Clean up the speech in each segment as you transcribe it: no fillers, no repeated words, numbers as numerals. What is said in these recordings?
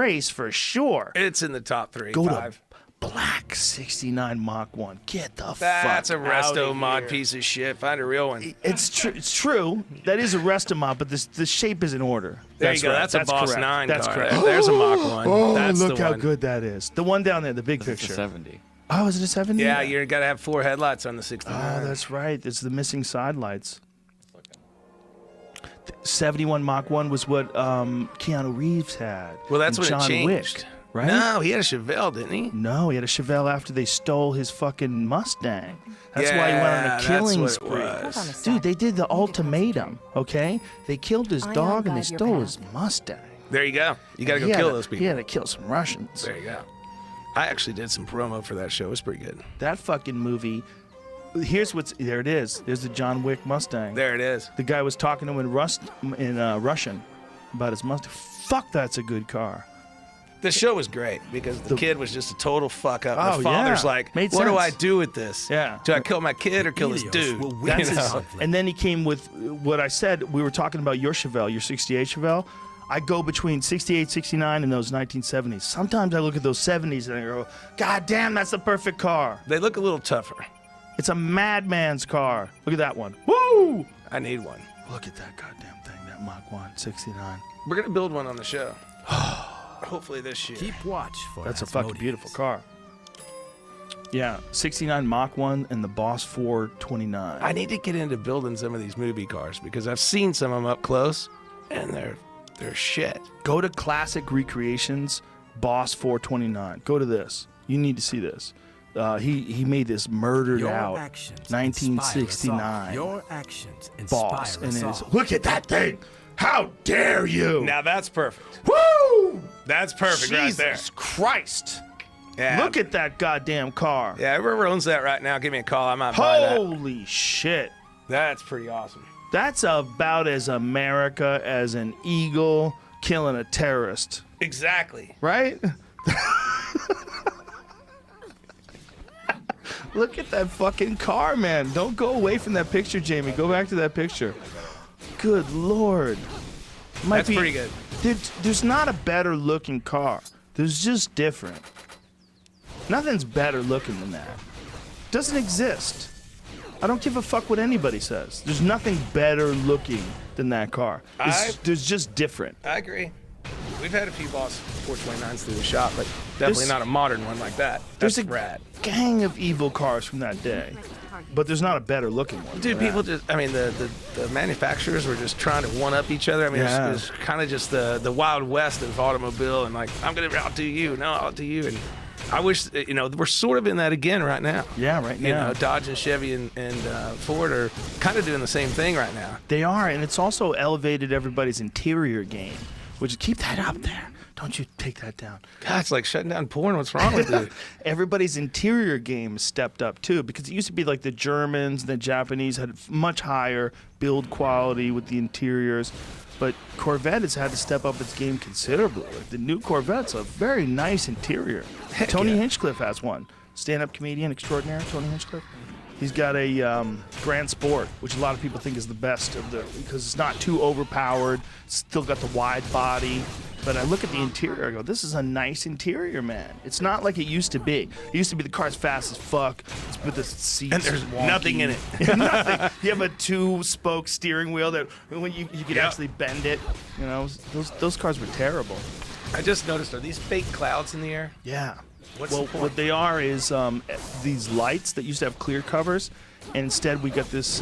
race for sure. It's in the top 3, Go 5. to black 69 Mach 1. Get the fuck That's a out resto of mod here. piece of shit. Find a real one. It's true. That is a resto mod, but the shape is in order. There you go. Right. That's a Boss correct. 9 That's car. correct. There's a Mach 1. Oh, That's look the how one. good that is. The one down there, the big It's a picture. 70. Oh, is it a 70? Yeah, you got to have 4 headlights on the 69. Oh, that's right. It's the missing side lights. 71 Mach 1 was what Keanu Reeves had. Well, that's in when it John changed. Wick, right? No, he had a Chevelle, didn't he? No, he had a Chevelle after they stole his fucking Mustang. That's why he went on a killing that's spree. what it Hold on a was. sec. Dude, they did the ultimatum, okay? They killed his I dog and they guide your stole path. his Mustang. There you go. You got to go He had kill to- those people. He had to kill some Russians. There you go. I actually did some promo for that show. It was pretty good. That fucking movie. There it is. There's the John Wick Mustang. There it is. The guy was talking to him in Russian about his Mustang. Fuck, that's a good car. The show was great because the kid was just a total fuck up. Oh, The father's yeah. like, Made what do sense. I do with this? Yeah. Do I kill my kid or kill this dude? That's You know? his, and then he came with what I said. We were talking about your Chevelle, your 68 Chevelle. I go between 68, 69, and those 1970s. Sometimes I look at those 70s and I go, God damn, that's the perfect car. They look a little tougher. It's a madman's car. Look at that one. Woo! I need one. Look at that goddamn thing, that Mach 1, 69. We're going to build one on the show. Hopefully this year. Keep watch for That's a fucking Asmodeus. beautiful car. Yeah, 69 Mach 1 and the Boss 429. I need to get into building some of these movie cars because I've seen some of them up close and they're shit. Go to Classic Recreations, Boss 429. Go to this. You need to see this. He made this murdered Your out actions 1969 Your actions Boss, inspire and us it's all. look at that thing. How dare you? Now that's perfect. Woo! That's perfect right there. Jesus Christ! Yeah. Look at that goddamn car. Yeah, whoever owns that right now, give me a call. I might buy that. Holy shit! That's pretty awesome. That's about as America as an eagle killing a terrorist, Exactly. right? Look at that fucking car, man. Don't go away from that picture, Jamie. Go back to that picture. Good Lord. That's pretty good. There's not a better looking car. There's just different. Nothing's better looking than that. Doesn't exist. I don't give a fuck what anybody says. There's nothing better looking than that car. There's just different. I agree. We've had a few Boss 429s through the shop, but definitely not a modern one like that. That's There's a rad. gang of evil cars from that day, but there's not a better looking one. Dude, than people that. just, I mean, the manufacturers were just trying to one-up each other. I mean, Yeah. it was kind of just the Wild West of automobile and like, I'm going to outdo you. No, I'll outdo you. And I wish, we're sort of in that again right now. Yeah, right You now. know, Dodge and Chevy and Ford are kind of doing the same thing right now. They are, and it's also elevated everybody's interior game, which keep that up there. Don't you take that down. God, it's like shutting down porn. What's wrong with you? Everybody's interior game stepped up too, because it used to be like the Germans, the Japanese had much higher build quality with the interiors, but Corvette has had to step up its game considerably. Like the new Corvette's a very nice interior. Tony yeah. Hinchcliffe has one. Stand-up comedian extraordinaire, Tony Hinchcliffe. He's got a Grand Sport, which a lot of people think is the best of the, because it's not too overpowered. It's still got the wide body. But I look at the interior, I go, this is a nice interior, man. It's not like it used to be. It used to be the car's fast as fuck. It's with the seats And there's wonky. nothing in it. Nothing. You have a 2-spoke steering wheel that when you could Yep. actually bend it. You know, those cars were terrible. I just noticed, are these fake clouds in the air? Yeah. What's well, the point? what they are is these lights that used to have clear covers, and instead we got this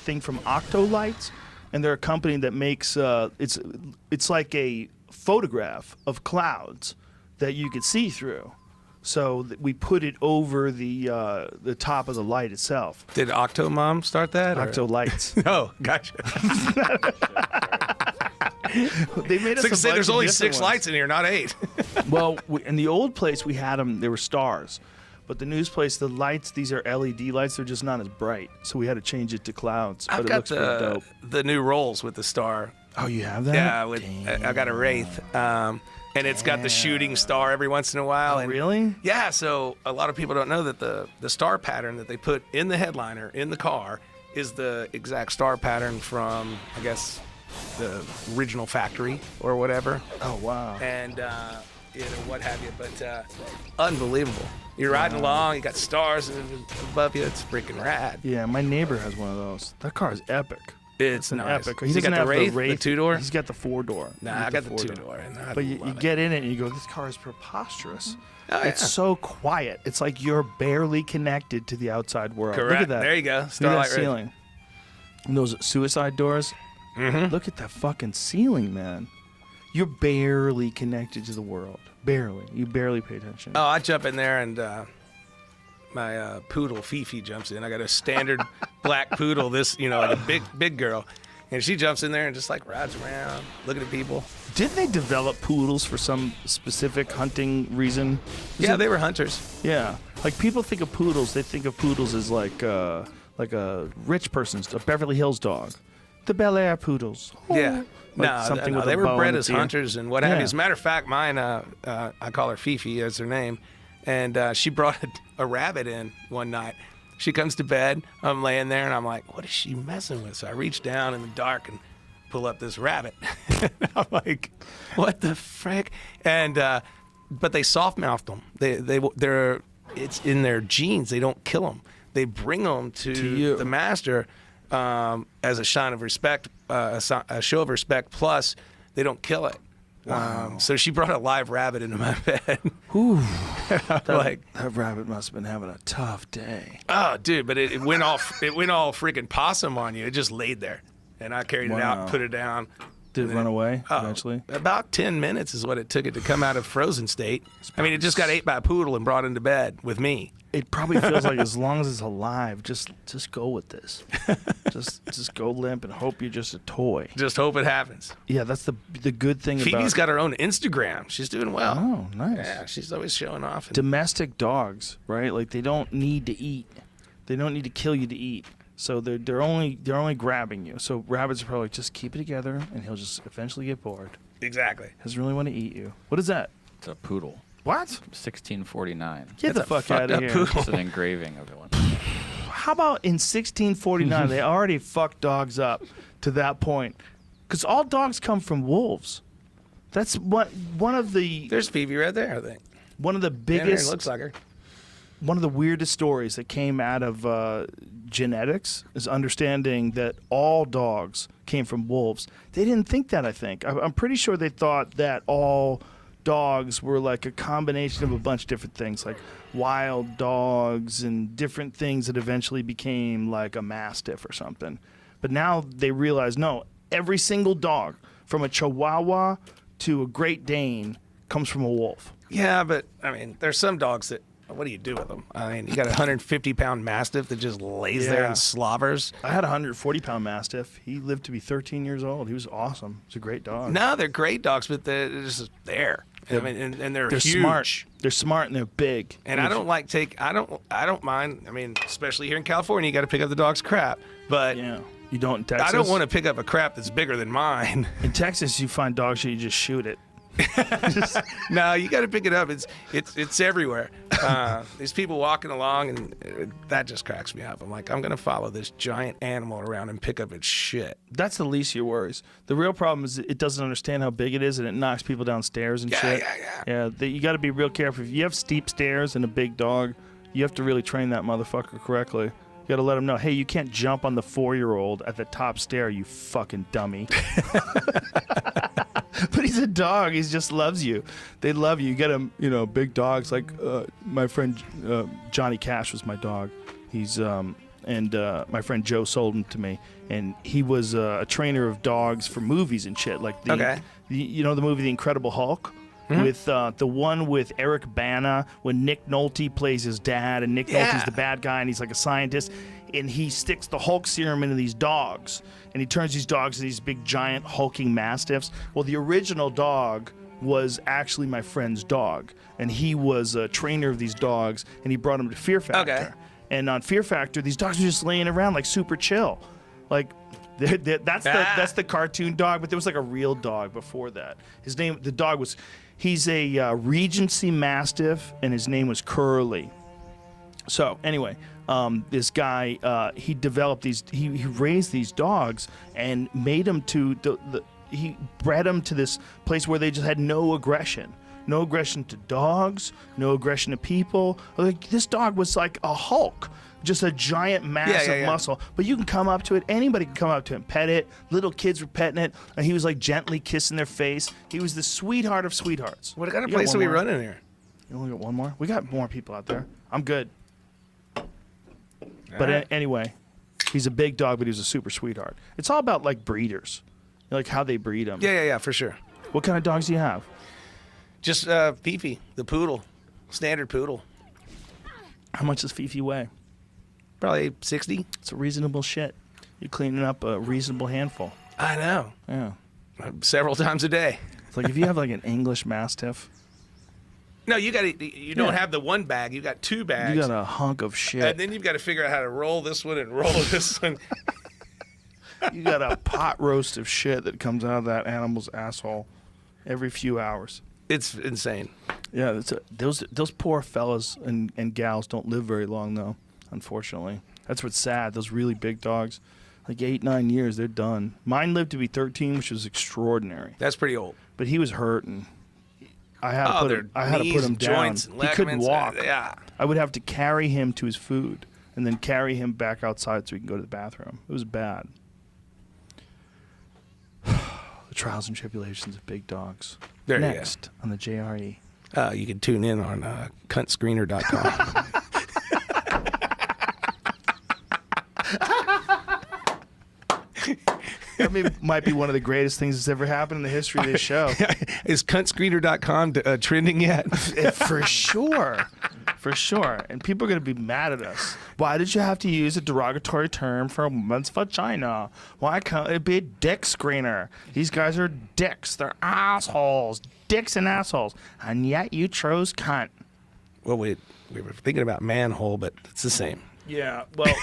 thing from Octo Lights, and they're a company that makes it's like a photograph of clouds that you could see through. So we put it over the top of the light itself. Did Octomom start that? or- Octo Lights. Oh, gotcha. They made us So you a say bunch there's of only different 6 ones. lights in here, not 8. Well, in the old place we had them; they were stars. But the news place, the lights, these are LED lights. They're just not as bright, so we had to change it to clouds. But I've it got looks pretty dope. the new rolls with the star. Oh, you have that? Yeah, I got a Wraith, and it's got the shooting star every once in a while. And Really? yeah, so a lot of people don't know that the star pattern that they put in the headliner in the car is the exact star pattern from, I guess, the original factory or whatever. Oh, wow. And what have you. But unbelievable. You're riding along, you got stars above you. It's freaking rad. Yeah, my neighbor has one of those. That car is epic. It's an nice. epic. He He doesn't got have the the Wraith, the 2-door. He's got the 4-door. Nah, I got the 2-door. And But you get in it and you go, this car is preposterous. Oh, It's so quiet. It's like you're barely connected to the outside world. correct. Look at that. There you go. Look at Starlight that Ridge. ceiling. And those suicide doors. Mm-hmm. Look at that fucking ceiling, man. You're barely connected to the world. Barely. You barely pay attention. Oh, I jump in there and my poodle Fifi jumps in. I got a standard black poodle, like a big girl, and she jumps in there and just like rides around, looking at people. Didn't they develop poodles for some specific hunting reason? Yeah, they were hunters. Yeah. Like people think of poodles, they think of poodles as like a rich person's, a Beverly Hills dog. The Bel Air poodles. Yeah. Like something with they a were bow bred on as its ear. hunters and what have you. Yeah. As a matter of fact, mine, I call her Fifi as her name, and she brought a rabbit in one night. She comes to bed, I'm laying there, and I'm like, what is she messing with? So I reach down in the dark and pull up this rabbit. I'm like, what the frick? And but they soft-mouthed them. They're it's in their genes. They don't kill them. They bring them to you. the master as a sign of respect, a show of respect. Plus, they don't kill it. Wow. So she brought a live rabbit into my bed. Ooh. Like, That rabbit must have been having a tough day. oh, dude, but it went all freaking possum on you. It just laid there, and I carried it Wow. out, put it down. Did it run away eventually? About 10 minutes is what it took it to come out of frozen state. I mean, it just got ate by a poodle and brought into bed with me. It probably feels like as long as it's alive, just go with this. just go limp and hope you're just a toy. Just hope it happens. Yeah, that's the good thing Phoebe's about. got her own Instagram. She's doing well. Oh, nice. Yeah, she's always showing off. And Domestic dogs, right? Like they don't need to eat. They don't need to kill you to eat. So they're only grabbing you. So rabbits are probably like, just keep it together, and he'll just eventually get bored. exactly. He doesn't really want to eat you. What is that? It's a poodle. What? 1649. Get the That's a fuck out fucked of up here. poodle. It's an engraving of one. How about in 1649 they already fucked dogs up to that point? Because all dogs come from wolves. That's one of the There's Phoebe right there, I think. one of the Yeah, it biggest, looks like her. one of the weirdest stories that came out of genetics is understanding that all dogs came from wolves. They didn't think that. I think I'm pretty sure they thought that all dogs were like a combination of a bunch of different things, like wild dogs and different things that eventually became like a mastiff or something. But now they realize, no, every single dog, from a Chihuahua to a Great Dane, comes from a wolf. Yeah, but, I mean, there's some dogs that, what do you do with them? I mean, you got a 150-pound Mastiff that just lays there Yeah. and slobbers. I had a 140-pound Mastiff. He lived to be 13 years old. He was awesome. He's a great dog. No, they're great dogs, but they're just there. I mean, and they're huge. smart. They're smart and they're big. And I don't I don't mind. I mean, especially here in California, you got to pick up the dog's crap. But Yeah. You don't in Texas? I don't want to pick up a crap that's bigger than mine. In Texas, you find dog shit, you just shoot it. No, you got to pick it up. It's everywhere. There's people walking along, and that just cracks me up. I'm like, I'm gonna follow this giant animal around and pick up its shit. That's the least of your worries. The real problem is it doesn't understand how big it is, and it knocks people downstairs and shit. Yeah. You got to be real careful. If you have steep stairs and a big dog, you have to really train that motherfucker correctly. You got to let him know, hey, you can't jump on the 4-year-old at the top stair, you fucking dummy. But he's a dog. He just loves you. They love you. You get him, big dogs. Like my friend Johnny Cash was my dog. He's and my friend Joe sold him to me, and he was a trainer of dogs for movies and shit. Like the movie The Incredible Hulk. With the one with Eric Bana when Nick Nolte plays his dad, and Nick Nolte's the bad guy, and he's like a scientist, and he sticks the Hulk serum into these dogs, and he turns these dogs into these big giant hulking mastiffs. Well, the original dog was actually my friend's dog, and he was a trainer of these dogs, and he brought them to Fear Factor. Okay. And on Fear Factor, these dogs were just laying around like super chill, like. That's the cartoon dog, but there was like a real dog before that. He's a Regency Mastiff, and his name was Curly. So anyway, this guy he developed these. He raised these dogs and made them to he bred them to this place where they just had no aggression. No aggression to dogs. No aggression to people. Like, this dog was like a Hulk. Just a giant mass of muscle. But you can come up to it. Anybody can come up to it and pet it. Little kids were petting it. And he was like gently kissing their face. He was the sweetheart of sweethearts. What kind of place are we running here? You only got one more? We got more people out there. I'm good. But anyway, he's a big dog, but he was a super sweetheart. It's all about like breeders. Like how they breed them. Yeah, for sure. What kind of dogs do you have? Just Fifi, the poodle. Standard poodle. How much does Fifi weigh? Probably 60. It's a reasonable shit. You're cleaning up a reasonable handful. I know. Yeah. Several times a day. It's like if you have like an English Mastiff. No, you don't have the one bag. You got two bags. You got a hunk of shit. And then you've got to figure out how to roll this one and roll this one. You got a pot roast of shit that comes out of that animal's asshole every few hours. It's insane. Yeah, those poor fellas and gals don't live very long, though, unfortunately. That's what's sad. Those really big dogs, like 8-9 years, they're done. Mine lived to be 13, which was extraordinary. That's pretty old. But he was hurting. I had to put him down. Joints and he couldn't walk. Yeah. I would have to carry him to his food and then carry him back outside so he can go to the bathroom. It was bad. The trials and tribulations of big dogs. There you go. Next on the JRE. You can tune in on cuntscreener.com. That might be one of the greatest things that's ever happened in the history of this show. Is cuntscreener.com trending yet? For sure. For sure. And people are going to be mad at us. Why did you have to use a derogatory term for a woman's vagina? Why can't it be a dick screener? These guys are dicks. They're assholes. Dicks and assholes. And yet you chose cunt. Well, we were thinking about manhole, but it's the same. Yeah, well,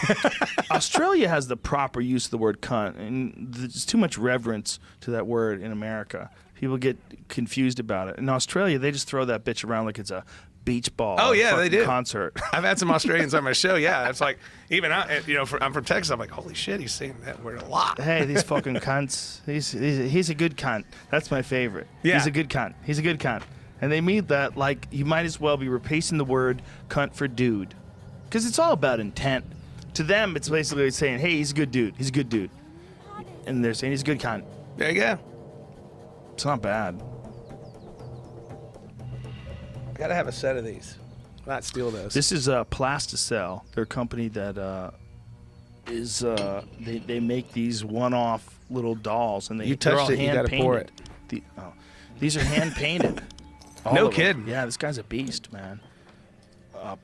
Australia has the proper use of the word cunt, and there's too much reverence to that word in America. People get confused about it. In Australia, they just throw that bitch around like it's a beach ball. Oh, yeah, they do. Concert. I've had some Australians on my show. Yeah, it's like, even I'm from Texas. I'm like, holy shit, he's saying that word a lot. Hey, these fucking cunts. He's a good cunt. That's my favorite. Yeah. He's a good cunt. He's a good cunt. And they mean that like you might as well be replacing the word cunt for dude. Because it's all about intent. To them, it's basically saying, hey, he's a good dude. He's a good dude. And they're saying he's a good cunt. There you go. It's not bad. I gotta have a set of these. Not steal those. This is Plasticell. They're a company that is they make these one-off little dolls, and You they're all touched it, you gotta pour it. These are hand painted. No kidding. Yeah, this guy's a beast, man.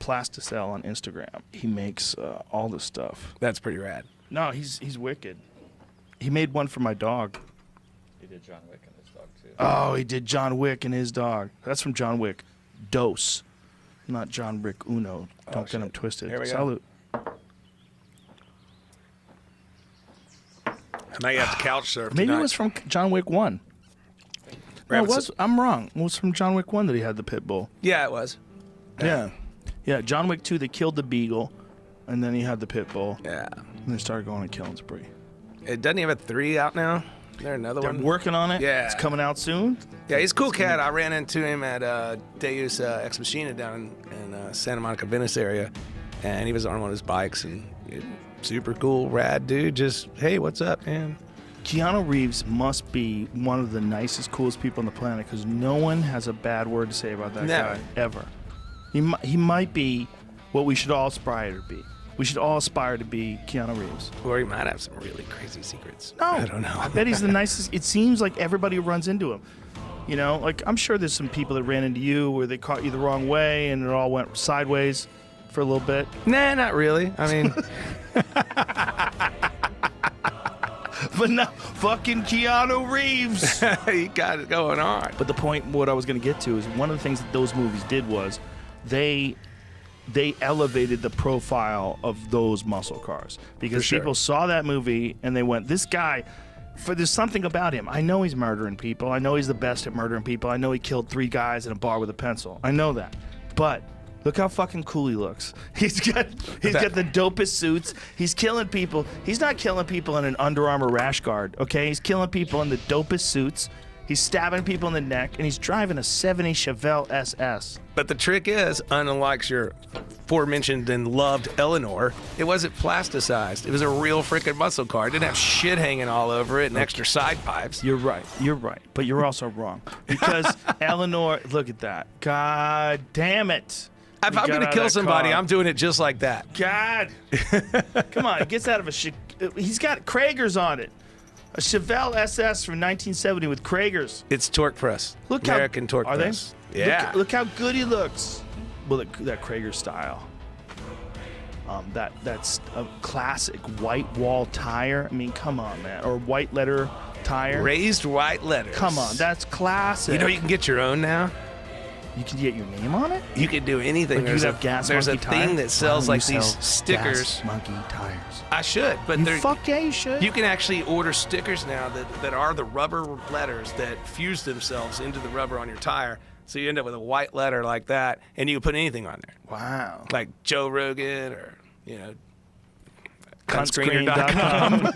Plasticell on Instagram. He makes all this stuff. That's pretty rad. No, he's wicked. He made one for my dog. He did John Wick and his dog too. Oh, he did John Wick and his dog. That's from John Wick. Dose. Not John Wick Uno. Don't get him twisted. Here we go. Salute. Now you have to couch surf Maybe tonight. it was from John Wick 1. No, it was. I'm wrong. It was from John Wick 1 that he had the pit bull. Yeah, it was. Yeah. Yeah, John Wick 2, they killed the beagle, and then he had the pit bull. Yeah. And they started going on a killing spree. It doesn't he have a 3 out now? Is there another They're one? working on it. Yeah. It's coming out soon. Yeah, he's a cool cat. I ran into him at Deus Ex Machina down in Santa Monica, Venice area, and he was on one of his bikes, and super cool, rad dude. Just, hey, what's up, man? Keanu Reeves must be one of the nicest, coolest people on the planet because no one has a bad word to say about that guy, ever. He might be what we should all aspire to be. We should all aspire to be Keanu Reeves. Or he might have some really crazy secrets. No. I don't know. I bet he's the nicest. It seems like everybody who runs into him. You know, like I'm sure there's some people that ran into you where they caught you the wrong way and it all went sideways for a little bit. Nah, not really. I mean... But now, fucking Keanu Reeves. He got it going on. But the point, what I was going to get to is one of the things that those movies did was they elevated the profile of those muscle cars because sure. people saw that movie and they went, this guy, there's something about him. I know he's murdering people. I know he's the best at murdering people. I know he killed 3 guys in a bar with a pencil. I know that. But look how fucking cool he looks. He's got the dopest suits. He's killing people. He's not killing people in an Under Armour rash guard, okay? He's killing people in the dopest suits. He's stabbing people in the neck, and he's driving a 70 Chevelle SS. But the trick is, unlike your aforementioned and loved Eleanor, it wasn't plasticized. It was a real freaking muscle car. It didn't have shit hanging all over it and extra side pipes. You're right. But you're also wrong. Because Eleanor, look at that. God damn it. If I'm going to kill somebody, I'm doing it just like that. God. Come on. It gets out of he's got Kragers on it. A Chevelle SS from 1970 with Kragers. It's torque press. Look American torque are press. They? Yeah. Look how good he looks. Well, that Krager style. That's a classic white wall tire. I mean, come on, man. Or white letter tire. Raised white letters. Come on, that's classic. You know you can get your own now? You can get your name on it? You can do anything. Like you have Gas there's Monkey a thing tire? that sells Why like don't you these sell stickers. Gas Monkey tires. I should, but Fuck yeah, you should. you can actually order stickers now that are the rubber letters that fuse themselves into the rubber on your tire. So you end up with a white letter like that, and you can put anything on there. Wow. Like Joe Rogan or, Cuntscreener.com.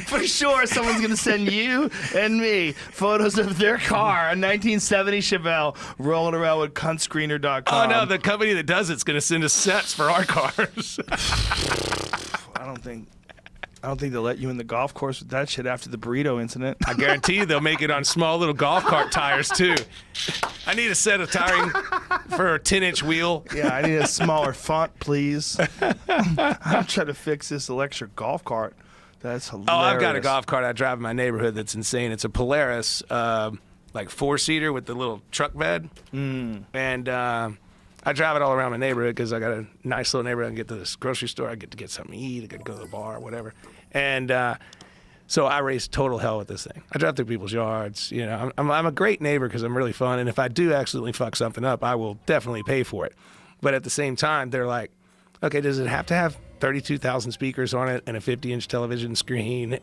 For sure, someone's going to send you and me photos of their car, a 1970 Chevelle, rolling around with cuntscreener.com. Oh, no, the company that does it's going to send us sets for our cars. I don't think they'll let you in the golf course with that shit after the burrito incident. I guarantee you they'll make it on small little golf cart tires, too. I need a set of tiring for a 10-inch wheel. Yeah, I need a smaller font, please. I'm trying to fix this electric golf cart. That's hilarious. Oh, I've got a golf cart I drive in my neighborhood that's insane. It's a Polaris, like 4-seater with the little truck bed. And I drive it all around my neighborhood because I got a nice little neighborhood. I can get to this grocery store. I get to get something to eat. I get to go to the bar, whatever. And so I raise total hell with this thing. I drive through people's yards. I'm a great neighbor because I'm really fun. And if I do accidentally fuck something up, I will definitely pay for it. But at the same time, they're like, okay, does it have to have 32,000 speakers on it and a 50-inch television screen?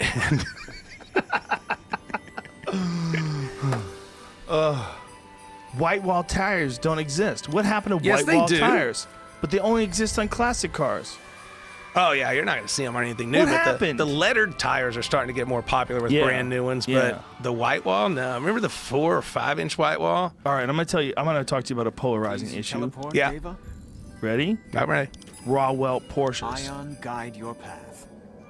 White wall tires don't exist. What happened to Yes, white wall they do. tires? But they only exist on classic cars. Oh, yeah, you're not going to see them on anything new. What but happened? The lettered tires are starting to get more popular with Yeah. brand new ones. Yeah. But the white wall, no. Remember the 4 or 5-inch white wall? All right, I'm going to talk to you about a polarizing issue. Teleport, Yeah. Ava? Ready? Not ready. Raw welt Porsches. Ion guide your path.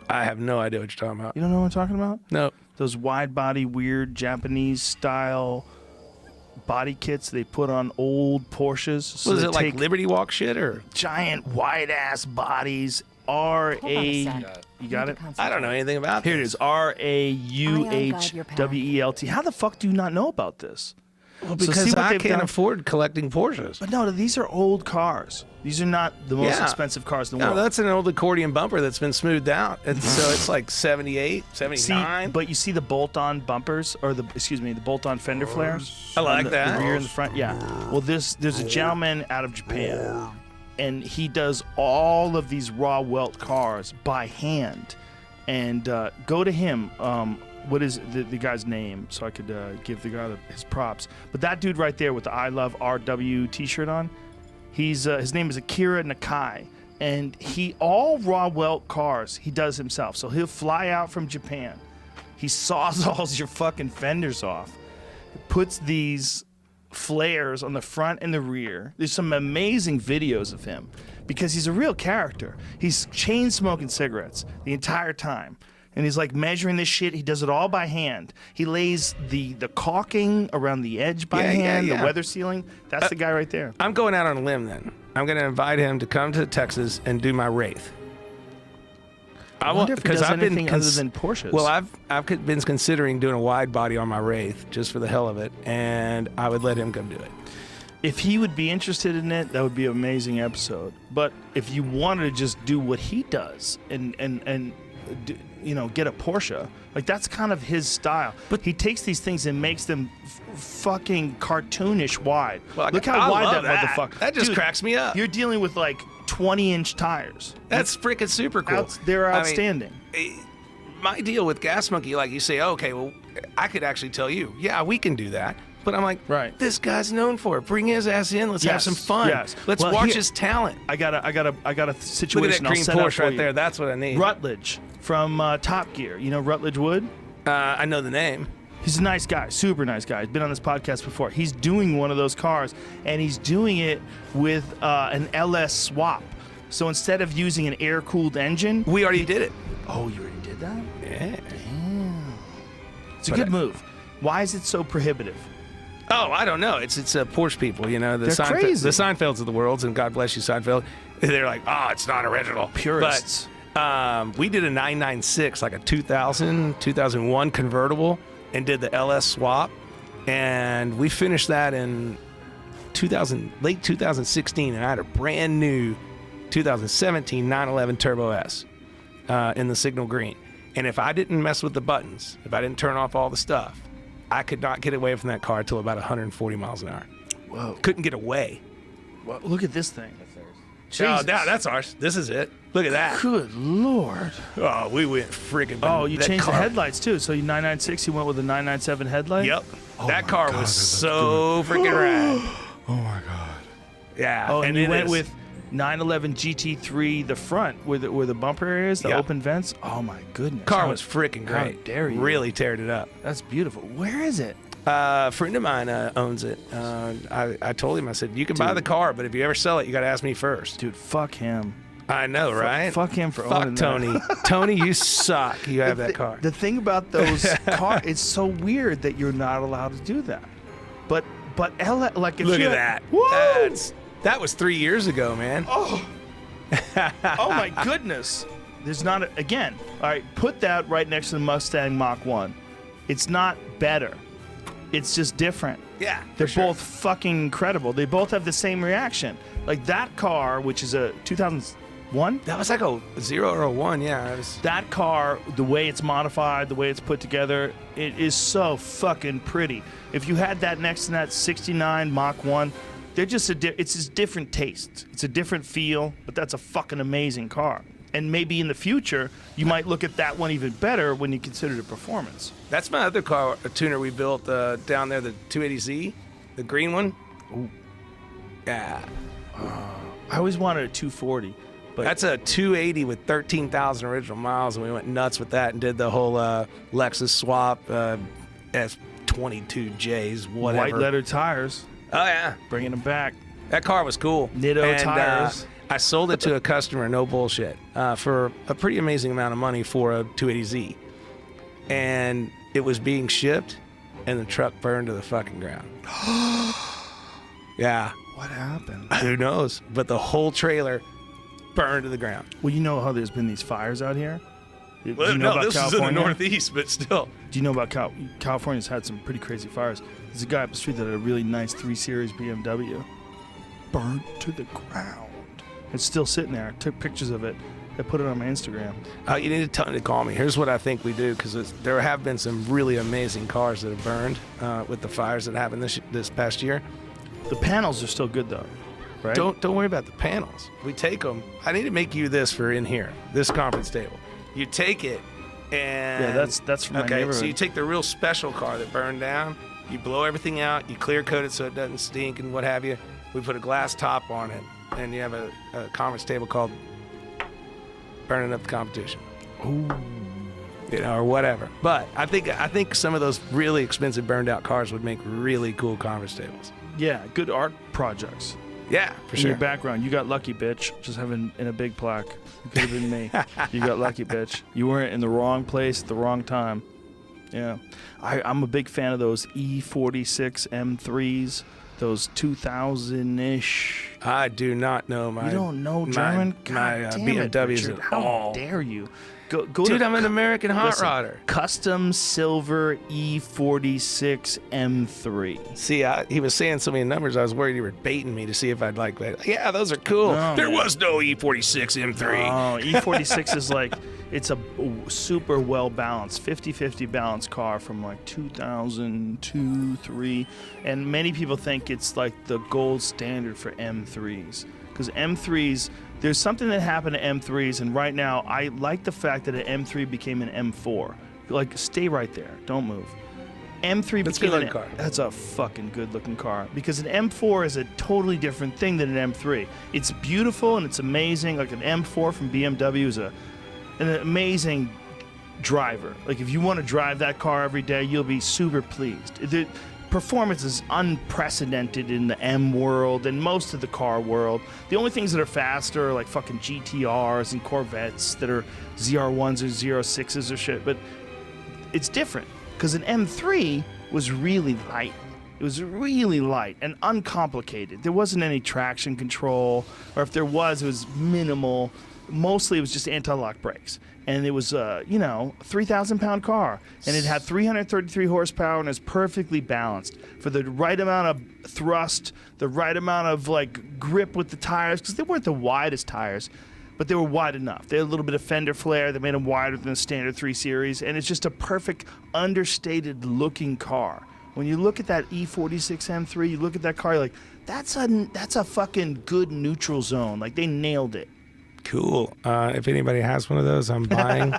I have no idea what you're talking about. You don't know what I'm talking about? No. Those wide body, weird Japanese style body kits they put on old Porsches. So Was they it like take Liberty Walk shit or? giant wide ass bodies? Hold on a sec. You got Need it? to I don't know anything about Here it this. is. RAUHWELT. How the fuck do you not know about this? Well, So because see what I they've can't done? afford collecting Porsches. But no, these are old cars. These are not the most Yeah. expensive cars in the No, world. that's an old accordion bumper that's been smoothed out. And so it's like 78, See, 79. but you see the bolt-on bumpers, or the bolt-on fender flares. I like on the that. The rear and the front, yeah. Well, there's a gentleman out of Japan, and he does all of these raw welt cars by hand. And go to him. What is the guy's name? So I could give the guy his props. But that dude right there with the I Love RW T-shirt on, his name is Akira Nakai, and all raw welt cars he does himself. So he'll fly out from Japan, he sawzalls your fucking fenders off, puts these flares on the front and the rear. There's some amazing videos of him because he's a real character. He's chain smoking cigarettes the entire time. And he's like measuring this shit. He does it all by hand. He lays the caulking around the edge by hand, yeah. the weather sealing. That's the guy right there. I'm going out on a limb then. I'm going to invite him to come to Texas and do my Wraith. I wonder if he does anything other than Porsches. Well, I've been considering doing a wide body on my Wraith just for the hell of it, and I would let him come do it. If he would be interested in it, that would be an amazing episode. But if you wanted to just do what he does and get a Porsche, like that's kind of his style. But he takes these things and makes them fucking cartoonish wide. Well, Look I how wide love that motherfucker. That just Dude, cracks me up. You're dealing with like 20-inch tires. That's freaking super cool. They're I mean, outstanding. my deal with Gas Monkey, like you say, okay, well, I could actually tell you, yeah, we can do that. But I'm like, Right. this guy's known for it. Bring his ass in. Let's have Yes, some fun. yes. Let's Well, watch here- his talent. I got a situation. Look at that I'll green set up Porsche for right you. there. That's what I need. Rutledge from Top Gear. You know Rutledge Wood? I know the name. He's a nice guy, super nice guy. He's been on this podcast before. He's doing one of those cars, and he's doing it with an LS swap. So instead of using an air-cooled engine... We already did it. Oh, you already did that? Yeah. It's a good move. Why is it so prohibitive? Oh, I don't know. It's Porsche people, you know. They're crazy. The Seinfelds of the world, and God bless you, Seinfeld. They're like, oh, it's not original. Purists. But we did a 996, like a 2001 convertible, and did the LS swap. And we finished that in late 2016, and I had a brand new 2017 911 Turbo S in the signal green. And if I didn't mess with the buttons, if I didn't turn off all the stuff, I could not get away from that car till about 140 miles an hour. Whoa. Couldn't get away. Well, look at this thing. Oh, Jesus. that's ours. This is it. Look at that. Good Lord. Oh, we went freaking. Oh, you that changed car- the headlights, too. So you 996, you went with a 997 headlight? Yep. Oh that my car God, was that so freaking rad. Oh, my God. Yeah. Oh, and you it went is. with 911 GT3, the front, where the bumper areas, the Yeah. open vents. Oh, my goodness. Car was freaking How great. dare you. Really teared it up. That's beautiful. Where is it? A friend of mine owns it. I told him, I said, you can buy the car, but if you ever sell it, you got to ask me first. Dude, fuck him. I know, right? Fuck him for Fuck owning Tony. that. Tony, you suck. You have that car. The thing about those cars, it's so weird that you're not allowed to do that. But like if Look you at had- that. Whoa! That was 3 years ago, man. Oh my goodness. There's not again. All right, put that right next to the Mustang Mach 1. It's not better. It's just different. Yeah, They're both fucking incredible. They both have the same reaction. Like that car, which is a 2001. That was like a 0 or a 1, yeah. It was, That car, the way it's modified, the way it's put together, it is so fucking pretty. If you had that next to that 69 Mach 1, they're just it's just different taste. It's a different feel, but that's a fucking amazing car. And maybe in the future, you might look at that one even better when you consider the performance. that's my other car, a tuner we built down there, the 280Z, the green one. Ooh. Yeah. I always wanted a 240, but That's a 280 with 13,000 original miles, and we went nuts with that and did the whole Lexus swap, S22Js, whatever. white leather tires, Oh, yeah. bringing them back. That car was cool. Nitto And, tires. I sold it to a customer, no bullshit, for a pretty amazing amount of money for a 280Z. And it was being shipped, and the truck burned to the fucking ground. Yeah. What happened? Who knows? But the whole trailer burned to the ground. Well, you know how there's been these fires out here? Do Well, you know about this is in the California? Northeast, but still. Do you know about California's had some pretty crazy fires? There's a guy up the street that had a really nice 3 Series BMW. Burned to the ground. It's still sitting there. I took pictures of it. I put it on my Instagram. You need to tell him to call me. Here's what I think we do, because there have been some really amazing cars that have burned with the fires that happened this past year. The panels are still good though, right? Don't worry about the panels. We take them. I need to make you this for in here, this conference table. You take it, and Yeah, that's from my okay. neighborhood. So you take the real special car that burned down. You blow everything out. You clear coat it so it doesn't stink and what have you. We put a glass top on it, and you have a conference table called "Burning Up the Competition." Ooh. You know, or whatever. But I think some of those really expensive burned out cars would make really cool conference tables. Yeah, good art projects. Yeah, for In sure. your background, you got lucky, bitch. Just having in a big plaque. You could have been me. You got lucky, bitch. You weren't in the wrong place at the wrong time. Yeah. I'm a big fan of those E46 M3s, those 2000-ish. I do not know my. You don't know my- German? My, God damn it, BMWs Richard. at How all. dare you? Go Dude, to I'm an American hot rodder. Custom silver E46 M3. See, he was saying so many numbers, I was worried you were baiting me to see if I'd like that. Yeah, those are cool. No, there man. was no E46 M3. Oh, E46 is like, it's a super well balanced, 50-50 balanced car from like 2002, 3. And many people think it's like the gold standard for M3s. Because M3s, there's something that happened to M3s, and right now I like the fact that an M3 became an M4. Like, stay right there. Don't move. M3 That's a became good-looking car. That's a fucking good-looking car. Because an M4 is a totally different thing than an M3. It's beautiful and it's amazing. Like an M4 from BMW is an amazing driver. Like if you want to drive that car every day, you'll be super pleased. The performance is unprecedented in the M world and most of the car world. The only things that are faster are like fucking GTRs and Corvettes that are ZR1s or ZR6s or shit, but it's different because an M3 was really light. It was really light and uncomplicated. There wasn't any traction control, or if there was, it was minimal. Mostly it was just anti-lock brakes. And it was, 3,000-pound car. And it had 333 horsepower and is perfectly balanced for the right amount of thrust, the right amount of, like, grip with the tires, because they weren't the widest tires, but they were wide enough. They had a little bit of fender flare that made them wider than the standard 3 Series, and it's just a perfect, understated-looking car. When you look at that E46 M3, you look at that car, you're like, that's a fucking good neutral zone. Like, they nailed it. Cool. If anybody has one of those, I'm buying.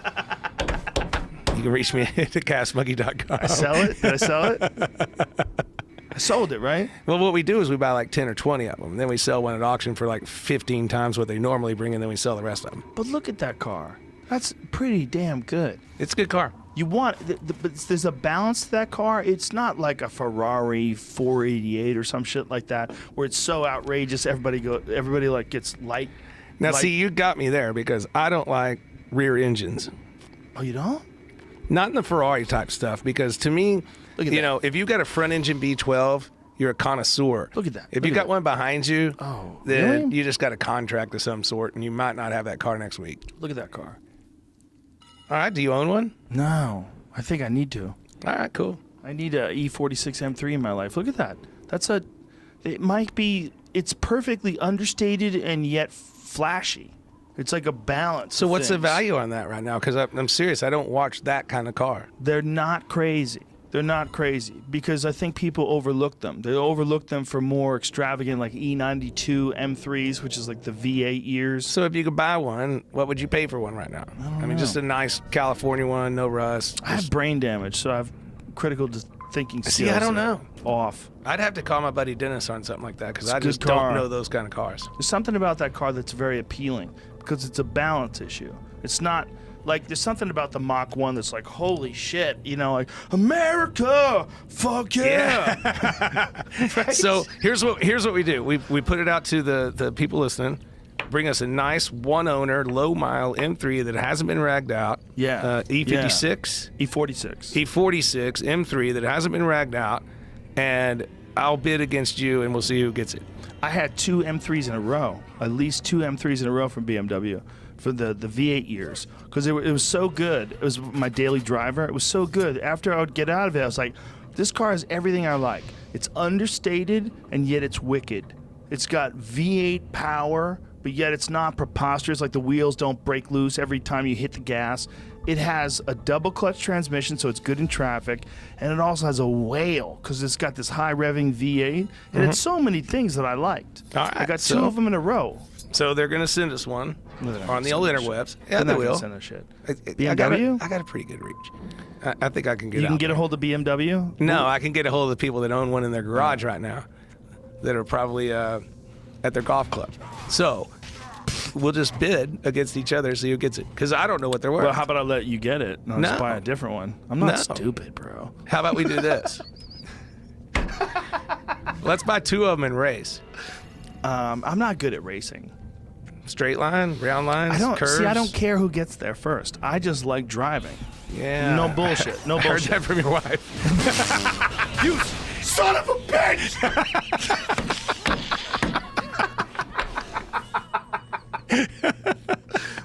You can reach me at castmonkey.com. I sell it? Did I sell it? I sold it, right? Well, what we do is we buy like 10 or 20 of them. And then we sell one at auction for like 15 times what they normally bring, and then we sell the rest of them. But look at that car. That's pretty damn good. It's a good car. You want, but there's a balance to that car. It's not like a Ferrari 488 or some shit like that, where it's so outrageous. Everybody like gets light. Now, see, you got me there because I don't like rear engines. Oh, you don't? Not in the Ferrari type stuff, because to me, if you got a front engine V12, you're a connoisseur. Look at that. If you got one behind you, then really? you just got a contract of some sort, and you might not have that car next week. Look at that car. All right, do you own one? No, I think I need to. All right, cool. I need a E46 M3 in my life. Look at that. It's perfectly understated and yet flashy. It's like a balance. So of what's the things. value on that right now? Because I'm serious. I don't watch that kind of car. They're not crazy. They're not crazy because I think people overlook them. They overlook them for more extravagant, like E92 M3s, which is like the V8 years. So if you could buy one, what would you pay for one right now? I mean, just a nice California one, no rust. I have brain damage, so I have critical thinking skills. See, I don't know. Off. I'd have to call my buddy Dennis on something like that because I a good just car. don't know those kind of cars. There's something about that car that's very appealing because it's a balance issue. It's not like there's something about the Mach 1 that's like, holy shit, like America, fuck yeah. Right? So here's what we do. We put it out to the people listening. Bring us a nice one-owner, low-mile M3 that hasn't been ragged out. Yeah. E56? Yeah. E46. E46 M3 that hasn't been ragged out, and I'll bid against you, and we'll see who gets it. I had 2 M3s in a row, at least 2 M3s in a row from BMW for the V8 years because it was so good. It was my daily driver. It was so good. After I would get out of it, I was like, this car has everything I like. It's understated, and yet it's wicked. It's got V8 power, but yet it's not preposterous, like the wheels don't break loose every time you hit the gas. It has a double clutch transmission, so it's good in traffic, and it also has a whale because it's got this high revving V8, and it's so many things that I liked. All right, I got 2 of them in a row. So they're going to send us one on the old interwebs. Yeah, They're they not gonna will. send us shit. BMW? I got a pretty good reach. I think I can get You out can get there. a hold of BMW? No, I can get a hold of the people that own one in their garage right now that are probably at their golf club. So we'll just bid against each other, see who gets it. Because I don't know what they're worth. Well, how about I let you get it? And I'll just buy a different one. I'm not stupid, bro. How about we do this? Let's buy 2 of them and race. I'm not good at racing. Straight line, round lines, curves. I don't care who gets there first. I just like driving. Yeah. No bullshit. No I heard bullshit. that from your wife. You son of a bitch!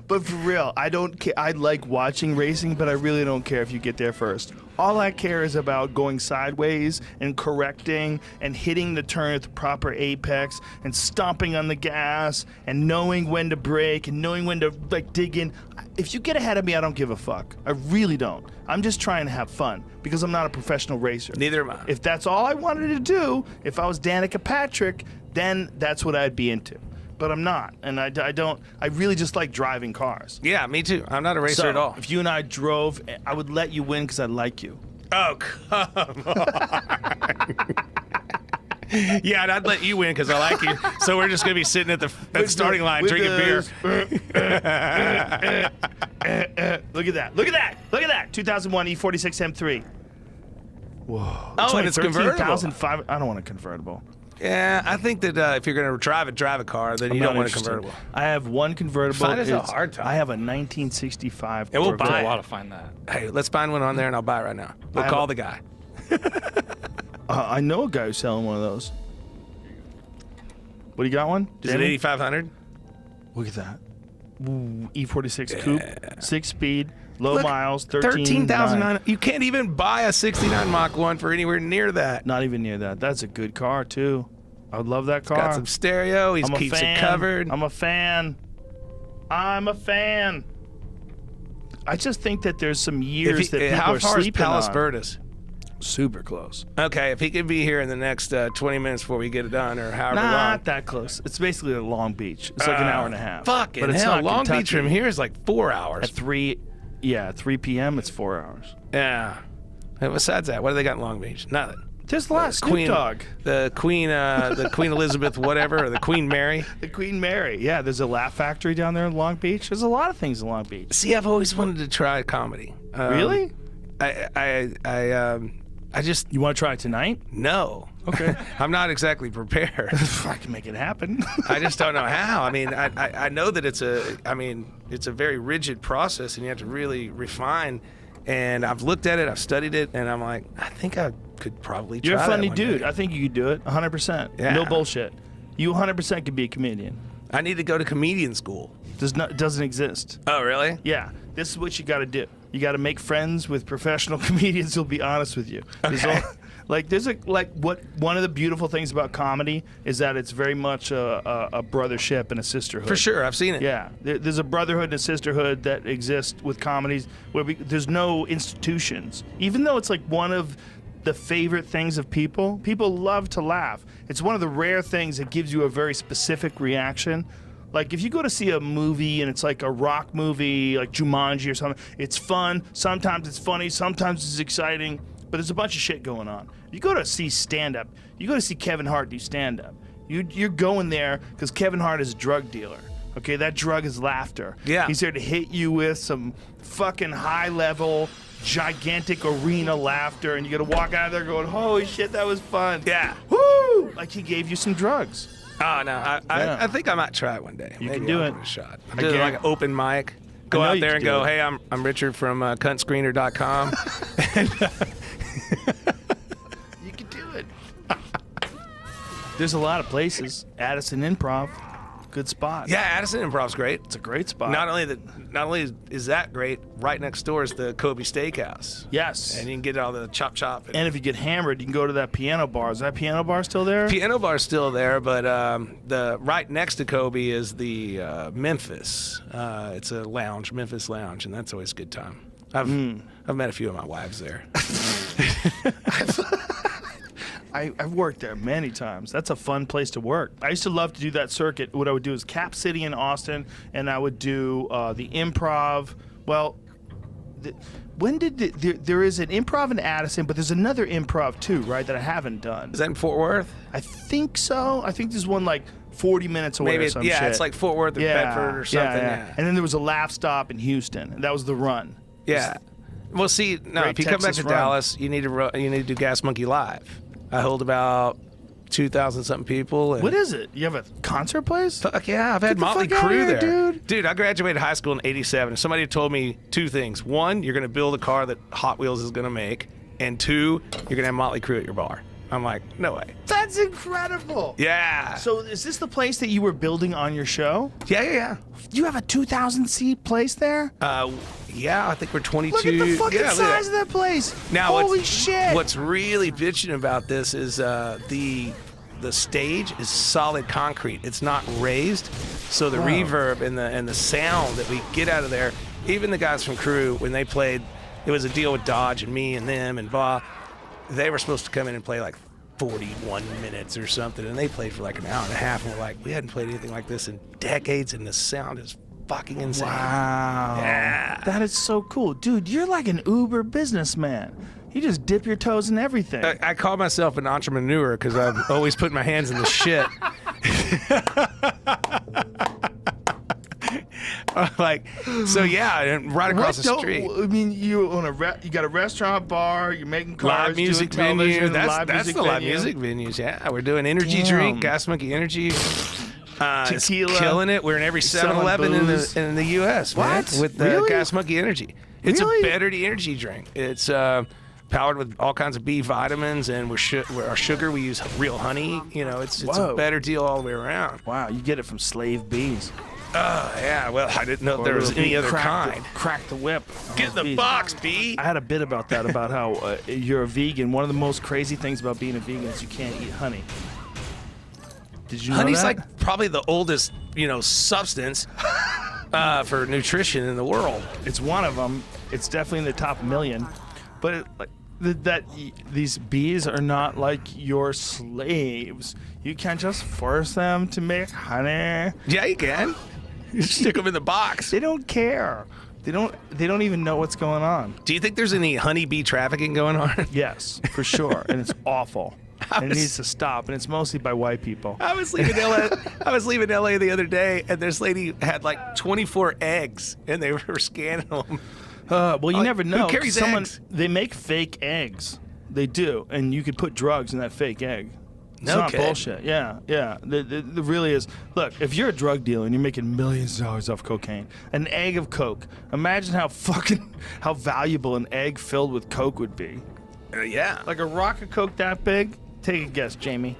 But for real, I don't care. I like watching racing, but I really don't care if you get there first. All I care is about going sideways and correcting and hitting the turn at the proper apex and stomping on the gas and knowing when to brake and knowing when to dig in. If you get ahead of me, I don't give a fuck. I really don't. I'm just trying to have fun because I'm not a professional racer. Neither am I. If that's all I wanted to do, if I was Danica Patrick, then that's what I'd be into. But I'm not, and I don't. I really just like driving cars. Yeah, me too. I'm not a racer at all. If you and I drove, I would let you win because I like you. Oh, come on. Yeah, and I'd let you win because I like you. So we're just going to be sitting at the starting line drinking beer. Look at that. Look at that. Look at that. 2001 E46 M3. Whoa. Oh, and it's convertible. 13,500. I don't want a convertible. Yeah, I think that if you're going to drive a car, then you don't want a convertible. I have one convertible. Find us a hard time. I have a 1965. And we'll Corvette. buy It's it. a lot to find that. Hey, let's find one on there and I'll buy it right now. We'll call the guy. I know a guy who's selling one of those. What do you got one? Is it Danny? 8,500? Look at that. Ooh, E46 coupe, 6-speed, low miles, 13,900. You can't even buy a 69 Mach 1 for anywhere near that. Not even near that. That's a good car too. I would love that car. Got some stereo. He I'm a keeps fan. it covered. I'm a fan. I'm a fan. I just think that there's some years that people how are far is sleeping Palos on. Verdes? Super close. Okay, if he could be here in the next 20 minutes before we get it done, or however long. Not that close. It's basically a Long Beach. It's like an hour and a half. Fucking but it's hell, not Long Kentucky. Beach from here is like 4 hours. At 3 p.m. It's 4 hours. Yeah. And besides that, what do they got in Long Beach? Nothing. There's a lot of Snoop Dogg. The Queen Elizabeth whatever, or the Queen Mary. The Queen Mary. Yeah, there's a Laugh Factory down there in Long Beach. There's a lot of things in Long Beach. See, I've always wanted to try comedy. Really? I just You want to try it tonight? no. Okay. I'm not exactly prepared. I can make it happen. I just don't know how. I mean, I know that it's a very rigid process, and you have to really refine. And I've looked at it, I've studied it, and I'm like, I think I could probably try You're a funny that one dude. day. I think you could do it 100%. Yeah. No bullshit. You 100% could be a comedian. I need to go to comedian school. Doesn't exist. Oh, really? Yeah, this is what you got to do. You got to make friends with professional comedians who'll be honest with you. Okay. One of the beautiful things about comedy is that it's very much a brothership and a sisterhood. For sure, I've seen it. Yeah, there's a brotherhood and a sisterhood that exists with comedies where there's no institutions. Even though it's like one of the favorite things of people love to laugh. It's one of the rare things that gives you a very specific reaction. Like if you go to see a movie and it's like a rock movie, like Jumanji or something, it's fun. Sometimes it's funny, sometimes it's exciting, but there's a bunch of shit going on. You go to see stand-up, you go to see Kevin Hart do stand-up. You're going there because Kevin Hart is a drug dealer. Okay, that drug is laughter. Yeah. He's there to hit you with some fucking high-level, gigantic arena laughter, and you gotta walk out of there going, holy shit, that was fun. Yeah. Woo! Like he gave you some drugs. Oh, no. I think I might try it one day. You Maybe can do I'll it. give a shot. I Do like guarantee- an open mic. Go I know out you there can and do go, it. hey, I'm Richard from cuntscreener.com. You can do it. There's a lot of places. Addison Improv, good spot. Yeah, Addison Improv's great. It's a great spot. Not only is that great, right next door is the Kobe Steakhouse. Yes. And you can get all the chop. And if you get hammered, you can go to that piano bar. Is that piano bar still there? Piano bar's still there, but the right next to Kobe is the Memphis. It's a lounge, Memphis Lounge, and that's always a good time. I've met a few of my wives there. I've worked there many times. That's a fun place to work. I used to love to do that circuit. What I would do is Cap City in Austin, and I would do the Improv. Well, there is an Improv in Addison, but there's another Improv too, right, that I haven't done. Is that in Fort Worth? I think so. I think there's one like 40 minutes away Maybe, or some shit. it's like Fort Worth or Bedford or something. Yeah. And then there was a Laugh Stop in Houston, and that was the Run. Yeah. Well, see, no. Great If you come back Texas to Run. Dallas, you need to do Gas Monkey Live. I hold about 2,000 something people. And What is it? You have a concert place? Fuck yeah, I've had the Motley fuck outta Crue here, there. dude. I graduated high school in '87. Somebody told me two things. One, you're going to build a car that Hot Wheels is going to make. And two, you're going to have Motley Crue at your bar. I'm like, no way. That's incredible. Yeah. So is this the place that you were building on your show? Yeah. You have a 2,000 seat place there? Yeah, I think we're 22. Look at the fucking yeah, look at size of that place. Now, Holy shit. What's really bitching about this is the stage is solid concrete. It's not raised, so the reverb and the sound that we get out of there. Even the guys from Crew, when they played, it was a deal with Dodge and me and them and blah. They were supposed to come in and play like 41 minutes or something, and they played for like an hour and a half. And we're like, we hadn't played anything like this in decades, and the sound is fucking insane. Wow. Yeah. That is so cool. Dude, you're like an Uber businessman. You just dip your toes in everything. I call myself an entrepreneur because I'm always putting my hands in the shit. Like, so yeah, and right across the street. I mean, you own you got a restaurant, bar. You're making cars, Live music doing venue. television, That's the live venue. music venues. Yeah, we're doing energy Damn. drink, Gas Monkey Energy. It's Tequila. killing it. We're in every Selling 7-Eleven in booze. the U.S. What? Man, with the Really? Gas Monkey Energy. It's Really? a better energy drink. It's powered with all kinds of B vitamins, and our sugar we use real honey. You know, it's Whoa. a better deal all the way around. Wow, you get it from slave bees. Yeah. Well, I didn't know if there was any other kind. Crack the whip. Get in the Bees. box, B. I had a bit about that, about how you're a vegan. One of the most crazy things about being a vegan is you can't eat honey. Did you know Honey's that? like probably the oldest, substance for nutrition in the world. It's one of them. It's definitely in the top million. But these bees are not like your slaves. You can't just force them to make honey. Yeah, you can. You stick them in the box. They don't care. They don't even know what's going on. Do you think there's any honeybee trafficking going on? Yes, for sure. And it's awful. And it needs to stop. And it's mostly by white people. I was leaving LA. I was leaving LA the other day, and this lady had like 24 eggs, and they were scanning them. Well, you never know. Who carries eggs? They make fake eggs. They do, and you could put drugs in that fake egg. It's No not kidding. bullshit. Yeah. There really is. Look, if you're a drug dealer and you're making millions of dollars off cocaine, an egg of coke. Imagine how valuable an egg filled with coke would be. Yeah. Like a rock of coke that big. Take a guess, Jamie.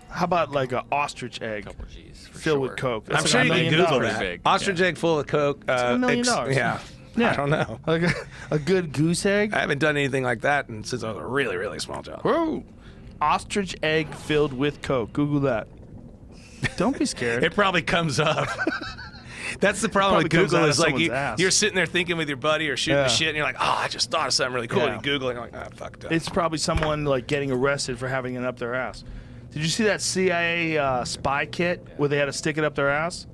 How about like an ostrich egg Couple G's for filled sure. with coke? I'm That's sure like you $1 can million. Google Pretty that. big, Ostrich egg full of Coke. $1 million. Yeah. Yeah. I don't know. Like a good goose egg. I haven't done anything like that since I was a really, really small child. Whoa. Ostrich egg filled with coke. Google that. Don't be scared. It probably comes up. That's the problem with Probably comes Google out is of like someone's ass. you're sitting there thinking with your buddy or shooting Yeah. the shit, and you're like, oh, I just thought of something really cool. Yeah. And you Google it, and you're like, ah, fucked up. It's probably someone like getting arrested for having it up their ass. Did you see that CIA spy kit where they had to stick it up their ass?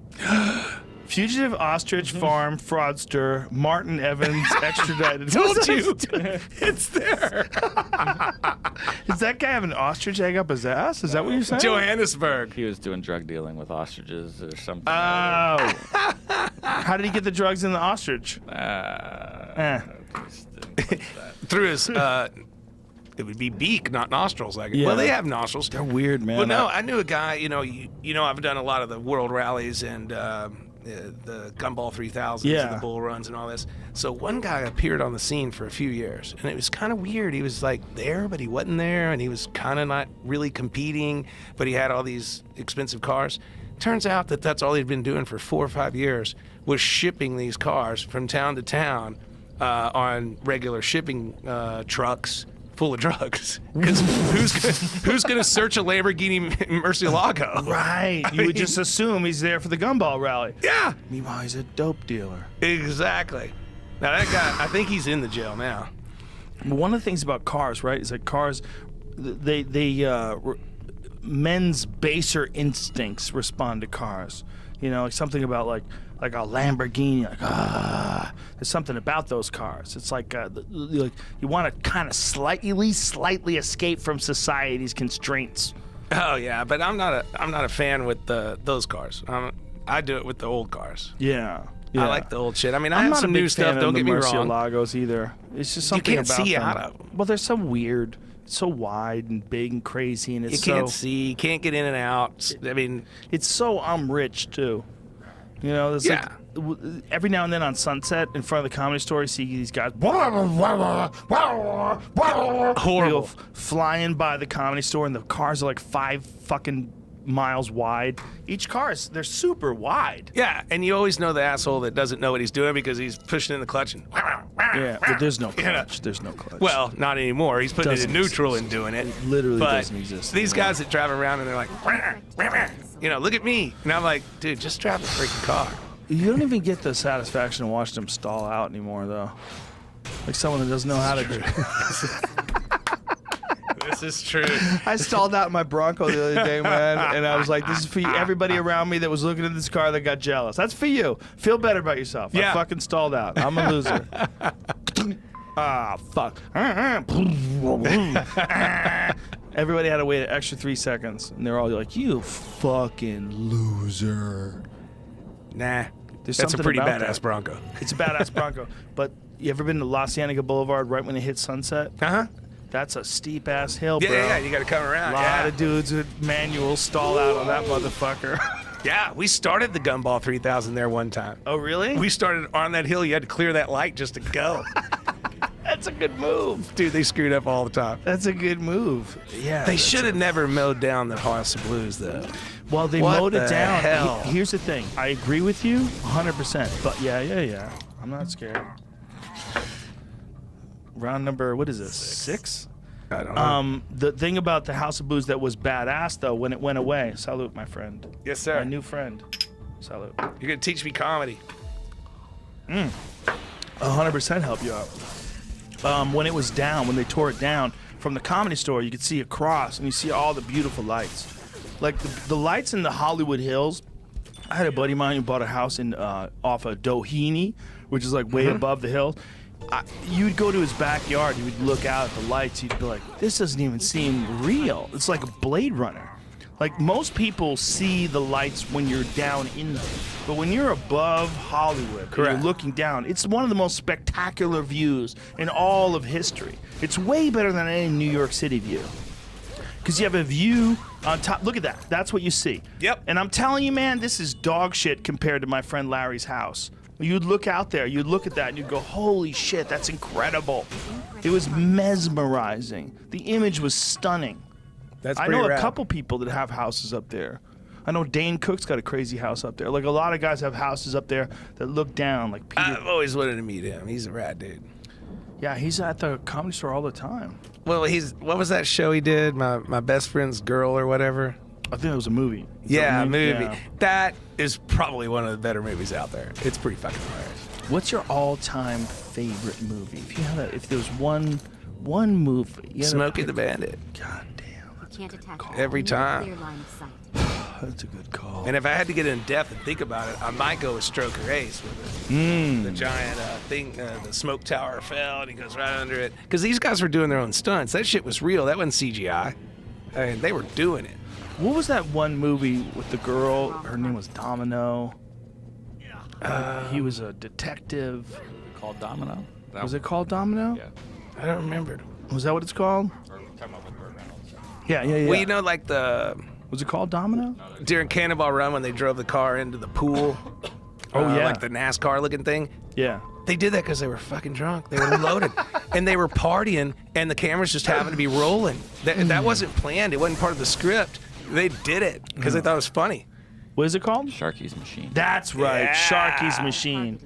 Fugitive ostrich farm fraudster Martin Evans extradited. Told What's you. that? It's there. Does that guy have an ostrich egg up his ass? Is that what you're saying? Johannesburg. He was doing drug dealing with ostriches or something. Oh. How did he get the drugs in the ostrich? Just didn't touch that. Through his, it would be beak, not nostrils. Like, Yeah. well, they have nostrils. They're weird, man. Well, no, I knew a guy. You know, I've done a lot of the world rallies and the Gumball 3000s Yeah. and the bull runs and all this. So one guy appeared on the scene for a few years, and it was kind of weird. He was like there, but he wasn't there, and he was kind of not really competing, but he had all these expensive cars. Turns out that that's all he'd been doing for 4 or 5 years was shipping these cars from town to town on regular shipping trucks full of drugs. Because who's gonna search a Lamborghini Murcielago? Right. You would just assume he's there for the gumball rally. Yeah, Meanwhile, he's a dope dealer. exactly. Now that guy, I think he's in the jail now. One of the things about cars, right, is that cars, men's baser instincts respond to cars. You know, like something about like a Lamborghini, there's something about those cars. It's like you want to kind of slightly escape from society's constraints. Oh yeah, but I'm not a fan with those cars. I do it with the old cars. Yeah. I like the old shit. I mean, I I'm have not some a big new stuff. fan Don't of get the me wrong. Murcielagos either. It's just something can't about see them. out of them. Well, they're so weird, so wide and big and crazy, and You it's can't so see, can't get in and out. I mean, it's so rich too. You know, there's Yeah. every now and then on Sunset in front of the Comedy Store, you see these guys horrible. flying by the Comedy Store, and the cars are like 5 fucking miles wide. Each they're super wide. Yeah, and you always know the asshole that doesn't know what he's doing because he's pushing in the clutch and. Yeah, but there's no clutch. Yeah. There's no clutch. Well, not anymore. He's putting it Doesn't in neutral exist. and doing it. It literally but doesn't exist These anymore. guys that drive around and they're like, look at me. And I'm like, dude, just drive the freaking car. You don't even get the satisfaction of watching them stall out anymore, though. Like someone that doesn't know how to This is true. I stalled out in my Bronco the other day, man, and I was like, this is for you. Everybody around me that was looking at this car that got jealous. That's for you. Feel better about yourself. Yeah. I fucking stalled out. I'm a loser. Fuck. Everybody had to wait an extra 3 seconds, and they're all like, you fucking loser. Nah. There's That's a something pretty about badass that. Bronco. It's a badass Bronco. But you ever been to La Cienega Boulevard right when it hits sunset? Uh-huh. That's a steep ass hill, Yeah, bro. yeah, you got to come around. A lot Yeah. of dudes with manuals stall out on that motherfucker. Yeah, we started the Gumball 3000 there one time. Oh, really? We started on that hill. You had to clear that light just to go. That's a good move. Dude, they screwed up all the time. That's a good move. Yeah. They that's should have never mowed down the House of Blues, though. Well, they What mowed it the down. hell? Here's the thing. I agree with you 100%. But yeah. I'm not scared. Round number, what is this? 6? I don't know. The thing about the House of Blues that was badass, though, when it went away. Salute, my friend. Yes, sir. My new friend. Salute. You're going to teach me comedy. 100% help you out. When it was down, when they tore it down, from the Comedy Store, you could see across, and you see all the beautiful lights. Like the lights in the Hollywood Hills. I had a buddy of mine who bought a house in off of Doheny, which is like way above the hill. You'd go to his backyard, you would look out at the lights, you'd be like, this doesn't even seem real. It's like a Blade Runner. Like, most people see the lights when you're down in them. But when you're above Hollywood, and Correct. you're looking down, it's one of the most spectacular views in all of history. It's way better than any New York City view. Because you have a view on top. Look at that. That's what you see. Yep. And I'm telling you, man, this is dog shit compared to my friend Larry's house. You'd look out there, you'd look at that, and you'd go, holy shit, that's incredible. It was mesmerizing. The image was stunning. That's I pretty know rad. a couple people that have houses up there. I know Dane Cook's got a crazy house up there. Like, a lot of guys have houses up there that look down. Like Peter. I've always wanted to meet him. He's a rad dude. Yeah, he's at the Comedy Store all the time. Well, what was that show he did? My best friend's girl or whatever. I think it was a movie. Is Yeah, that a movie. Yeah. That is probably one of the better movies out there. It's pretty fucking hilarious. What's your all-time favorite movie? If you had if there was one movie, you had to Smokey pick- the Bandit. God damn, that's a Can't good attack call. Every time. Clear line of sight. That's a good call. And if I had to get in depth and think about it, I might go with Stroker Ace with it. The giant thing, the smoke tower fell and he goes right under it. Because these guys were doing their own stunts. That shit was real. That wasn't CGI. I mean, they were doing it. What was that one movie with the girl? Her name was Domino. He was a detective. Called Domino. That Was it called Domino? Yeah. I don't remember. Was that what it's called? Or talking about with Burt Reynolds. Yeah. Well, you know, like Was it called Domino? during Cannonball Run when they drove the car into the pool. Oh, yeah. Like the NASCAR looking thing. Yeah. They did that because they were fucking drunk. They were loaded. And they were partying, and the cameras just happened to be rolling. That wasn't planned. It wasn't part of the script. They did it because they thought it was funny. What is it called? Sharky's Machine. That's right. Yeah. Sharky's Machine.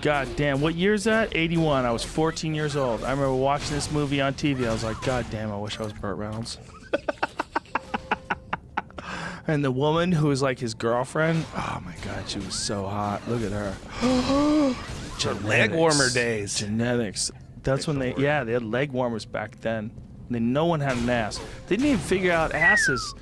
God damn. What year is that? 81. I was 14 years old. I remember watching this movie on TV. I was like, God damn, I wish I was Burt Reynolds. And the woman who was like his girlfriend, oh my God, she was so hot. Look at her. Leg warmer days. Genetics. That's when they had leg warmers back then. No one had an ass. They didn't even figure out asses.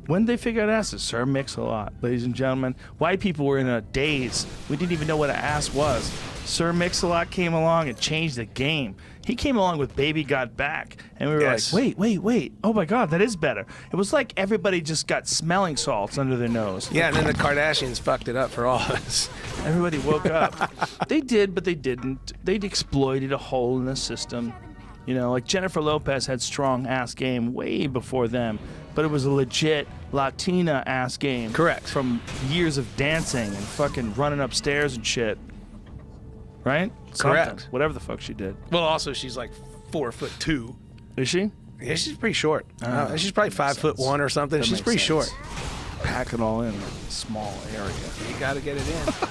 When did they figure out asses? Sir Mix-a-Lot, ladies and gentlemen. White people were in a daze. We didn't even know what an ass was. Sir Mix-a-Lot came along and changed the game. He came along with Baby Got Back, and we were Yes. like, wait. Oh my God, that is better. It was like everybody just got smelling salts under their nose. Yeah, and then the Kardashians fucked it up for all of us. Everybody woke up. They did, but they didn't. They'd exploited a hole in the system. You know, like Jennifer Lopez had strong ass game way before them, but it was a legit Latina ass game. Correct. From years of dancing and fucking running upstairs and shit. Right? Correct. Something. Whatever the fuck she did. Well, also, she's like 4'2". Is she? Yeah, she's pretty short. She's probably makes 5'1" sense. or something. That She's makes pretty sense. short. Pack it all in a small area. You got to get it in.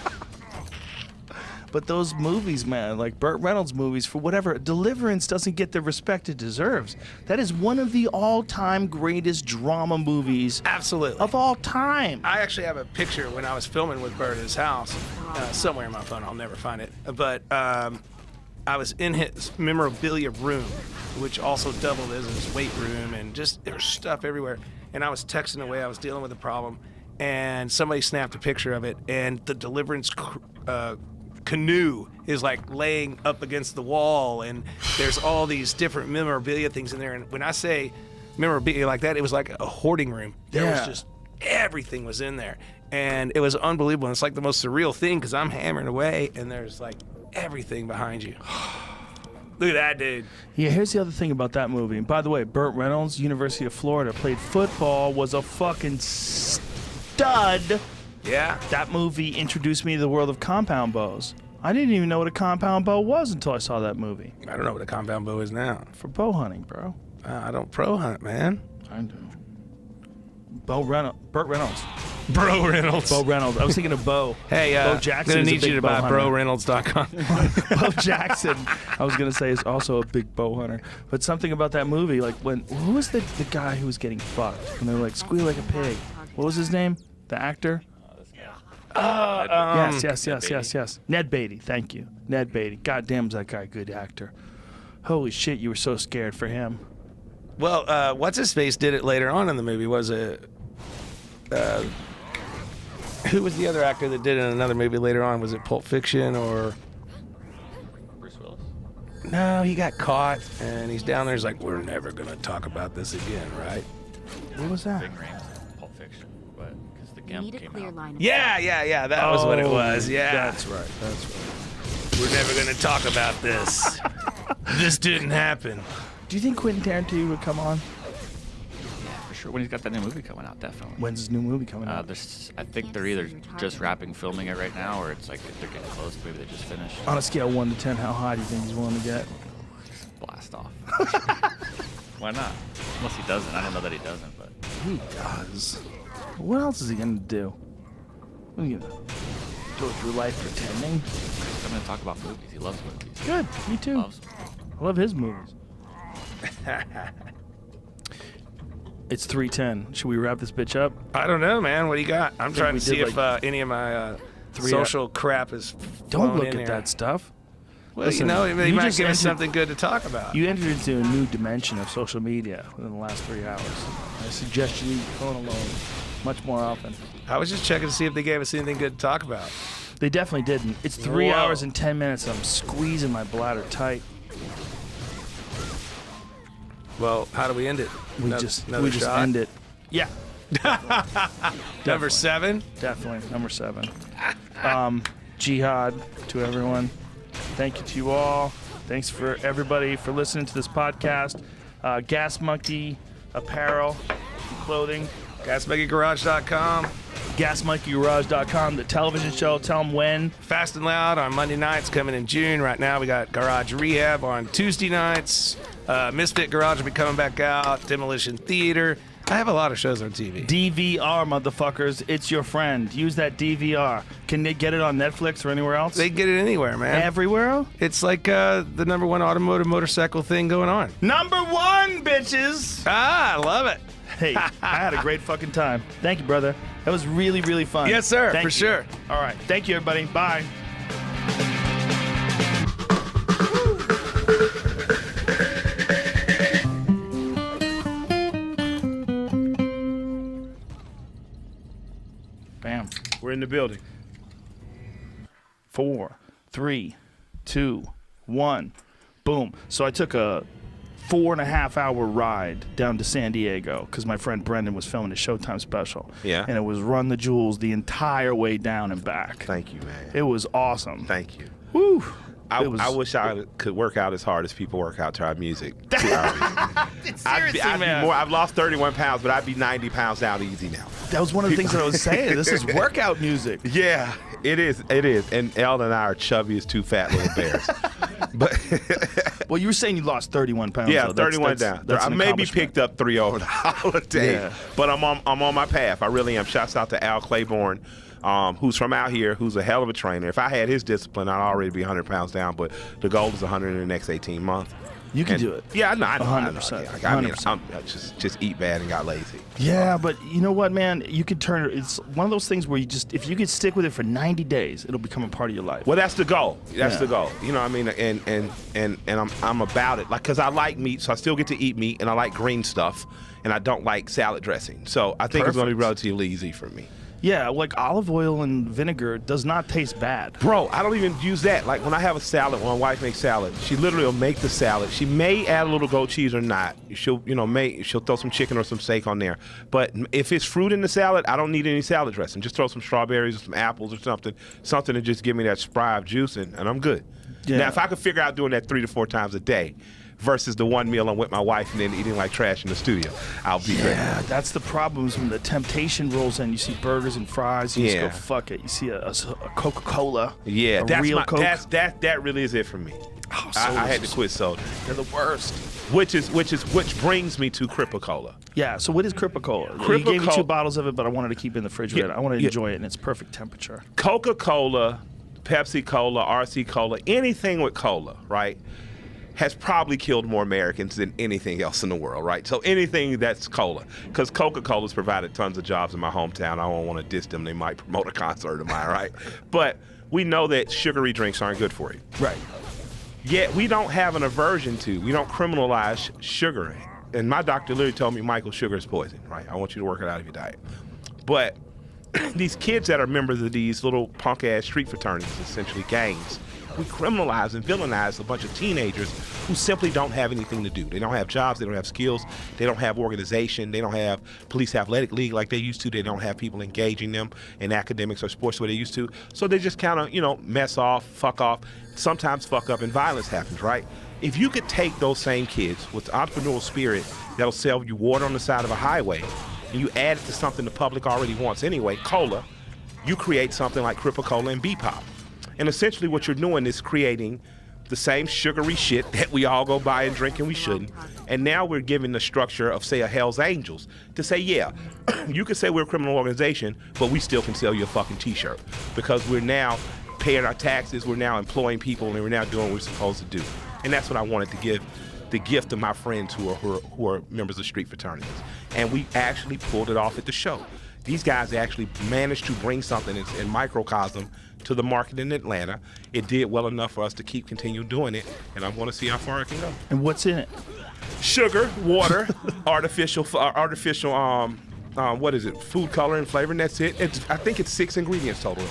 But those movies, man, like Burt Reynolds movies, for whatever, Deliverance doesn't get the respect it deserves. That is one of the all-time greatest drama movies Absolutely. of all time. I actually have a picture when I was filming with Bert at his house, somewhere in my phone. I'll never find it. But I was in his memorabilia room, which also doubled as his weight room, and just there was stuff everywhere. And I was texting away. I was dealing with a problem, and somebody snapped a picture of it, and the Deliverance canoe is like laying up against the wall, and there's all these different memorabilia things in there. And when I say memorabilia like that, it was like a hoarding room. There was Yeah. just everything was in there. And it was unbelievable. And it's like the most surreal thing because I'm hammering away and there's like everything behind you. Look at that, dude. Yeah, here's the other thing about that movie. And by the way, Burt Reynolds, University of Florida, played football, was a fucking stud. Yeah. That movie introduced me to the world of compound bows. I didn't even know what a compound bow was until I saw that movie. I don't know what a compound bow is now. For bow hunting, bro. I don't pro hunt, man. I do. Burt Reynolds. Bro Reynolds. Bo Reynolds. I was thinking of Bo. Hey, Bo Jackson. I'm going to is a need big you to bow buy hunter. BroReynolds.com. Bo Jackson, I was going to say, is also a big bow hunter. But something about that movie, like who was the guy who was getting fucked? And they were like, squeal like a pig. What was his name? The actor? Yes. Ned Beatty, thank you. Ned Beatty. God damn, is that guy a good actor. Holy shit, you were so scared for him. Well, what's-his-face did it later on in the movie. Was it... who was the other actor that did it in another movie later on? Was it Pulp Fiction or... Bruce Willis. No, he got caught, and he's down there. He's like, we're never going to talk about this again, right? What was that? Big names. Pulp Fiction. But because the You Gimp need a came clear out. line of Yeah. That was what it was. Yeah. That's right. We're never going to talk about this. This didn't happen. Do you think Quentin Tarantino would come on? For sure. When he's got that new movie coming out, definitely. When's his new movie coming out? I think they're either just wrapping filming it right now, or it's like they're getting close. Maybe they just finished. On a scale of 1 to 10, how high do you think he's willing to get? Just blast off. Why not? Unless he doesn't. I don't know that he doesn't, but He does. What else is he gonna do? What are you gonna go through life pretending? I'm going to talk about movies. He loves movies. Good, me too. Loves I love his movies. It's 3:10. Should we wrap this bitch up? I don't know, man. What do you got? I'm trying we to see did, if like, any of my 3 social crap is Don't flown look in at here. that stuff. Well, Listen, you know, they you might just give us entered- something good to talk about. You entered into a new dimension of social media within the last 3 hours. I suggest you leave your phone alone much more often. I was just checking to see if they gave us anything good to talk about. They definitely didn't. It's 3 Whoa. hours and 10 minutes. I'm squeezing my bladder tight. Well, how do we end it? We Another just shot? end it. Yeah, Number 7. definitely. Number 7. Jihad to everyone. Thank you to you all. Thanks for everybody for listening to this podcast. Gas Monkey apparel, clothing. GasMonkeyGarage.com. GasMonkeyGarage.com. The television show. Tell them when. Fast and Loud on Monday nights coming in June. Right now we got Garage Rehab on Tuesday nights. Misfit Garage will be coming back out. Demolition Theater. I have a lot of shows on TV. DVR, motherfuckers. It's your friend. Use that DVR. Can they get it on Netflix or anywhere else? They get it anywhere, man. Everywhere? It's like the number one automotive motorcycle thing going on. Number 1, bitches. Ah, I love it. Hey, I had a great fucking time. Thank you, brother. That was really, really fun. Yes, sir, Thank for you. sure. All right. Thank you, everybody. Bye. Bam. We're in the building. 4, 3, 2, 1. Boom. So I took a 4.5-hour ride down to San Diego because my friend Brendan was filming a Showtime special. Yeah. And it was Run the Jewels the entire way down and back. Thank you, man. It was awesome. Thank you. Woo. I, It was- I wish I could work out as hard as people work out to our music. Seriously, man. I've lost 31 pounds, but I'd be 90 pounds down easy now. That was one of the things that I was saying. This is workout music. Yeah, it is. It is. And Elle and I are chubby as 2 fat little bears. But Well, you were saying you lost 31 pounds. yeah, though. 31 down. That's I an maybe accomplishment. picked up 3 over the holiday, Yeah. but I'm on my path. I really am. Shouts out to Al Claiborne, who's from out here, who's a hell of a trainer. If I had his discipline, I'd already be 100 pounds down, but the goal is 100 in the next 18 months. You can And- do it. Yeah, I know. I know. 100%. Yeah, I mean, 100%. I just eat bad and got lazy. Yeah, but you know what, man? You could turn it. It's one of those things where you just, if you could stick with it for 90 days, it'll become a part of your life. Well, that's the goal. That's Yeah. the goal. You know what I mean? And I'm about it. Like, 'cause I like meat, so I still get to eat meat, and I like green stuff, and I don't like salad dressing. So I think it's going to be Perfect. relatively easy for me. Yeah, like olive oil and vinegar does not taste bad. Bro, I don't even use that. Like when I have a salad, when my wife makes salad, she literally will make the salad. She may add a little goat cheese or not. She'll throw some chicken or some steak on there. But if it's fruit in the salad, I don't need any salad dressing. Just throw some strawberries or some apples or something to just give me that spry of juice, and I'm good. Yeah. Now, if I could figure out doing that 3 to 4 times a day versus the one meal I'm with my wife and then eating like trash in the studio, I'll be great. Yeah, that's the problem is when the temptation rolls in. You see burgers and fries, you just go, fuck it. You see a Coca-Cola, Yeah, a real Coke. that really is it for me. Oh, I had to quit soda. They're the worst. Which brings me to Cripa-Cola. Yeah, so what is Cripa-Cola? You gave me 2 bottles of it, but I wanted to keep it in the refrigerator. I want to enjoy it in its perfect temperature. Coca-Cola, Pepsi-Cola, RC-Cola, anything with cola, right, has probably killed more Americans than anything else in the world, right? So anything that's cola, because Coca-Cola's provided tons of jobs in my hometown. I don't want to diss them. They might promote a concert of mine, right? But we know that sugary drinks aren't good for you. Right. Yet we don't have an aversion to, we don't criminalize sugar. And my doctor literally told me, Michael, sugar is poison, right? I want you to work it out of your diet. But these kids that are members of these little punk-ass street fraternities, essentially gangs, we criminalize and villainize a bunch of teenagers who simply don't have anything to do. They don't have jobs, they don't have skills, they don't have organization, they don't have police athletic league like they used to, they don't have people engaging them in academics or sports the way they used to. So they just kind of, mess off, fuck off, sometimes fuck up and violence happens, right? If you could take those same kids with entrepreneurial spirit that'll sell you water on the side of a highway and you add it to something the public already wants anyway, cola, you create something like Cripa-Cola and B-Pop. And essentially what you're doing is creating the same sugary shit that we all go buy and drink and we shouldn't. And now we're giving the structure of, say, a Hell's Angels to say, yeah, you can say we're a criminal organization, but we still can sell you a fucking T-shirt because we're now paying our taxes, we're now employing people, and we're now doing what we're supposed to do. And that's what I wanted to give the gift of my friends who are members of street fraternities. And we actually pulled it off at the show. These guys actually managed to bring something in microcosm to the market in Atlanta. It did well enough for us to continue doing it, and I'm going to see how far it can go. And what's in it? Sugar, water, artificial, what is it? Food color and flavor, and that's it. I think it's 6 ingredients total.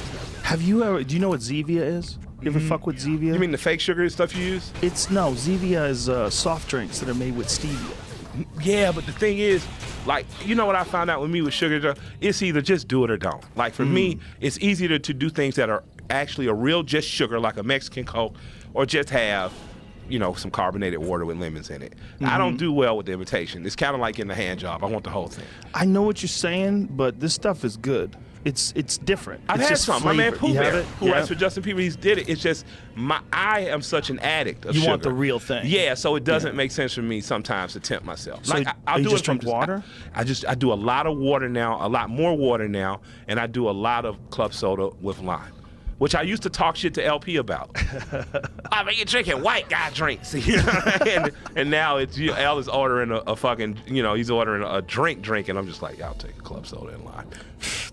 Do you know what Zevia is? You ever fuck with Zevia? You mean the fake sugar stuff you use? Zevia is soft drinks that are made with stevia. Yeah, but the thing is, like, you know what I found out with me with sugar? It's either just do it or don't. Like, for me, it's easier to do things that are actually a real just sugar, like a Mexican Coke, or just have, some carbonated water with lemons in it. I don't do well with the imitation. It's kind of like in the hand job. I want the whole thing. I know what you're saying, but this stuff is good. It's different. I've it's had just some. flavored. My man Pooh Bear, who Yeah. writes for Justin Bieber, he's did it. It's just I am such an addict of You sugar. want the real thing. Yeah, so it doesn't make sense for me sometimes to tempt myself. So I'll you do just it from drink water? I do a lot of water now, a lot more water now, and I do a lot of club soda with lime, which I used to talk shit to LP about. I mean, you're drinking white guy drinks. and now it's L is ordering a fucking, he's ordering a drink, and I'm just like, I'll take a club soda and lime.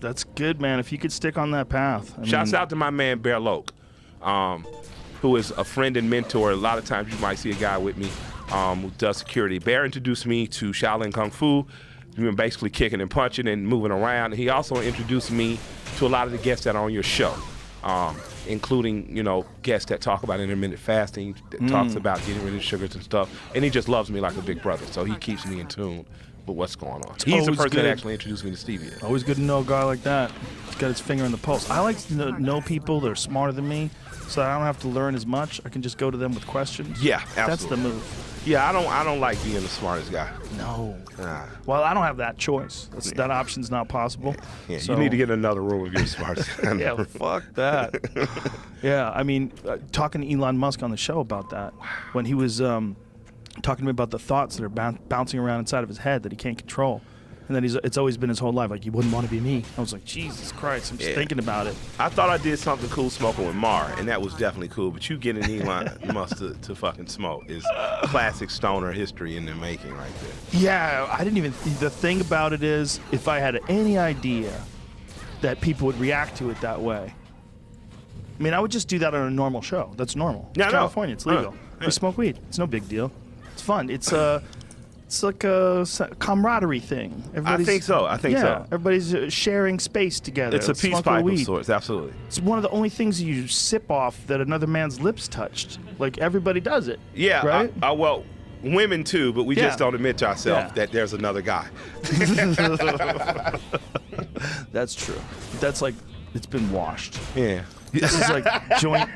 That's good, man. If you could stick on that path. Shouts out to my man Bear Loke, who is a friend and mentor. A lot of times you might see a guy with me who does security. Bear introduced me to Shaolin Kung Fu. We've been basically kicking and punching and moving around. He also introduced me to a lot of the guests that are on your show, including, guests that talk about intermittent fasting, that talks about getting rid of sugars and stuff. And he just loves me like a big brother, so he keeps me in tune with what's going on. He's the always person good. that actually introduced me to stevia. Always good to know a guy like that. He's got his finger on the pulse. I like to know people that are smarter than me, so I don't have to learn as much. I can just go to them with questions. Yeah, absolutely. That's the move. Yeah, I don't like being the smartest guy. No. Nah. Well, I don't have that choice. That option's not possible. Yeah, So- you need to get in another room if you're the smartest. Yeah, fuck that. Yeah, I mean, talking to Elon Musk on the show about that, when he was talking to me about the thoughts that are bouncing around inside of his head that he can't control. And then it's always been his whole life, like, you wouldn't want to be me. I was like, Jesus Christ, I'm just thinking about it. I thought I did something cool smoking with Mar, and that was definitely cool. But you getting Elon Musk to fucking smoke is classic stoner history in the making right there. Yeah, I didn't even. The thing about it is, if I had any idea that people would react to it that way, I mean, I would just do that on a normal show. That's normal. Yeah, It's I know. California, it's legal. Yeah. We smoke weed. It's no big deal. It's fun. It's It's like a camaraderie thing. I think so. Yeah, everybody's sharing space together. It's a peace smoking pipe of weed. sorts, absolutely. It's one of the only things you sip off that another man's lips touched. Like everybody does it. Yeah, right. Well, women too, but we Yeah. just don't admit to ourselves Yeah. that there's another guy. That's true. That's like it's been washed. Yeah. This is like joint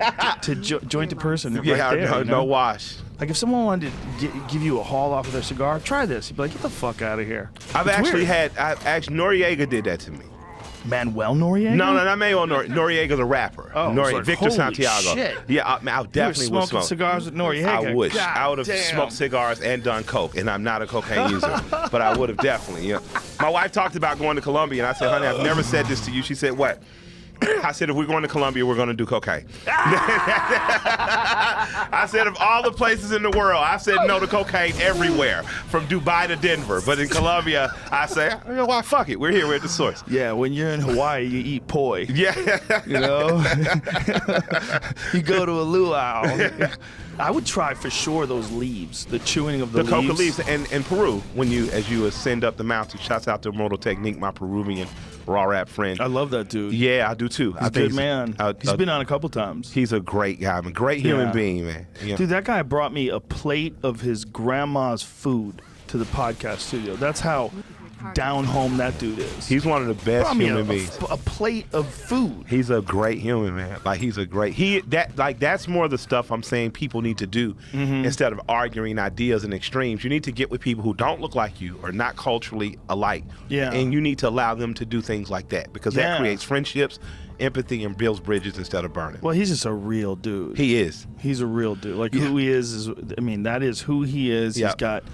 to person. Yeah, right there, no, you know? no wash. Like if someone wanted to give you a haul off of their cigar, try this. You'd be like, get the fuck out of here. I've actually Noriega did that to me. Manuel Noriega? No, not Manuel Noriega, the rapper. Oh, I was like, Victor holy Santiago. shit. Yeah, I You were definitely would smoking smoke. cigars with Noriega. I wish. God I would have damn. smoked cigars and done coke, and I'm not a cocaine user, but I would have definitely. Yeah. My wife talked about going to Colombia, and I said, honey, I've never said this to you. She said, what? I said, if we're going to Colombia, we're going to do cocaine. I said, of all the places in the world, I said no to cocaine everywhere, from Dubai to Denver. But in Colombia, I say, why, fuck it. We're here. We're at the source. Yeah, when you're in Hawaii, you eat poi. Yeah. You know? You go to a luau. I would try for sure those leaves, the chewing of the The coca leaves. And in Peru, as you ascend up the mountain, shouts out to Mortal Technique, my Peruvian raw rap friend. I love that dude. Yeah, I do too. He's a good man. He's been on a couple times. He's a great guy, man. Great human Yeah. being, man. Yeah. Dude, that guy brought me a plate of his grandma's food to the podcast studio. That's how down home that dude is. He's one of the best brought me human beings. a plate of food. He's a great human, man. Like he's a great that's more the stuff I'm saying people need to do instead of arguing ideas and extremes. You need to get with people who don't look like you or not culturally alike. Yeah. And you need to allow them to do things like that because that creates friendships, empathy, and builds bridges instead of burning. Well, he's just a real dude. He is. He's a real dude. Like who he is that is who he is. Yep. He's got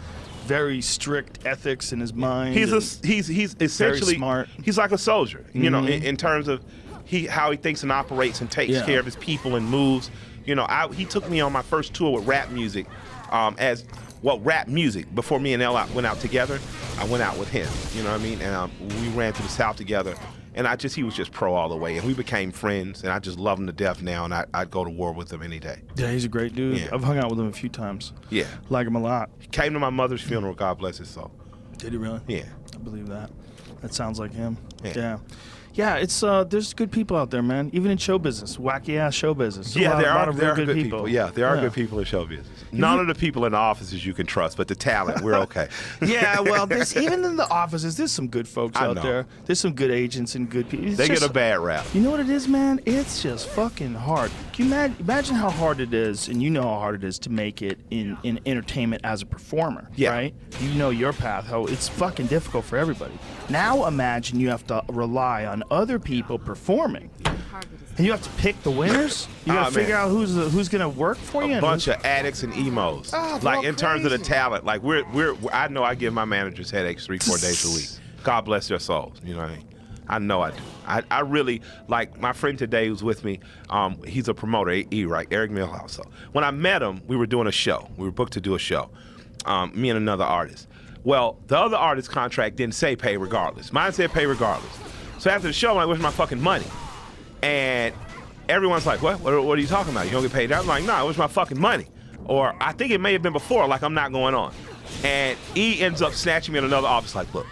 very strict ethics in his mind. He's essentially smart. He's like a soldier, you know, in terms of how he thinks and operates and takes care of his people and moves. You know, he took me on my first tour with rap music, rap music. Before me and L went out together, I went out with him. You know what I mean? And we ran through the South together. And he was just pro all the way. And we became friends, and I just love him to death now, and I'd go to war with him any day. Yeah, he's a great dude. Yeah. I've hung out with him a few times. Yeah. Like him a lot. He came to my mother's funeral, God bless his soul. Did he really? Yeah. I believe that. That sounds like him. Yeah. Yeah, it's there's good people out there, man. Even in show business, wacky ass show business. Yeah, a lot of there real are good people. Yeah, there are good people in show business. None of the people in the offices you can trust, but the talent, we're okay. Yeah, well, even in the offices, there's some good folks I out know. there. There's some good agents and good people. They get a bad rap. You know what it is, man? It's just fucking hard. Can you imagine how hard it is, and you know how hard it is to make it in entertainment as a performer, right? You know your path, how it's fucking difficult for everybody. Now imagine you have to rely on other people performing. And you have to pick the winners? You got to figure out who's going to work for you? A bunch of addicts and emos. Like in terms of the talent, like I know I give my managers headaches 3-4 days a week. God bless their souls. You know what I mean? I know I do. I really, like my friend today who's with me, he's a promoter, Eric Milhouse. So when I met him, we were doing a show. We were booked to do a show, me and another artist. Well, the other artist's contract didn't say pay regardless. Mine said pay regardless. So after the show, I'm like, where's my fucking money? And everyone's like, what are you talking about? You don't get paid out? I'm like, nah, where's my fucking money? Or I think it may have been before, like I'm not going on. And he ends up snatching me in another office like, look,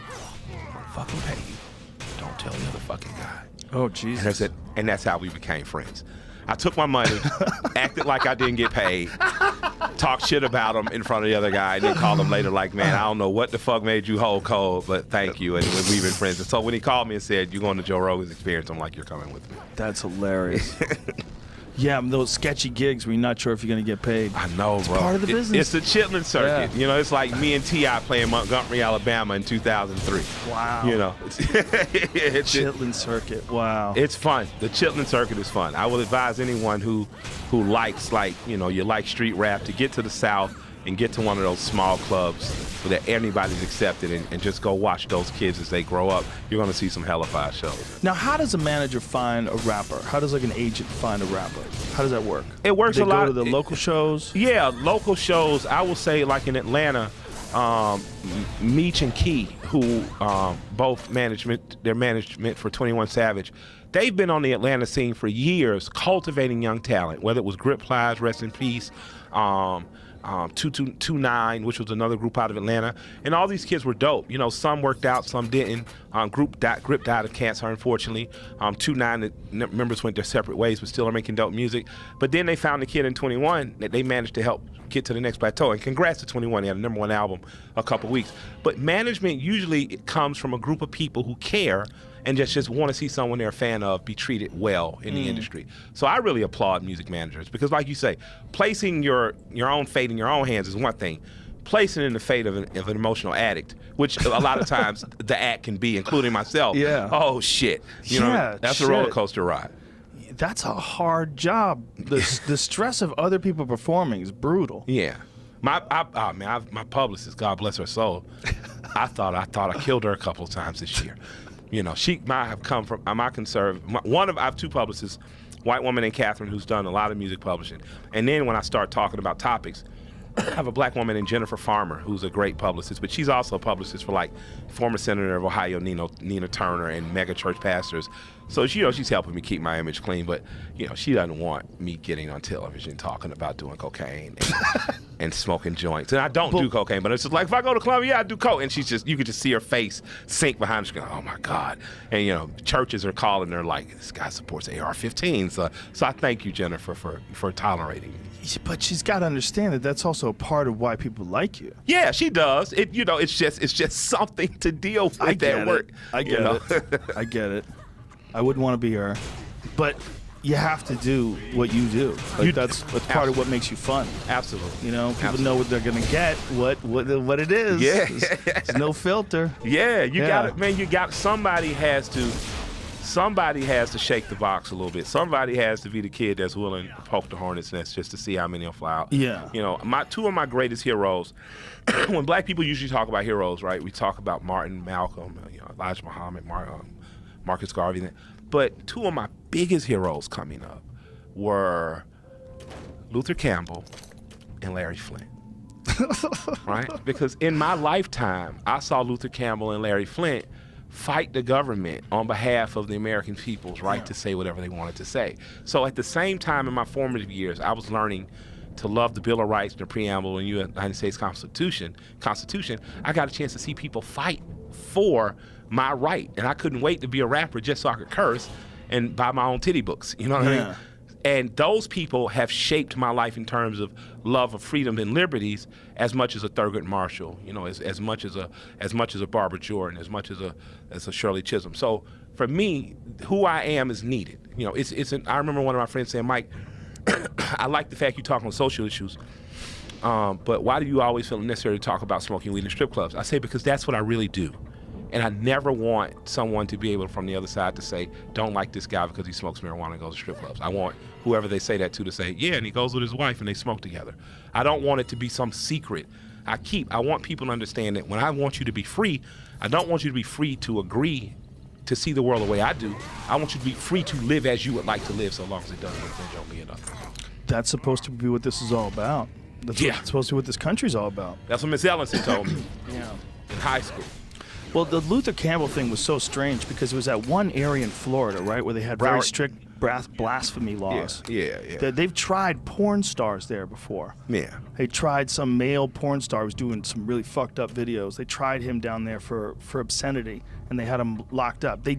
I'm gonna fucking pay you. Don't tell the other fucking guy. Oh, Jesus. And that's it. And that's how we became friends. I took my money, acted like I didn't get paid, talked shit about him in front of the other guy, and then called him later like, man, I don't know what the fuck made you hold cold, but thank you. And we've been friends. And so when he called me and said, you're going to Joe Rogan's Experience, I'm like, you're coming with me. That's hilarious. Yeah, those sketchy gigs where you're not sure if you're going to get paid. I know, bro. Part of the business. It's the Chitlin circuit. Yeah. You know, it's like me and T.I. playing Montgomery, Alabama in 2003. Wow. You know. Chitlin circuit. Wow. It's fun. The Chitlin circuit is fun. I will advise anyone who likes, like, you know, you like street rap to get to the South and get to one of those small clubs where anybody's accepted and just go watch those kids as they grow up. You're going to see some hellified shows. Now, how does a manager find a rapper? How does like an agent find a rapper? How does that work? It works they a lot. Go to the local shows? Yeah, local shows. I will say, like in Atlanta, Meech and Key, who both their management for 21 Savage, they've been on the Atlanta scene for years, cultivating young talent, whether it was Grip Plies, rest in peace, 29, which was another group out of Atlanta, and all these kids were dope. You know, some worked out, some didn't. Grip died of cancer, unfortunately. 29, the members went their separate ways, but still are making dope music. But then they found the kid in 21 that they managed to help get to the next plateau. And congrats to 21, they had a #1 album a couple weeks. But management usually it comes from a group of people who care and just want to see someone they're a fan of be treated well in the industry. So I really applaud music managers because, like you say, placing your own fate in your own hands is one thing. Placing it in the fate of an emotional addict, which a lot of times the act can be, including myself. Yeah. Oh, shit. You know, that's a roller coaster ride. That's a hard job. The stress of other people performing is brutal. Yeah. My publicist, God bless her soul, I thought I killed her a couple of times this year. You know, she might have come from my conservative. I have two publicists, white woman named Catherine, who's done a lot of music publishing. And then when I start talking about topics, I have a black woman named Jennifer Farmer, who's a great publicist, but she's also a publicist for like former Senator of Ohio, Nina Turner, and mega church pastors. So she's helping me keep my image clean, but she doesn't want me getting on television talking about doing cocaine and smoking joints. And I don't do cocaine, but it's just like if I go to Columbia, I do coke. And you could just see her face sink behind her. She's going, oh my God. And churches are calling her like, this guy supports AR-15s. So I thank you, Jennifer, for tolerating me. But she's got to understand that that's also a part of why people like you. Yeah, she does. It's just something to deal with at work. I get it. I get it. I wouldn't want to be her, but you have to do what you do. Like that's part of what makes you fun. Absolutely. People know what they're gonna get, what it is. Yeah. There's no filter. Yeah, got it, man. Somebody has to shake the box a little bit. Somebody has to be the kid that's willing to poke the hornet's nest just to see how many will fly out. Yeah. Two of my greatest heroes. When black people usually talk about heroes, right? We talk about Martin, Malcolm, Elijah Muhammad, Marcus Garvey. But two of my biggest heroes coming up were Luther Campbell and Larry Flint. Right? Because in my lifetime, I saw Luther Campbell and Larry Flint fight the government on behalf of the American people's right to say whatever they wanted to say. So at the same time in my formative years, I was learning to love the Bill of Rights, the preamble, and the United States Constitution. I got a chance to see people fight for my right, and I couldn't wait to be a rapper just so I could curse and buy my own titty books. You know what I mean? And those people have shaped my life in terms of love of freedom and liberties as much as a Thurgood Marshall, as much as a Barbara Jordan, as much as a Shirley Chisholm. So for me, who I am is needed. I remember one of my friends saying, Mike, I like the fact you talk on social issues, but why do you always feel necessary to talk about smoking weed in strip clubs? I say, because that's what I really do. And I never want someone to be able from the other side to say, don't like this guy because he smokes marijuana and goes to strip clubs. I want whoever they say that to say, yeah, and he goes with his wife and they smoke together. I don't want it to be some secret I want people to understand that when I want you to be free, I don't want you to be free to agree to see the world the way I do. I want you to be free to live as you would like to live so long as it doesn't infringe on me enough. That's supposed to be what this is all about. That's supposed to be what this country's all about. That's what Miss Ellison told me in high school. Well, the Luther Campbell thing was so strange because it was at one area in Florida, right, where they had very strict blasphemy laws. Yeah. They've tried porn stars there before. Yeah. They tried some male porn star who was doing some really fucked up videos. They tried him down there for obscenity, and they had him locked up. They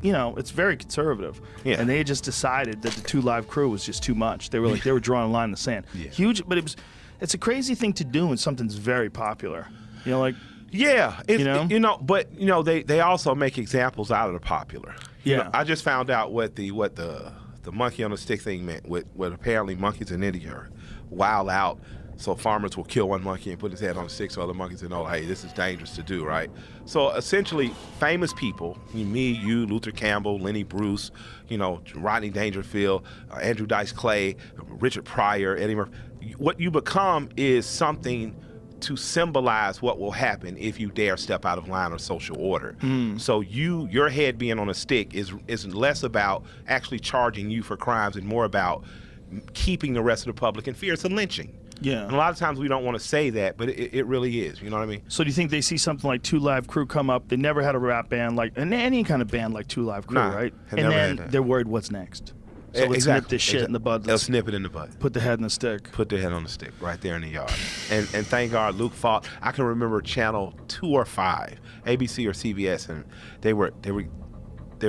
it's very conservative. Yeah. And they just decided that the 2 Live Crew was just too much. They were like, they were drawing a line in the sand. Yeah. Huge, but it's a crazy thing to do when something's very popular. Yeah, they also make examples out of the popular. I just found out what the monkey on the stick thing meant. What apparently monkeys in India are wild out, so farmers will kill one monkey and put his head on a stick so other monkeys will know, hey, this is dangerous to do, right? So essentially, famous people, me, you, Luther Campbell, Lenny Bruce, Rodney Dangerfield, Andrew Dice Clay, Richard Pryor, Eddie Murphy. What you become is something to symbolize what will happen if you dare step out of line or social order. So your head being on a stick is less about actually charging you for crimes and more about keeping the rest of the public in fear. It's a lynching. Yeah. And a lot of times we don't want to say that, but it really is. You know what I mean? So do you think they see something like 2 Live Crew come up? They never had a rap band and any kind of band like 2 Live Crew, right? And then they're worried what's next. So let's Exactly. nip this shit in the bud. They'll Let's snip it in the bud. put the head in the stick. Put their head on the stick right there in the yard. And thank God Luke fought. I can remember channel 2 or 5, ABC or CBS, and they were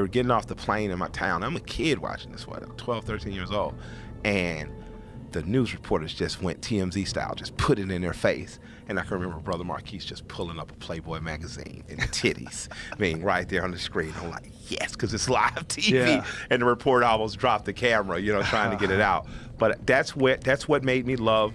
getting off the plane in my town. I'm a kid watching this, 12, 13 years old. And the news reporters just went TMZ style, just put it in their face. And I can remember Brother Marquise just pulling up a Playboy magazine and titties being right there on the screen. I'm like, yes, because it's live TV. Yeah. And the reporter almost dropped the camera, trying to get it out. But that's what made me love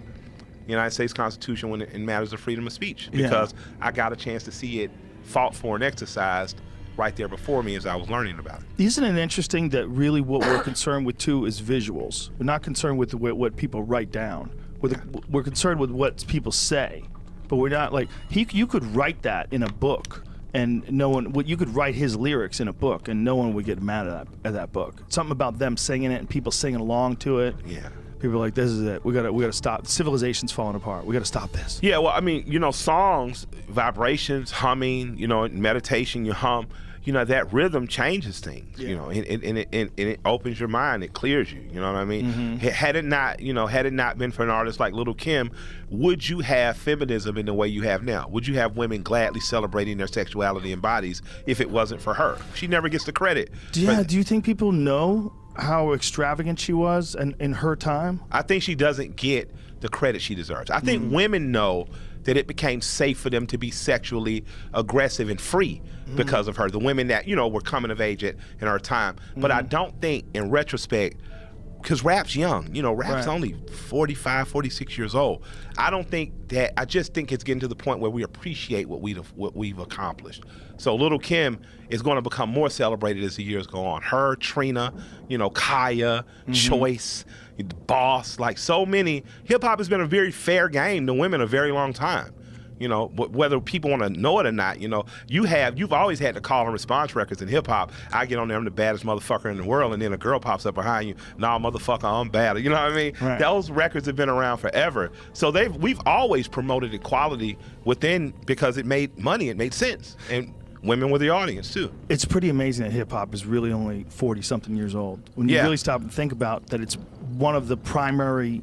the United States Constitution when it matters of freedom of speech, because I got a chance to see it fought for and exercised right there before me as I was learning about it. Isn't it interesting that really what we're concerned with too is visuals? We're not concerned with what people write down. We're concerned with what people say, but we're not like you could write that in a book, and no one. You could write his lyrics in a book, and no one would get mad at that book. Something about them singing it and people singing along to it. Yeah. People are like, this is it. We gotta stop. Civilization's falling apart. We gotta stop this. Yeah, well, I mean, songs, vibrations, humming, meditation, you hum, that rhythm changes things, and it opens your mind, it clears you, you know what I mean? Mm-hmm. Had it not been for an artist like Little Kim, would you have feminism in the way you have now? Would you have women gladly celebrating their sexuality and bodies if it wasn't for her? She never gets the credit. Yeah, do you think people know how extravagant she was and in her time? I think she doesn't get the credit she deserves. I think women know that it became safe for them to be sexually aggressive and free because of her. The women that, were coming of age in her time. But I don't think, in retrospect, because rap's young, rap's only 45, 46 years old. I just think it's getting to the point where we appreciate what we've accomplished. So Little Kim is going to become more celebrated as the years go on. Her, Trina, Kaya, Choice, the Boss, like so many. Hip hop has been a very fair game to women a very long time. Whether people want to know it or not, you've always had the call and response records in hip hop. I get on there, I'm the baddest motherfucker in the world, and then a girl pops up behind you, nah, motherfucker, I'm bad. You know what I mean? Right. Those records have been around forever. So we've always promoted equality within, because it made money, it made sense. And women were the audience too. It's pretty amazing that hip hop is really only 40-something years old. When you really stop and think about that, it's one of the primary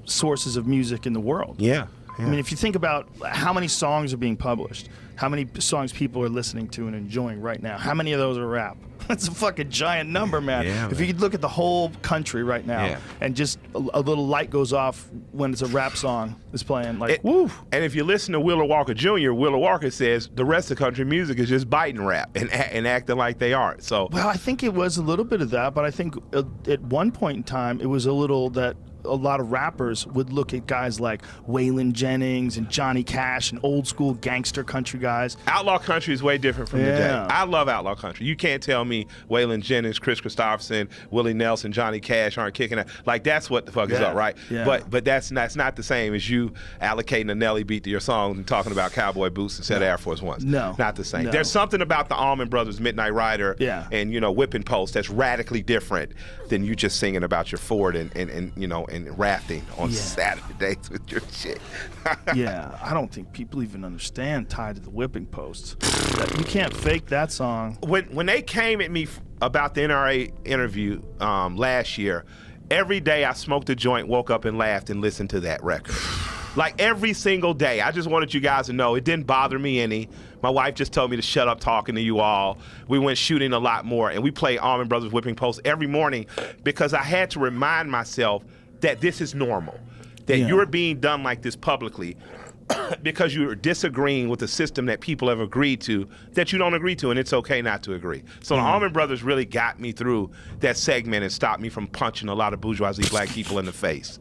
sources of music in the world. Yeah. I mean, if you think about how many songs are being published, how many songs people are listening to and enjoying right now, how many of those are rap? That's a fucking giant number, man. Yeah, if you could look at the whole country right now, and just a little light goes off when it's a rap song is playing, woo. And if you listen to Wheeler Walker Jr., Wheeler Walker says the rest of country music is just biting rap and acting like they aren't. So, well, I think it was a little bit of that, but I think at one point in time it was a little that a lot of rappers would look at guys like Waylon Jennings and Johnny Cash and old school gangster country guys. Outlaw country is way different from today. I love outlaw country. You can't tell me Waylon Jennings, Chris Christopherson, Willie Nelson, Johnny Cash aren't kicking it. Like, that's what the fuck is up, right? Yeah. But that's not the same as you allocating a Nelly beat to your song and talking about cowboy boots instead of Air Force Ones. No. Not the same. No. There's something about the Allman Brothers Midnight Rider and Whipping Post that's radically different than you just singing about your Ford and rafting on Saturdays with your chick. Yeah, I don't think people even understand Tied to the Whipping Post. You can't fake that song. When they came at me about the NRA interview last year, every day I smoked a joint, woke up and laughed and listened to that record. Like every single day. I just wanted you guys to know it didn't bother me any. My wife just told me to shut up talking to you all. We went shooting a lot more, and we played Allman Brothers Whipping Post every morning because I had to remind myself that this is normal, that you're being done like this publicly because you're disagreeing with a system that people have agreed to that you don't agree to, and it's okay not to agree. So the Allman Brothers really got me through that segment and stopped me from punching a lot of bourgeoisie black people in the face.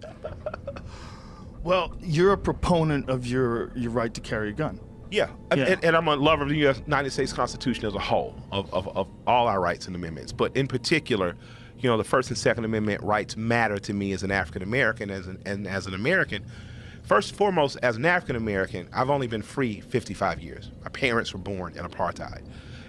Well, you're a proponent of your right to carry a gun. Yeah. And I'm a lover of the United States Constitution as a whole, of all our rights and amendments. But in particular, the First and Second Amendment rights matter to me as an African American, and as an American. First and foremost, as an African American, I've only been free 55 years. My parents were born in apartheid.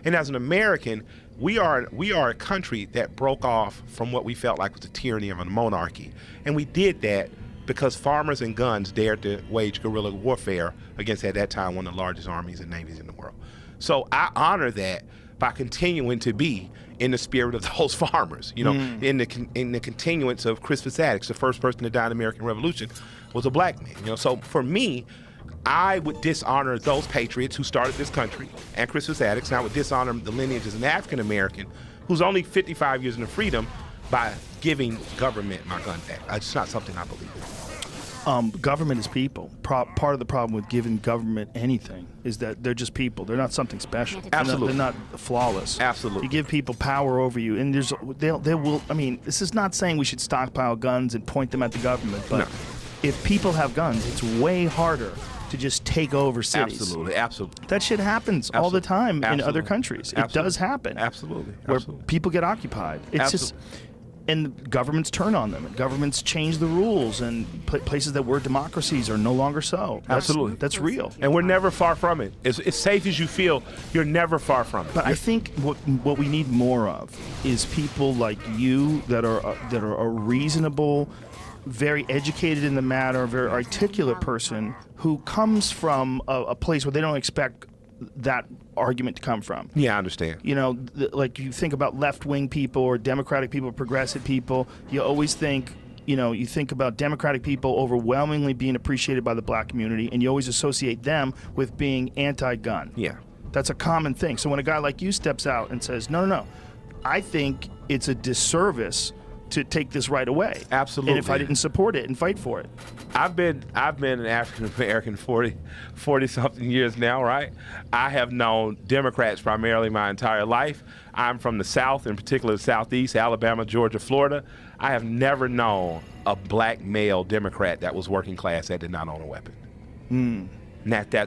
And as an American, we are a country that broke off from what we felt like was the tyranny of a monarchy. And we did that because farmers and guns dared to wage guerrilla warfare against, at that time, one of the largest armies and navies in the world. So I honor that, by continuing to be in the spirit of those farmers. You know, in the continuance of Crispus Attucks, the first person to die in the American Revolution was a black man. You know, so for me, I would dishonor those patriots who started this country and Crispus Attucks, and I would dishonor the lineage as an African American who's only 55 years into freedom by giving government my gun back. It's not something I believe in. Government is people. Part of the problem with giving government anything is that they're just people. They're not something special. Absolutely. They're not flawless. Absolutely. You give people power over you, and they will. I mean, this is not saying we should stockpile guns and point them at the government, but No. if people have guns, it's way harder to just take over cities. Absolutely. That shit happens all the time in other Absolutely. countries. It Absolutely. does happen. Absolutely. Where Absolutely. people get occupied. It's just, and governments turn on them. And governments change the rules, and places that were democracies are no longer so. Absolutely. That's real. And we're never far from it. As safe as you feel, you're never far from it. But I think what we need more of is people like you that are a reasonable, very educated in the matter, very articulate person who comes from a place where they don't expect that argument to come from. Yeah, I understand. You know, like you think about left-wing people or Democratic people, progressive people, you always think, you think about Democratic people overwhelmingly being appreciated by the black community, and you always associate them with being anti-gun. Yeah. That's a common thing. So when a guy like you steps out and says, no, I think it's a disservice to take this right away. Absolutely. And if I didn't support it and fight for it. I've been an African American 40 something years now, right? I have known Democrats primarily my entire life. I'm from the South, in particular the Southeast, Alabama, Georgia, Florida. I have never known a black male Democrat that was working class that did not own a weapon.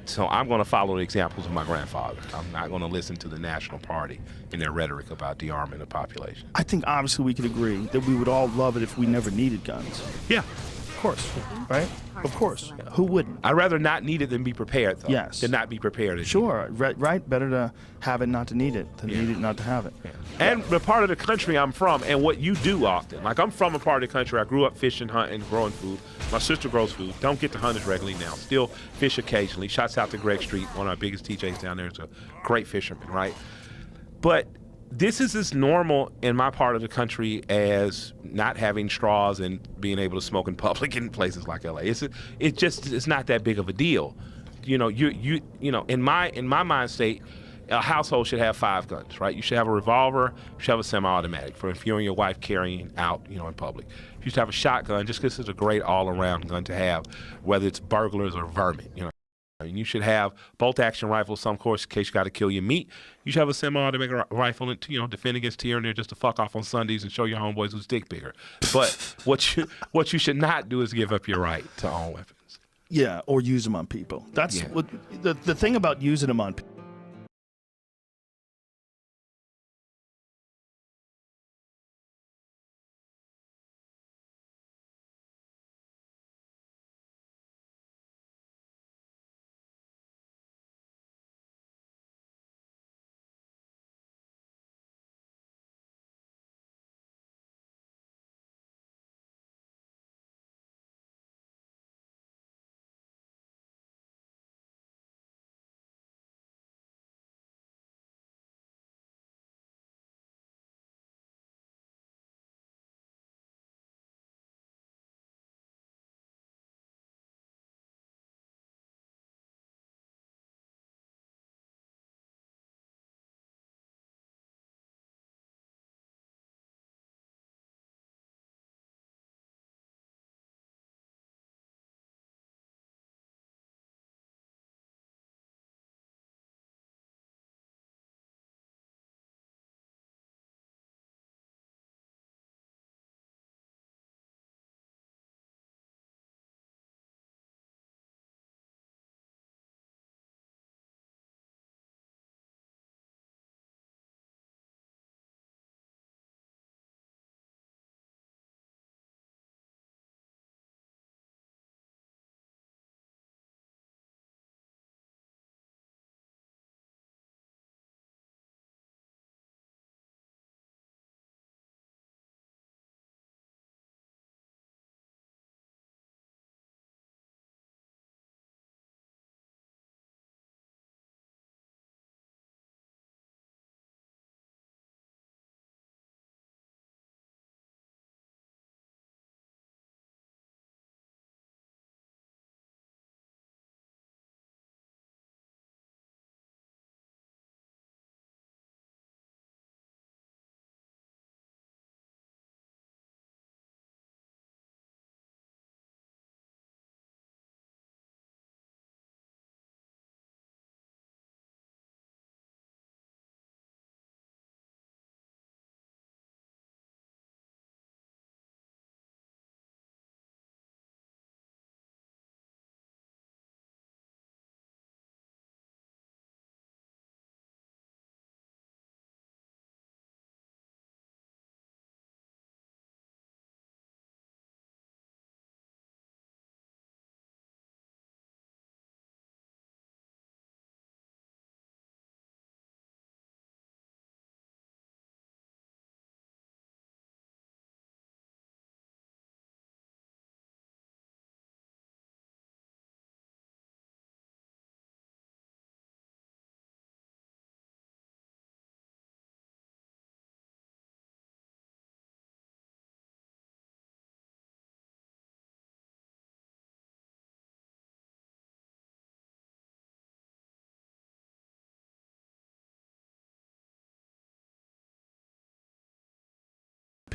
So I'm going to follow the examples of my grandfather. I'm not going to listen to the National Party and their rhetoric about dearming the population. I think obviously we could agree that we would all love it if we never needed guns. Yeah. Of course, right? Of course. Who wouldn't? I'd rather not need it than be prepared, though. Yes. Than not be prepared. Sure, right? Better to have it not to need it than need it not to have it. And the part of the country I'm from and what you do often. Like, I'm from a part of the country. I grew up fishing, hunting, growing food. My sister grows food. Don't get to hunt as regularly now. Still fish occasionally. Shouts out to Greg Street, one of our biggest TJs down there. Is a great fisherman, right? But this is as normal in my part of the country as not having straws and being able to smoke in public in places like LA. It's not that big of a deal. In my mind state, a household should have 5 guns, right? You should have a revolver, you should have a semi-automatic for if you and your wife carrying out, in public. You should have a shotgun just because it's a great all-around gun to have, whether it's burglars or vermin, You should have bolt-action rifles, some course, in case you got to kill your meat. You should have a semi-automatic rifle and defend against tyranny or just to fuck off on Sundays and show your homeboys who's dick bigger. But what you should not do is give up your right to own weapons. Yeah, or use them on people. That's what the thing about using them on people.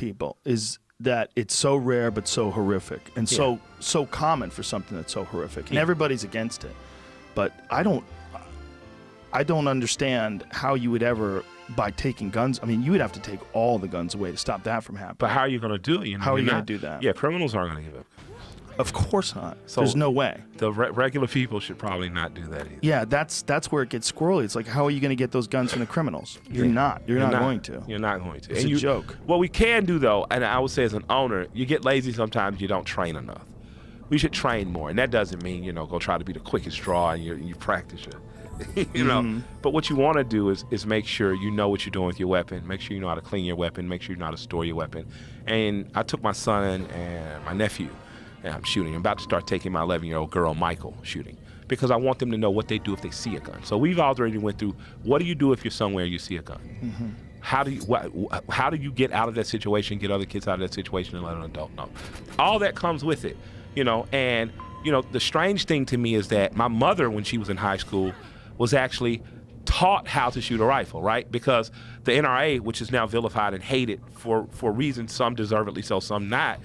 people is that it's so rare but so horrific and so common for something that's so horrific, and everybody's against it. But I don't understand how you would ever, by taking guns. I mean, you would have to take all the guns away to stop that from happening. But how are you going to do it? You know, how are you you're going not- to do that? Yeah, criminals aren't going to give up. Of course not. So- There's no way. The regular people should probably not do that either. Yeah, that's where it gets squirrely. It's like, how are you going to get those guns from the criminals? You're not. You're not going to. You're not going to. It's a joke. What we can do, though, and I would say as an owner, you get lazy sometimes, you don't train enough. We should train more. And that doesn't mean, go try to be the quickest draw and you practice it. But what you want to do is make sure you know what you're doing with your weapon. Make sure you know how to clean your weapon. Make sure you know how to store your weapon. And I took my son and my nephew, and I'm shooting. I'm about to start taking my 11-year-old girl, Michael, shooting, because I want them to know what they do if they see a gun. So we've already went through, what do you do if you're somewhere you see a gun? Mm-hmm. How do you get out of that situation, get other kids out of that situation, and let an adult know? All that comes with it, And the strange thing to me is that my mother, when she was in high school, was actually taught how to shoot a rifle, right? Because the NRA, which is now vilified and hated for reasons some deservedly so, some not,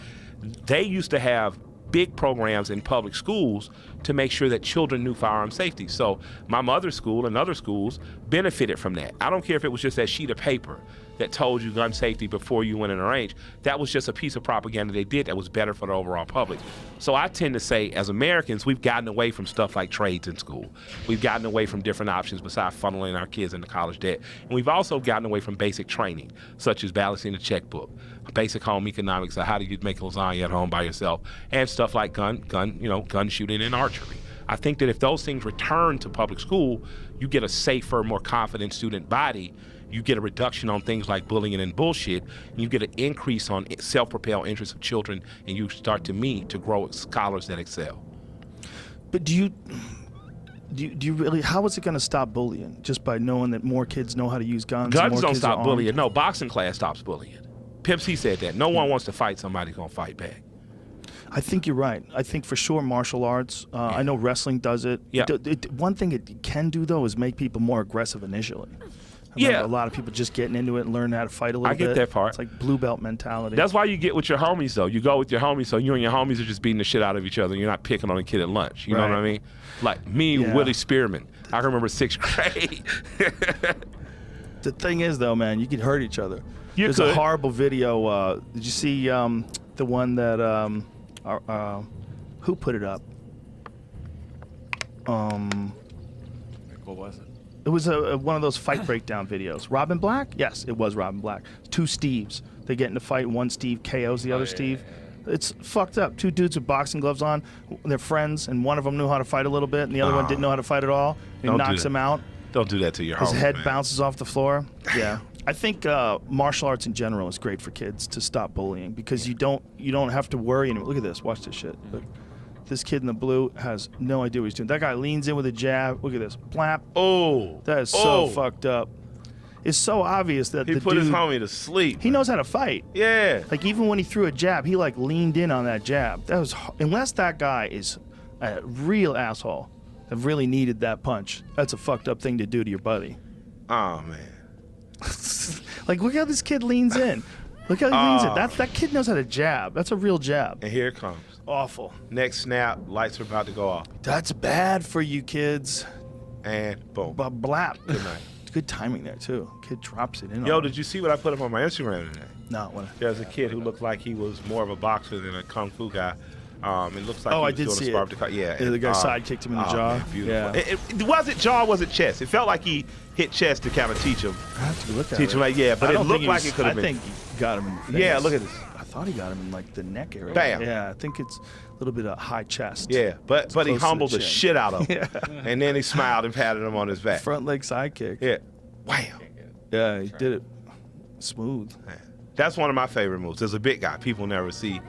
they used to have big programs in public schools to make sure that children knew firearm safety. So my mother's school and other schools benefited from that. I don't care if it was just that sheet of paper that told you gun safety before you went in a range. That was just a piece of propaganda they did that was better for the overall public. So I tend to say, as Americans, we've gotten away from stuff like trades in school. We've gotten away from different options besides funneling our kids into college debt. And we've also gotten away from basic training, such as balancing a checkbook, basic home economics, how do you make lasagna at home by yourself, and stuff like gun shooting and archery. I think that if those things return to public school, you get a safer, more confident student body. You get a reduction on things like bullying and bullshit, and you get an increase on self-propelled interests of children, and you start to grow scholars that excel. But do you really? How is it going to stop bullying? Just by knowing that more kids know how to use guns? Guns more don't kids stop are bullying. armed? No, boxing class stops bullying. Pimp C said that. No one wants to fight somebody who's going to fight back. I think you're right. I think for sure martial arts. I know wrestling does it. Yeah. One thing it can do though is make people more aggressive initially. I remember a lot of people just getting into it and learning how to fight a little bit. I get that part. It's like blue belt mentality. That's why you get with your homies, though. You go with your homies, so you and your homies are just beating the shit out of each other. You're not picking on a kid at lunch. You know what I mean? Like me and Willie Spearman. I can remember 6th grade. The thing is, though, man, you could hurt each other. There's could. a horrible video. Did you see the one that who put it up? What was it? It was one of those fight breakdown videos. Robin Black? Yes, it was Robin Black. 2 Steves. They get in a fight. One Steve KOs the other Steve. It's fucked up. 2 dudes with boxing gloves on. They're friends, and one of them knew how to fight a little bit, and the other one didn't know how to fight at all. He knocks him out. Don't do that to your His homies, head man. bounces off the floor. Yeah. I think martial arts in general is great for kids to stop bullying because you don't have to worry anymore. Look at this. Watch this shit. Look. This kid in the blue has no idea what he's doing. That guy leans in with a jab. Look at this. Blap. Oh. That is so fucked up. It's so obvious that He the put dude, his homie to sleep. he knows how to fight. Yeah. Like even when he threw a jab, he like leaned in on that jab. That was unless that guy is a real asshole that really needed that punch. That's a fucked up thing to do to your buddy. Oh, man. Like look how this kid leans in. Look how he leans in. That kid knows how to jab. That's a real jab. And here it comes. Awful. Next snap, lights are about to go off. That's bad for you kids. And boom. But blap. Good night. Good timing there too. Kid drops it in. Yo, on did you see what I put up on my Instagram today? No, what? There's a kid who looked like he was more of a boxer than a kung fu guy. It looks like Oh, he I was did doing see a spark to cut. Yeah. The guy sidekicked him in the jaw. Man, beautiful. Yeah. It wasn't jaw, wasn't chest. It felt like he hit chest to kind of teach him. I have to look at Teach it. him, like, yeah, but I it don't looked think like it could have been. I think he got him in the face. Yeah, look at this. I thought he got him in like the neck area. Bam. Yeah, I think it's a little bit of high chest. Yeah, but he close to humbled the the chin. shit out of him. Yeah. And then he smiled and patted him on his back. Front leg side kick. Yeah. Wham. Yeah, he did it smooth. That's one of my favorite moves. As a big guy, people never see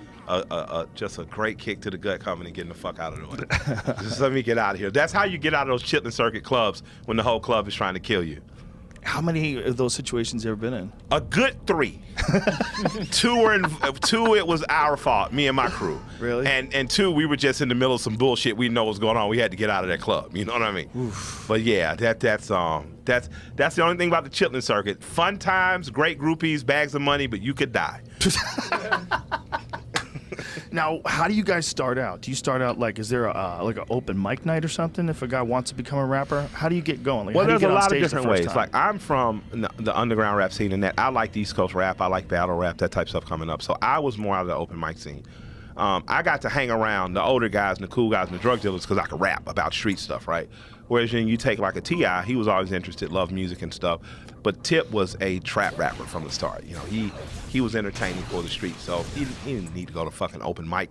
just a great kick to the gut coming and getting the fuck out of the way. Just let me get out of here. That's how you get out of those chitlin circuit clubs when the whole club is trying to kill you. How many of those situations you ever been in? A good 3. 2 it was our fault, me and my crew. Really? And 2, we were just in the middle of some bullshit. We didn't know what was going on. We had to get out of that club. You know what I mean? Oof. But yeah, that's the only thing about the chitlin circuit. Fun times, great groupies, bags of money, but you could die. Now, how do you guys start out? Do you start out like, is there like an open mic night or something if a guy wants to become a rapper? How do you get going? Like, Well, how do you there's a get on lot of stage the different first ways. time? Like, I'm from the underground rap scene, and that I like East Coast rap. I like battle rap, that type of stuff coming up. So I was more out of the open mic scene. I got to hang around the older guys and the cool guys and the drug dealers because I could rap about street stuff, right? Whereas then you take like a T.I., he was always interested, loved music and stuff. But Tip was a trap rapper from the start. You know, he was entertaining for the street. So he didn't need to go to fucking open mic.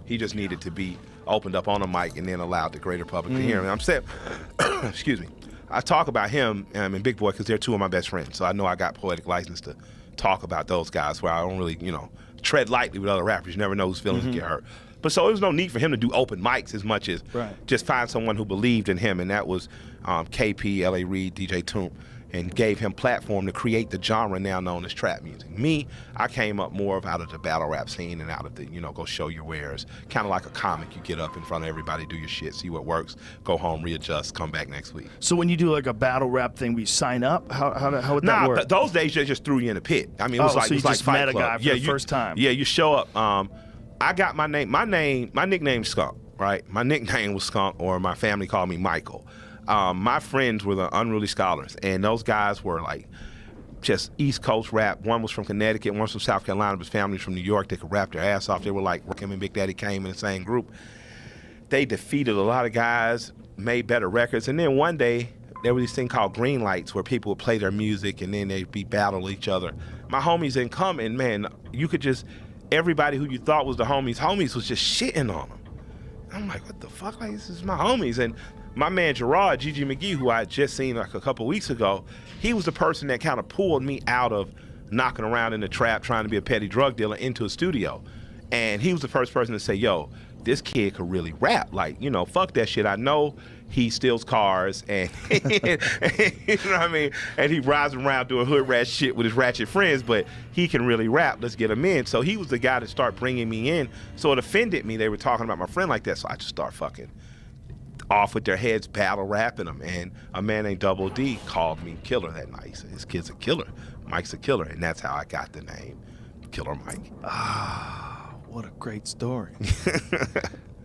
He just needed to be opened up on a mic and then allowed the greater public to hear him. And I'm saying, excuse me, I talk about him and Big Boy because they're two of my best friends. So I know I got poetic license to talk about those guys where I don't really, you know, tread lightly with other rappers. You never know whose feelings get hurt. But so there was no need for him to do open mics as much as just find someone who believed in him, and that was KP, L.A. Reid, DJ Toomp, and gave him platform to create the genre now known as trap music. Me, I came up more out of the battle rap scene and out of the, you know, go show your wares. Kind of like a comic. You get up in front of everybody, do your shit, see what works, go home, readjust, come back next week. So when you do like a battle rap thing, we sign up? How would that work? Those days they just threw you in a pit. I mean, it was like, so you it was just like met Fight a Club. guy for the first time. Yeah, you show up. I got my nickname's Skunk, right? My nickname was Skunk, or my family called me Michael. My friends were the Unruly Scholars, and those guys were like just East Coast rap. One was from Connecticut, one was from South Carolina, but his family's from New York. They could rap their ass off. They were like, him and Big Daddy Kane in the same group. They defeated a lot of guys, made better records, and then one day there was this thing called green lights where people would play their music and then they'd be battle each other. My homies didn't come, and man, you could just, everybody who you thought was the homies was just shitting on them. I'm like, what the fuck? Like, this is my homies. And my man Gerard, Gigi McGee, who I had just seen like a couple weeks ago, he was the person that kind of pulled me out of knocking around in the trap trying to be a petty drug dealer into a studio. And he was the first person to say, yo, this kid could really rap. Like, you know, fuck that shit. I know he steals cars and, you know what I mean? And he rides around doing hood rat shit with his ratchet friends, but he can really rap. Let's get him in. So he was the guy to start bringing me in. So it offended me. They were talking about my friend like that. So I just start fucking off with their heads, battle rapping them. And a man named Double D called me Killer that night. He said, this kid's a killer. Mike's a killer. And that's how I got the name Killer Mike. What a great story.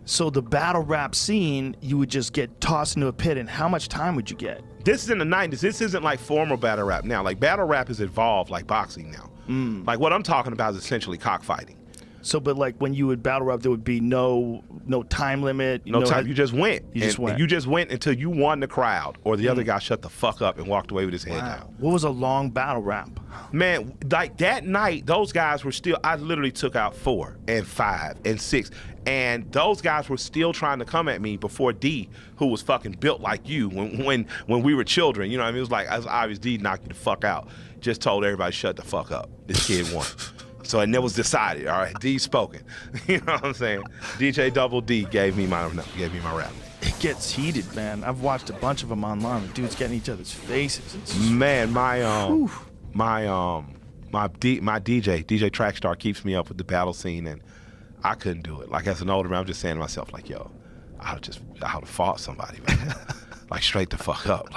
So the battle rap scene, you would just get tossed into a pit, and how much time would you get? This is in the 90s. This isn't like formal battle rap now. Like, battle rap has evolved like boxing now. Like, what I'm talking about is essentially cockfighting. So, but like when you would battle rap, there would be no time limit. No time. You just went. You just went. You just went until you won the crowd, or the other guy shut the fuck up and walked away with his head down. What was a long battle rap? Man, like that night, those guys were still, I literally took out 4 and 5 and 6. And those guys were still trying to come at me before D, who was fucking built like you when we were children. You know what I mean? It was like, as obvious, D knocked you the fuck out. Just told everybody, shut the fuck up. This kid won. So, and it was decided, all right? D spoken. You know what I'm saying? DJ Double D gave me my rap name. It gets heated, man. I've watched a bunch of them online. The dudes getting each other's faces. It's Man, my DJ Trackstar keeps me up with the battle scene, and I couldn't do it. Like, as an older man, I'm just saying to myself, like, yo, I would have fought somebody, man. Like, straight the fuck up.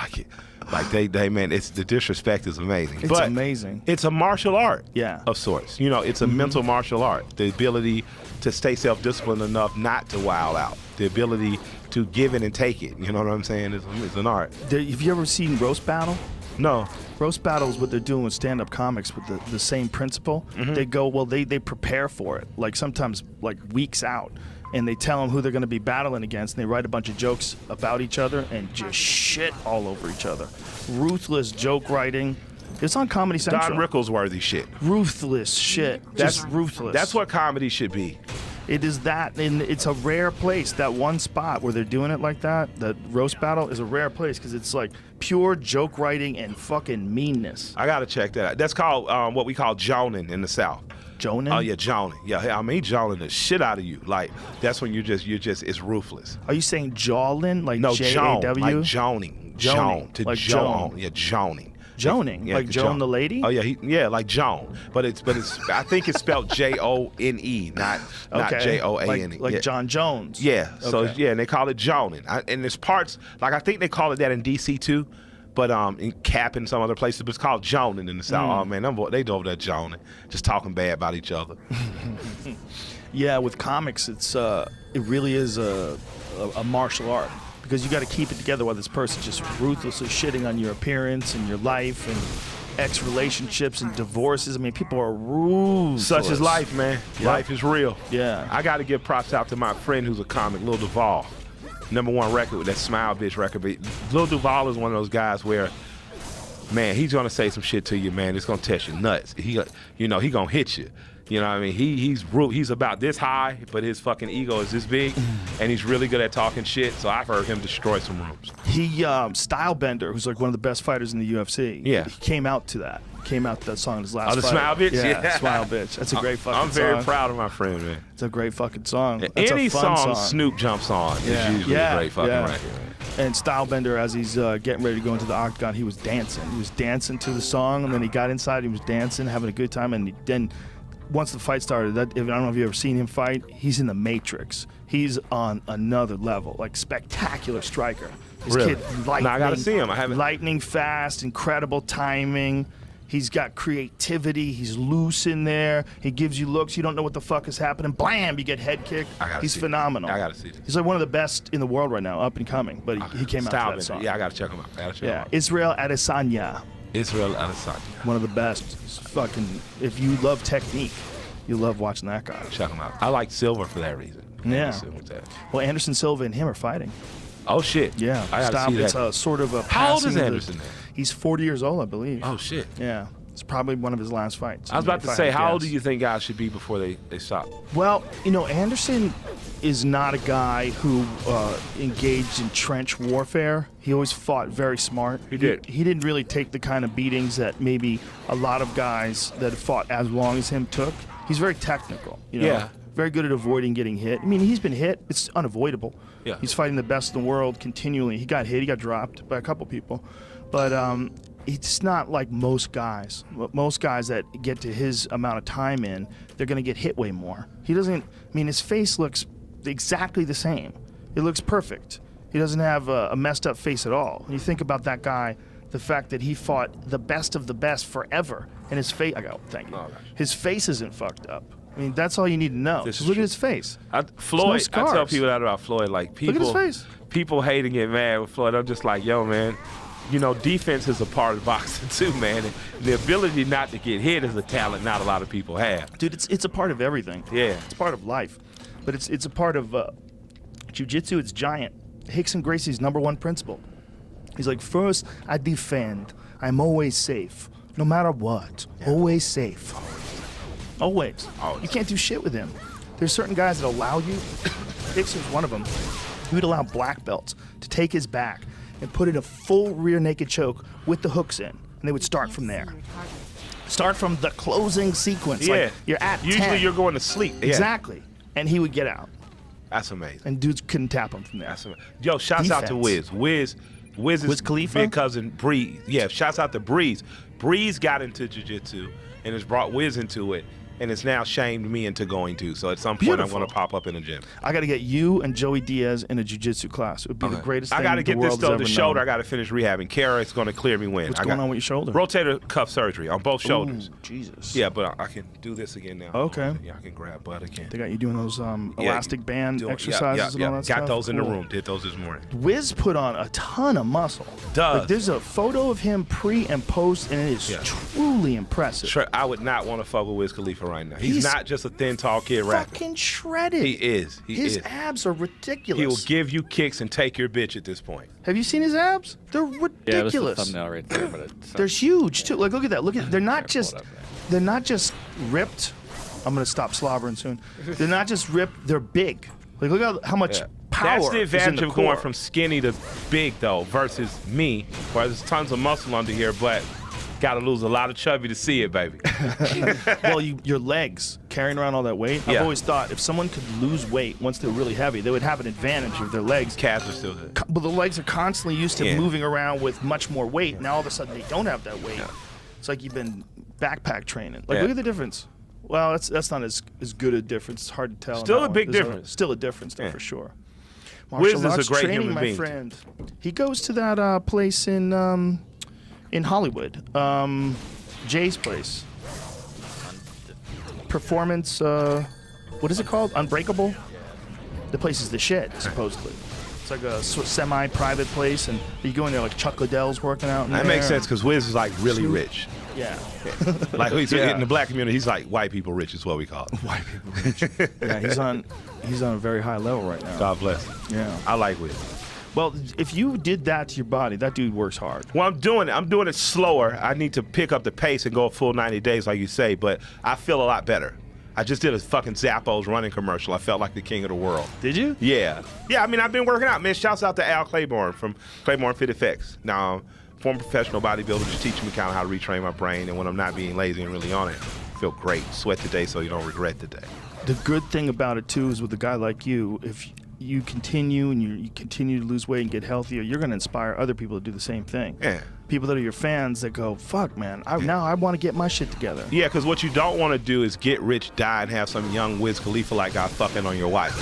Like they man, it's, the disrespect is amazing. It's amazing. It's a martial art, Yeah. of sorts. You know, it's a mental martial art. The ability to stay self-disciplined enough not to wild out. The ability to give it and take it. You know what I'm saying? It's an art. Have you ever seen Roast Battle? No. Roast Battle is what they're doing with stand-up comics with the same principle. They go, well, they prepare for it, like sometimes like weeks out. And they tell them who they're going to be battling against, and they write a bunch of jokes about each other and just shit all over each other. Ruthless joke writing. It's on Comedy Central. Don Rickles-worthy shit. Ruthless shit. Just ruthless. That's what comedy should be. It is that, and it's a rare place. That one spot where they're doing it like that, the Roast Battle, is a rare place because it's like pure joke writing and fucking meanness. I got to check that out. That's called what we call joning in the South. Joning? Oh yeah, joning. Yeah, I mean, joning the shit out of you. Like, that's when you're just, it's ruthless. Are you saying jawlin? Like No, J-A-W? like joning. Joning. To Like joan. Joan. Yeah, joning. Joning? Yeah, Like Joan the lady? Oh yeah, like Joan. But it's I think it's spelled Jone, not Joane. Like yeah. John Jones. Yeah. So Okay. yeah, and they call it joning. And there's parts, like, I think they call it that in DC too. but in Cap and some other places, but it's called joning in the South. Oh man, they over there joning, just talking bad about each other. Yeah, with comics, it really is a martial art, because you got to keep it together while this person's just ruthlessly shitting on your appearance and your life and ex-relationships and divorces. I mean, people are ruthless. Such is life, man. Yep. Life is real. Yeah. I got to give props out to my friend who's a comic, Lil Duval. #1 record with that Smile Bitch record. But Lil Duval is one of those guys where, man, he's gonna say some shit to you, man. It's gonna test your nuts. He gonna hit you. You know what I mean? He's about this high, but his fucking ego is this big, and he's really good at talking shit. So I've heard him destroy some rooms. He Stylebender, who's like one of the best fighters in the UFC. Yeah. He came out to that song in his last Oh, the fight. Smile Bitch? Yeah, Smile Bitch. That's a great fucking song. I'm very proud of my friend, man. It's a great fucking song. That's Any a fun song Snoop jumps on is usually a great fucking record. And Stylebender, as he's getting ready to go into the octagon, he was dancing. He was dancing to the song, and then he got inside. He was dancing, having a good time, and then once the fight started, I don't know if you've ever seen him fight. He's in the Matrix. He's on another level, like spectacular striker. This Really? kid, lightning, No, I gotta see him. I haven't. Lightning fast, incredible timing. He's got creativity. He's loose in there. He gives you looks. You don't know what the fuck is happening. Blam! You get head kicked. He's phenomenal. I gotta see this. He's like one of the best in the world right now, up and coming. But he came out to that song. Yeah, I gotta check him out. Yeah, Israel Adesanya. Israel Adesanya. One of the best. It's fucking. If you love technique, you love watching that guy. Check him out. I like Silver for that reason. Yeah. With that. Well, Anderson Silva and him are fighting. Oh shit. Yeah. I gotta Stop. see It's that. a sort of a. How old is passing of Anderson? He's 40 years old, I believe. Oh shit. Yeah. It's probably one of his last fights. I was about to If say, had to how old guess. do you think guys should be before they stop? Well, Anderson is not a guy who engaged in trench warfare. He always fought very smart. He did. He didn't really take the kind of beatings that maybe a lot of guys that have fought as long as him took. He's very technical. Yeah. Very good at avoiding getting hit. I mean, he's been hit. It's unavoidable. Yeah. He's fighting the best in the world continually. He got hit. He got dropped by a couple people. But it's not like most guys. Most guys that get to his amount of time in, they're going to get hit way more. He doesn't, I mean, his face looks exactly the same. It looks perfect. He doesn't have a messed up face at all. When you think about that guy, the fact that he fought the best of the best forever, and his face, thank you. Oh, gosh. His face isn't fucked up. I mean, that's all you need to know. This Just is look true. at his face. Floyd, I tell scars. people that about Floyd. Like people, Look at his face. People hate and get mad with Floyd. I'm just like, yo, man. Defense is a part of boxing too, man. And the ability not to get hit is a talent not a lot of people have. Dude, it's a part of everything. Yeah. It's part of life. But it's a part of jiu-jitsu. It's giant. Hickson Gracie's #1 principle. He's like, first, I defend. I'm always safe. No matter what. Yeah. Always safe. Always. You can't do shit with him. There's certain guys that allow you. Hickson's one of them. He would allow black belts to take his back and put in a full rear naked choke with the hooks in. And they would start from there. Start from the closing sequence. Yeah. Like you're at Usually 10. you're going to sleep. Yeah. Exactly. And he would get out. That's amazing. And dudes couldn't tap him from there. That's amazing. Yo, shouts out to Defense. Wiz. Wiz is Wiz Khalifa? big cousin Breeze. Yeah, shouts out to Breeze. Breeze got into jiu-jitsu and has brought Wiz into it. And it's now shamed me into going to. So at some point, I'm Beautiful. going to pop up in the gym. I got to get you and Joey Diaz in a jiu-jitsu class. It would be the greatest thing I got to the get world this has though. ever The shoulder, known. I got to finish rehabbing. Kara is going to clear me when. What's going on with your shoulder? Rotator cuff surgery on both shoulders. Ooh, Jesus. Yeah, but I can do this again now. Okay. Yeah, I can grab butt again. They got you doing those elastic band exercises and all that Got stuff? those in the Cool. room. Did those this morning. Wiz put on a ton of muscle. Does. Like, there's a photo of him pre and post, and it is truly impressive. I would not want to fuck with Wiz Khalifa right now. He's not just a thin, tall kid rapping. Fucking shredded. He is. His abs are ridiculous. He will give you kicks and take your bitch at this point. Have you seen his abs? They're Yeah, that's the ridiculous. thumbnail right there. But it's, They're huge too. Like, look at that. Look at. They're not Here, just. pull it up, man. They're not just ripped. I'm gonna stop slobbering soon. They're not just ripped. They're big. Like, look how much power. That's the is in advantage the of going core. from skinny to big, though, versus me, where there's tons of muscle under here, but got to lose a lot of chubby to see it, baby. Well, your legs carrying around all that weight. I've Yeah. always thought if someone could lose weight once they're really heavy, they would have an advantage of their legs. Calves are still good. But the legs are constantly used to Yeah. moving around with much more weight. Now all of a sudden they don't have that weight. It's like you've been backpack training. Like, Yeah. look at the difference. Well, that's not as good a difference. It's hard to tell. on Still that a big one. There's difference. Still a difference, though, Yeah. for sure. Wiz Martial is a arts great training, human my being. friend. He goes to that place in In Hollywood. Jay's place. Performance, what is it called? Unbreakable? The place is the shit, supposedly. It's like a semi-private place, and you go in there like Chuck Liddell's working out in That there. makes sense because Wiz is like really rich. Yeah. Like Yeah. in the black community, he's like white people rich is what we call it. White people rich. Yeah, he's on a very high level right now. God bless him. Yeah. I like Wiz. Well, if you did that to your body, that dude works hard. Well, I'm doing it slower. I need to pick up the pace and go a full 90 days, like you say, but I feel a lot better. I just did a fucking Zappos running commercial. I felt like the king of the world. Did you? Yeah. Yeah, I mean, I've been working out, man. Shouts out to Al Claiborne from Claiborne Fit Effects. Now, former professional bodybuilder, just teaching me kind of how to retrain my brain, and when I'm not being lazy and really on it, I feel great. Sweat today so you don't regret the day. The good thing about it, too, is with a guy like you, if you continue and you continue to lose weight and get healthier, you're going to inspire other people to do the same thing. Yeah. People that are your fans that go, fuck, man, now I want to get my shit together. Yeah, because what you don't want to do is get rich, die, and have some young Wiz Khalifa-like guy fucking on your wife.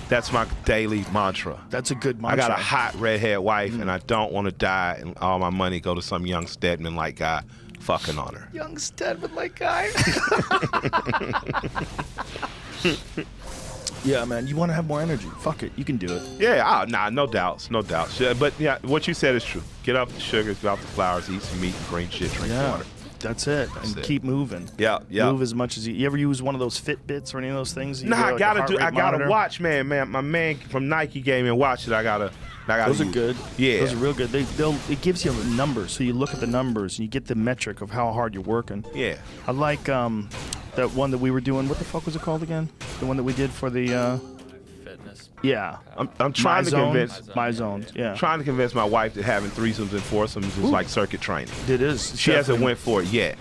That's my daily mantra. That's a good I mantra. got a hot redhead wife, and I don't want to die and all my money go to some young Stedman-like guy fucking on her. Young Stedman-like guy. Yeah, man, you want to have more energy. Fuck it, you can do it. Yeah, no doubts. Yeah, but yeah, what you said is true. Get off the sugars, get off the flours, eat some meat and green shit, drink water. That's it. And it. keep moving. Yeah. Move as much as you ever use one of those Fitbits or any of those things? Nah, I gotta watch, man. My man from Nike gave me a watch that I gotta Those are use. good. Yeah. Those are real good. It gives you a number, so you look at the numbers and you get the metric of how hard you're working. Yeah. I like that one that we were doing. What the fuck was it called again? The one that we did for the Fitness. yeah. I'm trying to convince My zones. Yeah. trying to convince my wife that having threesomes and foursomes is like circuit training. It is. She hasn't went for it yet.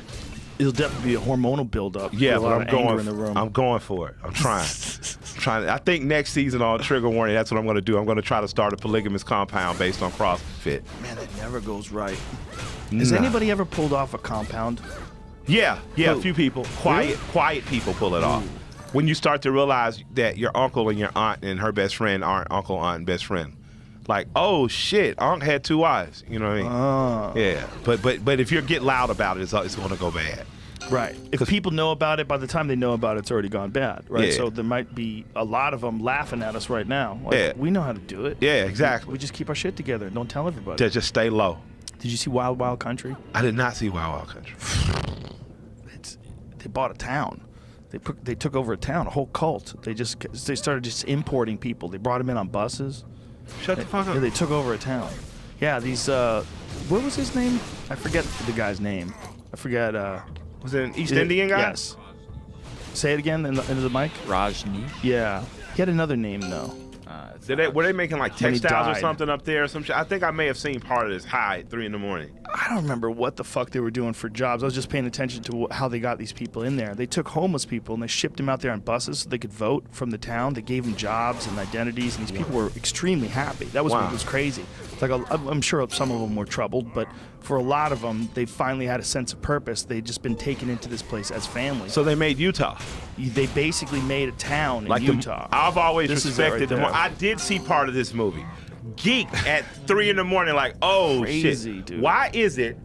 It'll definitely be a hormonal buildup. Yeah, a but lot I'm of anger going. in the room. I'm going for it. I'm trying. I think next season on Trigger Warning, that's what I'm going to do. I'm going to try to start a polygamous compound based on CrossFit. Man, that never goes right. Has Nah. anybody ever pulled off a compound? Yeah, Who? a few people. Quiet people pull it off. When you start to realize that your uncle and your aunt and her best friend aren't uncle, aunt, and best friend. Like, oh shit, Unc had two wives. You know what I mean? Yeah, but if you get loud about it, it's going to go bad. Right. If people know about it, by the time they know about it, it's already gone bad, right? Yeah. So there might be a lot of them laughing at us right now. Like, Yeah. we know how to do it. Yeah, exactly. We just keep our shit together and don't tell everybody. To just stay low. Did you see Wild Wild Country? I did not see Wild Wild Country. They bought a town. They took over a town, a whole cult. They started just importing people. They brought them in on buses. Shut the fuck up. Yeah, they took over a town. Yeah, these what was his name? I forget the guy's name. I forget. Was it an East Indian guy? Yes. Say it again into the mic. Rajni. Yeah. He had another name though. Were they making like When he textiles or died. something up there or some shit? I think I may have seen part of this high at 3 a.m. I don't remember what the fuck they were doing for jobs. I was just paying attention to how they got these people in there. They took homeless people and they shipped them out there on buses so they could vote from the town. They gave them jobs and identities, and these people were extremely happy. That was Wow. what was crazy. Like I'm sure some of them were troubled, but for a lot of them, they finally had a sense of purpose. They'd just been taken into this place as family. So they made Utah. They basically made a town in Like Utah. I've always This is it respected right them. there. I did see part of this movie. Geek at 3 a.m. like, oh Crazy, shit. dude. Why is it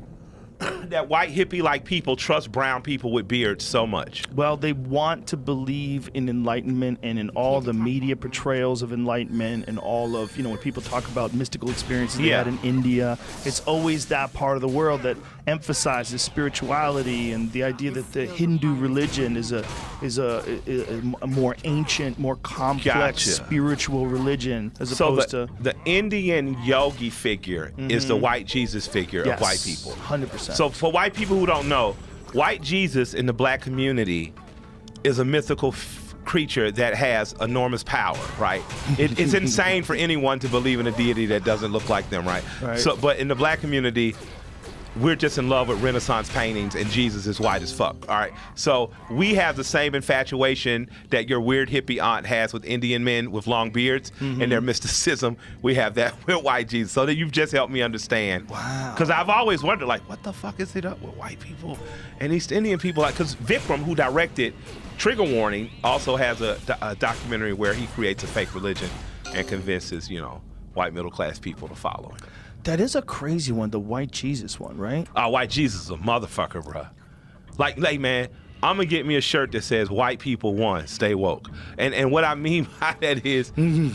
that white hippie-like people trust brown people with beards so much? Well, they want to believe in enlightenment and in all the media portrayals of enlightenment and all of, when people talk about mystical experiences they Yeah. had in India, it's always that part of the world that emphasizes spirituality and the idea that the Hindu religion is a more ancient, more complex Gotcha. spiritual religion as So opposed to the Indian yogi figure is the white Jesus figure of white people. 100%. So for white people who don't know, white Jesus in the black community is a mythical creature that has enormous power, right? It's insane for anyone to believe in a deity that doesn't look like them, right? Right. So, but in the black community, we're just in love with Renaissance paintings, and Jesus is white as fuck. All right, so we have the same infatuation that your weird hippie aunt has with Indian men with long beards and their mysticism. We have that with white Jesus. So that you've just helped me understand. Wow. Because I've always wondered, like, what the fuck is it up with white people and East Indian people? Like, because Vikram, who directed Trigger Warning, also has a documentary where he creates a fake religion and convinces, white middle class people to follow him. That is a crazy one, the white Jesus one, right? White Jesus is a motherfucker, bruh. Like, man, I'm gonna get me a shirt that says "White people won, stay woke." And what I mean by that is,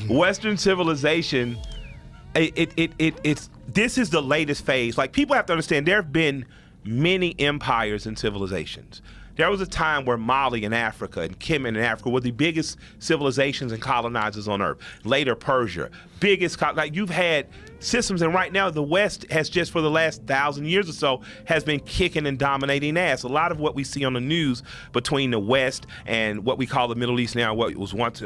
Western civilization. This is the latest phase. Like, people have to understand, there have been many empires and civilizations. There was a time where Mali in Africa and Kemet in Africa were the biggest civilizations and colonizers on Earth. Later, Persia, like, you've had systems, and right now the West has just for the last 1,000 years or so has been kicking and dominating ass. A lot of what we see on the news between the West and what we call the Middle East now, what was once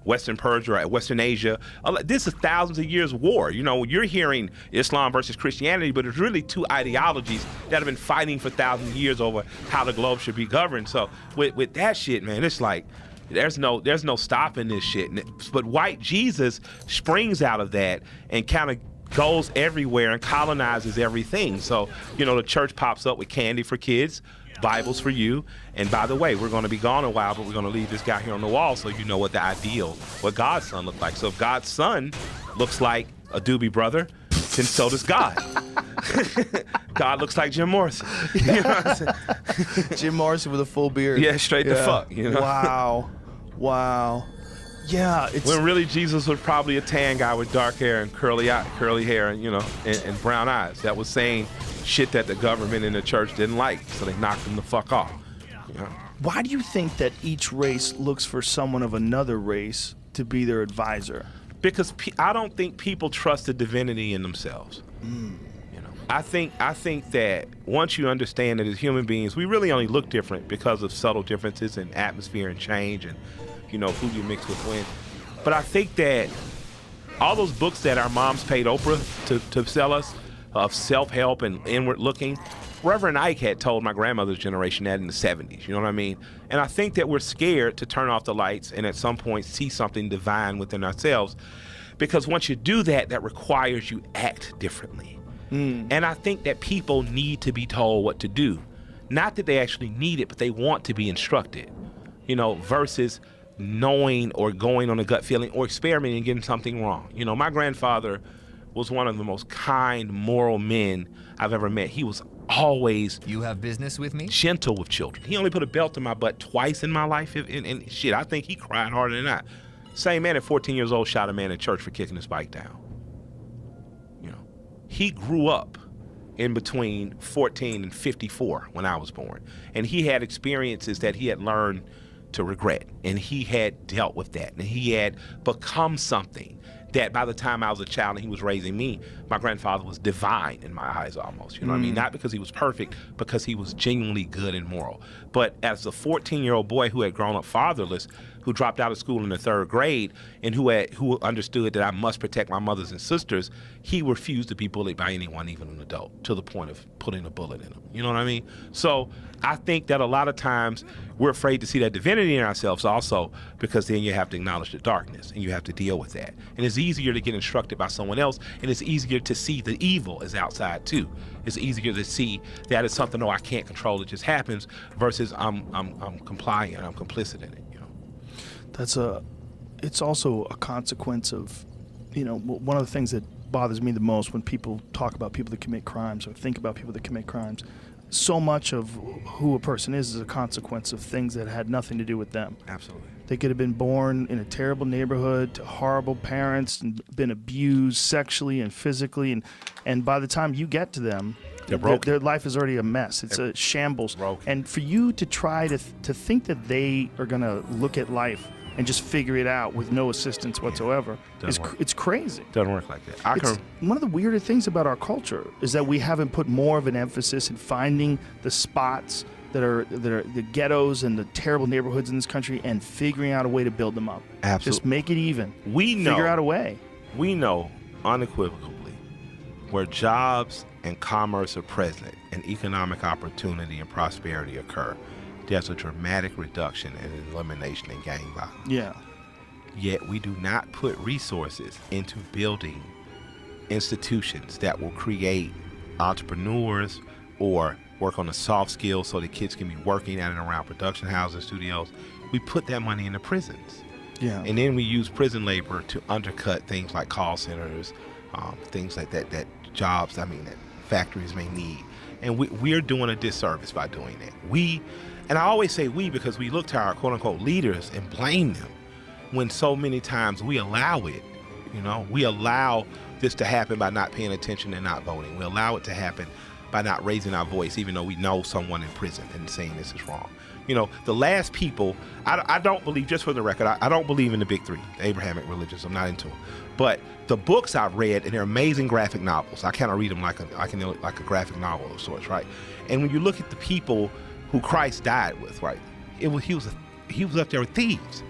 Western Persia or Western Asia, this is thousands of years of war. You know, you're hearing Islam versus Christianity, but it's really two ideologies that have been fighting for thousands of years over how the globe should be governed. So with that shit, man, it's like, there's no stopping this shit. But white Jesus springs out of that and kind of goes everywhere and colonizes everything. So, you know, the church pops up with candy for kids, Bibles for you. And by the way, we're going to be gone a while, but we're going to leave this guy here on the wall so you know what the ideal, what God's son looked like. So if God's son looks like a doobie brother, then so does God. God looks like Jim Morrison. You know what I'm saying? Jim Morrison with a full beard. Yeah, straight the fuck. You know? Wow. Yeah, it's when really Jesus was probably a tan guy with dark hair and curly hair and, you know, and brown eyes that was saying shit that the government and the church didn't like, so they knocked him the fuck off. You know? Why do you think that each race looks for someone of another race to be their advisor? Because I don't think people trust the divinity in themselves. You know, I think that once you understand that as human beings, we really only look different because of subtle differences in atmosphere and change and, you know, who you mix with when. But I think that all those books that our moms paid Oprah to sell us of self-help and inward looking, Reverend Ike had told my grandmother's generation that in the 70s, you know what I mean? And I think that we're scared to turn off the lights and at some point see something divine within ourselves, because once you do that, that requires you act differently. And I think that people need to be told what to do. Not that they actually need it, but they want to be instructed, you know, versus knowing or going on a gut feeling or experimenting and getting something wrong. You know, my grandfather was one of the most kind, moral men I've ever met. He was always You have business with me? gentle with children. He only put a belt in my butt twice in my life, and shit, I think he cried harder than I. Same man at 14 years old shot a man at church for kicking his bike down. You know, he grew up in between 14 and 54 when I was born, and he had experiences that he had learned to regret, and he had dealt with that, and he had become something that by the time I was a child and he was raising me, my grandfather was divine in my eyes almost, you know what I mean? Not because he was perfect, because he was genuinely good and moral. But as a 14-year-old boy who had grown up fatherless, who dropped out of school in the 3rd grade, and who understood that I must protect my mothers and sisters, he refused to be bullied by anyone, even an adult, to the point of putting a bullet in him. You know what I mean? So I think that a lot of times we're afraid to see that divinity in ourselves also, because then you have to acknowledge the darkness and you have to deal with that. And it's easier to get instructed by someone else, and it's easier to see the evil is outside too. It's easier to see that it's something, I can't control, it just happens, versus I'm compliant, I'm complicit in it. It's also a consequence of, you know, one of the things that bothers me the most when people talk about people that commit crimes or think about people that commit crimes, so much of who a person is a consequence of things that had nothing to do with them. Absolutely. They could have been born in a terrible neighborhood to horrible parents and been abused sexually and physically, and by the time you get to them, their life is already a mess. It's a shambles. Broken. And for you to try to think that they are going to look at life and just figure it out with no assistance whatsoever, it's crazy. Doesn't work like that. One of the weirder things about our culture is that we haven't put more of an emphasis in finding the spots that are the ghettos and the terrible neighborhoods in this country and figuring out a way to build them up. Absolutely. Just make it even. Figure out a way. We know unequivocally where jobs and commerce are present and economic opportunity and prosperity occur, there's a dramatic reduction in elimination in gang violence. Yeah. Yet we do not put resources into building institutions that will create entrepreneurs or work on the soft skills so the kids can be working at and around production houses, studios. We put that money into prisons. Yeah. And then we use prison labor to undercut things like call centers, things like that jobs, that factories may need. And we're doing a disservice by doing that. And I always say we because we look to our quote unquote leaders and blame them when so many times we allow it. We allow this to happen by not paying attention and not voting. We allow it to happen by not raising our voice, even though we know someone in prison and saying this is wrong. The last people, I don't believe, just for the record, I don't believe in the big three, the Abrahamic religions. I'm not into them. But the books I've read, and they're amazing graphic novels. I kind of read them like a graphic novel of sorts, right? And when you look at the people who Christ died with, right, he was up there with thieves.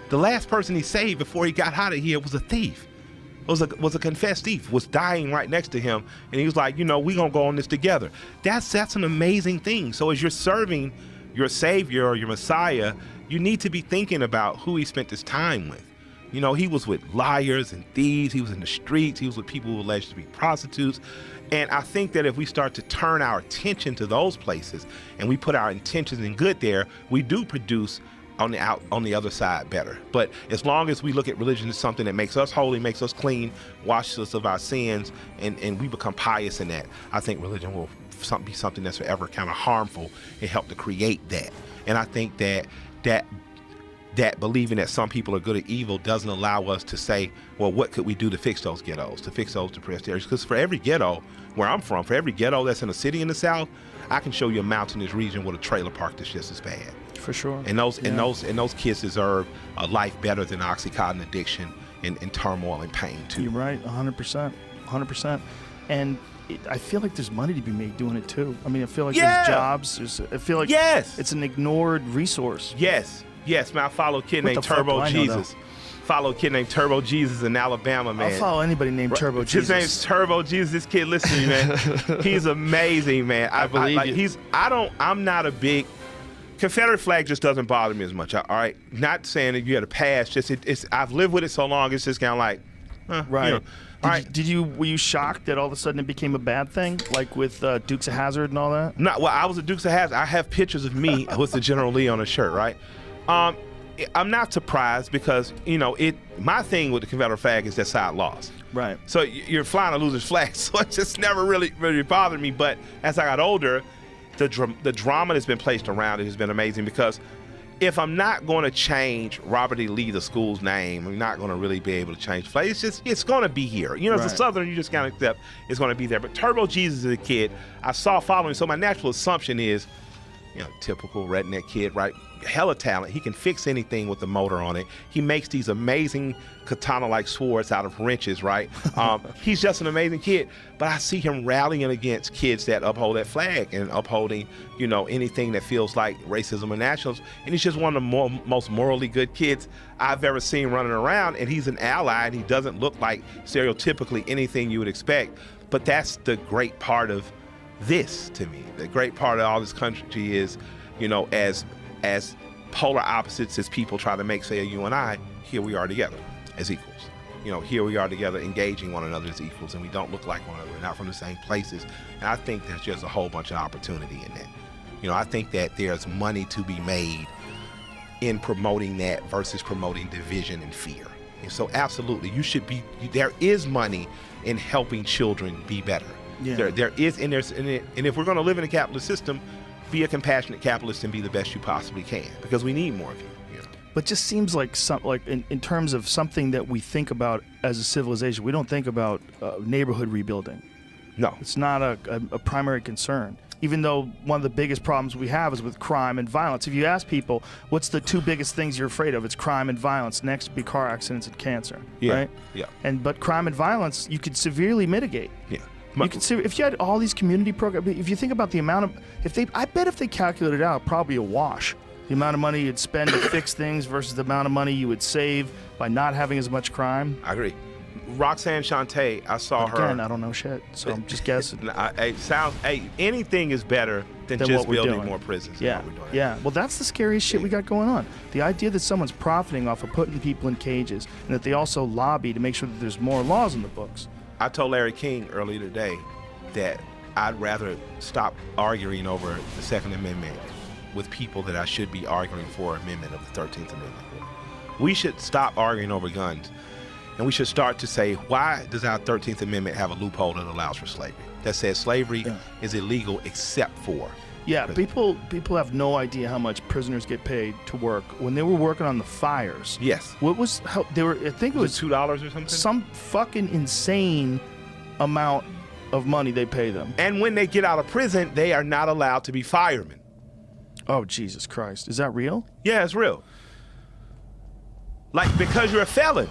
The last person he saved before he got out of here was a thief. Was a confessed thief, was dying right next to him, and he was like, we're gonna go on this together. That's an amazing thing. So as you're serving your Savior or your Messiah, you need to be thinking about who he spent his time with. He was with liars and thieves. He was in the streets. He was with people who alleged to be prostitutes. And I think that if we start to turn our attention to those places and we put our intentions in good there, we do produce on the other side better. But as long as we look at religion as something that makes us holy, makes us clean, washes us of our sins, and we become pious in that, I think religion will be something that's forever kind of harmful and help to create that. And I think that believing that some people are good or evil doesn't allow us to say, well, what could we do to fix those ghettos, to fix those depressed areas? Because for every ghetto where I'm from, for every ghetto that's in a city in the South, I can show you a mountainous region with a trailer park that's just as bad. For sure. And those kids deserve a life better than Oxycontin addiction and turmoil and pain too. You're right, 100%. And I feel like there's money to be made doing it too. I feel like there's jobs. I feel like it's an ignored resource. Yes, man. I follow a kid named Turbo Jesus. Follow a kid named Turbo Jesus in Alabama, man. I'll follow anybody named Turbo Jesus. His name's Turbo Jesus. This kid, listen to me, man. He's amazing, man. I believe you. I'm not a big Confederate flag just doesn't bother me as much. All right, not saying that you had a past. Just I've lived with it so long. It's just kind of like, right. All Were you shocked that all of a sudden it became a bad thing, like with Dukes of Hazzard and all that? No, well, I was a Dukes of Hazzard. I have pictures of me with the General Lee on a shirt, right? I'm not surprised because my thing with the Confederate flag is that side lost. Right. So you're flying a loser's flag, so it just never really bothered me. But as I got older, the drama that's been placed around it has been amazing because if I'm not going to change Robert E. Lee, the school's name, I'm not going to really be able to change the flag. It's going to be here. As a Southern, you just kind of accept it's going to be there. But Turbo Jesus is a kid I saw following, so my natural assumption is, typical redneck kid, right? Hella talent. He can fix anything with the motor on it. He makes these amazing katana-like swords out of wrenches, right? He's just an amazing kid. But I see him rallying against kids that uphold that flag and upholding, anything that feels like racism and nationalism. And he's just one of the most morally good kids I've ever seen running around. And he's an ally, and he doesn't look like stereotypically anything you would expect. But that's the great part of this to me. The great part of all this country is, as polar opposites as people try to make, say, you and I, here we are together as equals. Here we are together engaging one another as equals, and we don't look like one another. We're not from the same places. And I think there's just a whole bunch of opportunity in that. I think that there's money to be made in promoting that versus promoting division and fear. And so absolutely, there is money in helping children be better. Yeah. There is, and if we're going to live in a capitalist system, be a compassionate capitalist and be the best you possibly can, because we need more of you. But just seems like in terms of something that we think about as a civilization, we don't think about neighborhood rebuilding. No, it's not a primary concern. Even though one of the biggest problems we have is with crime and violence. If you ask people, what's the two biggest things you're afraid of? It's crime and violence. Next would be car accidents and cancer. Yeah. Right? Yeah. But crime and violence, you could severely mitigate. Yeah. You could see if you had all these community programs. If you think about the amount of, I bet if they calculated out, probably a wash. The amount of money you'd spend to fix things versus the amount of money you would save by not having as much crime. I agree. Roxanne Shante, I saw her. Again, I don't know shit, so I'm just guessing. Anything is better than just building more prisons. Yeah, yeah. Well, that's the scariest shit we got going on. The idea that someone's profiting off of putting people in cages, and that they also lobby to make sure that there's more laws in the books. I told Larry King earlier today that I'd rather stop arguing over the Second Amendment with people that I should be arguing for amendment of the 13th Amendment. We should stop arguing over guns And we should start to say, why does our 13th Amendment have a loophole that allows for slavery? That says slavery is illegal except for. Yeah, people have no idea how much prisoners get paid to work. When they were working on the fires, Yes. what was how they were? I think it was $2 or something? some fucking insane amount of money they pay them. And when they get out of prison, they are not allowed to be firemen. Oh, Jesus Christ. Is that real? Yeah, it's real. Like, because you're a felon.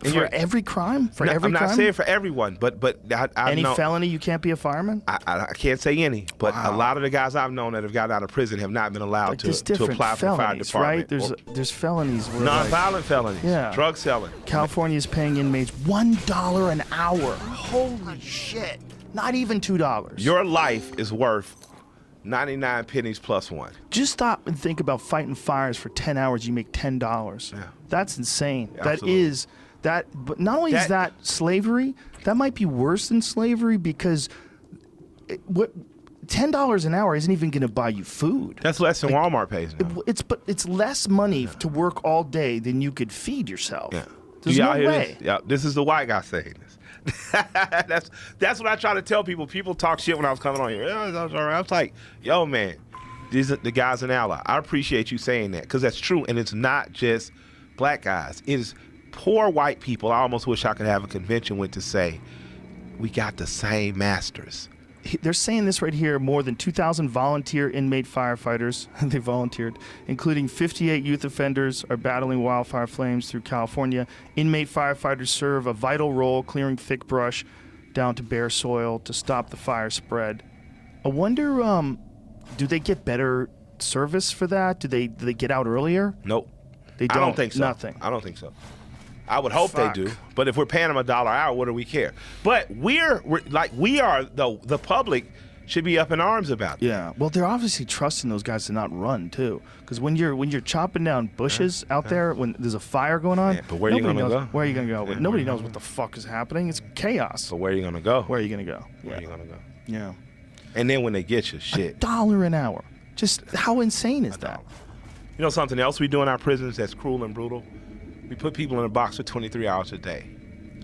And For every crime? For every I'm crime? not saying for everyone, but I Any know, felony, you can't be a fireman? I can't say any, but Wow. a lot of the guys I've known that have gotten out of prison have not been allowed Like, to there's different apply for the fire felonies, department. right? There's felonies where like, Non-violent felonies. Yeah. Drug selling. California's paying inmates $1 an hour. Holy shit. Not even $2. Your life is worth 99 pennies plus one. Just stop and think about fighting fires for 10 hours, you make $10. Yeah. That's insane. Yeah, that absolutely. is that, but not only is that slavery, that might be worse than slavery because what $10 an hour isn't even going to buy you food. That's less than Walmart pays now. It's less money to work all day than you could feed yourself. Yeah. There's You no out here, way. Yeah, this is the white guy saying this. That's what I try to tell people. People talk shit when I was coming on here. Yeah, I was like, yo, man, the guy's an ally. I appreciate you saying that because that's true. And it's not just black guys. It is poor white people. I almost wish I could have a convention with to say, we got the same masters. They're saying this right here. More than 2,000 volunteer inmate firefighters, they volunteered, including 58 youth offenders, are battling wildfire flames through California. Inmate firefighters serve a vital role clearing thick brush down to bare soil to stop the fire spread. I wonder, do they get better service for that? Do they get out earlier? Nope. They I don't think so. Nothing. I don't think so. I would hope Fuck. they do, but if we're paying them $1 an hour, what do we care? But we are the public should be up in arms about it. Yeah, well, they're obviously trusting those guys to not run too, because when you're chopping down bushes out there when there's a fire going on, Yeah, but where are you nobody gonna knows- go? Where are you gonna go? Yeah, Nobody knows what the fuck is happening. It's chaos. So where are you gonna go? Where are you gonna go? Where are you gonna go? Yeah, And then when they get you, shit. $1 an hour. Just how insane is that? You know something else we do in our prisons that's cruel and brutal? We put people in a box for 23 hours a day.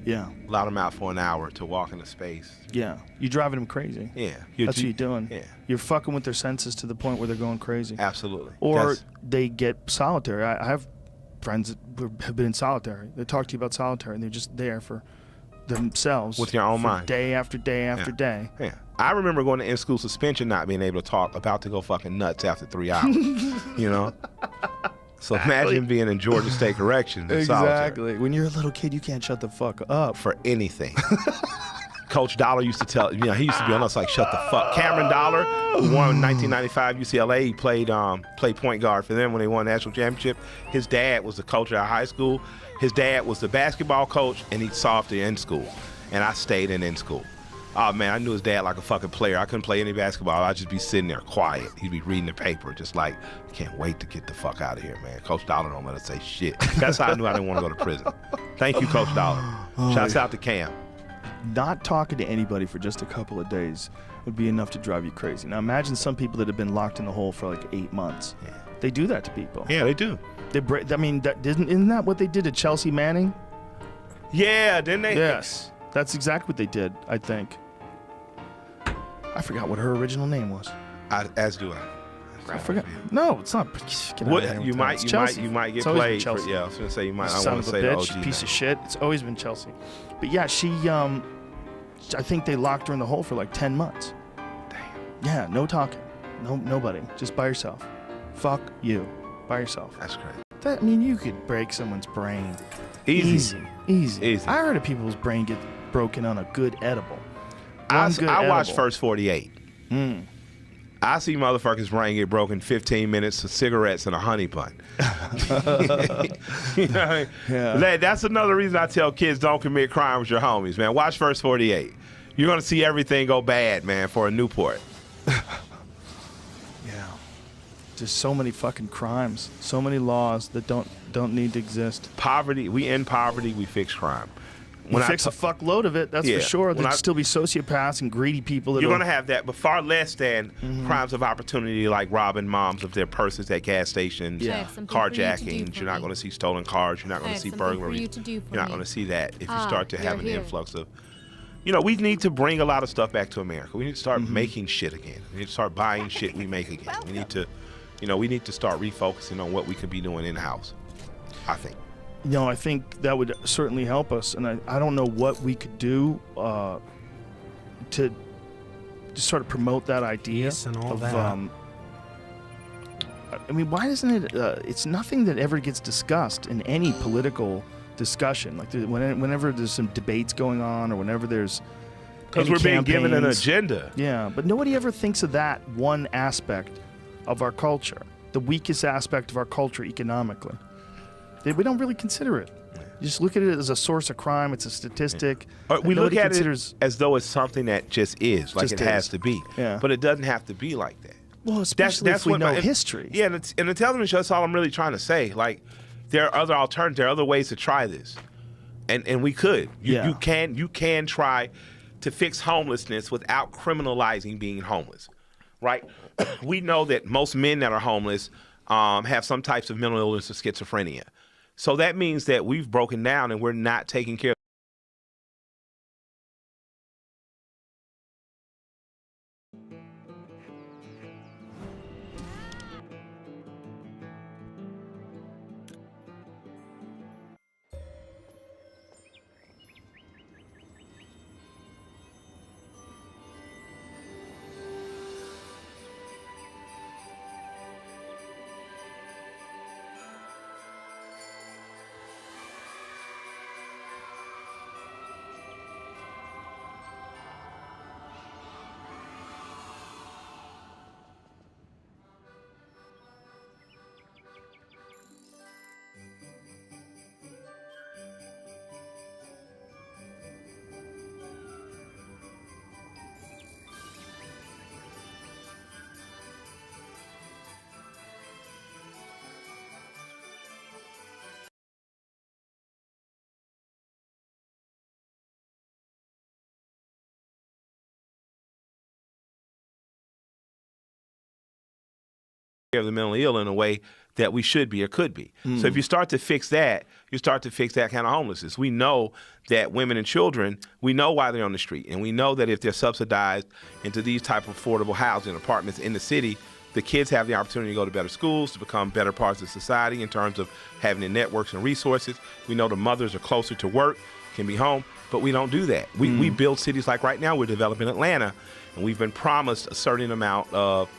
Yeah, Allow them out for an hour to walk into space. yeah. You're driving them crazy. Yeah. That's what you're doing. Yeah. You're fucking with their senses to the point where they're going crazy. Absolutely. Or That's- they get solitary. I have friends that have been in solitary. They talk to you about solitary, and they're just there for themselves. With your own for mind. Day after day after day. Yeah. I remember going to in-school suspension not being able to talk, about to go fucking nuts after 3 hours. You know? So imagine being in Georgia State Corrections in solitary When you're a little kid, you can't shut the fuck up. for anything. Coach Dollar used to tell, he used to be on us like, shut the fuck. Cameron Dollar, who won 1995 UCLA, he played point guard for them when they won the national championship. His dad was the coach at our high school. His dad was the basketball coach, and he saw off the in school. And I stayed in school. Oh, man, I knew his dad like a fucking player. I couldn't play any basketball. I'd just be sitting there quiet. He'd be reading the paper, just like, can't wait to get the fuck out of here, man. Coach Dollar don't let us say shit. That's how I knew I didn't want to go to prison. Thank you, Coach Dollar. Shouts out to Cam. Not talking to anybody for just a couple of days would be enough to drive you crazy. Now imagine some people that have been locked in the hole for like 8 months. Yeah. They do that to people. Yeah, they do. Isn't that what they did to Chelsea Manning? Yeah, didn't they? Yes. That's exactly what they did, I think. I forgot what her original name was. As do I. I forgot. No, it's not. Get out What of here with you that. might It's you Chelsea. might you might get It's always been played for, Chelsea. yeah, I was gonna say you might. I Son want of to a say the bitch, OG piece name. of shit. It's always been Chelsea. But yeah, she I think they locked her in the hole for like 10 months. Damn. Yeah, no talking. Nobody. Just by yourself. Fuck you. By yourself. That's crazy. I mean, you could break someone's brain. Easy. Easy. I heard of people's brain get broken on a good edible. I One good watched edible. First 48. I see motherfuckers' brain get broken 15 minutes of cigarettes and a honey bun. You know what I mean? Yeah. That's another reason I tell kids don't commit crime with your homies, man. Watch First 48. You're going to see everything go bad, man, for a Newport. Yeah. Just so many fucking crimes. So many laws that don't need to exist. Poverty, we end poverty, we fix crime. You fix a fuckload of it, that's Yeah. for sure. When There'd I- still be sociopaths and greedy people that You're going to have that, but far less than crimes of opportunity like robbing moms of their purses at gas stations, Yeah. I have something for you to do carjackings. for You're not me. going to see stolen cars. You're not I going to have see something for burglary. you to do for You're not me. going to see that if you Ah, start to have you're an here. influx of. We need to bring a lot of stuff back to America. We need to start making shit again. We need to start buying shit we make again. We need to, we need to start refocusing on what we could be doing in the house. I think. I think that would certainly help us, and I don't know what we could do to sort of promote that idea Peace and all of. that. I mean, why isn't it? It's nothing that ever gets discussed in any political discussion. Like whenever there's some debates going on, or whenever there's Because any we're being given an campaigns. agenda. Yeah, but nobody ever thinks of that one aspect of our culture, the weakest aspect of our culture economically. We don't really consider it. You just look at it as a source of crime. It's a statistic. We look Nobody at considers, it as though it's something that just is, like Just it has is. to be. Yeah. But it doesn't have to be like that. well, especially if we what know my- history. Yeah, and the television show, that's all I'm really trying to say. Like, there are other alternatives. There are other ways to try this, and we could. Yeah. You can try to fix homelessness without criminalizing being homeless, right? We know that most men that are homeless have some types of mental illness or schizophrenia. So that means that we've broken down and we're not taking care of. Of the mentally ill in a way that we should be or could be. So if you start to fix that, you start to fix that kind of homelessness. We know that women and children, we know why they're on the street, and we know that if they're subsidized into these type of affordable housing apartments in the city, the kids have the opportunity to go to better schools, to become better parts of society in terms of having the networks and resources. We know the mothers are closer to work, can be home, but we don't do that. We build cities like right now we're developing Atlanta, and we've been promised a certain amount of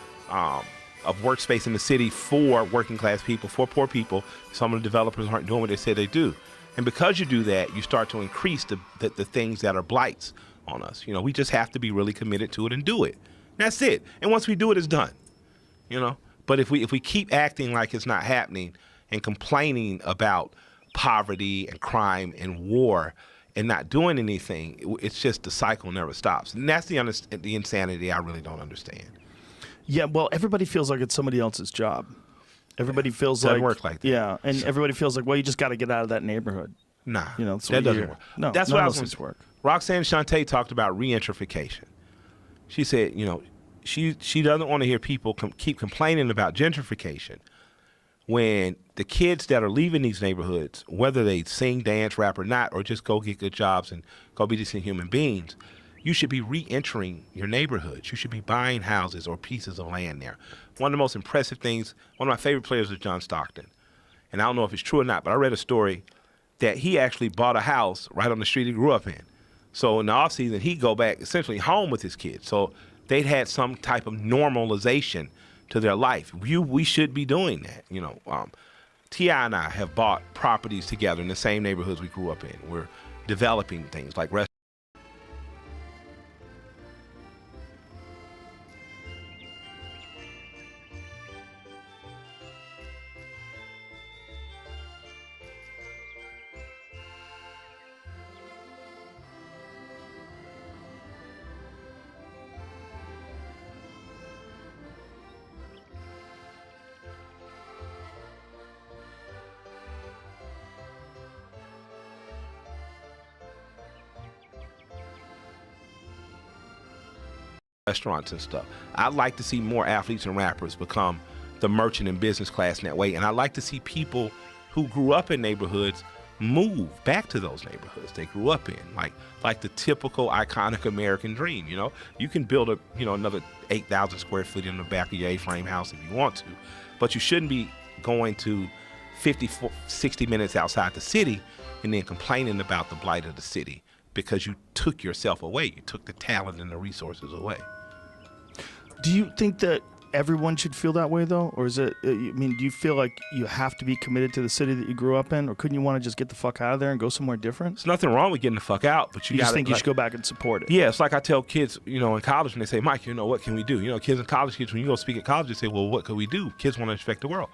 workspace in the city for working class people, for poor people. Some of the developers aren't doing what they say they do. And because you do that, you start to increase the things that are blights on us. We just have to be really committed to it and do it. That's it. And once we do it, it's done. But if we keep acting like it's not happening and complaining about poverty and crime and war and not doing anything, it's just the cycle never stops. And that's the insanity I really don't understand. Yeah, well, everybody feels like it's somebody else's job. Everybody feels Doesn't like work like that. Yeah, and everybody feels like, well, you just got to get out of that neighborhood. Nah, That's that what you doesn't hear. work. No, That's none what I of was those going things work. Roxanne Shante talked about regentrification. She said, she doesn't want to hear people keep complaining about gentrification when the kids that are leaving these neighborhoods, whether they sing, dance, rap or not, or just go get good jobs and go be decent human beings, you should be re-entering your neighborhoods. You should be buying houses or pieces of land there. One of the most impressive things, one of my favorite players is John Stockton. And I don't know if it's true or not, but I read a story that he actually bought a house right on the street he grew up in. So in the off season, he'd go back essentially home with his kids. So they'd had some type of normalization to their life. We should be doing that. T.I. and I have bought properties together in the same neighborhoods we grew up in. We're developing things like restaurants. restaurants and stuff. I'd like to see more athletes and rappers become the merchant and business class in that way. And I'd like to see people who grew up in neighborhoods move back to those neighborhoods they grew up in, like the typical iconic American dream. You know, you can build another 8,000 square feet in the back of your A-frame house if you want to, but you shouldn't be going to 60 minutes outside the city and then complaining about the blight of the city because you took yourself away. You took the talent and the resources away. Do you think that everyone should feel that way, though? Or is it, I mean, do you feel like you have to be committed to the city that you grew up in? Or couldn't you want to just get the fuck out of there and go somewhere different? There's nothing wrong with getting the fuck out, but you just think you should go back and support it? Yeah, it's like I tell kids, in college when they say, Mike, what can we do? Kids in college, when you go speak at college, they say, well, what could we do? Kids want to inspect the world.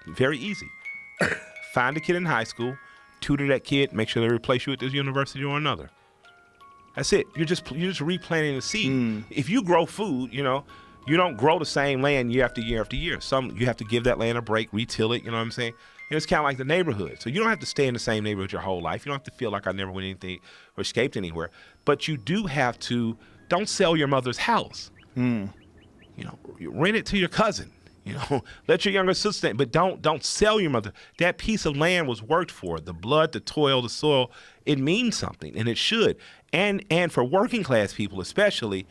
Very easy. Find a kid in high school, tutor that kid, make sure they replace you at this university or another. That's it. You're just replanting the seed. If you grow food, you don't grow the same land year after year after year. You have to give that land a break, retill it, you know what I'm saying? It's kind of like the neighborhood. So you don't have to stay in the same neighborhood your whole life. You don't have to feel like I never went anything or escaped anywhere. But you do have to, don't sell your mother's house. You rent it to your cousin. Let your younger sister, but don't sell your mother. That piece of land was worked for. The blood, the toil, the soil, it means something, and it should. And for working class people especially,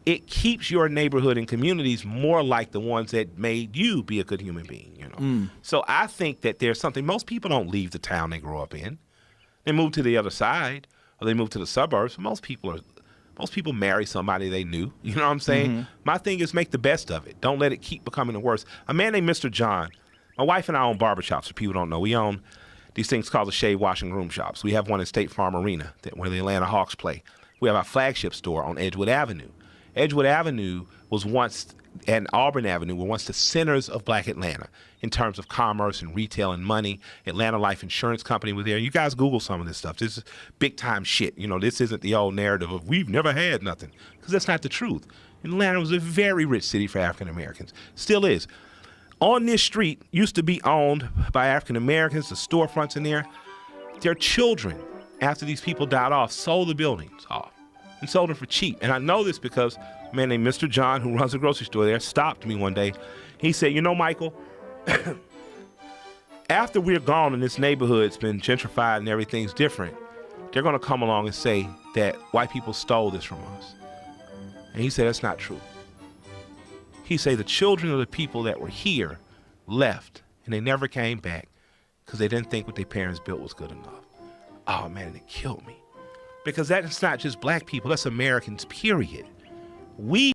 it keeps your neighborhood and communities more like the ones that made you be a good human being, So I think that there's something, most people don't leave the town they grew up in. They move to the other side, or they move to the suburbs. Most people marry somebody they knew, you know what I'm saying? My thing is make the best of it. Don't let it keep becoming the worst. A man named Mr. John, my wife and I own barbershops, for people who don't know. We own these things called the shave, wash, and groom shops. We have one in State Farm Arena where the Atlanta Hawks play. We have our flagship store on Edgewood Avenue. Edgewood Avenue was once, and Auburn Avenue were once the centers of Black Atlanta in terms of commerce and retail and money. Atlanta Life Insurance Company was there. You guys Google some of this stuff. This is big time shit. This isn't the old narrative of we've never had nothing, because that's not the truth. Atlanta was a very rich city for African Americans. Still is. On this street used to be owned by African Americans, the storefronts in there. Their children, after these people died off, sold the buildings off and sold them for cheap. And I know this because a man named Mr. John, who runs a grocery store there, stopped me one day. He said, Michael, after we're gone and this neighborhood's been gentrified and everything's different, they're going to come along and say that white people stole this from us. And he said, that's not true. He said the children of the people that were here left, and they never came back because they didn't think what their parents built was good enough. Oh, man, and it killed me. Because that's not just black people, that's Americans, period. We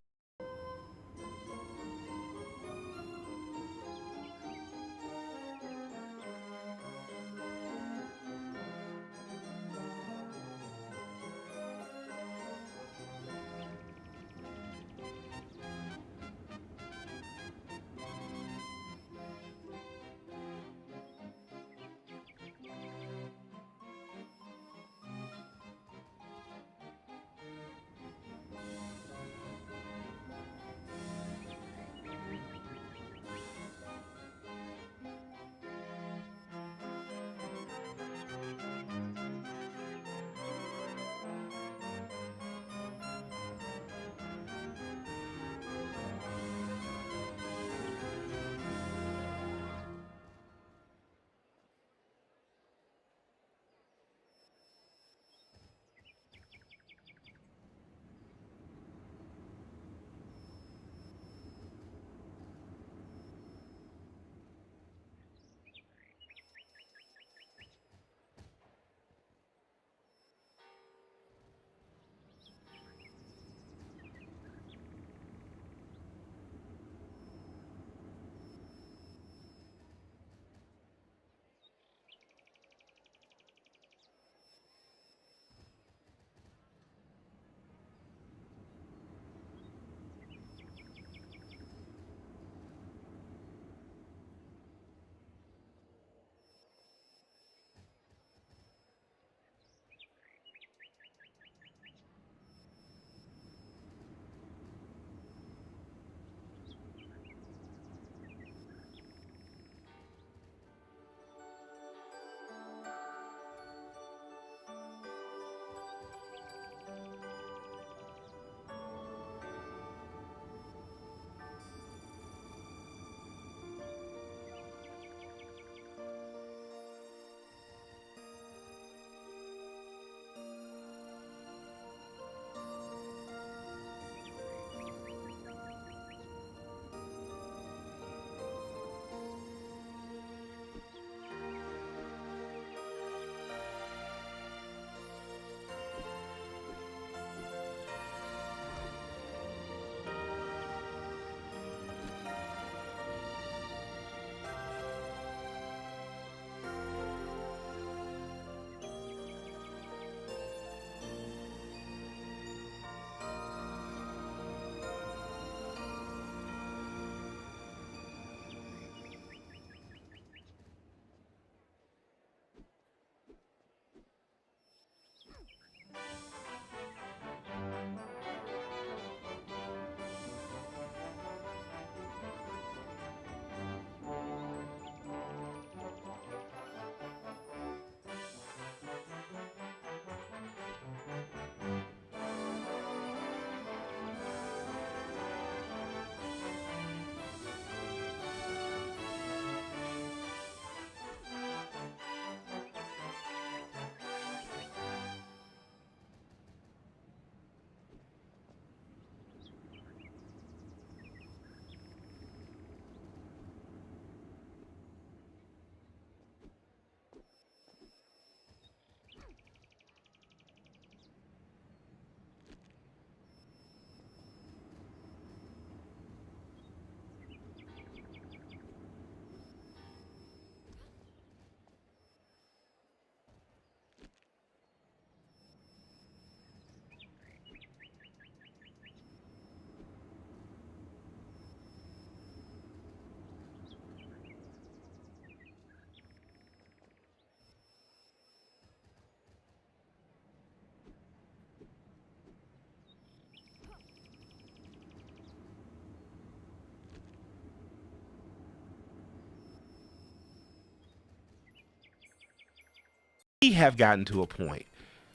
We have gotten to a point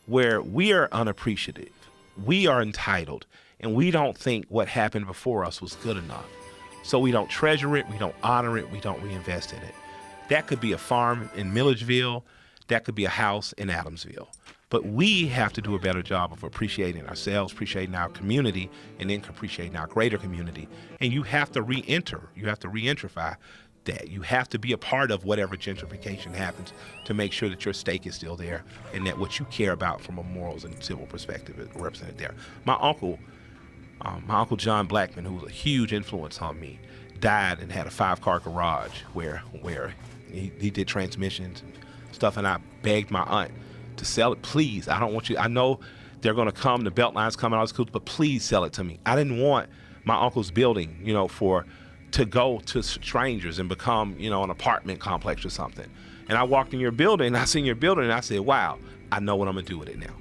where we are unappreciative. We are entitled, and we don't think what happened before us was good enough. So we don't treasure it, we don't honor it, we don't reinvest in it. That could be a farm in Milledgeville, that could be a house in Adamsville. But we have to do a better job of appreciating ourselves, appreciating our community, and then appreciating our greater community. And you have to re-enter, you have to re-entrify that. You have to be a part of whatever gentrification happens to make sure that your stake is still there and that what you care about from a morals and civil perspective is represented there. My uncle John Blackman, who was a huge influence on me, died and had a 5-car garage where he did transmissions and stuff, and I begged my aunt to sell it. Please, I don't want you, I know they're going to come, the Beltline's coming, all this cool, but please sell it to me. I didn't want my uncle's building, to go to strangers and become, an apartment complex or something. And I walked in your building, I seen your building, and I said, wow, I know what I'm going to do with it now.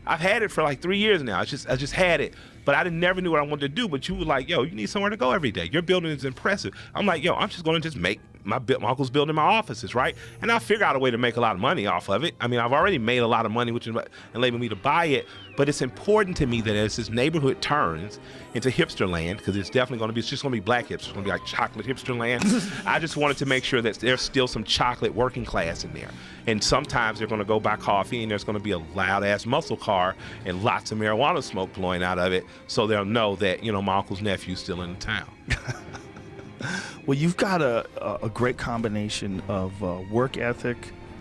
I've had it for like 3 years now. I just had it, but I never knew what I wanted to do. But you were like, yo, you need somewhere to go every day. Your building is impressive. I'm like, yo, I'm just going to just make my uncle's building my offices, right? And I'll figure out a way to make a lot of money off of it. I mean, I've already made a lot of money, which enabled me to buy it. But it's important to me that as this neighborhood turns into hipster land, because it's definitely going to be, it's just going to be black hipster, it's going to be like chocolate hipster land. I just wanted to make sure that there's still some chocolate working class in there. And sometimes they're going to go buy coffee and there's going to be a loud ass muscle car and lots of marijuana smoke blowing out of it. So they'll know that, my uncle's nephew's still in the town. Well, you've got a great combination of work ethic,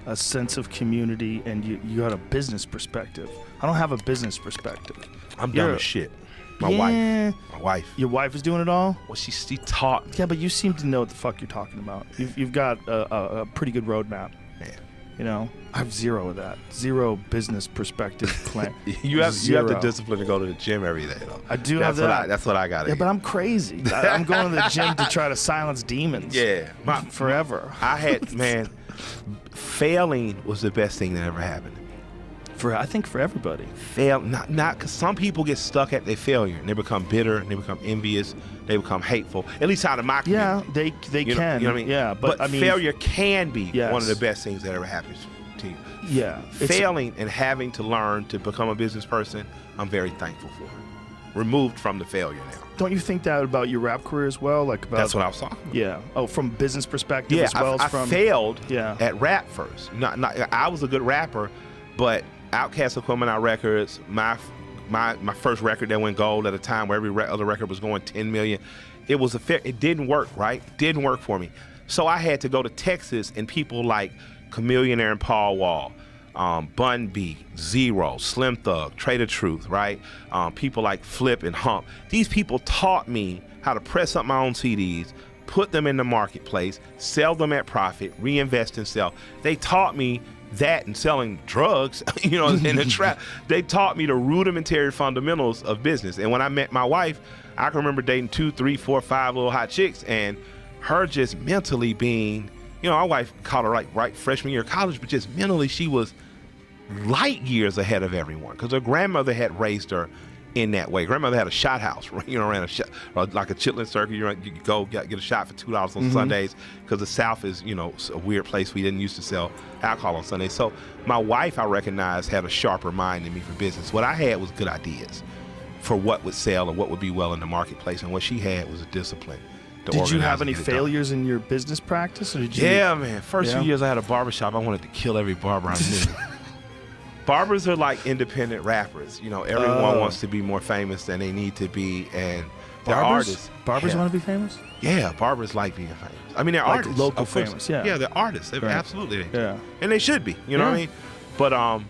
a sense of community, and you got a business perspective. I don't have a business perspective. I'm dumb as shit. My wife. Your wife is doing it all? Well, she taught. Yeah, but you seem to know what the fuck you're talking about. You've got a pretty good roadmap. Yeah. I have zero of that. Zero business perspective plan. You have the discipline to go to the gym every day, though. I do have that. That's what I got. Yeah, but I'm crazy. I'm going to the gym to try to silence demons. Yeah. Forever. Failing was the best thing that ever happened. I think for everybody. Not because some people get stuck at their failure and they become bitter and they become envious, they become hateful. At least out of my community. Yeah, they can. You know what I mean? Yeah, but I mean, failure can be yes. one of the best things that ever happens to you. Yeah, Failing and having to learn to become a business person, I'm very thankful for. Removed from the failure now. Don't you think that about your rap career as well? That's what I was talking about. Yeah. Oh, from business perspective as well as from. I failed at rap first. I was a good rapper, but Outkast Equipment Out Records, my first record that went gold at a time where every other record was going 10 million. It didn't work, right? Didn't work for me. So I had to go to Texas, and people like Chameleonaire and Paul Wall, Bun B, Zero, Slim Thug, Trader Truth, right? People like Flip and Hump. These people taught me how to press up my own CDs, put them in the marketplace, sell them at profit, reinvest and sell. They taught me that and selling drugs, in the trap. They taught me the rudimentary fundamentals of business. And when I met my wife, I can remember dating 2, 3, 4, 5 little hot chicks, and her just mentally being, my wife caught her right freshman year of college, but just mentally she was light years ahead of everyone because her grandmother had raised her in that way. Grandmother had a shot house, ran a shot, like a chitlin circuit. You could go get a shot for $2 on Sundays because the South is, a weird place. We didn't used to sell alcohol on Sundays. So my wife, I recognized, had a sharper mind than me for business. What I had was good ideas for what would sell and what would be well in the marketplace, and what she had was a discipline. Did you have any failures in your business practice? Or did you? Yeah, man. First few years I had a barbershop. I wanted to kill every barber I knew. Barbers are like independent rappers. Everyone wants to be more famous than they need to be, and they're artists. Barbers want to be famous? Yeah, barbers like being famous. I mean, they're like artists. Local famous, yeah. Yeah, they're artists. They're right. Absolutely. Yeah. And they should be, you know what I mean? But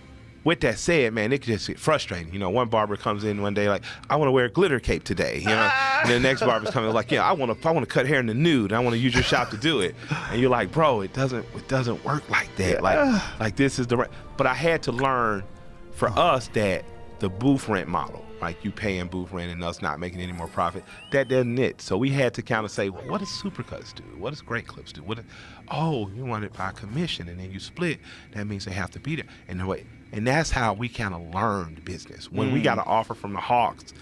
with that said, man, it could just get frustrating. One barber comes in one day like, I want to wear a glitter cape today, and the next barber's coming like, yeah, I want to cut hair in the nude. I want to use your shop to do it. And you're like, bro, it doesn't work like that. Like this is the right. But I had to learn for us that the booth rent model, like you paying booth rent and us not making any more profit, that doesn't it. So we had to kind of say, well, what does Supercuts do? What does Great Clips do? You want it by commission, and then you split. That means they have to be there. And that's how we kind of learned business. When we got an offer from the Hawks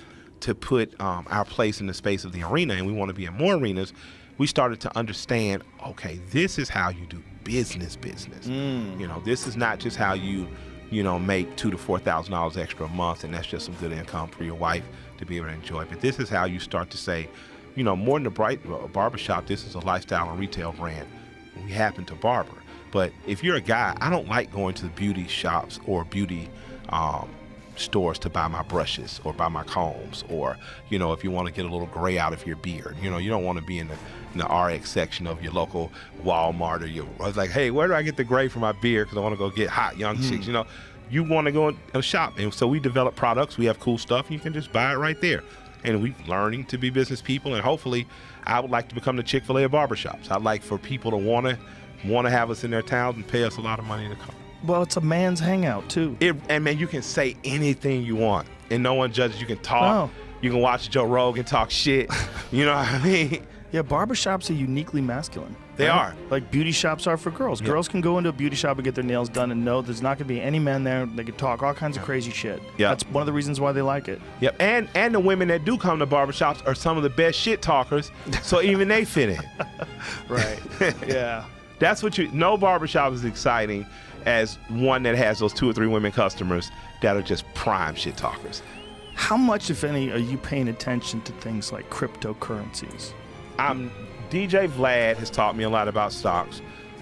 to put our place in the space of the arena, and we want to be in more arenas, we started to understand, okay, this is how you do business. You know, this is not just how you know, make $2,000 to $4,000 extra a month, and that's just some good income for your wife to be able to enjoy. But this is how you start to say, you know, more than a barbershop, this is a lifestyle and retail brand. We happen to barber. But if you're a guy, I don't like going to beauty shops or beauty stores to buy my brushes or buy my combs, or, you know, if you want to get a little gray out of your beard. You know, you don't want to be in the RX section of your local Walmart, or I was like, hey, where do I get the gray for my beard? Because I want to go get hot young chicks. You know, you want to go in a shop. And so we develop products. We have cool stuff. And you can just buy it right there. And we're learning to be business people. And hopefully I would like to become the Chick-fil-A of barbershops. I'd like for people to want to have us in their towns and pay us a lot of money to come. Well, it's a man's hangout too. And man, you can say anything you want, and no one judges. You can talk. No. You can watch Joe Rogan talk shit. You know what I mean? Yeah, barbershops are uniquely masculine. They are. Like beauty shops are for girls. Yeah. Girls can go into a beauty shop and get their nails done and know there's not going to be any men there. They can talk all kinds of crazy shit. Yeah. That's one of the reasons why they like it. Yep. And the women that do come to barbershops are some of the best shit talkers, so even they fit in. Right. Yeah. That's what no barbershop is exciting as one that has those 2 or 3 women customers that are just prime shit talkers. How much, if any, are you paying attention to things like cryptocurrencies? DJ Vlad has taught me a lot about stocks,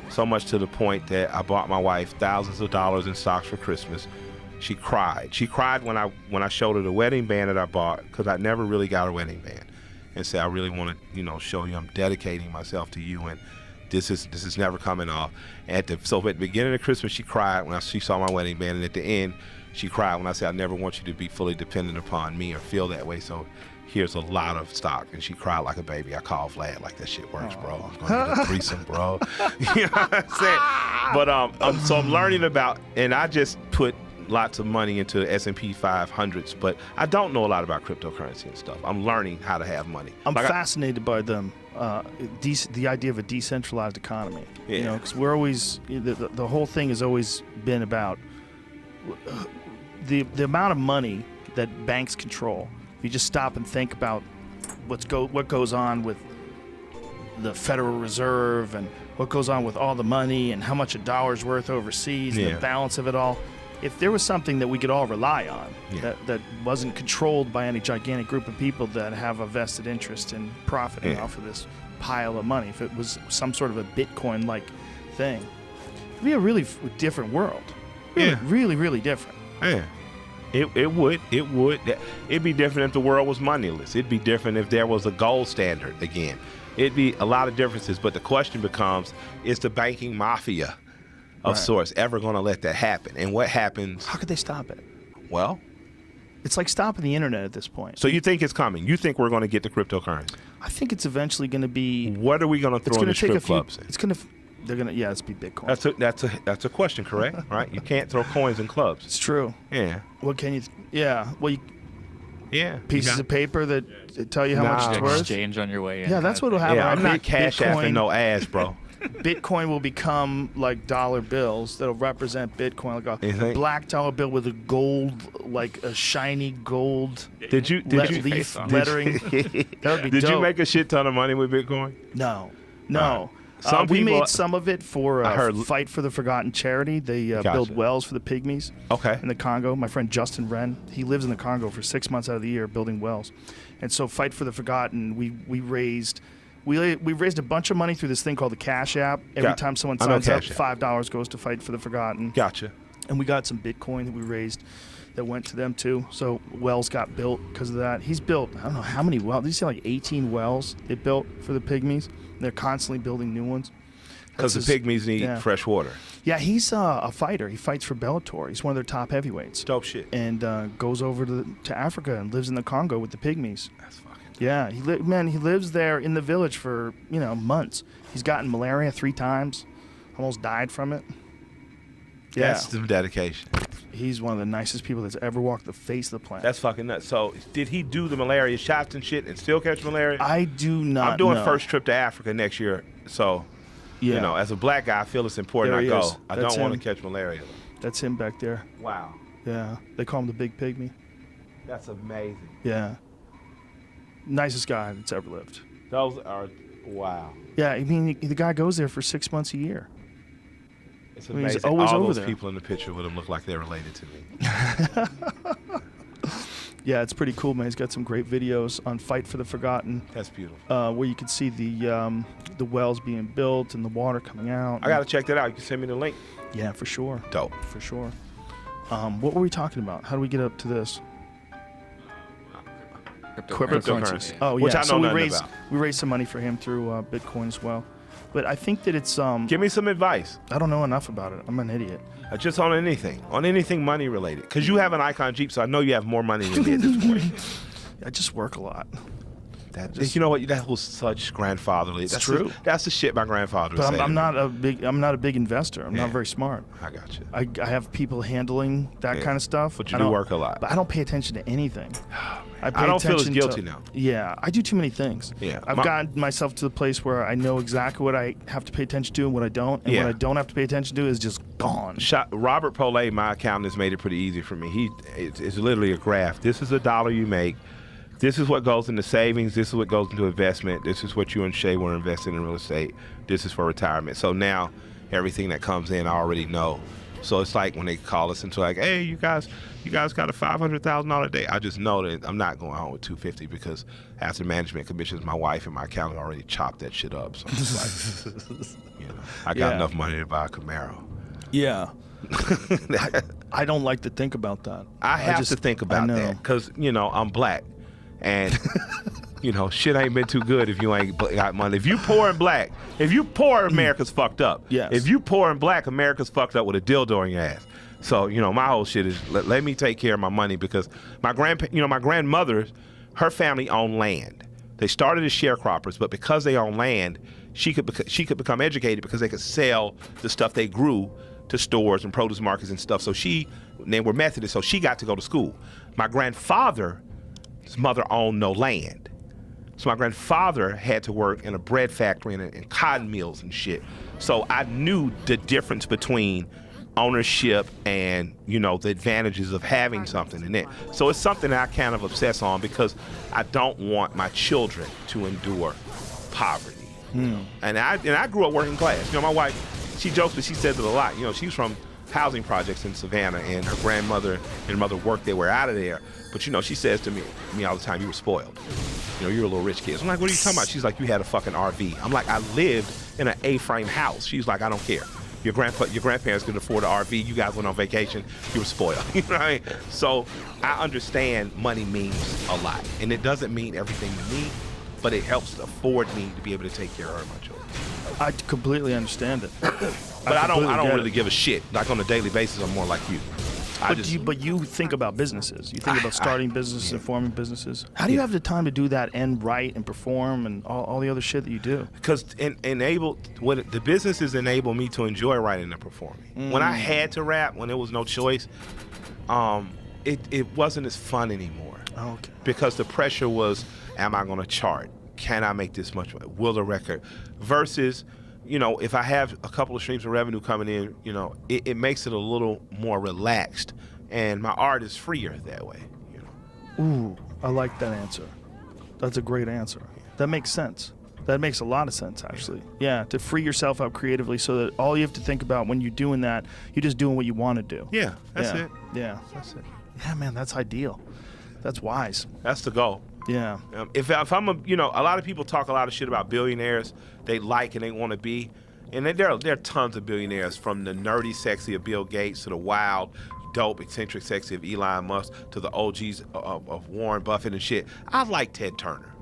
so much to the point that I bought my wife thousands of dollars in stocks for Christmas. She cried. She cried when I showed her the wedding band that I bought, because I never really got a wedding band, and said, I really want to, you know, show you I'm dedicating myself to you, and this is never coming off. So at the beginning of Christmas, she cried when she saw my wedding band, and at the end, she cried when I said, I never want you to be fully dependent upon me or feel that way, so here's a lot of stock. And she cried like a baby. I called Vlad like, that shit works, bro. I'm going to get a threesome, bro. You know what I'm saying? But so I'm learning about, and I just put lots of money into S&P 500s, but I don't know a lot about cryptocurrency and stuff. I'm learning how to have money. I'm fascinated by them. The idea of a decentralized economy. Yeah. You know, because we're always the whole thing has always been about the amount of money that banks control. If you just stop and think about what goes on with the Federal Reserve and what goes on with all the money and how much a dollar's worth overseas and the balance of it all. If there was something that we could all rely on that wasn't controlled by any gigantic group of people that have a vested interest in profiting off of this pile of money, if it was some sort of a Bitcoin-like thing, it'd be a really different world. Really, really different. Yeah. It would. It'd be different if the world was moneyless. It'd be different if there was a gold standard again. It'd be a lot of differences. But the question becomes, is the banking mafia of sorts ever going to let that happen? And what happens? How could they stop it? Well, it's like stopping the internet at this point. So you think it's coming? You think we're going to get the cryptocurrency? I think it's eventually going to be. What are we going to throw in the strip clubs? It's going to. They're gonna, it's be Bitcoin. That's a question, correct? Right? You can't throw coins in clubs. It's true. Yeah. What can you? Well, pieces of paper that tell you how much it's worth. Exchange on your way in. Yeah, that's what'll happen. Yeah, I'm not cash apping no ass, bro. Bitcoin will become like dollar bills that'll represent Bitcoin, like a black dollar bill with a gold, like a shiny gold. Did you leaf lettering? That would be Did dope. you make a shit ton of money with Bitcoin? No. We made some of it for Fight for the Forgotten charity. They build wells for the pygmies in the Congo. My friend Justin Wren, he lives in the Congo for 6 months out of the year building wells. And so Fight for the Forgotten, we raised a bunch of money through this thing called the Cash App. Every time someone signs up, $5 goes to Fight for the Forgotten. Gotcha. And we got some Bitcoin that we raised that went to them too. So wells got built because of that. He's built, I don't know how many wells. Did you say like 18 wells they built for the pygmies? They're constantly building new ones. Because the pygmies need fresh water. Yeah, he's a fighter. He fights for Bellator. He's one of their top heavyweights. Dope shit. And goes over to Africa and lives in the Congo with the pygmies. That's fucking dope. Yeah, he lives there in the village for months. He's gotten malaria 3 times, almost died from it. Yeah. That's some dedication. He's one of the nicest people that's ever walked the face of the planet. That's fucking nuts. So did he do the malaria shots and shit and still catch malaria? I do not I'm doing know. first trip to Africa next year. So, as a black guy, I feel it's important I go. I don't want to catch malaria. That's him back there. Wow. Yeah. They call him the Big Pygmy. That's amazing. Yeah. Nicest guy that's ever lived. Those are, wow. Yeah, I mean, the guy goes there for 6 months a year. It's I mean, he's amazing. always All over those there. people in the picture with him look like they're related to me. Yeah, it's pretty cool, man. He's got some great videos on Fight for the Forgotten, That's beautiful. where you can see the wells being built and the water coming out. I got to check that out. You can send me the link. Yeah, for sure. Dope. For sure. What were we talking about? How do we get up to this? Cryptocurrency. Oh, yeah. Which I know so we nothing raised about. we raised some money for him through Bitcoin as well. But I think that it's Give me some advice. I don't know enough about it. I'm an idiot. Just on anything money related. Because you have an Icon Jeep, so I know you have more money than me at this point. I just work a lot. You know what? That was such grandfatherly. That's true. That's the shit my grandfather would But say. I'm not a big investor. I'm Yeah. not very smart. I got you. I have people handling that Yeah. kind of stuff. But you I do don't- work a lot. But I don't pay attention to anything. I don't feel as attention guilty to- now. Yeah, I do too many things. Yeah. I've gotten myself to the place where I know exactly what I have to pay attention to and what I don't. And Yeah. what I don't have to pay attention to is just gone. Robert Polay, my accountant, has made it pretty easy for me. It's literally a graph. This is $1 you make. This is what goes into savings. This is what goes into investment. This is what you and Shay were investing in real estate. This is for retirement. So now everything that comes in, I already know. So it's like when they call us and say, like, hey, you guys got a $500,000 day. I just know that I'm not going home with $250 because after management commissions, my wife and my accountant already chopped that shit up. So it's like, I got Yeah. enough money to buy a Camaro. Yeah. I don't like to think about that. I have just- to think I about know. that because, I'm black. And, shit ain't been too good if you ain't got money. If you poor and black, America's fucked up. Yes. If you poor and black, America's fucked up with a dildo in your ass. So, my whole shit is let me take care of my money because my grandmother, her family owned land. They started as sharecroppers, but because they own land, she could become educated because they could sell the stuff they grew to stores and produce markets and stuff. So they were Methodist, so she got to go to school. My grandfather's mother owned no land. So my grandfather had to work in a bread factory and cotton mills and shit. So I knew the difference between ownership and, the advantages of having something in it. So it's something that I kind of obsess on because I don't want my children to endure poverty. And I grew up working class. My wife, she jokes, but she says it a lot. She's from housing projects in Savannah, and her grandmother and mother worked their way out of there. But she says to me all the time, you were spoiled. You're a little rich kid. So I'm like, what are you talking about? She's like, you had a fucking RV. I'm like, I lived in an A-frame house. She's like, I don't care. Your grandparents could afford an RV. You guys went on vacation. You were spoiled. You know what I mean? So I understand money means a lot, and it doesn't mean everything to me, but it helps afford me to be able to take care of her and my children. I completely understand it. But I don't really give a shit. Like on a daily basis, I'm more like you. But you think about businesses. You think about starting businesses and forming businesses. How do you have the time to do that and write and perform and all the other shit that you do? Because the businesses enable me to enjoy writing and performing. When I had to rap, when there was no choice, it wasn't as fun anymore. Oh, okay. Because the pressure was, am I going to chart? Can I make this much? Will the record? Versus, if I have a couple of streams of revenue coming in, it makes it a little more relaxed, and my art is freer that way. Ooh, I like that answer. That's a great answer. That makes sense. That makes a lot of sense, actually. Yeah, to free yourself up creatively so that all you have to think about when you're doing that, you're just doing what you want to do. Yeah, that's it. Yeah. That's it. Yeah, man, that's ideal. That's wise. That's the goal. Yeah. If I'm a lot of people talk a lot of shit about billionaires they like and they want to be, and there are tons of billionaires, from the nerdy sexy of Bill Gates to the wild, dope, eccentric sexy of Elon Musk to the OGs of Warren Buffett and shit. I like Ted Turner.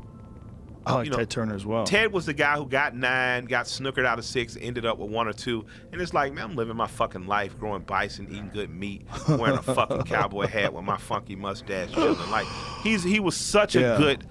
I like Ted Turner as well. Ted was the guy who got 9, got snookered out of 6, ended up with 1 or 2. And it's like, man, I'm living my fucking life, growing bison, eating good meat, wearing a fucking cowboy hat with my funky mustache, chilling. Like, he was such a good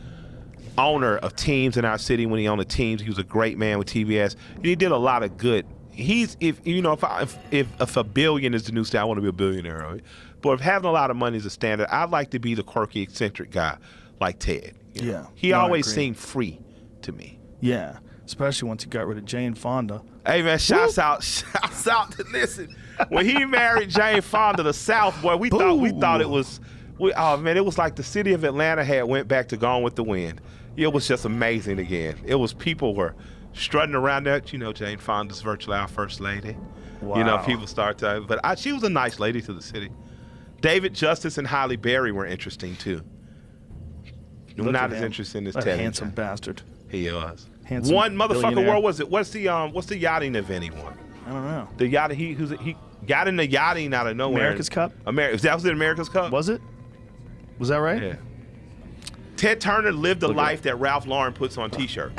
owner of teams in our city when he owned the teams. He was a great man with TBS. He did a lot of good. If a billion is the new style, I want to be a billionaire. Right? But if having a lot of money is a standard, I'd like to be the quirky, eccentric guy like Ted. Yeah. He always seemed free to me. Yeah. Especially once he got rid of Jane Fonda. Hey man, shouts out to listen. When he married Jane Fonda, the South boy, we thought it was it was like the city of Atlanta had went back to Gone with the Wind. It was just amazing again. People were strutting around there. You know, Jane Fonda's virtually our first lady. Wow. You know, people start to, but she was a nice lady to the city. David Justice and Halle Berry were interesting too. Look Not at as him. interesting as That Ted. handsome bastard. He was. Handsome One motherfucker. billionaire. Where was it? What's the yachting event he won? I don't know. The yacht. He got in the yachting out of nowhere. America's Cup? That was it. America's Cup. Was it? Was that right? Yeah. Ted Turner lived the Look at life that Ralph Lauren puts on T-shirts.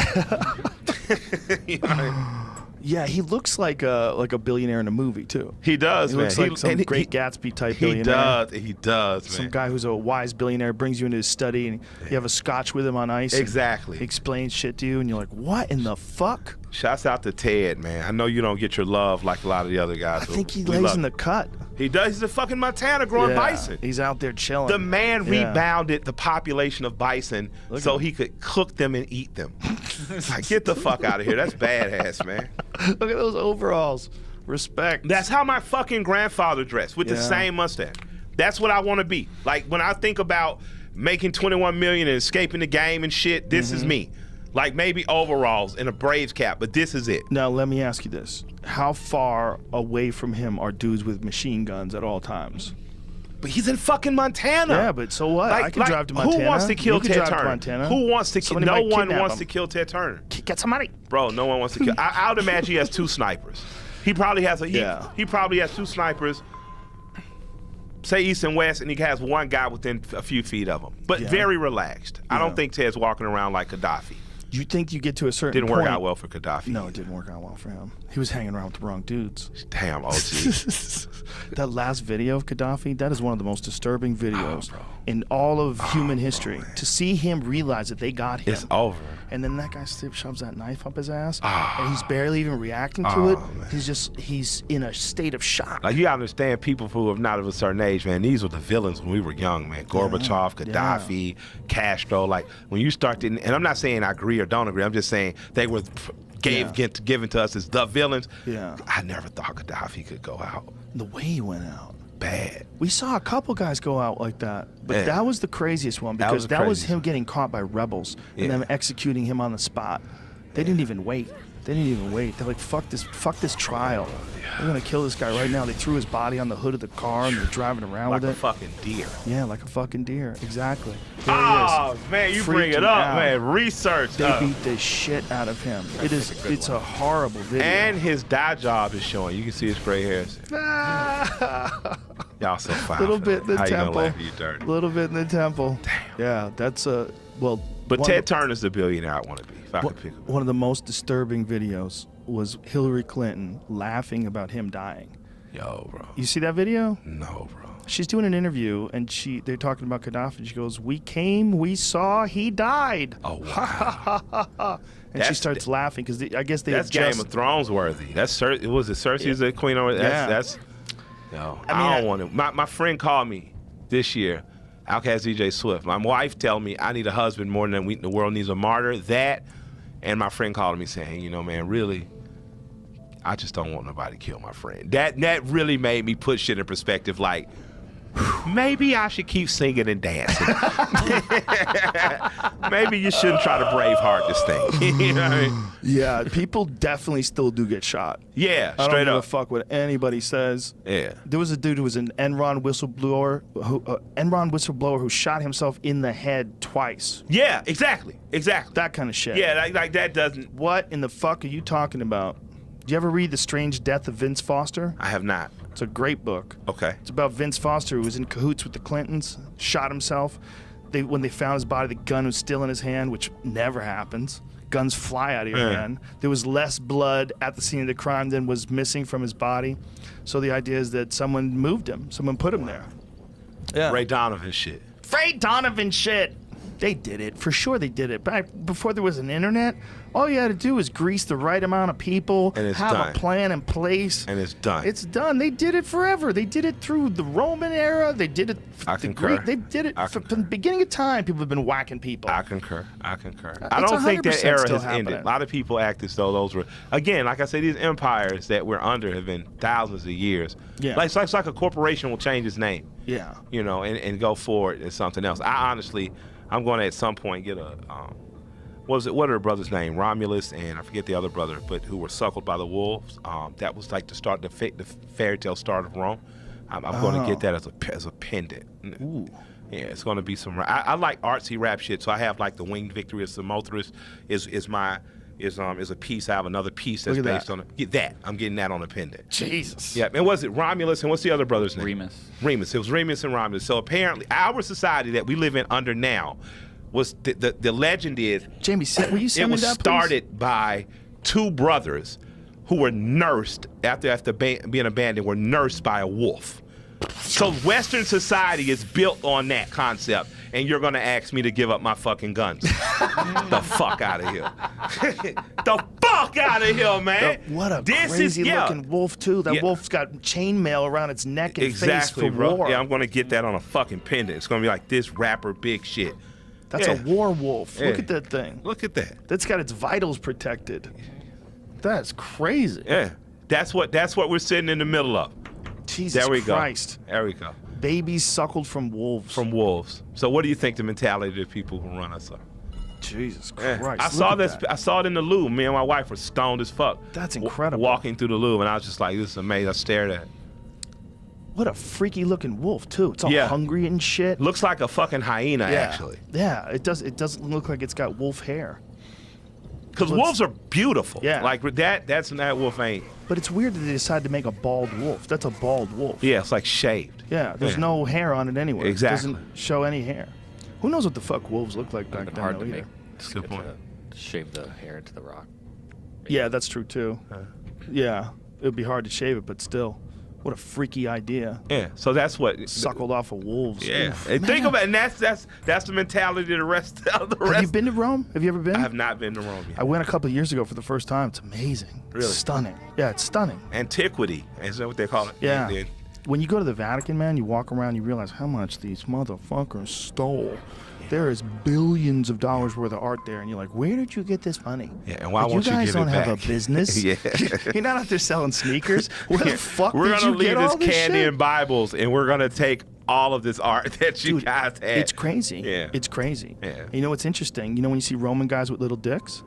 You know what I mean? Yeah, he looks like a billionaire in a movie too. He does, He man. looks like some Great Gatsby type billionaire. He does, man. Some guy who's a wise billionaire brings you into his study and you have a scotch with him on ice. and Exactly. He explains shit to you and you're like, what in the fuck? Shouts out to Ted, man. I know you don't get your love like a lot of the other guys. I think he lays in the cut. He does. He's a fucking Montana growing Yeah, bison. He's out there chilling. The man Yeah. rebounded the population of bison Look so at him. he could cook them and eat them. Like, get the fuck out of here. That's badass, man. Look at those overalls. Respect. That's how my fucking grandfather dressed, with the Yeah. same mustache. That's what I want to be. Like, when I think about making 21 million and escaping the game and shit, this is me. Like, maybe overalls and a Braves cap, but this is it. Now, let me ask you this. How far away from him are dudes with machine guns at all times? But he's in fucking Montana. Yeah, but so what? I can drive to Montana. Who wants to kill You can Ted drive to Turner? Montana. Who wants to kill? Somebody No might one kidnap wants him. to kill Ted Turner. Get somebody. Bro, no one wants to kill. I would imagine he has two snipers. He probably has Yeah. he probably has two snipers. Say east and west, and he has one guy within a few feet of him, but Yeah. very relaxed. I Yeah. don't think Ted's walking around like Gaddafi. You think you get to a certain Didn't point. work out well for Gaddafi. No, it didn't work out well for him. He was hanging around with the wrong dudes. Damn, OG. That last video of Gaddafi, that is one of the most disturbing videos bro. in all of human history. To see him realize that they got him. It's over. And then that guy shoves that knife up his ass, Ah. and he's barely even reacting to it. man. He's in a state of shock. Like, you gotta understand, people who are not of a certain age, man, these were the villains when we were young, man. Gorbachev, Gaddafi, Castro. Like, when you start to, and I'm not saying I agree or don't agree, I'm just saying they were given to us as the villains. Yeah. I never thought Gaddafi could go out The way he went out. bad. We saw a couple guys go out like that, but Yeah. that was the craziest one That was because the that was craziest him one. getting caught by rebels and Yeah. them executing him on the spot. They didn't even wait. They didn't even wait. They're like, fuck this trial. We're gonna kill this guy right now. They threw his body on the hood of the car and they're driving around Like with a it. fucking deer. Yeah, like a fucking deer. Exactly. There he Oh, is. man, you bring Freaking it up, out. man. Research. They beat the shit out of him. It's a horrible video. And his dye job is showing. You can see his gray hairs. Y'all so fine. little bit in the How you gonna temple. laugh at you dirty? Little bit in the temple. Damn. Yeah, that's a well. But one- Ted Turner's the billionaire I want to be, if I could pick him. One of the most disturbing videos was Hillary Clinton laughing about him dying. Yo, bro. You see that video? No, bro. She's doing an interview and they're talking about Gaddafi. And she goes, "We came, we saw, he died." Oh, wow. And she That's- starts laughing because I guess they That's had just, Game of Thrones worthy. That's was it Cersei's the queen over? Yeah. That's yo. I mean, I don't want to. My friend called me this year, Outkast DJ Swift. My wife tell me I need a husband more than the world needs a martyr. That, and my friend called me saying, you know, man, really, I just don't want nobody to kill my friend. That really made me put shit in perspective. Like, maybe I should keep singing and dancing. Maybe you shouldn't try to Braveheart this thing. You know what I mean? Yeah, people definitely still do get shot. Yeah, I don't straight give a up. fuck what anybody says. Yeah. There was a dude who was an Enron whistleblower who shot himself in the head twice. Yeah, exactly. That kind of shit. Yeah, like that doesn't. What in the fuck are you talking about? Did you ever read The Strange Death of Vince Foster? I have not. It's a great book. Okay. It's about Vince Foster, who was in cahoots with the Clintons, shot himself. When they found his body, the gun was still in his hand, which never happens. Guns fly out of your Yeah. hand. There was less blood at the scene of the crime than was missing from his body. So the idea is that someone moved him. Someone put him there. Yeah. Ray Donovan shit. Ray Donovan shit. They did it. For sure they did it. Back before there was an internet, all you had to do was grease the right amount of people, And it's have done. a plan in place. And it's done. It's done. They did it forever. They did it through the Roman era. They did it. I the concur. Greek. They did it I from concur. the beginning of time. People have been whacking people. I concur. I concur. It's I don't think that 100% era still has ended. happening. A lot of people act as though those were, again, like I said, these empires that we're under have been thousands of years. Yeah. Like, it's like a corporation will change its name, Yeah. you know, and go forward as something else. I'm going to at some point get a what are the brothers' name? Romulus and I forget the other brother, but who were suckled by the wolves. That was like the fairy tale start of Rome. I'm going to get that as a pendant. Ooh. Yeah, it's going to be some. I like artsy rap shit, so I have like the Winged Victory of Samothrace is a piece. I have another piece that's based on it. Get that. I'm getting that on a pendant. Jesus. Yeah, and was it Romulus and what's the other brother's name? Remus. Remus. It was Remus and Romulus. So apparently, our society that we live in under now was the legend is Jamie, will you send it me was that, started by two brothers who were nursed after being abandoned. Were nursed by a wolf. So Western society is built on that concept, and you're gonna ask me to give up my fucking guns? The fuck out of here! The fuck out of here, man! What a crazy-looking wolf too. That wolf's got chainmail around its neck and face for bro. war. Yeah, I'm gonna get that on a fucking pendant. It's gonna be like this rapper big shit. That's a war wolf. Yeah. Look at that thing. Look at that. That's got its vitals protected. That's crazy. Yeah, that's what we're sitting in the middle of. Jesus There we Christ. go. There we go. Babies suckled from wolves. From wolves. So what do you think the mentality of the people who run us are? Jesus Yeah. Christ. I Look saw at this. that. I saw it in the Louvre. Me and my wife were stoned as fuck. That's incredible. Walking through the Louvre, and I was just like, "This is amazing." I stared at it. What a freaky looking wolf too. It's all Yeah. hungry and shit. Looks like a fucking hyena, actually. Yeah, it does. It doesn't look like it's got wolf hair. Because Looks- wolves are beautiful. Yeah. Like that wolf ain't. But it's weird that they decided to make a bald wolf. That's a bald wolf. Yeah, it's like shaved. Yeah, there's no hair on it anywhere. Exactly. It doesn't show any hair. Who knows what the fuck wolves look like back Been then? hard though, to either. make. That's a good point. To shave the hair into the rock. Yeah, that's true too. Yeah, it would be hard to shave it, but still, what a freaky idea. Yeah. So that's what. Suckled off of wolves. Yeah. Oof, And think man. about it, and that's the mentality of the rest of the rest. Have you been to Rome? Have you ever been? I have not been to Rome I yet. went a couple of years ago for the first time. It's amazing. Really? It's stunning. Yeah, it's stunning. Antiquity. Is that what they call it? Yeah. Yeah. When you go to the Vatican, man, you walk around, you realize how much these motherfuckers stole. There is billions of dollars worth of art there, and you're like, where did you get this money? Yeah, and why Like, won't you guys give it don't have back? a business. Yeah. You're not out there selling sneakers. Where the fuck We're did gonna you leave get this all this candy shit? and Bibles, and we're gonna take all of this art that you Dude, guys had. It's crazy. Yeah. It's crazy. Yeah. You know what's interesting? You know when you see Roman guys with little dicks?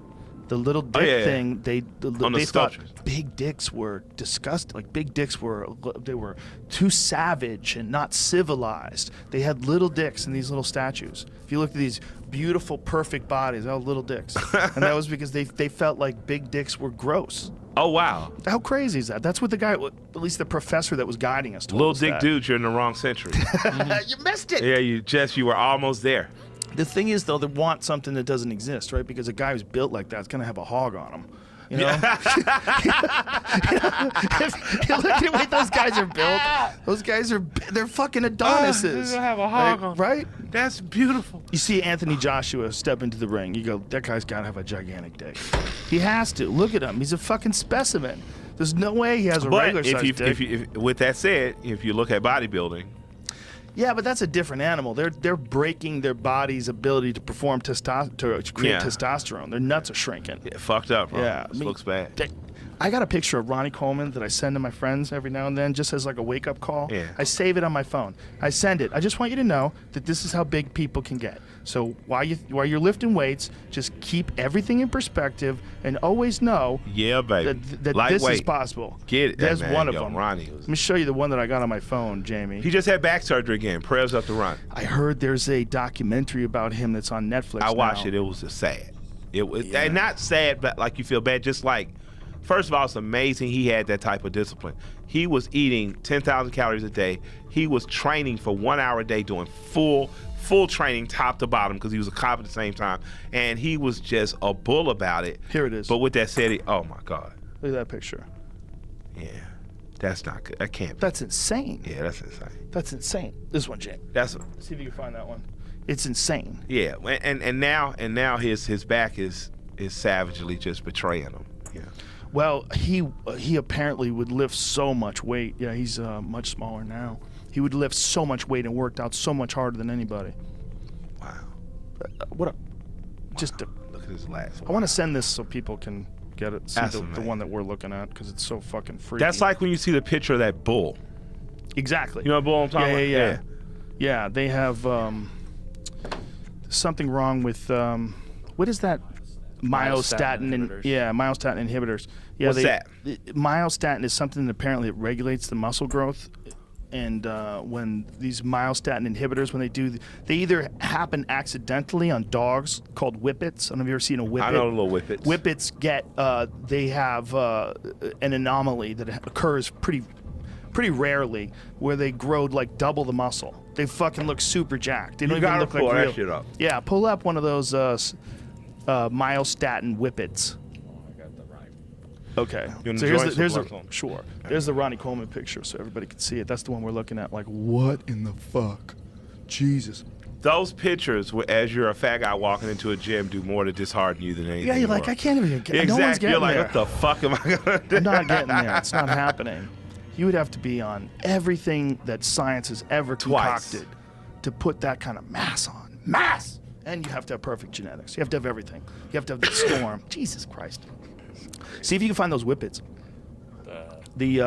The little dick yeah, yeah. thing, On they the thought sculptures. big dicks were disgusting. Like big dicks were too savage and not civilized. They had little dicks in these little statues. If you look at these beautiful, perfect bodies, all little dicks, and that was because they felt like big dicks were gross. Oh wow. How crazy is that? That's what the guy, at least the professor that was guiding us, told Little us dick that. dudes, you're in the wrong century. You missed it. Yeah, you were almost there. The thing is, though, they want something that doesn't exist, right? Because a guy who's built like that's gonna have a hog on him. You know? If you look at the way those guys are built, those guys they're fucking Adonises. They'll have a hog on 'em. Right? That's beautiful. You see Anthony Joshua step into the ring, you go, that guy's gotta have a gigantic dick. He has to. Look at him. He's a fucking specimen. There's no way he has a But regular sized dick. if with that said, if you look at bodybuilding, Yeah, but that's a different animal. They're breaking their body's ability to perform to create Yeah. testosterone. Their nuts are shrinking. yeah, fucked up, bro. Yeah, This looks bad. I got a picture of Ronnie Coleman that I send to my friends every now and then, just as like a wake-up call. Yeah. I save it on my phone. I send it. I just want you to know that this is how big people can get. So while you're lifting weights, just keep everything in perspective and always know Yeah, baby. that this is Lightweight. possible. Get it. There's man. one of Yo, them. Ronnie Let was, me show you the one that I got on my phone, Jamie. he just had back surgery again. Prayers up to Ron. I heard there's a documentary about him that's on Netflix. I watched now. it. It was just sad. It was Yeah. not sad, but like you feel bad. Just like, first of all, it's amazing he had that type of discipline. He was eating 10,000 calories a day. He was training for 1 hour a day, doing full training, top to bottom, because he was a cop at the same time, and he was just a bull about it. Here it is. But with that said, oh my God, Look at that picture. yeah, that's not good. That can't be. That's insane. Yeah, that's insane. That's insane. This one, Jamie. That's See if you can find that one. It's insane. yeah, and now his back is savagely just betraying him. Yeah. Well, he apparently would lift so much weight. Yeah, he's much smaller now. He would lift so much weight and worked out so much harder than anybody. Wow. What a just a, Look at his last. I want to send this so people can get it. See That's the amazing. one that we're looking at because it's so fucking freaky. That's like when you see the picture of that bull. exactly. You know what bull I'm talking about? Yeah. Yeah, they have something wrong with what is that? myostatin inhibitors. myostatin inhibitors. Yeah, What's that? Myostatin is something that apparently it regulates the muscle growth. And when these myostatin inhibitors, when they either happen accidentally on dogs called whippets. I don't know if you've ever seen a whippet. I know little whippets. Whippets they have an anomaly that occurs pretty rarely, where they grow like double the muscle. They fucking look super jacked. They don't You even gotta look like pull that real. shit up. Yeah, pull up one of those myostatin whippets. Okay. You wanna So join here's some the blocks on? sure. There's the Ronnie Coleman picture, so everybody can see it. That's the one we're looking at. Like, what in the fuck? Jesus. Those pictures, as you're a fat guy walking into a gym, do more to dishearten you than anything. Yeah, you're in the like, I world. can't even get. Exactly. No one's getting You're like, there. what the fuck am I gonna do? I'm not getting there. It's not happening. You would have to be on everything that science has ever Twice. concocted to put that kind of mass on. Mass! And you have to have perfect genetics. You have to have everything. You have to have the storm. Jesus Christ. See if you can find those whippets. The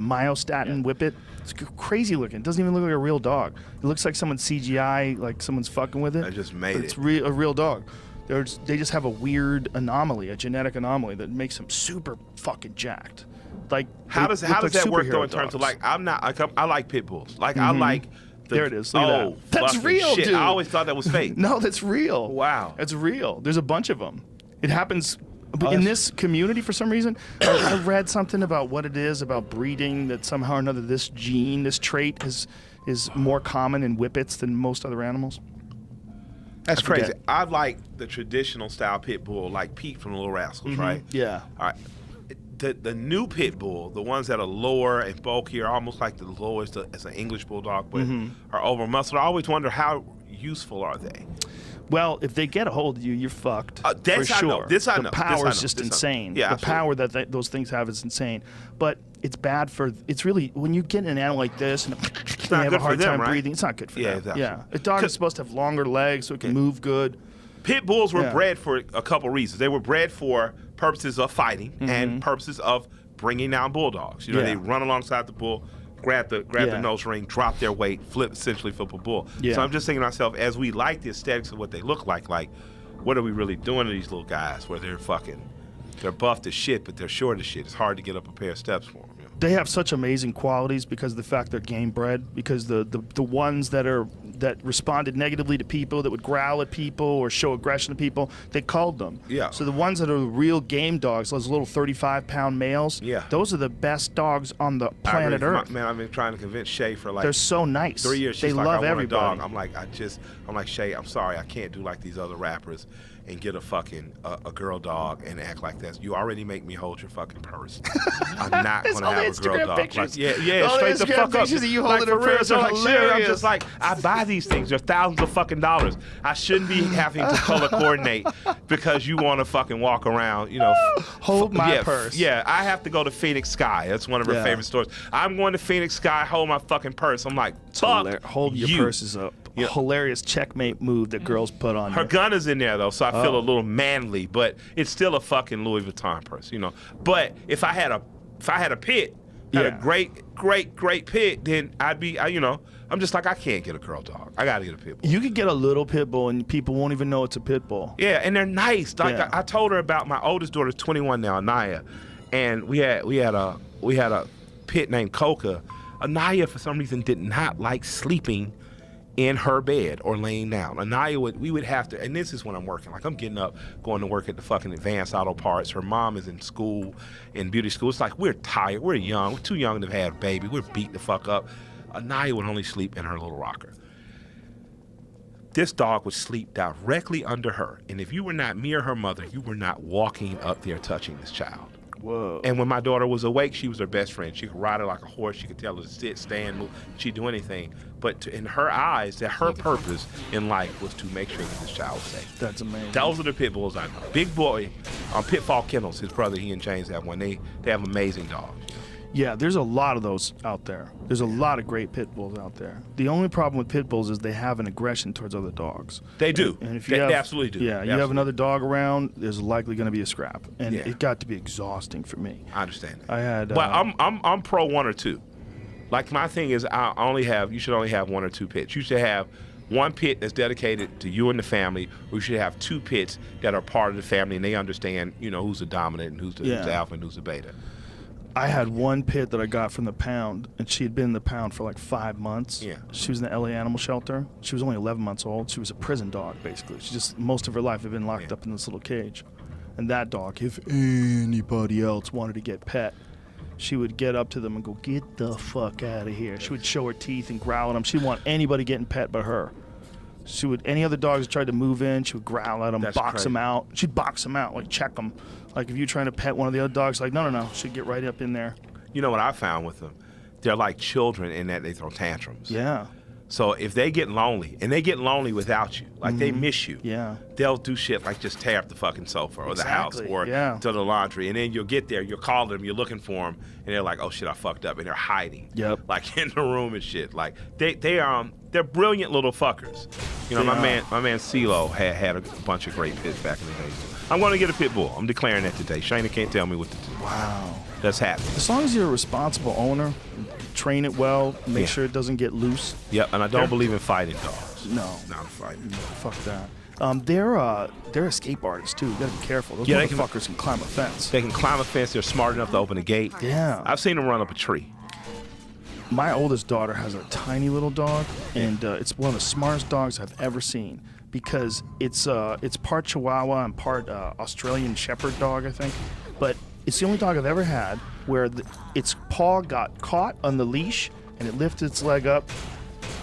myostatin whippet. It's crazy looking. It doesn't even look like a real dog. It looks like someone's CGI, like someone's fucking with it. I just made but it's a real dog. They just have a weird anomaly, a genetic anomaly that makes them super fucking jacked. Like How does they look like that work though superhero in terms of dogs. like I like pit bulls. Like I like There it is. Look at oh, that. That's fucking real, shit. dude. I always thought that was fake. No, that's real. Wow. That's real. There's a bunch of them. It happens in that's- this community for some reason. I read something about what it is about breeding, that somehow or another this gene, this trait is more common in whippets than most other animals. That's I forget. crazy. I like the traditional style pit bull, like Pete from the Little Rascals, right? Yeah. All right. The new pit bull, the ones that are lower and bulkier, almost like the lowest as an English bulldog, but are over muscled. I always wonder how useful are they? Well, if they get a hold of you, you're fucked. This for I sure. know. This I know. The This I power know. is just This I know. insane. Yeah, the absolutely. power that those things have is insane. But it's bad for. It's really when you get an animal like this and they not have good a for hard them, time right? breathing. It's not good for Yeah, them. exactly. Yeah, a dog is supposed to have longer legs so it can move good. Pit bulls were Yeah. bred for a couple reasons. They were bred for purposes of fighting and purposes of bringing down bulldogs. You know, Yeah. they run alongside the bull, grab the nose ring, drop their weight, flip, essentially flip a bull. Yeah. So I'm just thinking to myself, as we like the aesthetics of what they look like, what are we really doing to these little guys where they're buffed as shit, but they're short as shit. It's hard to get up a pair of steps for them. You know? They have such amazing qualities because of the fact they're game bred. Because the ones that responded negatively to people, that would growl at people or show aggression to people, they called them. Yeah. So the ones that are real game dogs, those little 35-pound males, Yeah. those are the best dogs on the planet Earth. Man, I've been trying to convince Shay for like They're so nice. 3 years. She's They like, love I want everybody. a dog. I'm like, Shay, I'm sorry, I can't do like these other rappers and get a fucking a girl dog and act like that. You already make me hold your fucking purse. I'm not It's gonna all the have a girl Instagram dog. pictures. Like, yeah, All the straight the Instagram fuck up. pictures of you Like, holding for her real, purse so are like, shit, I'm hilarious. just like, I buy these things. They're thousands of fucking dollars. I shouldn't be having to color coordinate because you want to fucking walk around, you know. Hold my yeah, purse. Yeah, I have to go to Phoenix Sky. That's one of her Yeah. favorite stores. I'm going to Phoenix Sky, hold my fucking purse. I'm like, fuck Hold your you. purse is a Yeah. hilarious checkmate move that girls put on Her you. gun is in there though, so I feel Oh. a little manly, but it's still a fucking Louis Vuitton purse, you know. But if I had a pit, had a Yeah. great pit, then I'd be, I'm just like, I can't get a girl dog. I gotta get a pit bull. You could get a little pit bull and people won't even know it's a pit bull. Yeah, and they're nice. Like Yeah. I told her about my oldest daughter's 21 now, Anaya, and we had a pit named Coca. Anaya for some reason did not like sleeping in her bed or laying down. Anaya we would have to, and this is when I'm working. Like I'm getting up, going to work at the fucking Advanced Auto Parts. Her mom is in school, in beauty school. It's like we're tired, we're young, we're too young to have a baby. We're beat the fuck up. Anaya would only sleep in her little rocker. This dog would sleep directly under her, and if you were not me or her mother, you were not walking up there touching this child. Whoa. And when my daughter was awake, she was her best friend. She could ride her like a horse. She could tell her to sit, stand, move. She'd do anything. But in her eyes, that her purpose in life was to make sure that this child was safe. That's amazing. Those are the pit bulls I know. Big Boy, Pitfall Kennels, his brother, he and James have one. They have amazing dogs. Yeah, there's a lot of those out there. There's a lot of great pit bulls out there. The only problem with pit bulls is they have an aggression towards other dogs. They do. And if They you have, absolutely do. Yeah, you Absolutely. have another dog around, there's likely going to be a scrap, and Yeah. it got to be exhausting for me. I understand that. I had, but I'm pro one or two. Like my thing is, you should only have one or two pits. You should have one pit that's dedicated to you and the family. We should have 2 pits that are part of the family, and they understand, who's the dominant and who's the alpha and who's the beta. I had one pit that I got from the pound, and she had been in the pound for like 5 months. Yeah. She was in the LA animal shelter. She was only 11 months old. She was a prison dog, basically. She just, most of her life had been locked up in this little cage. And that dog, if anybody else wanted to get pet, she would get up to them and go, get the fuck out of here. She would show her teeth and growl at them. She didn't want anybody getting pet but her. She would, any other dogs that tried to move in, she would growl at them, box them out. She'd box them out, like check them. Like if you're trying to pet one of the other dogs, like, no. She'd get right up in there. You know what I found with them? They're like children in that they throw tantrums. Yeah. So if they get lonely, and they get lonely without you, like they miss you, Yeah. they'll do shit like just tear up the fucking sofa or the house or yeah. to the laundry. And then you'll get there, you'll call them, you're looking for them, and they're like, oh shit, I fucked up. And they're hiding. Yep. Like in the room and shit. Like they're brilliant little fuckers. My man CeeLo had a bunch of great pits back in the day. I'm going to get a pit bull. I'm declaring that today. Shayna can't tell me what to do. Wow. That's happening. As long as you're a responsible owner, train it well, make sure it doesn't get loose. Yep, and I don't believe in fighting dogs. No. Not fighting. No, fuck that. They're escape artists too. You gotta be careful. Those motherfuckers can climb a fence. They can climb a fence. They're smart enough to open a gate. Yeah. I've seen them run up a tree. My oldest daughter has a tiny little dog, and it's one of the smartest dogs I've ever seen because it's part Chihuahua and part Australian Shepherd dog, I think. But it's the only dog I've ever had where its paw got caught on the leash and it lifted its leg up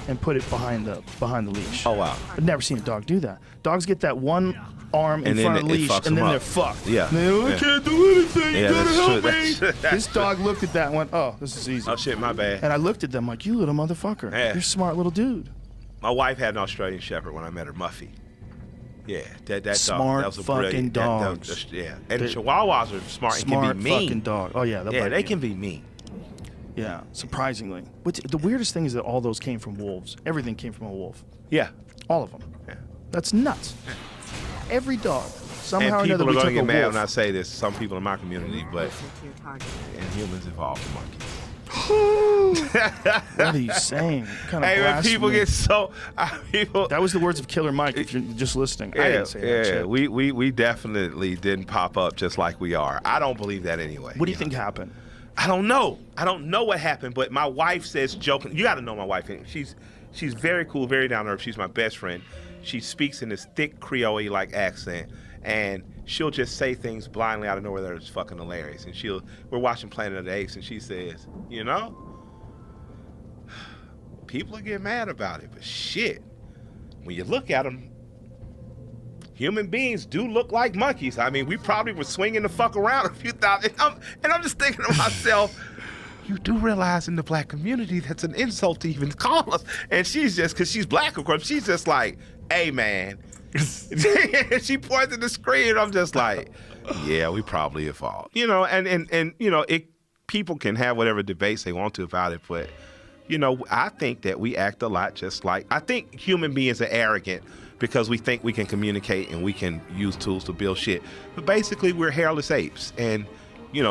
and put it behind the leash. Oh wow! I've never seen a dog do that. Dogs get that one arm in And front then of the it leash, fucks and then them they're up. fucked. Yeah. I can't do anything. You gotta help me. That's This dog looked at that and went, "Oh, this is easy." Oh shit, my bad. And I looked at them like, "You little motherfucker. Yeah. You're a smart little dude." My wife had an Australian Shepherd when I met her, Muffy. Yeah, that Smart dog. That was a fucking brilliant. dogs. Yeah, and They- Chihuahuas are smart and Smart can be mean. fucking dog. Oh yeah, they'll Yeah, bite they you. can be mean. Yeah, surprisingly. But the weirdest thing is that all those came from wolves. Everything came from a wolf. Yeah. All of them. Yeah. That's nuts. Every dog. Somehow or And another, people we are took going to a get mad wolf. when I say this. Some people in my community, but and humans evolved from monkeys. What are you saying? What kind of Hey, when people blasphemy? get so people. That was the words of Killer Mike. If you're just listening, I didn't say that shit. We definitely didn't pop up just like we are. I don't believe that anyway. What do you think happened? I don't know. I don't know what happened, but my wife says joking. You got to know my wife. She's very cool, very down to earth. She's my best friend. She speaks in this thick Creole-like accent, and she'll just say things blindly out of nowhere that are just fucking hilarious. And we're watching Planet of the Apes, and she says, people will get mad about it, but shit, when you look at them, human beings do look like monkeys. I mean, we probably were swinging the fuck around a few thousand. And I'm just thinking to myself, you do realize in the black community that's an insult to even call us. And she's just, because she's black, of course, she's just like, hey, man. And she points at the screen, and I'm just like, yeah, we probably evolved. People can have whatever debates they want to about it, but, I think that we act a lot just like, I think human beings are arrogant because we think we can communicate and we can use tools to build shit. But basically, we're hairless apes. And,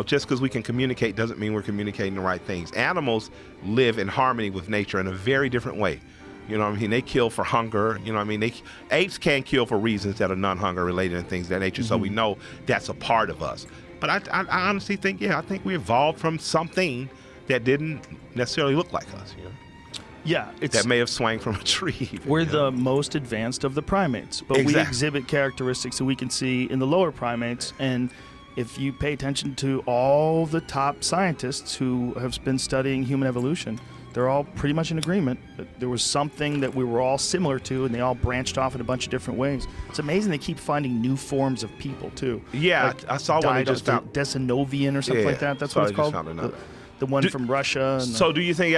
just because we can communicate doesn't mean we're communicating the right things. Animals live in harmony with nature in a very different way. You know what I mean? They kill for hunger. You know what I mean? Apes can kill for reasons that are non-hunger related and things of that nature. So we know that's a part of us. But I honestly think, I think we evolved from something that didn't necessarily look like us. Yeah, That may have swung from a tree. Even, we're the most advanced of the primates, but we exhibit characteristics that we can see in the lower primates. And if you pay attention to all the top scientists who have been studying human evolution, they're all pretty much in agreement that there was something that we were all similar to, and they all branched off in a bunch of different ways. It's amazing they keep finding new forms of people, too. Yeah, I saw one they just found. Decinovian or something like that. That's what it's called. The one from Russia. So do you think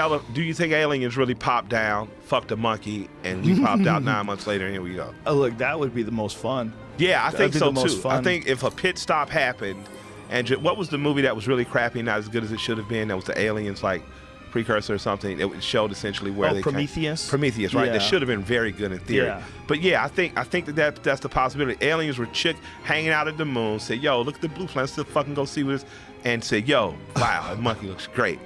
aliens really popped down, fucked a monkey, and we popped out 9 months later, and here we go? Oh, look, that would be the most fun. Yeah, I think That'd be so, the most too. fun. I think if a pit stop happened, and what was the movie that was really crappy, not as good as it should have been, that was the aliens, like, precursor or something, it showed essentially where they Prometheus? came. Prometheus, right? Yeah. That should have been very good in theory. Yeah. But yeah, I think that's the possibility. Aliens were hanging out at the moon, said, yo, look at the blue planet, let's fucking go see what it is, and said, yo, wow, that monkey looks great.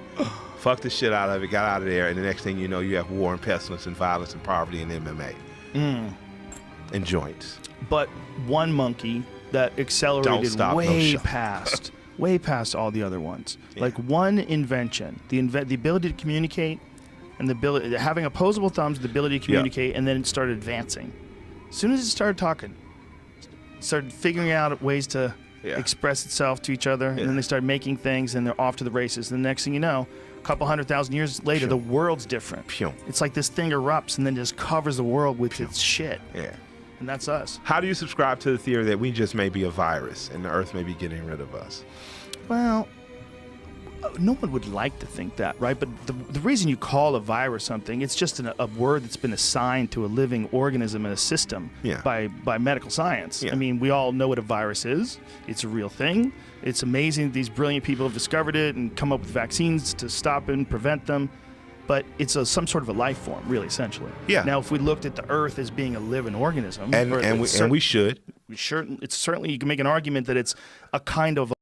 fucked the shit out of it, got out of there, and the next thing you know, you have war and pestilence and violence and poverty and MMA. And joints. But one monkey that accelerated stop, no way shot. past all the other ones. Yeah. Like one invention, the ability to communicate, and the ability having opposable thumbs, the ability to communicate, and then it started advancing. As soon as it started talking, it started figuring out ways to express itself to each other, and then they started making things, and they're off to the races. And the next thing you know, a couple 100,000 years later, the world's different. It's like this thing erupts and then just covers the world with its shit. Yeah. And that's us. How do you subscribe to the theory that we just may be a virus and the Earth may be getting rid of us? Well, no one would like to think that, right? But the reason you call a virus something, it's just a word that's been assigned to a living organism in a system by medical science. I mean, we all know what a virus is. It's a real thing. It's amazing that these brilliant people have discovered it and come up with vaccines to stop it and prevent them. But it's some sort of a life form, really, essentially. Yeah. Now, if we looked at the Earth as being a living organism, and we should, it's certainly, you can make an argument that it's a kind of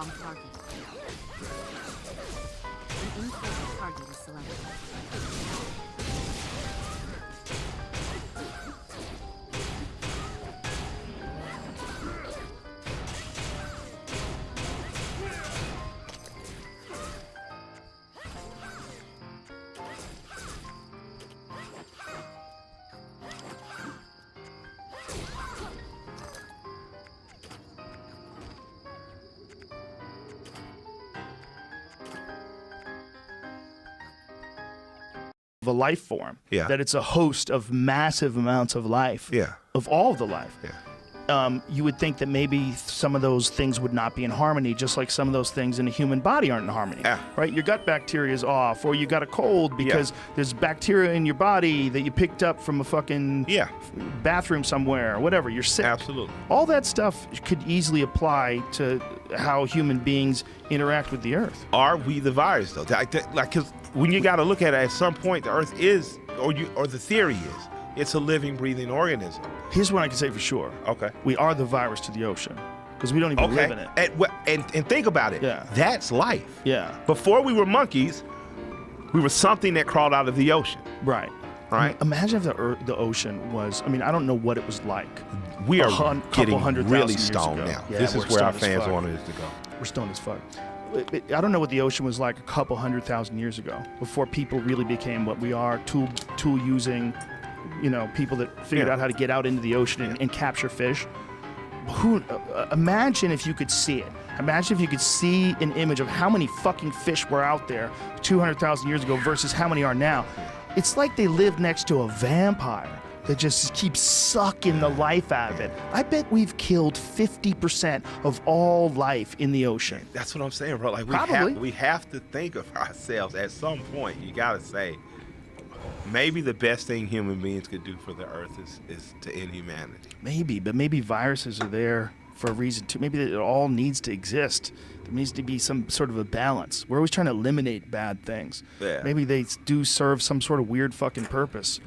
wrong target. An incorrect target is selected. Of a life form. Yeah. That it's a host of massive amounts of life. Yeah. Of all of the life. Yeah. You would think that maybe some of those things would not be in harmony, just like some of those things in a human body aren't in harmony. Yeah. Right? Your gut bacteria is off, or you got a cold because there's bacteria in your body that you picked up from a fucking bathroom somewhere, or whatever. You're sick. Absolutely. All that stuff could easily apply to how human beings interact with the Earth. Are we the virus though? Because when you got to look at it, at some point the Earth is, or the theory is, it's a living, breathing organism. Here's what I can say for sure. Okay. We are the virus to the ocean because we don't even live in it. And think about it. Yeah. That's life. Yeah. Before we were monkeys, we were something that crawled out of the ocean. Right. Right. Imagine if the ocean was, I mean, I don't know what it was like. We are couple getting 100,000 really years stoned ago. now. Yeah, This is we're where our stoned as fans fuck. wanted us to go. We're stoned as fuck. I don't know what the ocean was like a couple 100,000 years ago, before people really became what we are, tool using, people that figured out how to get out into the ocean and capture fish. Imagine if you could see it. Imagine if you could see an image of how many fucking fish were out there 200,000 years ago versus how many are now. It's like they lived next to a vampire that just keeps sucking the life out of it. I bet we've killed 50% of all life in the ocean. That's what I'm saying, bro. Like we have to think of ourselves at some point. You gotta say, maybe the best thing human beings could do for the Earth is to end humanity. Maybe, but maybe viruses are there for a reason too. Maybe it all needs to exist. There needs to be some sort of a balance. We're always trying to eliminate bad things. Yeah. Maybe they do serve some sort of weird fucking purpose.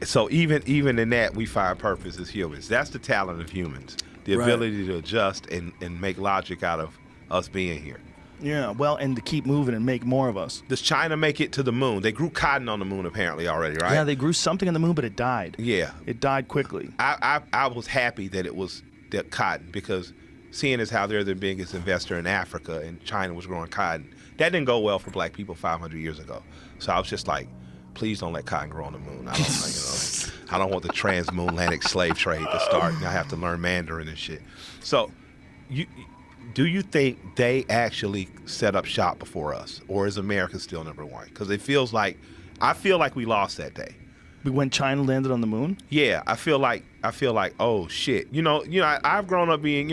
So even in that, we find purpose as humans. That's the talent of humans, the ability to adjust and make logic out of us being here. Yeah, well, and to keep moving and make more of us. Does China make it to the moon? They grew cotton on the moon apparently already, right? Yeah, they grew something on the moon, but it died. Yeah. It died quickly. I was happy that it was the cotton, because seeing as how they're the biggest investor in Africa and China was growing cotton, that didn't go well for black people 500 years ago. So I was just like, please don't let cotton grow on the moon. I don't want the transatlantic slave trade to start and I have to learn Mandarin and shit. So do you think they actually set up shop before us, or is America still number one? Because I feel like we lost that day. When China landed on the moon? Yeah, I feel like, oh shit. I've grown up being,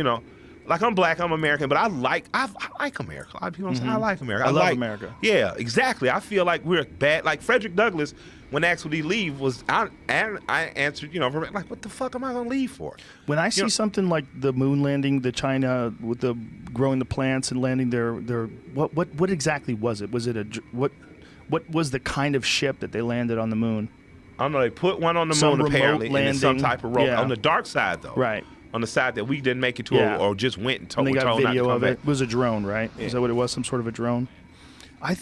like I'm black, I'm American, but I like America. A lot of people don't say I like America. I love America. Yeah, exactly. I feel like we're bad. Like Frederick Douglass, when asked would he leave, I answered, like, what the fuck am I gonna leave for? When I see something like the moon landing, the China with the growing the plants and landing their what exactly was it? Was it what was the kind of ship that they landed on the moon? I don't know. They put one on the Some moon apparently, remote and some landing. type of rope Yeah. on the dark side though. Right. On the side that we didn't make it to, Yeah. or just went and And told, they got not to video come of back. it. It was a drone, right? Yeah. Is that what it was? Some sort of a drone? I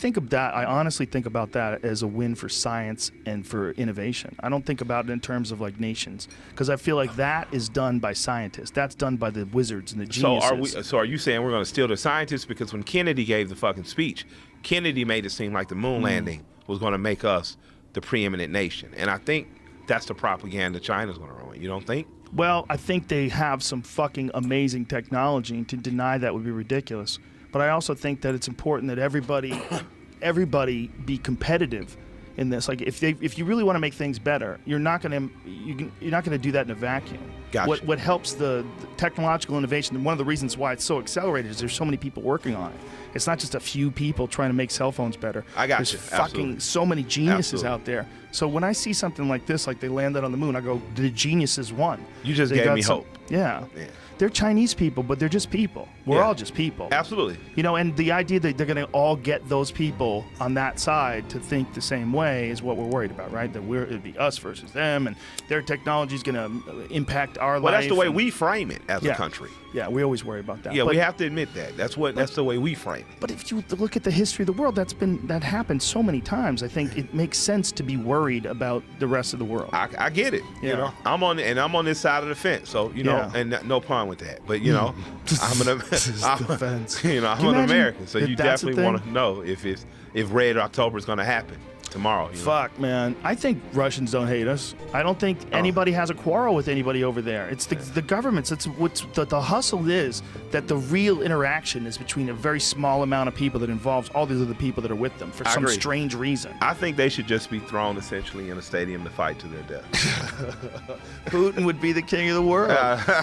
honestly think about that as a win for science and for innovation. I don't think about it in terms of like nations, because I feel like that is done by scientists. That's done by the wizards and the geniuses. So are you saying we're going to steal the scientists? Because when Kennedy gave the fucking speech, Kennedy made it seem like the moon landing was going to make us the preeminent nation. And I think that's the propaganda China's going to run with. You don't think? Well, I think they have some fucking amazing technology, and to deny that would be ridiculous. But I also think that it's important that everybody be competitive in this. Like, if you really want to make things better, you're not gonna do that in a vacuum. Gotcha. What helps the technological innovation, and one of the reasons why it's so accelerated, is there's so many people working on it. It's not just a few people trying to make cell phones better. I got There's you. fucking Absolutely. so many geniuses Absolutely. out there. So when I see something like this, like they landed on the moon, I go, the geniuses won. You just They gave got me hope. Yeah. Yeah. they're Chinese people, but they're just people. We're Yeah. all just people. Absolutely. You know, and the idea that they're going to all get those people on that side to think the same way is what we're worried about, right? That it'd be us versus them, and their technology is going to impact our life. Well, that's the way and- we frame it as Yeah. a country. Yeah, we always worry about that. Yeah, but, we have to admit that. That's the way we frame it. But if you look at the history of the world, that happened so many times. I think it makes sense to be worried about the rest of the world. I get it. Yeah. You know, I'm on this side of the fence, so you know, Yeah. and no problem with that. But you know, I'm fence. you know, I'm Can you an imagine American, so that you that's a definitely want thing? to know if Red October is going to happen tomorrow. You know? Fuck, man. I think Russians don't hate us. I don't think anybody has a quarrel with anybody over there. It's the governments. It's what's the hustle is that the real interaction is between a very small amount of people that involves all these other people that are with them for I some agree. strange reason. I think they should just be thrown essentially in a stadium to fight to their death. Putin would be the king of the world.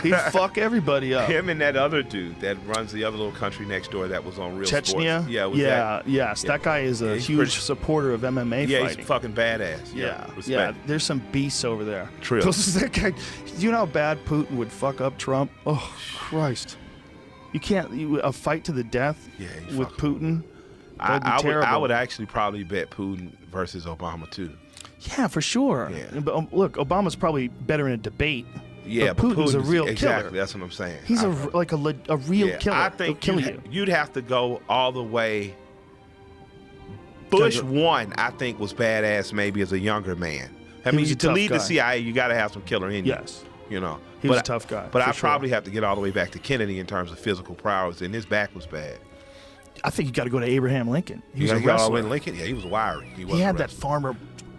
He'd fuck everybody up. Him and that other dude that runs the other little country next door that was on Real Chechnya? Sports. Yeah, was yes. Yeah. That guy is a Yeah, he's huge pretty- supporter of MMA Yeah, fighting. he's fucking badass. Yeah, respect. yeah. There's some beasts over there. True. That guy, you know how bad Putin would fuck up Trump? Oh, Christ. You can't, a fight to the death Yeah, he with fuck Putin? That'd be I terrible. would actually probably bet Putin versus Obama too. Yeah, for sure. Yeah. But look, Obama's probably better in a debate. Yeah, but Putin's a real exactly. killer. That's what I'm saying. He's a real yeah, killer. I think He'll kill you. you'd have to go all the way. Bush Judge- one, I think, was badass maybe as a younger man. I He mean, was a to tough lead the guy. CIA, you got to have some killer in you. Yes. You know, He was a tough guy, But for I sure. probably have to get all the way back to Kennedy in terms of physical prowess, and his back was bad. I think you got to go to Abraham Lincoln. He was You a gotta go all the way wrestler. to Lincoln. Yeah, he was wiry. He, was He a had that wrestler. farmer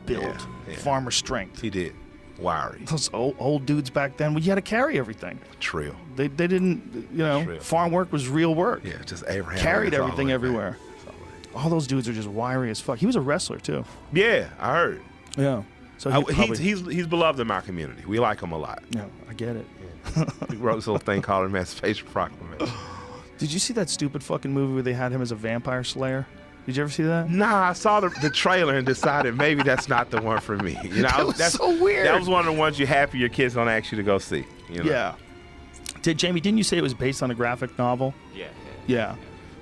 build, Yeah. farmer strength. He did. Wiry. Those old dudes back then, well, you had to carry everything. Trill. They didn't, True. farm work was real work. Yeah, just Abraham. Carried Lincoln's all the everything way back. everywhere. It's all the way. All those dudes are just wiry as fuck. He was a wrestler too. Yeah, I heard. Yeah. So he probably, He's beloved in my community. We like him a lot. yeah, I get it. He wrote this little thing called Emancipation Proclamation. Did you see that stupid fucking movie where they had him as a vampire slayer? Did you ever see that? Nah, I saw the trailer and decided maybe that's not the one for me. You know, That was that's so weird. That was one of the ones you're happy your kids don't ask you to go see. You know? Yeah. Jamie, didn't you say it was based on a graphic novel? Yeah. Yeah.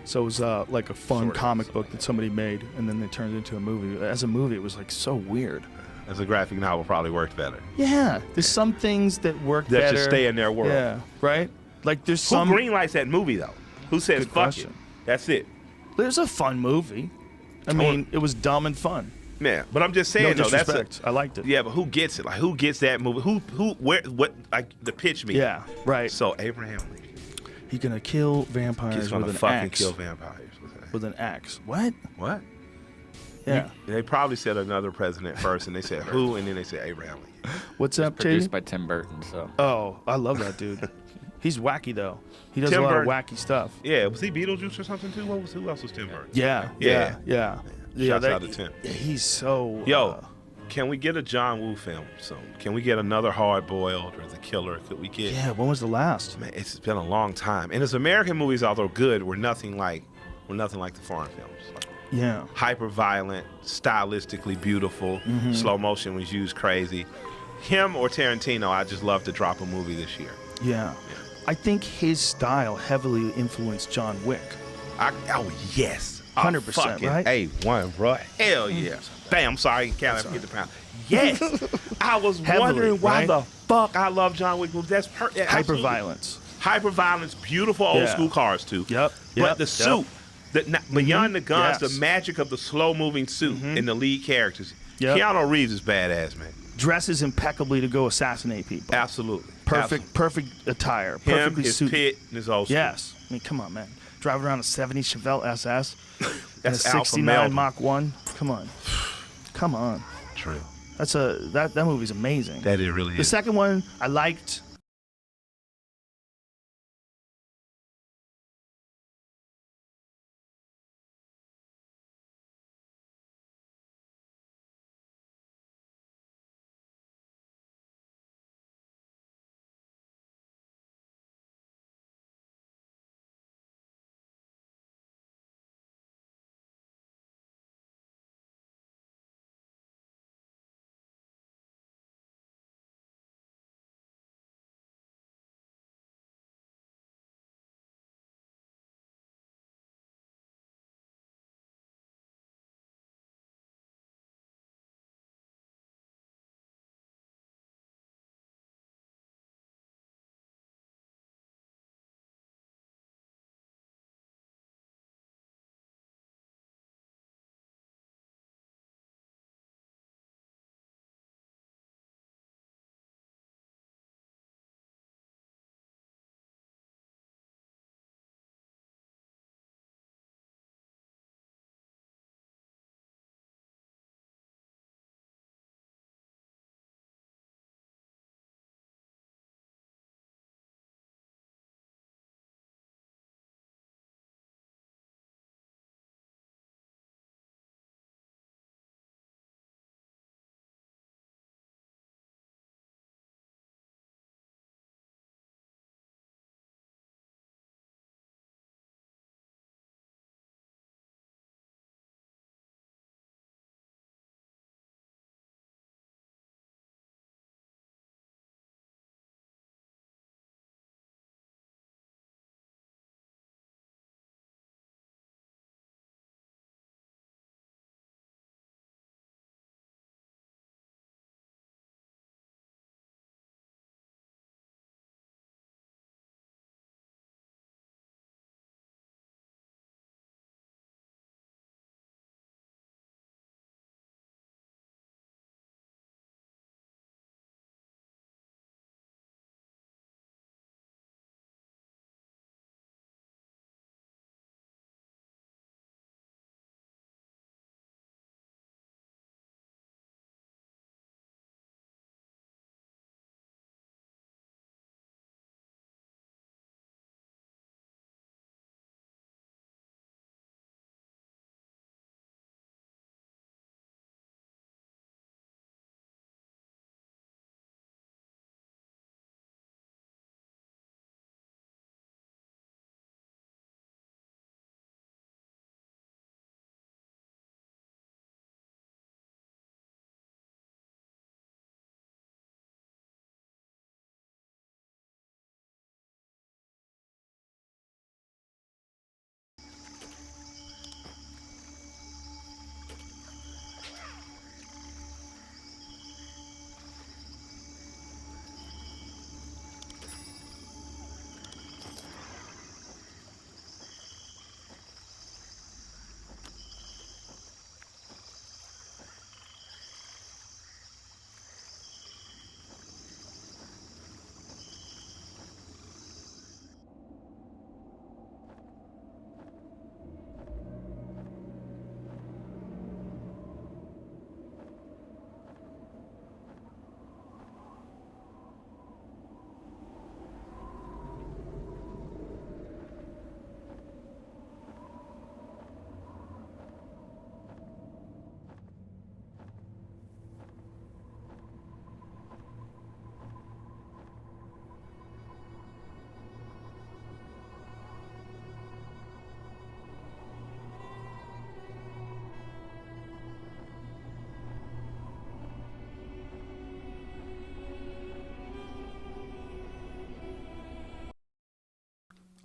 So it was like a fun Sort of, comic something book like that that. somebody made, and then they turned it into a movie. As a movie, it was like so weird. As a graphic novel, probably worked better. Yeah, there's some things that work That better. should stay in their world. Yeah, right. Like there's Who some. greenlights that movie though? Who says Good fuck question. it? That's it. There's a fun movie. I mean, it was dumb and fun. Yeah, but I'm just No saying though. That's disrespect. I liked it. yeah, but who gets it? Like who gets that movie? Who where what like the pitch me? Yeah, right. So Abraham Lincoln He's gonna kill is vampires gonna with an fucking axe. kill vampires. With an axe. What? What? Yeah. They probably said another president first, and they said who, and then they said Abraham Lincoln. What's up, Produced Chase? by Tim Burton, so. Oh, I love that dude. He's wacky though. He does Tim a lot Burton. of wacky stuff. Yeah, was he Beetlejuice or something too? Who else was Tim Burton? Yeah, Yeah. yeah. Shouts that- out to Tim. Yeah, he's so. Yo, can we get a John Woo film soon? Can we get another Hard Boiled or The Killer? Could we get? Yeah. When was the last? Man, it's been a long time. And as American movies, although good, were nothing like the foreign films. Like, Yeah. hyper violent, stylistically beautiful. Mm-hmm. Slow motion was used crazy. Him or Tarantino, I just love to drop a movie this year. Yeah. I think his style heavily influenced John Wick. Oh yes, 100%, fucking right? A1, bro. Hell yeah. Damn, sorry, can't forget the pound. Yes, I was Heavily, wondering why right? the fuck I love John Wick movies. That's Hyper violence. hyper violence, beautiful old Yeah. school cars too. Yep, But yep, the yep. suit, beyond the guns, Yes. the magic of the slow moving suit and the lead characters. Yep. Keanu Reeves is badass, man. Dresses impeccably to go assassinate people. Absolutely. Perfect attire. Him, Perfectly his suited. pit, and his old school. Yes. I mean, come on, man. Driving around a 70 Chevelle SS. That's and a Alpha 69 Melvin. Mach 1. Come on. Come on. True. That movie's amazing. That it really The is. second one I liked.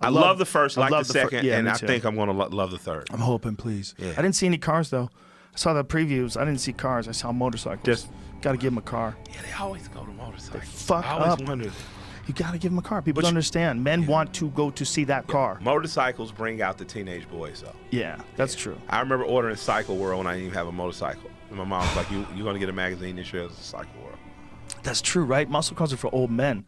I love the first, I like love the the fir- second, yeah, and me I too. think I'm going to love the third. I'm hoping, please. Yeah. I didn't see any cars though. I saw the previews. I didn't see cars. I saw motorcycles. Just- got to give them a car. Yeah, they always go to motorcycles. fuck I always up. wondered. You got to give them a car. People But don't you- understand. Men want to go to see that car. Motorcycles bring out the teenage boys, though. Yeah, that's true. I remember ordering Cycle World when I didn't even have a motorcycle. And my mom was like, you're going to get a magazine this year as a Cycle World. That's true, right? Muscle cars are for old men.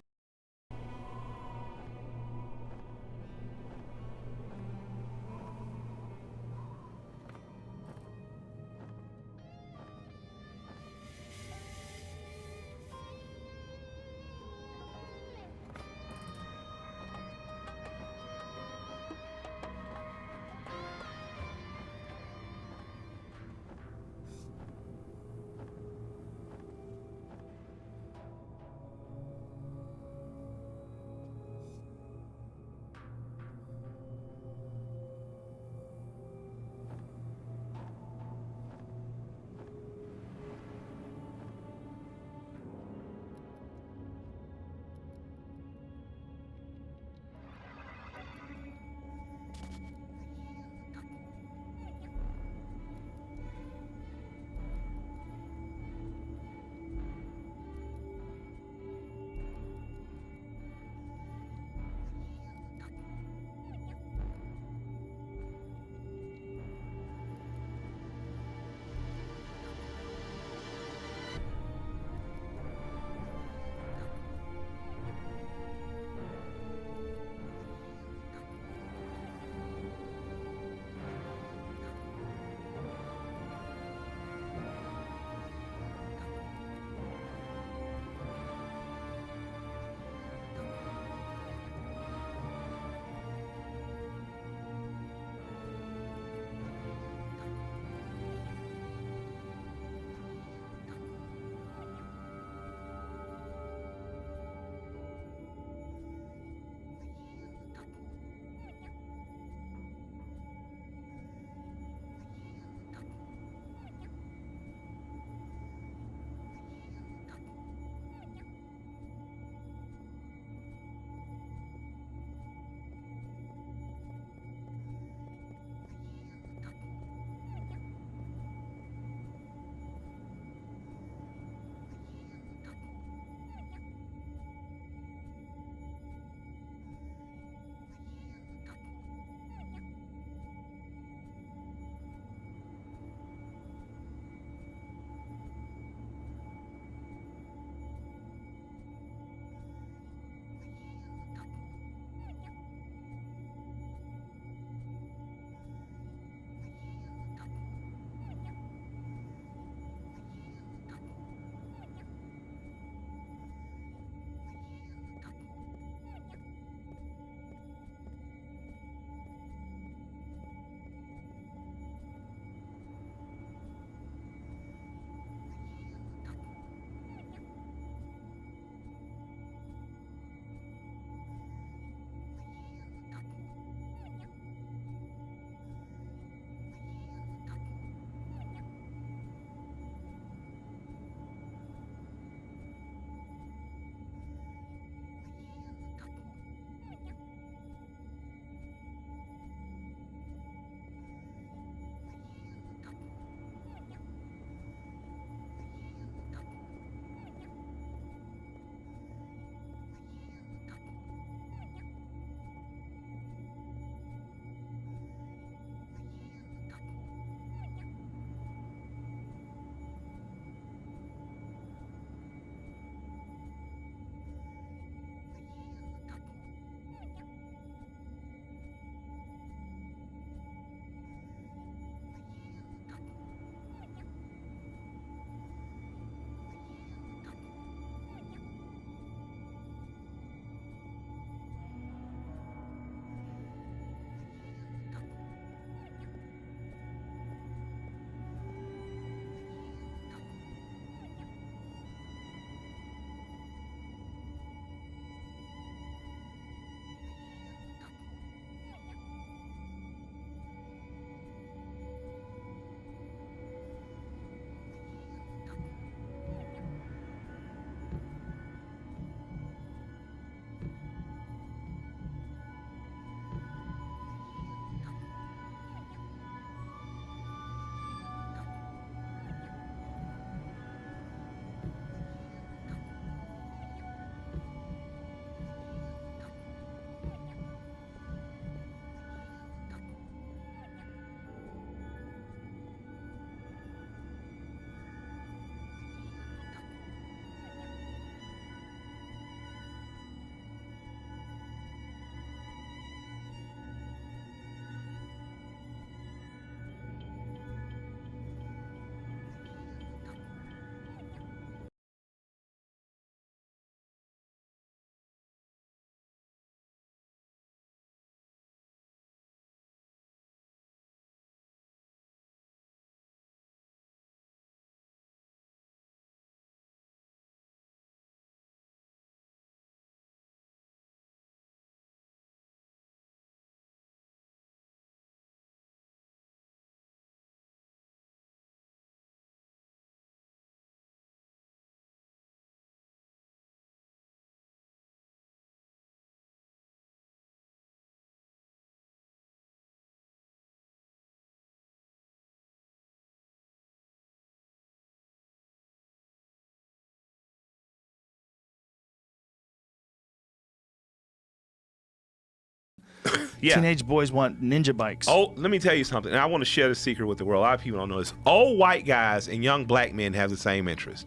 Yeah. Teenage boys want ninja bikes. Oh, let me tell you something. And I want to share this secret with the world. A lot of people don't know this. Old white guys and young black men have the same interest.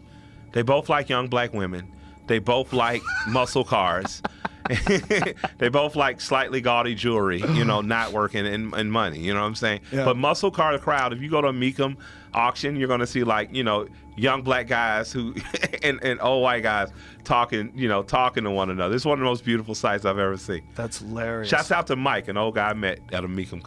They both like young black women. They both like muscle cars. They both like slightly gaudy jewelry, not working and money, you know what I'm saying? Yeah. But muscle car crowd, if you go to a Mecum auction, you're going to see young black guys who and old white guys talking to one another. It's one of the most beautiful sights I've ever seen. That's hilarious. Shouts out to Mike, an old guy I met at a Mecum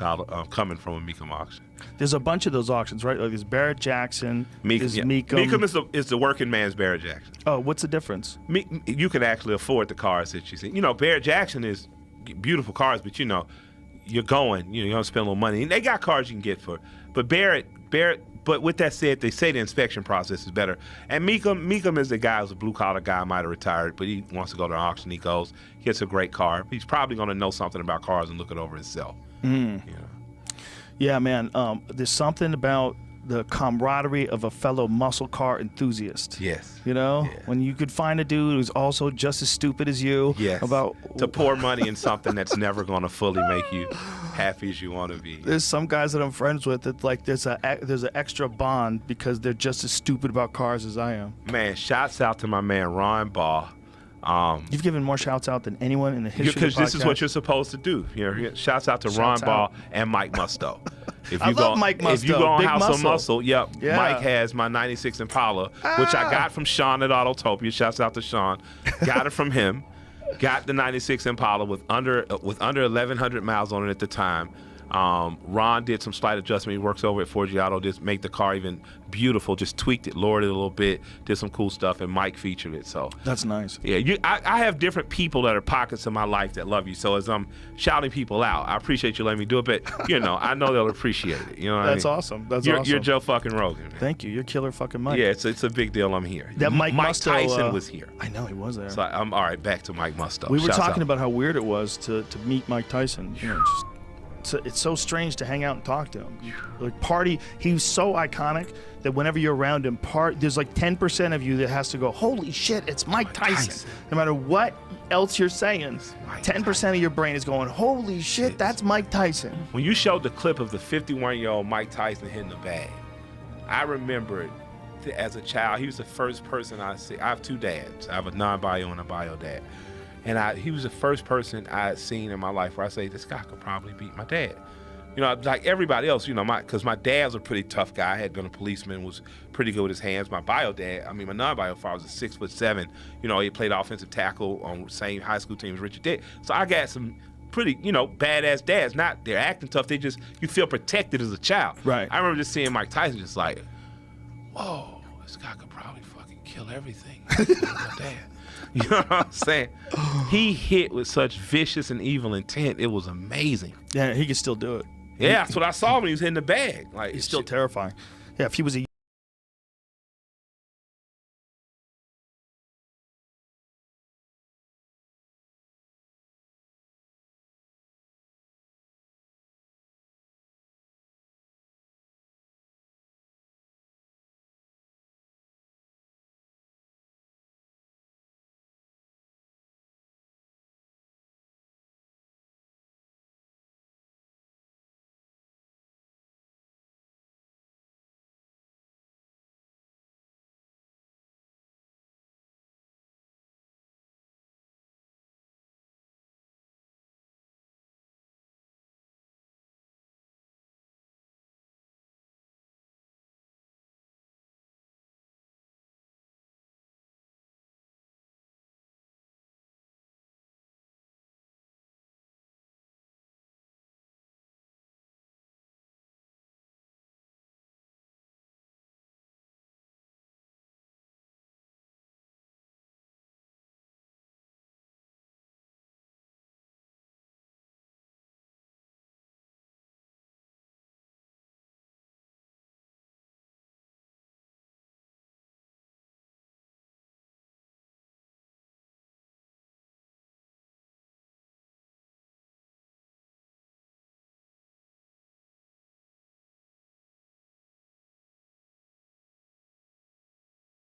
coming from a Mecum auction. There's a bunch of those auctions, right? Like there's Barrett Jackson, there's Mecum. Mecum is the working man's Barrett Jackson. Oh, what's the difference? You can actually afford the cars that you see. Barrett Jackson is beautiful cars, but you're going, you're gonna spend a little money. And they got cars you can get but Barrett. But with that said, they say the inspection process is better. And Mecum is the guy who's a blue collar guy, might have retired, but he wants to go to an auction. He goes, gets a great car. He's probably gonna know something about cars and look it over himself. Yeah, man. There's something about the camaraderie of a fellow muscle car enthusiast. Yes. When you could find a dude who's also just as stupid as you. Yes. To pour money in something that's never going to fully make you happy as you want to be. There's some guys that I'm friends with that like there's an extra bond because they're just as stupid about cars as I am. Man, shouts out to my man Ron Ball. You've given more shouts out than anyone in the history of the podcast. Because this is what you're supposed to do. Shouts out to Ron Ball and Mike Musto. I love Mike Musto. If you go on Big House of Muscle. Muscle, Mike has my 96 Impala, which I got from Sean at Autotopia. Shouts out to Sean. Got it from him. Got the 96 Impala with under 1,100 miles on it at the time. Ron did some slight adjustment. He works over at 4G Auto, just make the car even beautiful, just tweaked it, lowered it a little bit, did some cool stuff, and Mike featured it. So that's nice. Yeah, I have different people that are pockets of my life that love you. So as I'm shouting people out, I appreciate you letting me do it, but I know they'll appreciate it. You know what That's I mean? awesome. That's you're, awesome. You're Joe fucking Rogan. Man. Thank you. You're killer fucking Mike. Yeah, it's a big deal. I'm here. That Mike Musto, Tyson was here. I know he was there. So I'm all right. Back to Mike Musto. We were Shouts talking out. about how weird it was to meet Mike Tyson. It's so strange to hang out and talk to him. Like party, he was so iconic that whenever you're around him, there's like 10% of you that has to go, holy shit, it's Mike Tyson. No matter what else you're saying, 10% of your brain is going, holy shit, that's Mike Tyson. When you showed the clip of the 51-year-old Mike Tyson hitting the bag, I remember it as a child. He was the first person I see. I have two dads. I have a non-bio and a bio dad. And he was the first person I had seen in my life where I say, this guy could probably beat my dad. Like everybody else, because my dad's a pretty tough guy. I had been a policeman, was pretty good with his hands. My bio dad, my non-bio father was 6'7". He played offensive tackle on the same high school team as Richard Dick. So I got some pretty, badass dads. Not they're acting tough. You feel protected as a child. Right. I remember just seeing Mike Tyson just like, whoa, this guy could probably fucking kill everything. My dad. You know what I'm saying? He hit with such vicious and evil intent. It was amazing. Yeah, he can still do it. Yeah, that's what I saw when he was hitting the bag. Like He's still terrifying. Yeah, if he was a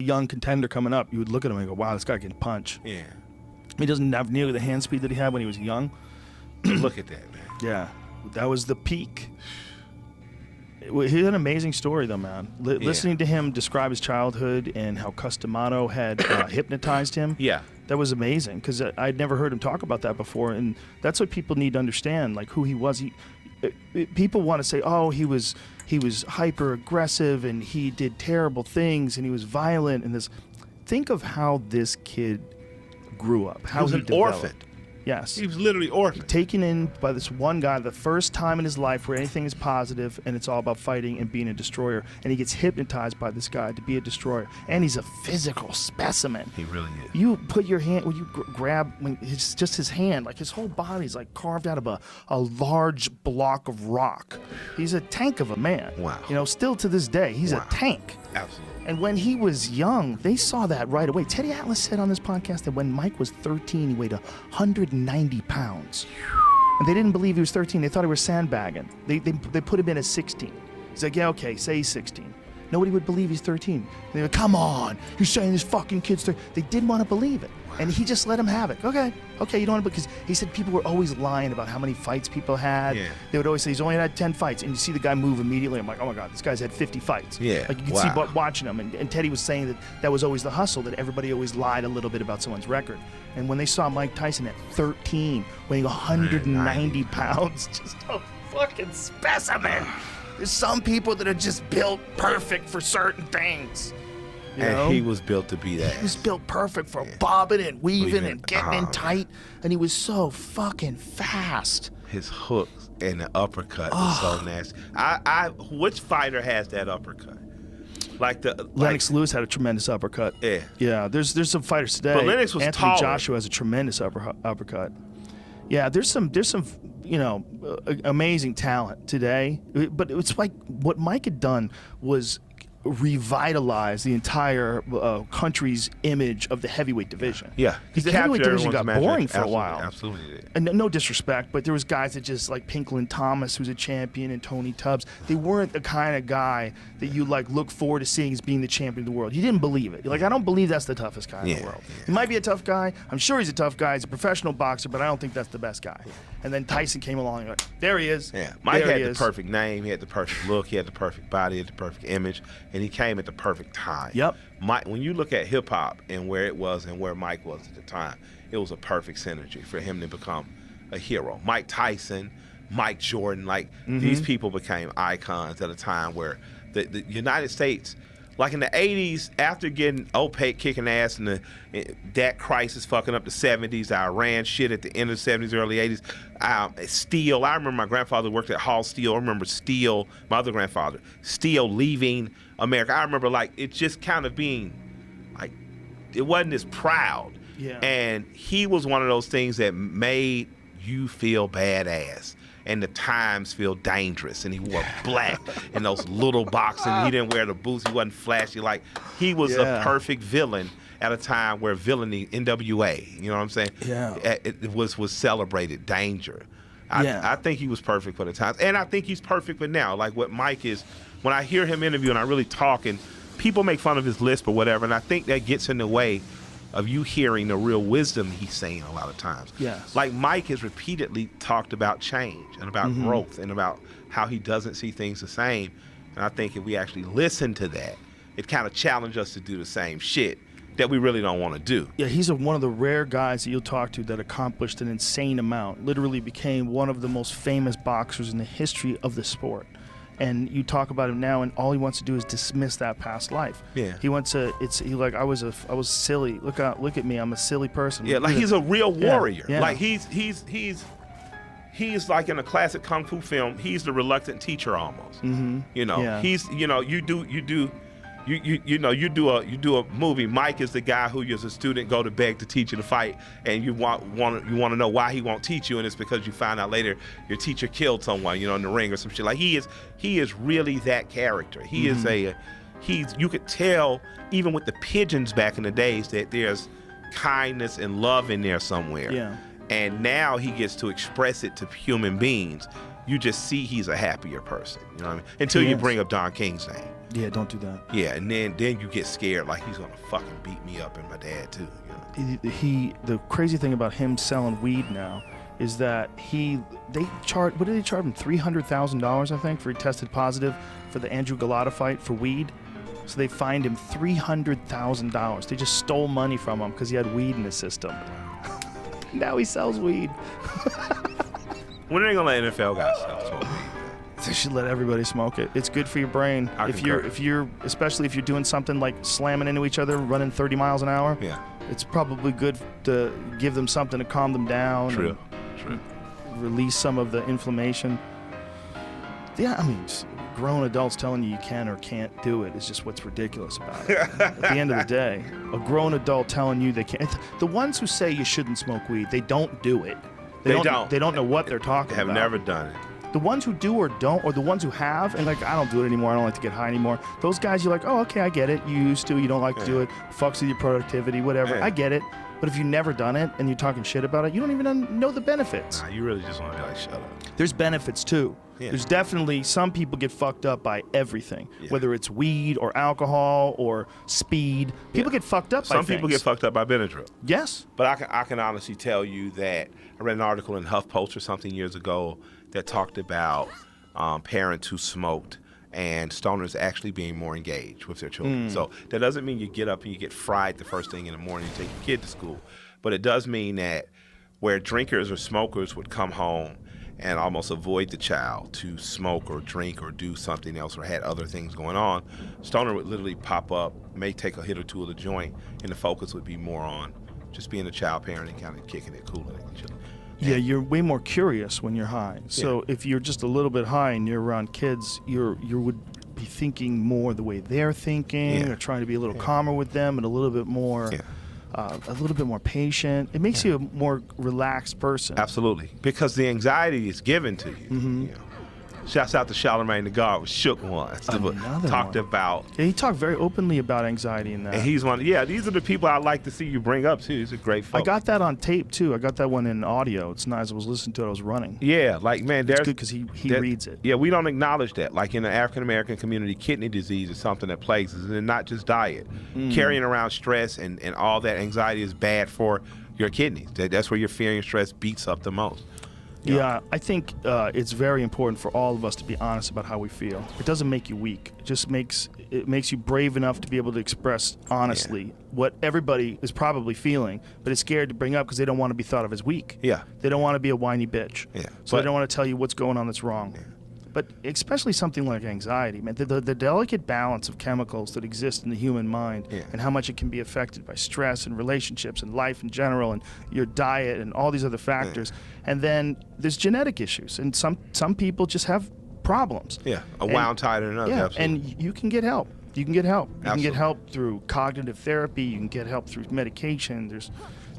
young contender coming up, you would look at him and go, wow, this guy can punch. Yeah. He doesn't have nearly the hand speed that he had when he was young, Look at that, man. Yeah, that was the peak. He had an amazing story, though, man. Listening to him describe his childhood and how Customato had hypnotized him. Yeah. That was amazing because I'd never heard him talk about that before, and that's what people need to understand, like who he was. People want to say, "Oh, he was hyper aggressive and he did terrible things and he was violent." And this, think of how this kid grew up. How He was he an developed. orphan. Yes. He was literally orphaned. Taken in by this one guy, the first time in his life where anything is positive and it's all about fighting and being a destroyer. And he gets hypnotized by this guy to be a destroyer. And he's a physical specimen. He really is. You put your hand, when you grab, when it's just his hand, like his whole body's like carved out of a large block of rock. He's a tank of a man. Wow. You know, still to this day, he's a tank. Absolutely. And when he was young, they saw that right away. Teddy Atlas said on this podcast that when Mike was 13, he weighed 190 pounds. And they didn't believe he was 13. They thought he was sandbagging. They put him in at 16. He's like, yeah, okay, say he's 16. Nobody would believe he's 13. And they were like, come on, you're saying this fucking kid's 13. They didn't want to believe it. And he just let him have it. Okay, you don't want to, because he said people were always lying about how many fights people had. Yeah. They would always say he's only had 10 fights. And you see the guy move immediately. I'm like, oh my God, this guy's had 50 fights. Yeah. Like you can see watching him. And Teddy was saying that was always the hustle, that everybody always lied a little bit about someone's record. And when they saw Mike Tyson at 13, weighing 190 pounds, just a fucking specimen. There's some people that are just built perfect for certain things. You know? And he was built to be that. He was built perfect for bobbing and weaving and getting in tight. And he was so fucking fast. His hooks and the uppercut was so nasty. Which fighter has that uppercut? Lennox Lewis had a tremendous uppercut. Yeah. Yeah, there's some fighters today. But Lennox was Anthony taller. Joshua has a tremendous uppercut. Yeah, there's some amazing talent today. But it's like what Mike had done was revitalize the entire country's image of the heavyweight division. Yeah. Because the He heavyweight captured division got everyone's boring imagination. for a while. Absolutely did. And no disrespect, but there was guys that just like Pinklin Thomas, who's a champion, and Tony Tubbs. They weren't the kind of guy that you like look forward to seeing as being the champion of the world. You didn't believe it. You're like, I don't believe that's the toughest guy in the world. He might be a tough guy. I'm sure he's a tough guy. He's a professional boxer, but I don't think that's the best guy. And then Tyson came along and like, there he is. Yeah. Mike there had the perfect name. He had the perfect look. He had the perfect body. He had the perfect image. And he came at the perfect time. Yep. Mike, when you look at hip hop and where it was and where Mike was at the time, it was a perfect synergy for him to become a hero. Mike Tyson, Mike Jordan, these people became icons at a time where the United States, like in the 80s, after getting OPEC kicking ass and that crisis fucking up the 70s, Iran shit at the end of the 70s, early 80s, Steel. I remember my grandfather worked at Hall Steel. I remember Steel, my other grandfather, Steel leaving America. I remember it just kind of being it wasn't as proud. Yeah. And he was one of those things that made you feel badass. And the times feel dangerous. And he wore black and those little boxing. He didn't wear the boots. He wasn't flashy. He was a perfect villain at a time where villainy, NWA, you know what I'm saying? Yeah. It was celebrated, danger. I think he was perfect for the times. And I think he's perfect for now. Like what Mike is, when I hear him interview and I really talk, and people make fun of his lisp or whatever, and I think that gets in the way of you hearing the real wisdom he's saying a lot of times. Yes. Like Mike has repeatedly talked about change and about growth and about how he doesn't see things the same. And I think if we actually listen to that, it kind of challenged us to do the same shit that we really don't want to do. Yeah, he's one of the rare guys that you'll talk to that accomplished an insane amount, literally became one of the most famous boxers in the history of the sport. And you talk about him now, and all he wants to do is dismiss that past life. Yeah. He wants to. I was silly. Look at me. I'm a silly person. Yeah, like he's a real warrior. Yeah. Like he's like in a classic kung fu film. He's the reluctant teacher almost. Mm-hmm. You know, Yeah. he's you do a movie. Mike is the guy who, as a student, go to beg to teach you to fight, and you want to know why he won't teach you, and it's because you find out later your teacher killed someone, in the ring or some shit. Like he is really that character. He is you could tell even with the pigeons back in the days that there's kindness and love in there somewhere. Yeah. And now he gets to express it to human beings. You just see he's a happier person. You know what I mean? Until you bring up Don King's name. Yeah, don't do that. Yeah, and then you get scared like he's gonna fucking beat me up and my dad too. The crazy thing about him selling weed now is that they charged, what did they charge him? $300,000, I think, for he tested positive for the Andrew Galata fight for weed. So they fined him $300,000. They just stole money from him because he had weed in his system. Now he sells weed. When are they gonna let NFL guys smoke weed? They should let everybody smoke it. It's good for your brain. I concur. If you're especially if you're doing something like slamming into each other, running 30 miles an hour. Yeah. It's probably good to give them something to calm them down. True. Release some of the inflammation. Yeah, I mean, just grown adults telling you can or can't do it is just what's ridiculous about it. At the end of the day, a grown adult telling you they can't. The ones who say you shouldn't smoke weed, they don't do it. They don't know what they're talking They have about. never done it. The ones who do or don't, or the ones who have, and like, I don't do it anymore, I don't like to get high anymore. Those guys, you're like, oh, okay, I get it. You used to, you don't like to do it. Fucks with your productivity, whatever. Yeah. I get it. But if you've never done it and you're talking shit about it, you don't even know the benefits. Nah, you really just want to be like, shut up. There's benefits too. Yeah. There's definitely, some people get fucked up by everything, Yeah. whether it's weed or alcohol or speed. People get fucked up by Some people things. get fucked up by Benadryl. Yes. But I can honestly tell you that I read an article in HuffPost or something years ago that talked about parents who smoked and stoners actually being more engaged with their children. So that doesn't mean you get up and you get fried the first thing in the morning and take your kid to school. But it does mean that where drinkers or smokers would come home and almost avoid the child to smoke or drink or do something else or had other things going on, stoner would literally pop up, may take a hit or two of the joint, and the focus would be more on just being a child parent and kind of kicking it, cooling it, and chilling. Yeah, you're way more curious when you're high. So if you're just a little bit high and you're around kids, you would be thinking more the way they're thinking, or trying to be a little calmer with them and a little bit more, patient. It makes you a more relaxed person. Absolutely, because the anxiety is given to you. You know. Shouts out to Charlemagne the God was shook once. Another Talked one. about. Yeah, he talked very openly about anxiety in that. And he's one. Yeah, these are the people I like to see you bring up too. He's a great folk. I got that on tape too. I got that one in audio. It's nice. I was listening to it. I was running. Yeah, like man, there's It's good because he reads it. Yeah, we don't acknowledge that. Like in the African American community, kidney disease is something that plagues us, and not just diet. Carrying around stress and all that anxiety is bad for your kidneys. That's where your fear and stress beats up the most. Yeah, I think it's very important for all of us to be honest about how we feel. It doesn't make you weak. It just makes you brave enough to be able to express honestly what everybody is probably feeling, but is scared to bring up because they don't want to be thought of as weak. Yeah. They don't want to be a whiny bitch. Yeah. So they don't want to tell you what's going on that's wrong. But especially something like anxiety, man, the delicate balance of chemicals that exist in the human mind and how much it can be affected by stress and relationships and life in general and your diet and all these other factors. And then there's genetic issues, and some people just have problems. Yeah, a wound tighter than others. Yeah, Absolutely. and you can get help. You can get help. You can Absolutely. get help through cognitive therapy. You can get help through medication. There's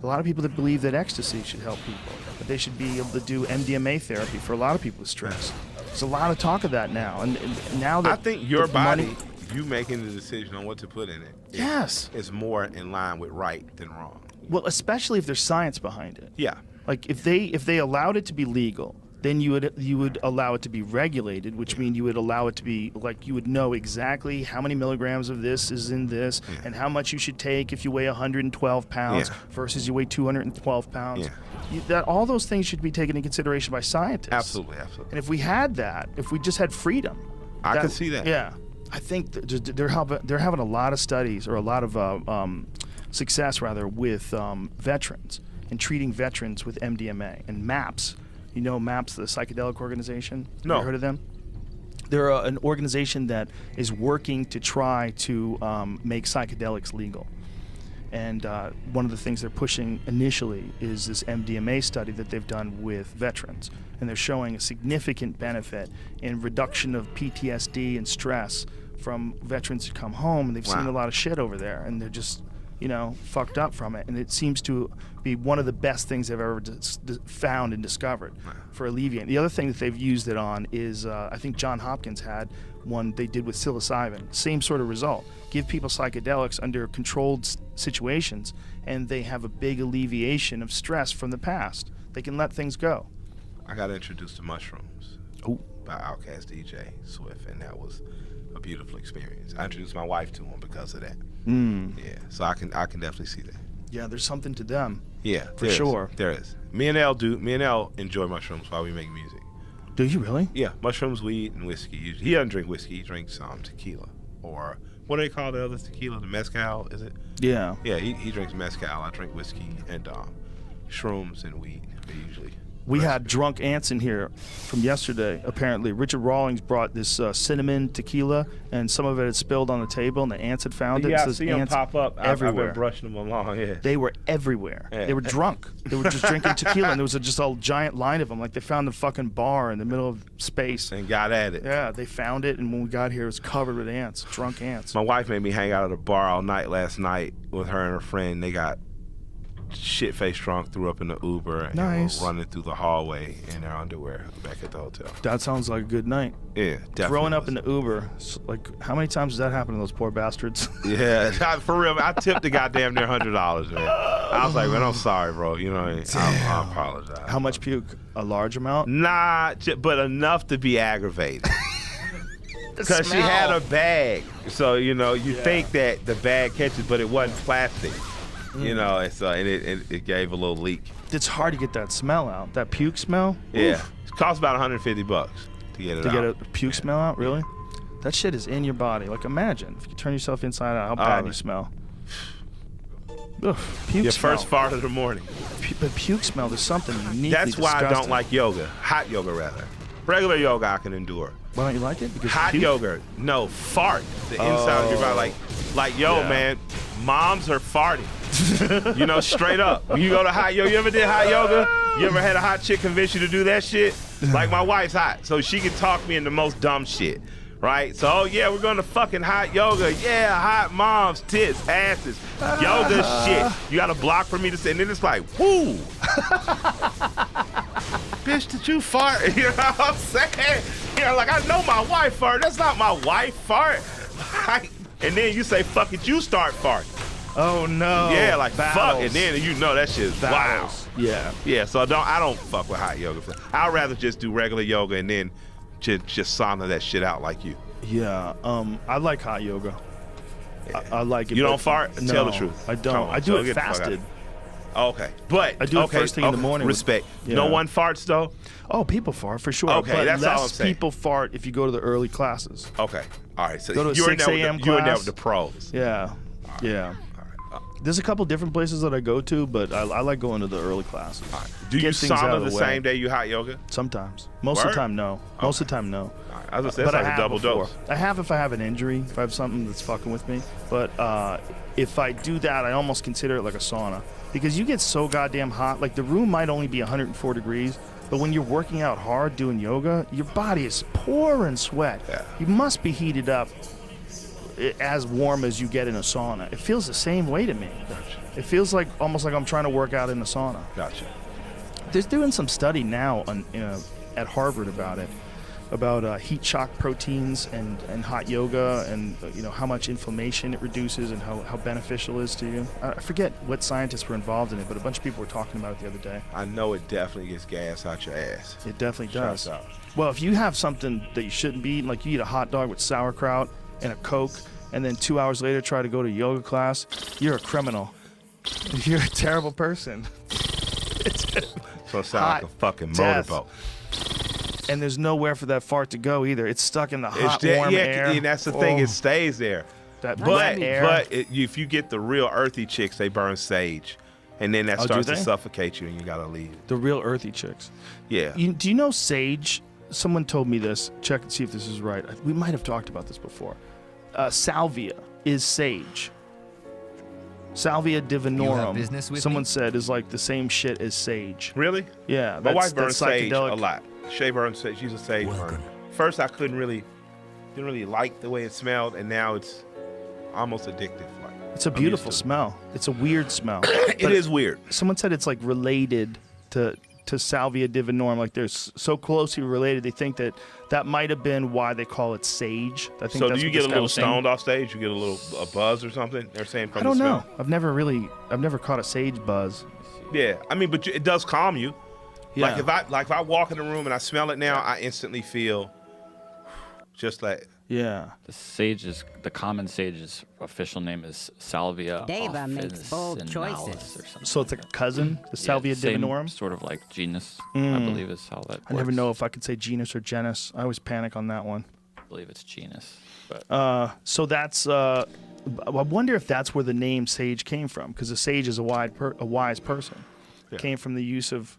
a lot of people that believe that ecstasy should help people, but they should be able to do MDMA therapy for a lot of people with stress. There's a lot of talk of that now, and now that I think your the body, money- you making the decision on what to put in it, Yes. is more in line with right than wrong. Well, especially if there's science behind it. Yeah. Like if they allowed it to be legal, then you would allow it to be regulated, which means you would allow it to be like you would know exactly how many milligrams of this is in this and how much you should take if you weigh 112 pounds versus you weigh 212 pounds. Yeah. All those things should be taken into consideration by scientists. Absolutely, absolutely. And if we had that, if we just had freedom, I can see that. Yeah, I think they're having a lot of studies or a lot of success rather with veterans and treating veterans with MDMA and MAPS. You know MAPS, the psychedelic organization? No. Have you heard of them? They're an organization that is working to try to make psychedelics legal. And one of the things they're pushing initially is this MDMA study that they've done with veterans. And they're showing a significant benefit in reduction of PTSD and stress from veterans who come home. And they've seen a lot of shit over there. And they're just, fucked up from it. And it seems to be one of the best things they've ever found and discovered for alleviating. The other thing that they've used it on is, I think John Hopkins had one they did with psilocybin. Same sort of result. Give people psychedelics under controlled situations, and they have a big alleviation of stress from the past. They can let things go. I got introduced to mushrooms by Outkast DJ Swift, and that was a beautiful experience. I introduced my wife to him because of that. Yeah, so I can definitely see that. Yeah, there's something to them. Yeah, For sure. There is. Me and Elle enjoy mushrooms while we make music. Do you really? Yeah, mushrooms, weed, and whiskey. He doesn't drink whiskey. He drinks tequila. Or what do they call the other tequila? The mezcal, is it? Yeah. Yeah, he drinks mezcal. I drink whiskey and shrooms and weed usually. We had drunk ants in here from yesterday, apparently. Richard Rawlings brought this cinnamon tequila, and some of it had spilled on the table, and the ants had found it. Yeah, So I see them ants pop up. everywhere. I've been brushing them along, yeah. They were everywhere. Yeah. They were drunk. They were just drinking tequila, and there was just a giant line of them. Like they found the fucking bar in the middle of space. And got at it. Yeah, they found it, and when we got here, it was covered with ants, drunk ants. My wife made me hang out at a bar all night last night with her and her friend. They got shit-faced drunk, threw up in the Uber, and Nice. were running through the hallway in their underwear back at the hotel. That sounds like a good night. Yeah, definitely. Throwing up in was. the Uber, like how many times does that happen to those poor bastards? Yeah, for real. I tipped the goddamn near $100, man. I was like, man, I'm sorry, bro. You know what I mean? I apologize. How much puke? A large amount? Nah, but enough to be aggravated. Because she had a bag. So, you think that the bag catches, but it wasn't plastic. You know, and so it gave a little leak. It's hard to get that smell out. That puke smell? Yeah. Oof. It costs about $150 to get it To out. get a puke smell out, really? That shit is in your body. Like imagine if you turn yourself inside out, how bad you smell. Ugh, puke Your smell. first fart of the morning. But puke smell, there's something uniquely That's why I don't disgusting. like yoga. Hot yoga, rather. Regular yoga I can endure. Why don't you like it? Because Hot puke? yoga, no, fart. The inside of your body, yo, Yeah. man, moms are farting. Straight up. When you go to hot yoga, you ever did hot yoga? You ever had a hot chick convince you to do that shit? Like my wife's hot, so she can talk me into most dumb shit, right? So, oh yeah, we're going to fucking hot yoga. Yeah, hot moms, tits, asses, yoga shit. You got a block for me to say, and then it's like, whoo. Bitch, did you fart? You know what I'm saying? Like I know my wife fart. That's not my wife fart. And then you say, fuck it, you start farting. Oh no. Yeah, like fuck, Battles. and then that shit is wow. Battles. Yeah. Yeah, so I don't fuck with hot yoga. I'd rather just do regular yoga and then just sauna that shit out like you. Yeah. I like hot yoga. I like it. You but don't fart? No, Tell the truth. I don't. Come on, I do so it get the fuck out. fasted. Okay, but I do it first thing in the morning. Respect. Yeah. No one farts though. Oh, people fart for sure. Okay, but that's less all I'm saying. people fart if you go to the early classes. Okay, all right. So Go to a you're in 6 there a.m. you're in there class. with the pros. Yeah. Yeah. There's a couple different places that I go to, but I like going to the early classes. Do you Get things out sauna of the way. same day you hot yoga? Sometimes. Most of Word? the time, no. Most of the time, no. I was gonna say, that's like a double dose. I have if I have an injury, if I have something that's fucking with me. But if I do that, I almost consider it like a sauna. Because you get so goddamn hot. Like the room might only be 104 degrees, but when you're working out hard doing yoga, your body is pouring sweat. Yeah. You must be heated up as warm as you get in a sauna. It feels the same way to me. Gotcha. It feels like almost like I'm trying to work out in a sauna. Gotcha. They're doing some study now at Harvard about it, about heat shock proteins and hot yoga and how much inflammation it reduces and how beneficial it is to you. I forget what scientists were involved in it, but a bunch of people were talking about it the other day. I know it definitely gets gas out your ass. It definitely does. Shouts out. Well, if you have something that you shouldn't be eating, like you eat a hot dog with sauerkraut and a Coke, and then 2 hours later try to go to yoga class, you're a criminal. You're a terrible person. So it sounds like a fucking death. motorboat. And there's nowhere for that fart to go either. It's stuck in the hot, warm air. And that's the thing. Oh, It stays there. that But wet air. if you get the real earthy chicks, they burn sage, and then that Oh, do starts to they? suffocate you, and you gotta leave. The real earthy chicks. Yeah. Do you know sage? Someone told me this. Check and see if this is right. We might have talked about this before. Salvia is sage. Salvia divinorum. business with someone me? said is like the same shit as sage. Really? Yeah, My wife that's burns sage a psychedelic. lot. Shay burns sage. She's a sage burner. First, I didn't really like the way it smelled, and now it's almost addictive. Like It's a I'm beautiful used to smell. It's a weird smell. it. It is weird. Someone said it's like related to Salvia divinorum. Like they're so closely related. They think that might have been why they call it sage. I think So that's do you what get this a guy little was saying. stoned off stage? You get a buzz or something? They're saying from I don't the know. smell. I've never caught a sage buzz. Yeah, I mean, but it does calm you. Yeah. Like if I walk in the room and I smell it now, I instantly feel just like Yeah. The common sage's official name is Salvia Deva makes bold officinalis choices. or something. So it's like a cousin, the Salvia same divinorum. sort of like genus, I believe is how that works. I never know if I could say genus or genus. I always panic on that one. I believe it's genus. But So that's. I wonder if that's where the name sage came from, because a sage is a wise person. Yeah. Came from the use of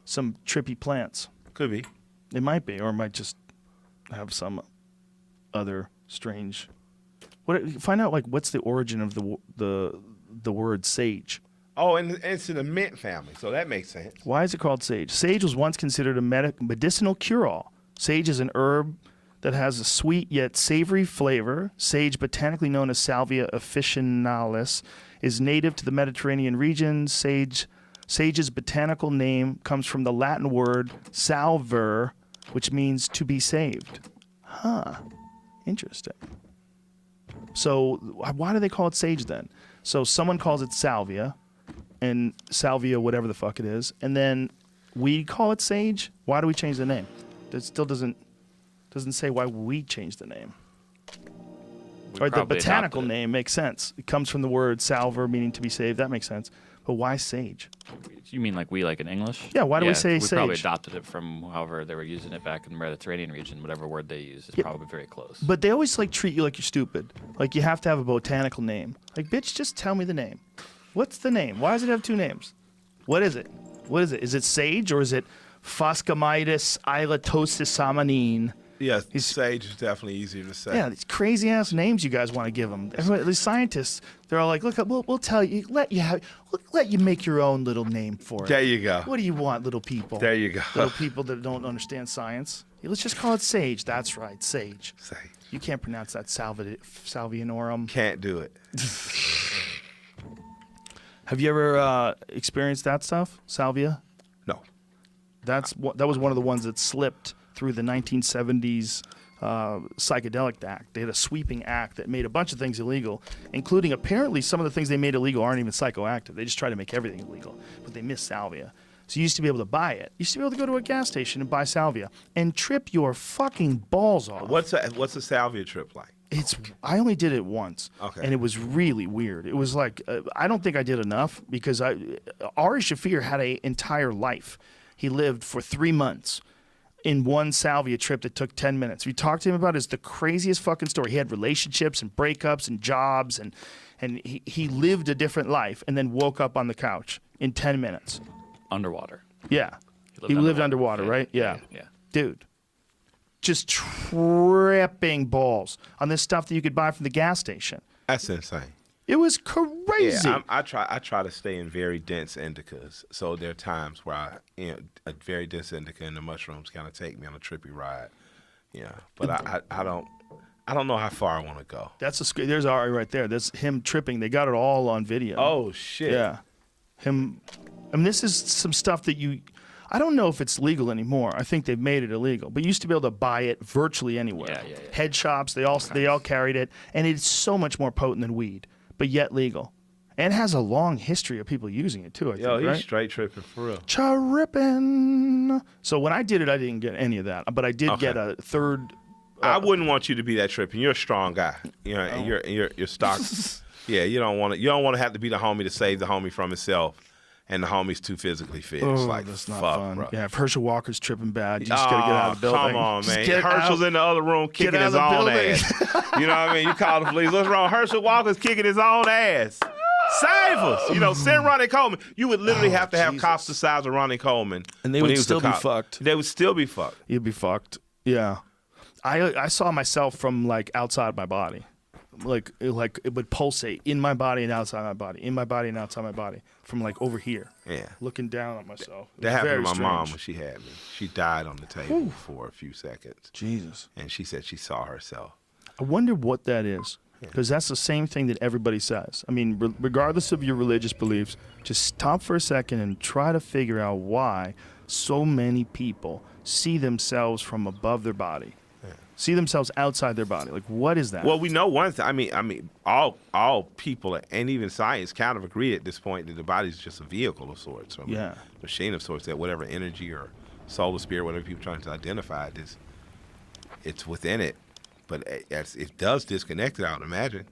some trippy plants. Could be. It might be, or it might just have some other strange. Find out like what's the origin of the word sage. Oh, and it's in the mint family, so that makes sense. Why is it called sage? Sage was once considered a medicinal cure-all. Sage is an herb that has a sweet yet savory flavor. Sage, botanically known as Salvia officinalis, is native to the Mediterranean region. Sage's botanical name comes from the Latin word salver, which means to be saved. Huh. Interesting. So why do they call it sage then? So someone calls it salvia, and salvia, whatever the fuck it is, and then we call it sage? Why do we change the name? It still doesn't say why we changed the name. Or the probably botanical adopted it. name makes sense. It comes from the word salver, meaning to be saved. That makes sense. But why sage? You mean like we like in English? Yeah, why do we say We probably sage? adopted it from however they were using it back in the Mediterranean region. Whatever word they use is probably very close. But they always like treat you like you're stupid. Like you have to have a botanical name. Like, bitch, just tell me the name. What's the name? Why does it have two names? What is it? What is it? Is it sage or is it Phoscomyces ilatosisamanine? Yeah, sage is definitely easier to say. Yeah, these crazy ass names you guys want to give them. These scientists, they're all like, look, we'll tell you, let you make your own little name for it. There you go. What do you want, little people? There you go. Little people that don't understand science. Yeah, let's just call it sage. That's right, sage. Sage. You can't pronounce that salvianorum. Can't do it. Have you ever experienced that stuff, salvia? No. That was one of the ones that slipped through the 1970s psychedelic act. They had a sweeping act that made a bunch of things illegal, including apparently some of the things they made illegal aren't even psychoactive. They just try to make everything illegal, but they missed salvia. So you used to be able to buy it. You used to be able to go to a gas station and buy salvia and trip your fucking balls off. What's a salvia trip like? I only did it once, Okay. and it was really weird. It was like I don't think I did enough because Ari Shaffir had an entire life. He lived for 3 months in one salvia trip that took 10 minutes. If you talk to him about it, it's the craziest fucking story. He had relationships and breakups and jobs, and he lived a different life and then woke up on the couch in 10 minutes. Underwater. Yeah. He lived underwater, Okay. right? Yeah. Yeah. Dude. Just tripping balls on this stuff that you could buy from the gas station. That's insane. It was crazy. Yeah, I try to stay in very dense indicas. So there are times where a very dense indica and the mushrooms kind of take me on a trippy ride. Yeah, but I don't know how far I want to go. There's Ari right there. That's him tripping. They got it all on video. Oh shit. Yeah. Him. I mean, this is some stuff that I don't know if it's legal anymore. I think they've made it illegal. But you used to be able to buy it virtually anywhere. Yeah. Head shops, they all carried it, and it's so much more potent than weed, but yet legal. And has a long history of people using it too, I think, Yo, he's right? straight tripping for real. Tripping. So when I did it, I didn't get any of that, but I did Okay. get a third. I wouldn't want you to be that tripping. You're a strong guy. You know, and you're stock. Yeah, you don't want to have to be the homie to save the homie from himself. And the homie's too physically fit. It's like, that's not fuck, fun. bro. Yeah, if Herschel Walker's tripping bad, you just gotta get out of the building. Come on, Just man. get Herschel's out. in the other room kicking out his of the own building. ass. You know what I mean? You call the police. What's wrong? Herschel Walker's kicking his own ass. Save us. You know, send Ronnie Coleman. You would literally have to have Jesus. cops the size of Ronnie Coleman. And they when would he was still a be cop. fucked. They would still be fucked. You'd be fucked. Yeah. I saw myself from like outside my body. Like it would pulsate in my body and outside my body, in my body and outside my body, from like over here. Yeah. Looking down at myself. It That was happened to very my strange. mom when she had me. She died on the table for a few seconds. Jesus. And she said she saw herself. I wonder what that is. Because that's the same thing that everybody says. I mean, regardless of your religious beliefs, just stop for a second and try to figure out why so many people see themselves from above their body, see themselves outside their body. Like, what is that? Well, we know one thing. I mean, all people and even science kind of agree at this point that the body's just a vehicle of sorts, or a machine of sorts. That whatever energy or soul or spirit, whatever people are trying to identify, it's within it. but it does disconnect it, I would imagine.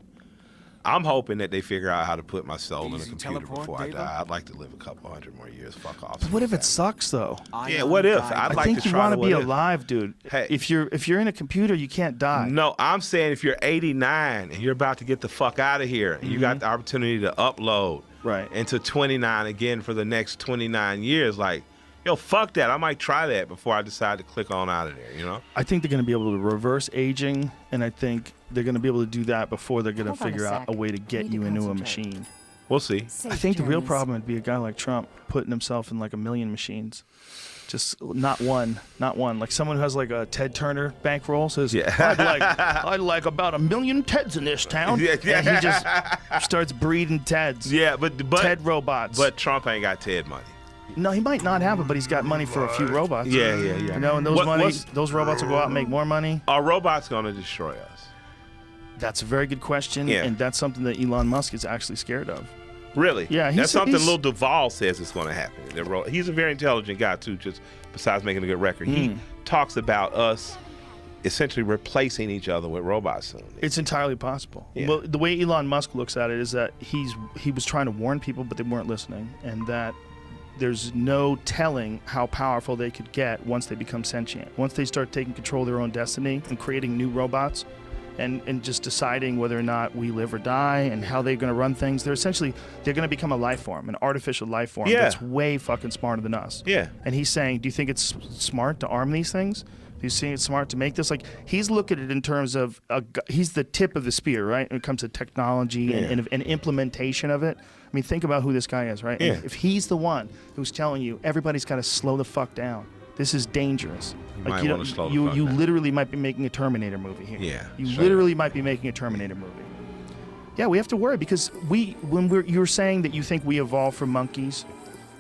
I'm hoping that they figure out how to put my soul in a Easy computer teleport, before I Deva? die. I'd like to live a couple hundred more years. Fuck off. But what if it sucks though? Yeah, what if? Ion I'd I like think to you try want to to be what if. alive, dude. Hey. If you're in a computer, you can't die. No, I'm saying if you're 89 and you're about to get the fuck out of here, and you got the opportunity to upload Right. into 29 again for the next 29 years, like, yo, fuck that. I might try that before I decide to click on out of there, you know? I think they're going to be able to reverse aging, and I think they're going to be able to do that before they're going to Hold on a figure out sec. a way to get Need you to into a concentrate. machine. We'll see. Safe I think the real journeys. problem would be a guy like Trump putting himself in like a million machines. Just not one. Like someone who has like a Ted Turner bankroll says, Yeah. I'd like about 1 million Teds in this town. Yeah. And he just starts breeding Teds. Yeah, but Ted robots. But Trump ain't got Ted money. No, he might not have it, but he's got money for a few robots. Yeah. You know, and those robots will go out and make more money. Are robots gonna destroy us? That's a very good question, Yeah. and that's something that Elon Musk is actually scared of. Really? Yeah, that's something he's- Lil Duval says is going to happen. He's a very intelligent guy too. Just besides making a good record, he talks about us essentially replacing each other with robots soon. It's entirely possible. Yeah. Well, the way Elon Musk looks at it is that he was trying to warn people, but they weren't listening, and that there's no telling how powerful they could get once they become sentient. Once they start taking control of their own destiny and creating new robots, and just deciding whether or not we live or die and how they're going to run things, they're going to become a life form, an artificial life form Yeah. that's way fucking smarter than us. Yeah. And he's saying, do you think it's smart to arm these things? Do you think it's smart to make this? Like, he's looking at it in terms of, he's the tip of the spear, right? When it comes to technology and implementation of it. I mean, think about who this guy is, right? Yeah. And if he's the one who's telling you, everybody's got to slow the fuck down. This is dangerous. might you wanna slow the you fuck down. literally might be making a Terminator movie here. Yeah, You straight literally might be making a Terminator movie. Yeah, we have to worry because you're saying that you think we evolved from monkeys,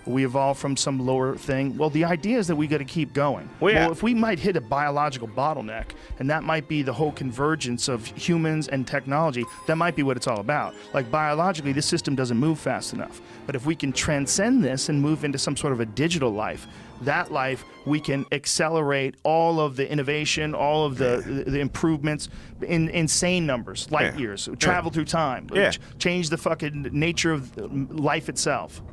we evolved from some lower thing. Well, the idea is that we got to keep going. Well, yeah. If we might hit a biological bottleneck, and that might be the whole convergence of humans and technology, that might be what it's all about. Like biologically, this system doesn't move fast enough. But if we can transcend this and move into some sort of a digital life, that life, we can accelerate all of the innovation, all of the improvements in insane numbers, light years, travel through time, change the fucking nature of life itself.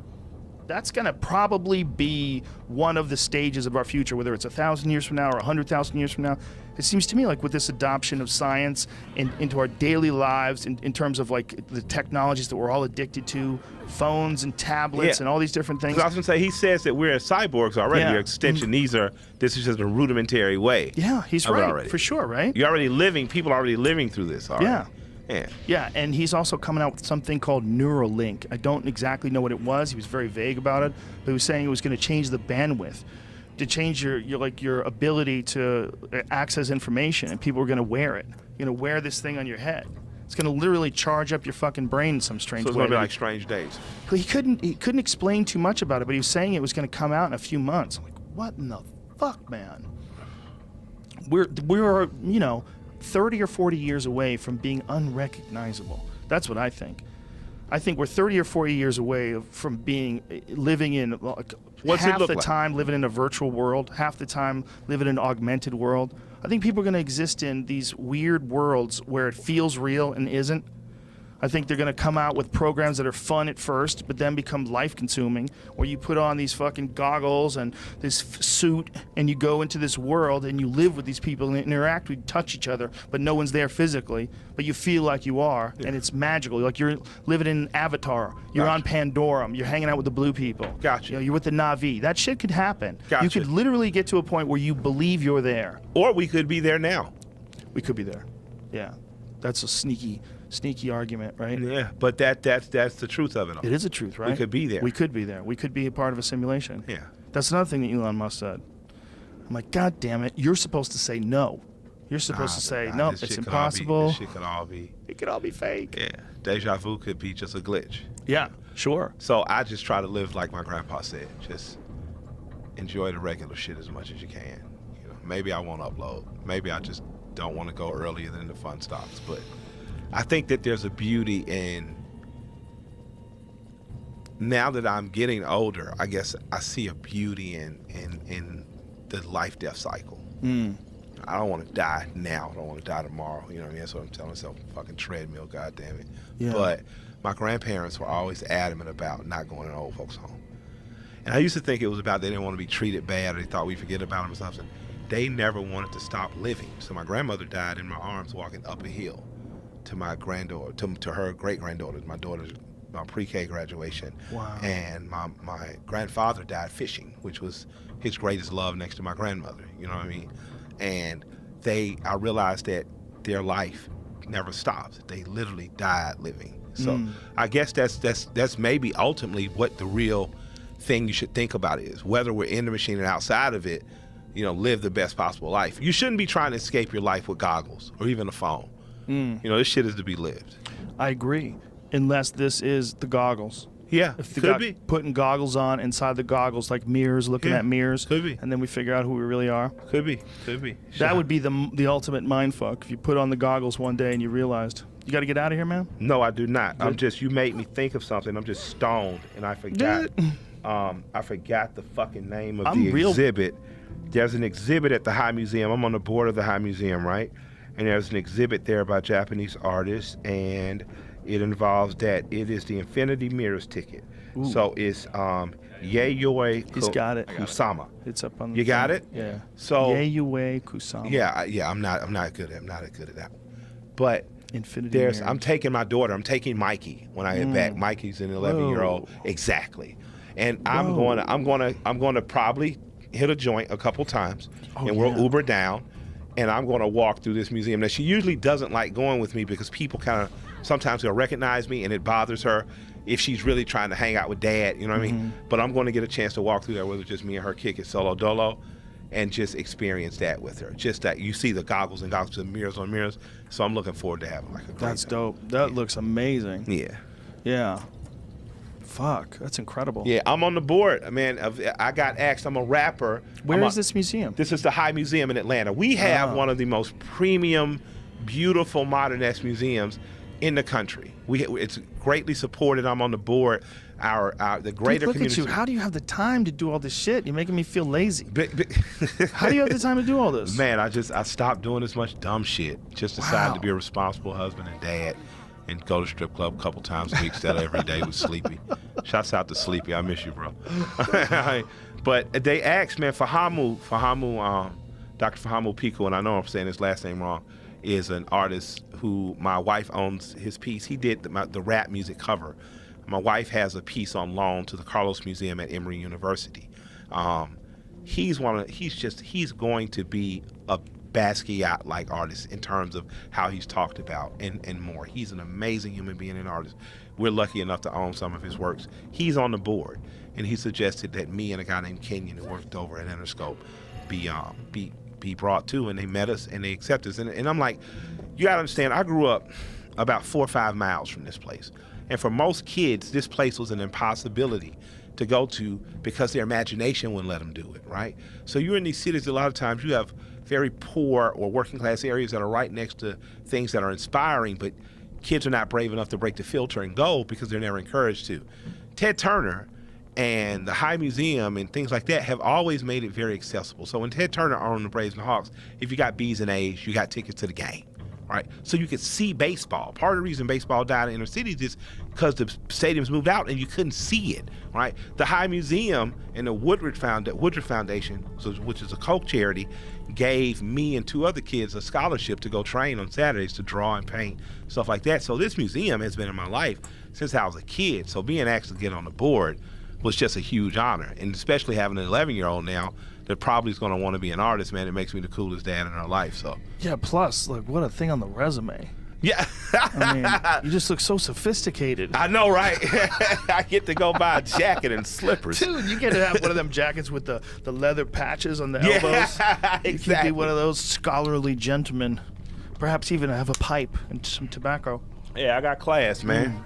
That's going to probably be one of the stages of our future, whether it's 1,000 years from now or 100,000 years from now. It seems to me like with this adoption of science into our daily lives, in terms of like the technologies that we're all addicted to, phones and tablets and all these different things. I was going to say, he says that we're cyborgs already. Yeah. We're extension. This is just a rudimentary way. Yeah, he's of it right, already. for sure, right? You're already living, people are already living through this already. Yeah. Yeah. Yeah, and he's also coming out with something called Neuralink. I don't exactly know what it was. He was very vague about it, but he was saying it was going to change the bandwidth, to change your ability to access information, and people are going to wear it. You're going to wear this thing on your head. It's going to literally charge up your fucking brain in some strange So it's way. going to be like Strange Days. He couldn't explain too much about it, but he was saying it was going to come out in a few months. I'm like, what in the fuck, man? We're 30 or 40 years away from being unrecognizable. That's what I think. I think we're 30 or 40 years away from living in What's it half look the like? time living in a virtual world, half the time living in an augmented world. I think people are going to exist in these weird worlds where it feels real and isn't. I think they're going to come out with programs that are fun at first, but then become life-consuming, where you put on these fucking goggles and this suit, and you go into this world, and you live with these people and interact with, touch each other, but no one's there physically, but you feel like you are, and it's magical. Like you're living in Avatar. You're on Pandorum. You're hanging out with the blue people. Gotcha. You know, you're with the Na'vi. That shit could happen. Gotcha. You could literally get to a point where you believe you're there. Or we could be there now. We could be there. Yeah. That's a sneaky argument, right? Yeah, but that's the truth of it all. It is the truth, right? We could be there. We could be there. We could be a part of a simulation. Yeah. That's another thing that Elon Musk said. I'm like, God damn it. You're supposed to say no. You're supposed to say, no, this it's shit could all be- impossible. This shit could all be. It could all be fake. Yeah. Deja vu could be just a glitch. Yeah, sure. So I just try to live like my grandpa said. Just enjoy the regular shit as much as you can. You know, maybe I won't upload. Maybe I just don't want to go earlier than the fun stops. But I think that there's a beauty in, now that I'm getting older, I guess I see a beauty in the life-death cycle. I don't want to die now. I don't want to die tomorrow. You know what I mean? That's what I'm telling myself. Fucking treadmill, God damn it. Yeah. But my grandparents were always adamant about not going to old folks' home. And I used to think it was about they didn't want to be treated bad, or they thought we forget about them or something. They never wanted to stop living. So my grandmother died in my arms walking up a hill to my granddaughter, to her great-granddaughter, my daughter's pre-K graduation. Wow. And my grandfather died fishing, which was his greatest love next to my grandmother, you know what I mean? And I realized that their life never stopped. They literally died living. So I guess that's maybe ultimately what the real thing you should think about is, whether we're in the machine and outside of it, you know, live the best possible life. You shouldn't be trying to escape your life with goggles or even a phone. You know, this shit is to be lived. I agree, unless this is the goggles. Yeah, If they could got be. putting goggles on inside the goggles, like mirrors, looking Yeah, at mirrors, could be. and then we figure out who we really are. Could be. That would be the ultimate mind fuck if you put on the goggles one day and you realized you got to get out of here, man. No, I do not. You made me think of something. I'm just stoned, and I forgot. I forgot the fucking name of the exhibit. There's an exhibit at the High Museum. I'm on the board of the High Museum, right? And there's an exhibit there by Japanese artists, and it involves that it is the Infinity Mirrors ticket. Ooh. So it's Yayoi He's got it. Kusama. It's up on. You got it? Yeah. So Yayue Kusama. yeah. I'm not good at that one. But Infinity Mirrors. I'm taking my daughter. I'm taking Mikey when I get back. Mikey's an 11-year-old. Whoa. Exactly. And I'm going to probably hit a joint a couple times, and we'll Uber down, and I'm going to walk through this museum. Now, she usually doesn't like going with me because people kind of sometimes they'll recognize me, and it bothers her if she's really trying to hang out with Dad, you know what I mean? But I'm going to get a chance to walk through there, whether it's just me and her kick it solo dolo, and just experience that with her. Just that you see the goggles and goggles and mirrors on mirrors. So I'm looking forward to having like a great That's night. dope. That looks amazing. Yeah. Yeah. Fuck, that's incredible. Yeah, I'm on the board, man. I got asked. I'm a rapper. Where is this museum? This is the High Museum in Atlanta. We have one of the most premium, beautiful modern-esque museums in the country. It's greatly supported. I'm on the board. The greater Dude, look community. at you. How do you have the time to do all this shit? You're making me feel lazy. How do you have the time to do all this? Man, I stopped doing this much dumb shit. Just decided to be a responsible husband and dad, and go to strip club a couple times a week instead of every day with Sleepy. Shouts out to Sleepy. I miss you, bro. But they asked, man, Dr. Fahamu Pico, and I know I'm saying his last name wrong, is an artist who my wife owns his piece. He did the rap music cover. My wife has a piece on loan to the Carlos Museum at Emory University. He's going to be a Basquiat-like artist in terms of how he's talked about and more. He's an amazing human being and artist. We're lucky enough to own some of his works. He's on the board, and he suggested that me and a guy named Kenyon who worked over at Interscope be brought to, and they met us and they accepted us. And I'm like, you gotta understand, I grew up about 4 or 5 miles from this place. And for most kids, this place was an impossibility to go to because their imagination wouldn't let them do it, right? So you're in these cities, a lot of times you have very poor or working class areas that are right next to things that are inspiring, but kids are not brave enough to break the filter and go because they're never encouraged to. Ted Turner and the High Museum and things like that have always made it very accessible. So when Ted Turner owned the Braves and the Hawks, if you got B's and A's, you got tickets to the game. Right, so you could see baseball. Part of the reason baseball died in inner cities is because the stadiums moved out and you couldn't see it. Right, the High Museum and the Woodruff Foundation, which is a Koch charity, gave me and 2 other kids a scholarship to go train on Saturdays to draw and paint, stuff like that. So this museum has been in my life since I was a kid. So being asked to get on the board was just a huge honor, and especially having an 11-year-old now that probably is going to want to be an artist, man. It makes me the coolest dad in her life. So Yeah, plus, like, what a thing on the resume. yeah, I mean, you just look so sophisticated. I know, right? I get to go buy a jacket and slippers. Dude, you get to have one of them jackets with the leather patches on the elbows. Yeah, You can be one of those scholarly gentlemen. Perhaps even have a pipe and some tobacco. Yeah, I got class, man.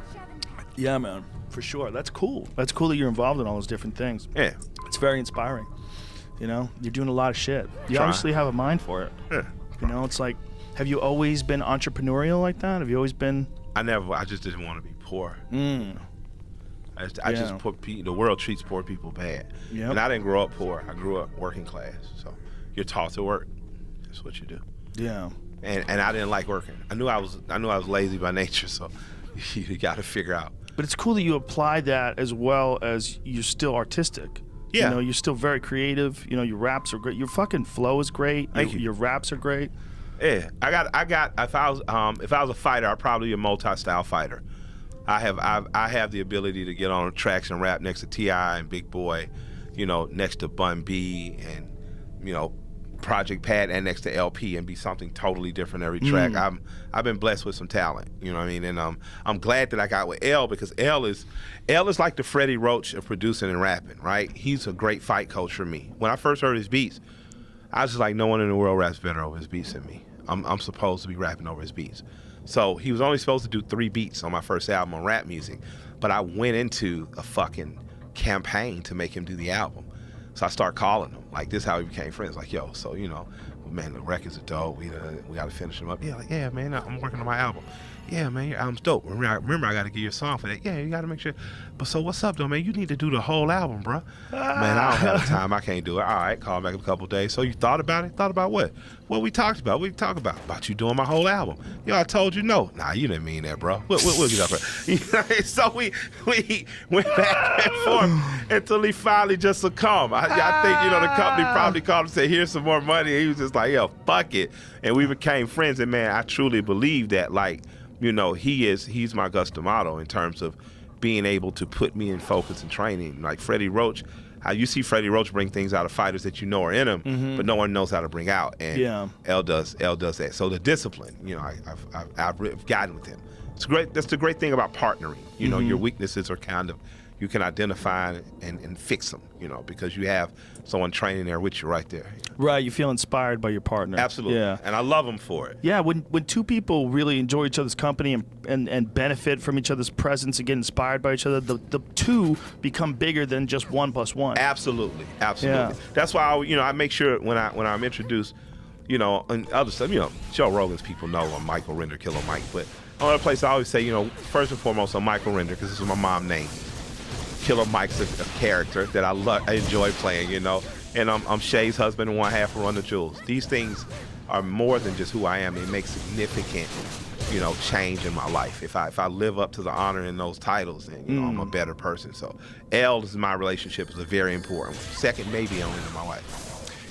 Yeah, man, for sure. That's cool. That's cool that you're involved in all those different things. Yeah. It's very inspiring. You know, you're doing a lot of shit. You Try. obviously have a mind for it. Yeah. You know, it's like, have you always been entrepreneurial like that? Have you always been? I just didn't want to be poor. The world treats poor people bad. Yep. And I didn't grow up poor. I grew up working class. So you're taught to work. That's what you do. Yeah. And I didn't like working. I knew I was lazy by nature, so you got to figure out. But it's cool that you apply that as well as you're still artistic. Yeah. You know, you're still very creative. You know, your raps are great. Your fucking flow is great. Thank you. Your raps are great. Yeah, I got. If I was a fighter, I'd probably be a multi-style fighter. I have the ability to get on tracks and rap next to T.I. and Big Boy, you know, next to Bun B and, you know, Project Pat, and next to LP, and be something totally different every track. I've been blessed with some talent, you know what I mean, and I'm glad that I got with L, because L is like the Freddie Roach of producing and rapping, right? He's a great fight coach for me. When I first heard his beats, I was just like, no one in the world raps better over his beats than me. I'm supposed to be rapping over his beats. So he was only supposed to do 3 beats on my first album on rap music, but I went into a fucking campaign to make him do the album. So I started calling him. Like, this is how we became friends. Like, yo, so, you know, man, the records are dope. We got to finish them up. Yeah, like, yeah, man, I'm working on my album. Yeah, man, your album's dope. Remember, I got to give you a song for that. Yeah, you got to make sure. But so what's up, though, man? You need to do the whole album, bro. Man, I don't have the time. I can't do it. All right, call back in a couple of days. So you thought about it? Thought about what? What we talked about? What we talked about? About you doing my whole album. Yo, I told you no. Nah, you didn't mean that, bro. We'll get up there. So we went back and forth until he finally just succumbed. I think, you know, the company probably called him and said, here's some more money. And he was just like, yo, fuck it. And we became friends. And, man, I truly believe that, like, you know, he's my Gus D'Amato in terms of being able to put me in focus and training. Like Freddie Roach, how you see Freddie Roach bring things out of fighters that you know are in him, but no one knows how to bring out. And L does that. So the discipline, you know, I've gotten with him. It's great. That's the great thing about partnering. You know, your weaknesses are kind of, you can identify and fix them, you know, because you have someone training there with you right there. Right, you feel inspired by your partner. Absolutely. Yeah. And I love them for it. Yeah, when two people really enjoy each other's company and benefit from each other's presence and get inspired by each other, the two become bigger than just 1 + 1. Absolutely. Yeah. That's why I make sure when I'm introduced, you know, and other stuff, you know, Joe Rogan's people know I'm Michael Render, Killer Mike, but another place I always say, you know, first and foremost, I'm Michael Render because this is my mom's name. Killer Mike's a character that I enjoy playing, you know, and I'm Shay's husband and one half of Run the Jewels. These things are more than just who I am. They make significant, you know, change in my life. If I live up to the honor in those titles, then, you know, I'm a better person. So L is my relationship is a very important one. Second, maybe only to my wife.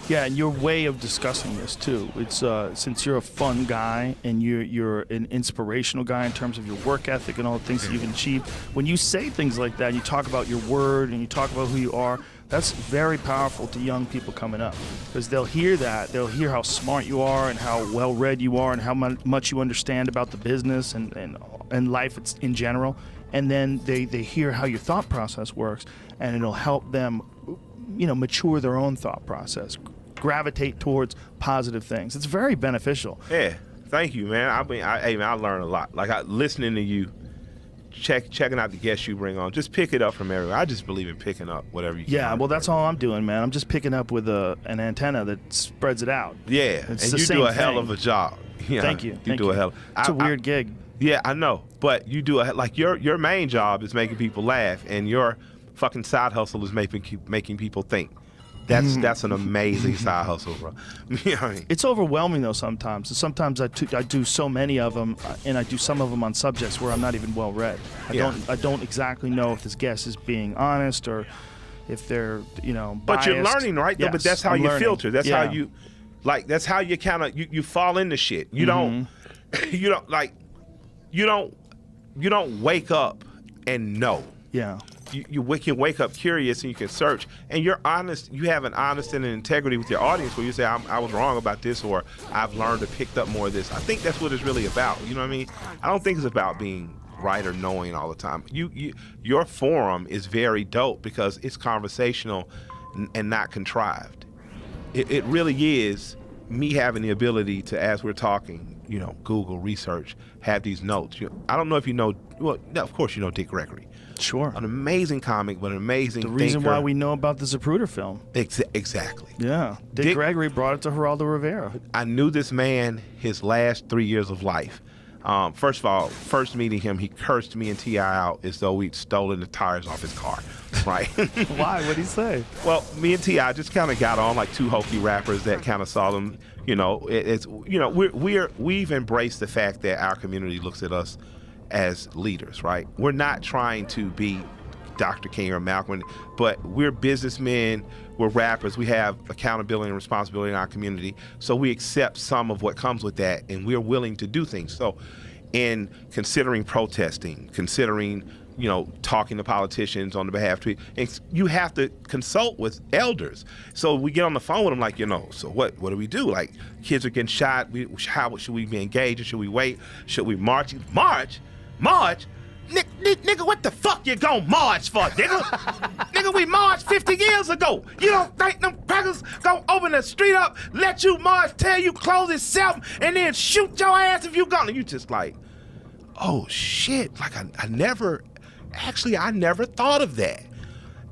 Yeah, and your way of discussing this too. It's since you're a fun guy and you're an inspirational guy in terms of your work ethic and all the things that you can achieve. When you say things like that, and you talk about your word and you talk about who you are. That's very powerful to young people coming up because they'll hear that. They'll hear how smart you are and how well read you are and how much you understand about the business and life in general. And then they hear how your thought process works, and it'll help them, you know, mature their own thought process, gravitate towards positive things. It's very beneficial. Yeah, thank you, man. I learn a lot. Like listening to you, checking out the guests you bring on. Just pick it up from everywhere. I just believe in picking up whatever you can. Yeah, well, that's all I'm doing, man. I'm just picking up with an antenna that spreads it out. Yeah, it's and the you same do a hell thing. of a job. Yeah, Thank you. You do a hell. It's a weird gig. Yeah, I know, but you do like your main job is making people laugh, and your fucking side hustle is making people think. That's an amazing side hustle, bro. You know what I mean? It's overwhelming though sometimes. Sometimes I do so many of them, and I do some of them on subjects where I'm not even well read. I don't exactly know if this guest is being honest or if they're, you know, biased. But you're learning, right? Yes, But that's how I'm you learning. filter. That's Yeah. how you, like. That's how you kind of you fall into shit. You don't, you don't wake up and know. Yeah. You can wake up curious and you can search, and you're honest. You have an honesty and an integrity with your audience where you say, I was wrong about this, or I've learned or picked up more of this. I think that's what it's really about. You know what I mean? I don't think it's about being right or knowing all the time. Your forum is very dope because it's conversational and not contrived. It really is me having the ability to, as we're talking, you know, Google, research, have these notes. I don't know if you know, well, of course you know Dick Gregory. Sure. An amazing comic, but an amazing The reason thinker. why we know about the Zapruder film. Exactly. Yeah. Dick Gregory brought it to Geraldo Rivera. I knew this man his last 3 years of life. First of all, first meeting him, he cursed me and T.I. out as though we'd stolen the tires off his car. right? Why? What'd he say? Well, me and T.I. just kind of got on like two hokey rappers that kind of saw them. We've embraced the fact that our community looks at us as leaders, right? We're not trying to be Dr. King or Malcolm, but we're businessmen, we're rappers, we have accountability and responsibility in our community, so we accept some of what comes with that, and we're willing to do things. So in considering protesting, considering, talking to politicians on the behalf of people, and you have to consult with elders. So we get on the phone with them like, so what do we do? Like, kids are getting shot, how should we be engaged, or should we wait? Should we march? March? Nigga, what the fuck you gonna march for, nigga? Nigga, we marched 50 years ago. You don't think them crackers gonna open the street up, let you march, tell you close itself, and then shoot your ass if you gonna? You just like, oh shit, like I never thought of that.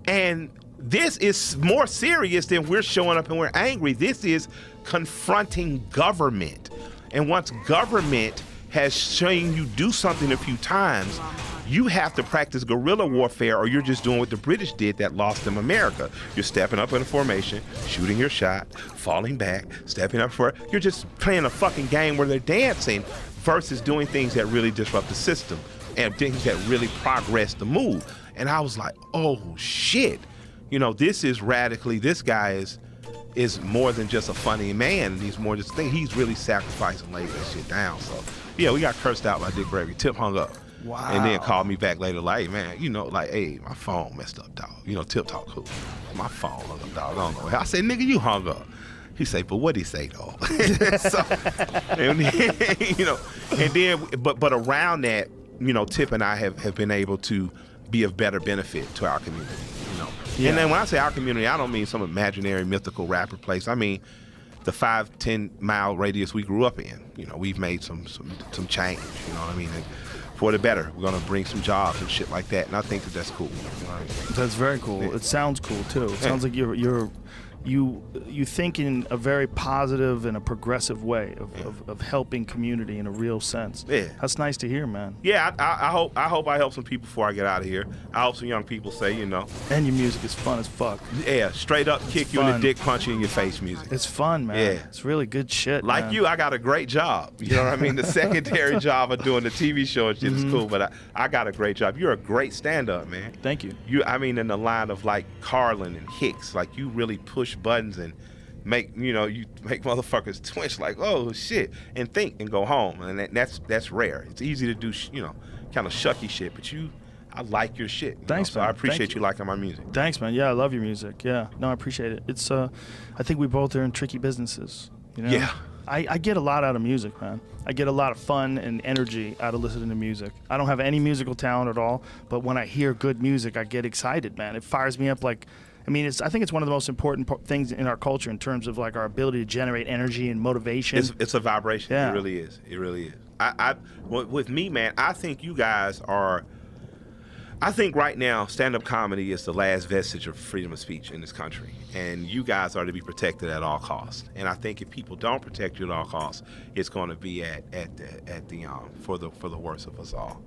And this is more serious than we're showing up and we're angry. This is confronting government. And once government has seen you do something a few times, you have to practice guerrilla warfare, or you're just doing what the British did that lost them America. You're stepping up in a formation, shooting your shot, falling back, stepping up you're just playing a fucking game where they're dancing versus doing things that really disrupt the system and things that really progress the move. And I was like, oh shit, this guy is more than just a funny man. He's more just a thing. He's really sacrificed and laid that shit down. So yeah, we got cursed out by Dick Gregory. Tip hung up. Wow. And then called me back later like, man, hey, my phone messed up, dog. Tip talk cool. My phone hung up, dog. I don't know. I said, nigga, you hung up. He say, but what'd he say though? But around that, Tip and I have been able to be of better benefit to our community. Yeah. And then when I say our community, I don't mean some imaginary mythical rapper place. I mean the 5-10 mile radius we grew up in. We've made some change. You know what I mean? And for the better, we're gonna bring some jobs and shit like that. And I think that's cool. That's very cool. Yeah. It sounds cool too. It sounds like you think in a very positive and a progressive way of helping community in a real sense. Yeah. That's nice to hear, man. Yeah, I hope I help some people before I get out of here. I hope some young people say, And your music is fun as fuck. Yeah, straight up kick you in the dick, punch you in your face music. It's fun, man. Yeah. It's really good shit, Like man. you, I got a great job. You know what I mean? The secondary job of doing the TV show and shit is cool, but I got a great job. You're a great stand-up, man. Thank you. In the line of like Carlin and Hicks, like you really push buttons and make motherfuckers twitch like, oh shit, and think and go home. And that's rare. It's easy to do, kind of shucky shit, but I like your shit. Thanks, so man. I appreciate you liking my music. Thanks, man. Yeah, I love your music. Yeah, no, I appreciate it. It's I think we both are in tricky businesses. Yeah. I get a lot out of music, man. I get a lot of fun and energy out of listening to music. I don't have any musical talent at all, but when I hear good music, I get excited, man. It fires me up like, I think it's one of the most important things in our culture in terms of like our ability to generate energy and motivation. It's a vibration. Yeah. It really is. It really is. With me, man, I think you guys are. I think right now, stand-up comedy is the last vestige of freedom of speech in this country, and you guys are to be protected at all costs. And I think if people don't protect you at all costs, it's going to be for the worst of us all.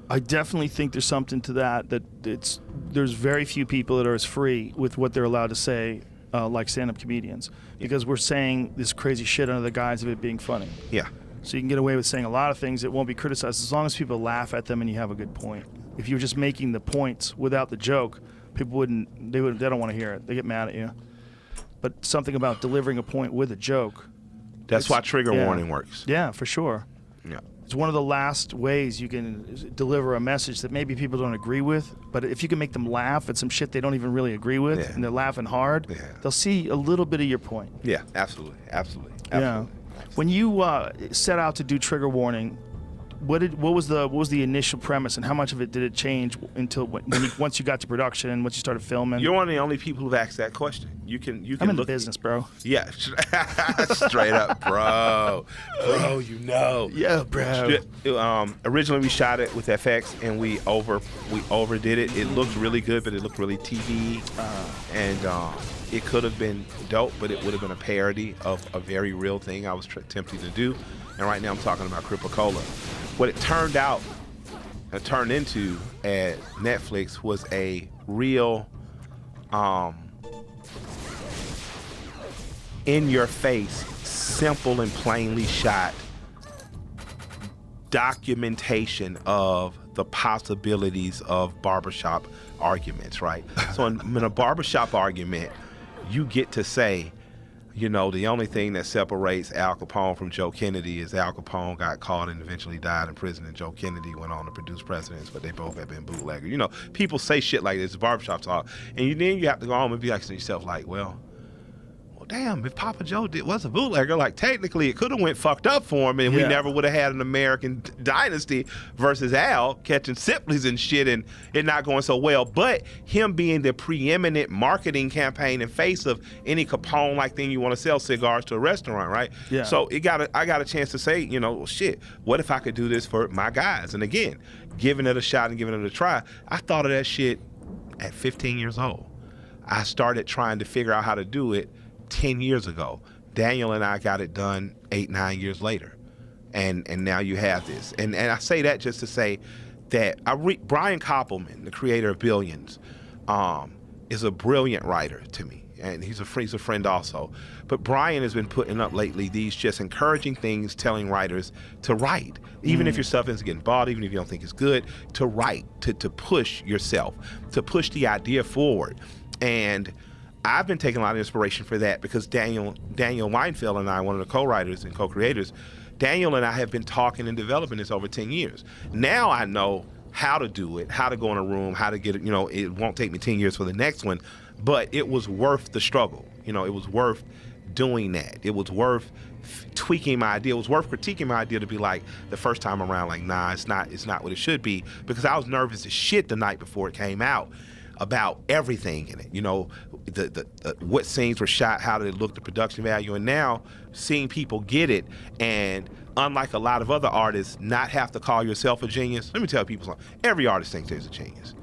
I definitely think there's something to that. There's very few people that are as free with what they're allowed to say, like stand-up comedians, because we're saying this crazy shit under the guise of it being funny. Yeah. So you can get away with saying a lot of things that won't be criticized as long as people laugh at them and you have a good point. If you're just making the points without the joke, people they don't want to hear it. They get mad at you. But something about delivering a point with a joke. That's why trigger warning works. Yeah, for sure. Yeah. It's one of the last ways you can deliver a message that maybe people don't agree with, but if you can make them laugh at some shit they don't even really agree with, and they're laughing hard, they'll see a little bit of your point. Yeah, absolutely. Yeah. When you set out to do trigger warning, what was the initial premise, and how much of it did it change until once you got to production, once you started filming? You're one of the only people who've asked that question. You can I'm in look the business, bro. Yeah, straight up, bro. Yeah, bro. Originally, we shot it with FX, and we overdid it. It looked really good, but it looked really TV, and it could have been dope, but it would have been a parody of a very real thing I was attempting to do. And right now, I'm talking about Cripicola. What it turned into at Netflix was a real in your face, simple and plainly shot documentation of the possibilities of barbershop arguments, right? So in a barbershop argument, you get to say, you know, the only thing that separates Al Capone from Joe Kennedy is Al Capone got caught and eventually died in prison, and Joe Kennedy went on to produce presidents, but they both have been bootleggers. You know, people say shit like this, barbershop talk, and then you have to go home and be asking yourself, like, well, damn, if Papa Joe was a bootlegger, like technically it could have went fucked up for him, and we never would have had an American dynasty versus Al catching Sibley's and shit and it not going so well. But him being the preeminent marketing campaign and face of any Capone-like thing you want to sell cigars to a restaurant, right? Yeah. So I got a chance to say, you know, well, shit, what if I could do this for my guys? And again, giving it a shot and giving it a try. I thought of that shit at 15 years old. I started trying to figure out how to do it 10 years ago. Daniel and I got it done 8-9 years later, and now you have this. And I say that just to say that Brian Koppelman, the creator of Billions, is a brilliant writer to me, and he's a friend also. But Brian has been putting up lately these just encouraging things, telling writers to write, even if your stuff isn't getting bought, even if you don't think it's good, to write, to push yourself, to push the idea forward. And I've been taking a lot of inspiration for that because Daniel Weinfeld and I, one of the co-writers and co-creators, Daniel and I have been talking and developing this over 10 years. Now I know how to do it, how to go in a room, how to get it, you know, it won't take me 10 years for the next one, but it was worth the struggle. You know, it was worth doing that. It was worth tweaking my idea. It was worth critiquing my idea to be like, the first time around, like, nah, it's not what it should be, because I was nervous as shit the night before it came out about everything in it, you know, the what scenes were shot, how did it look, the production value, and now seeing people get it, and unlike a lot of other artists, not have to call yourself a genius. Let me tell people something. Every artist thinks there's a genius.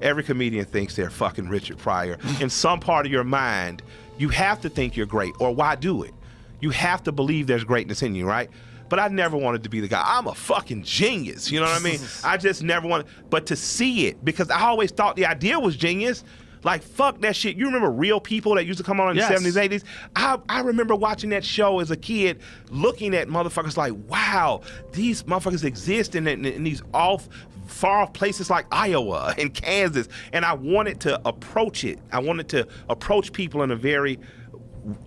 Every comedian thinks they're fucking Richard Pryor. In some part of your mind, you have to think you're great, or why do it? You have to believe there's greatness in you, right? But I never wanted to be the guy. I'm a fucking genius, you know what I mean? I just never wanted, but to see it, because I always thought the idea was genius. Like, fuck that shit. You remember Real People that used to come on in the 70s, 80s? I remember watching that show as a kid, looking at motherfuckers like, wow, these motherfuckers exist in these far off places like Iowa and Kansas. And I wanted to approach it. I wanted to approach people in a very,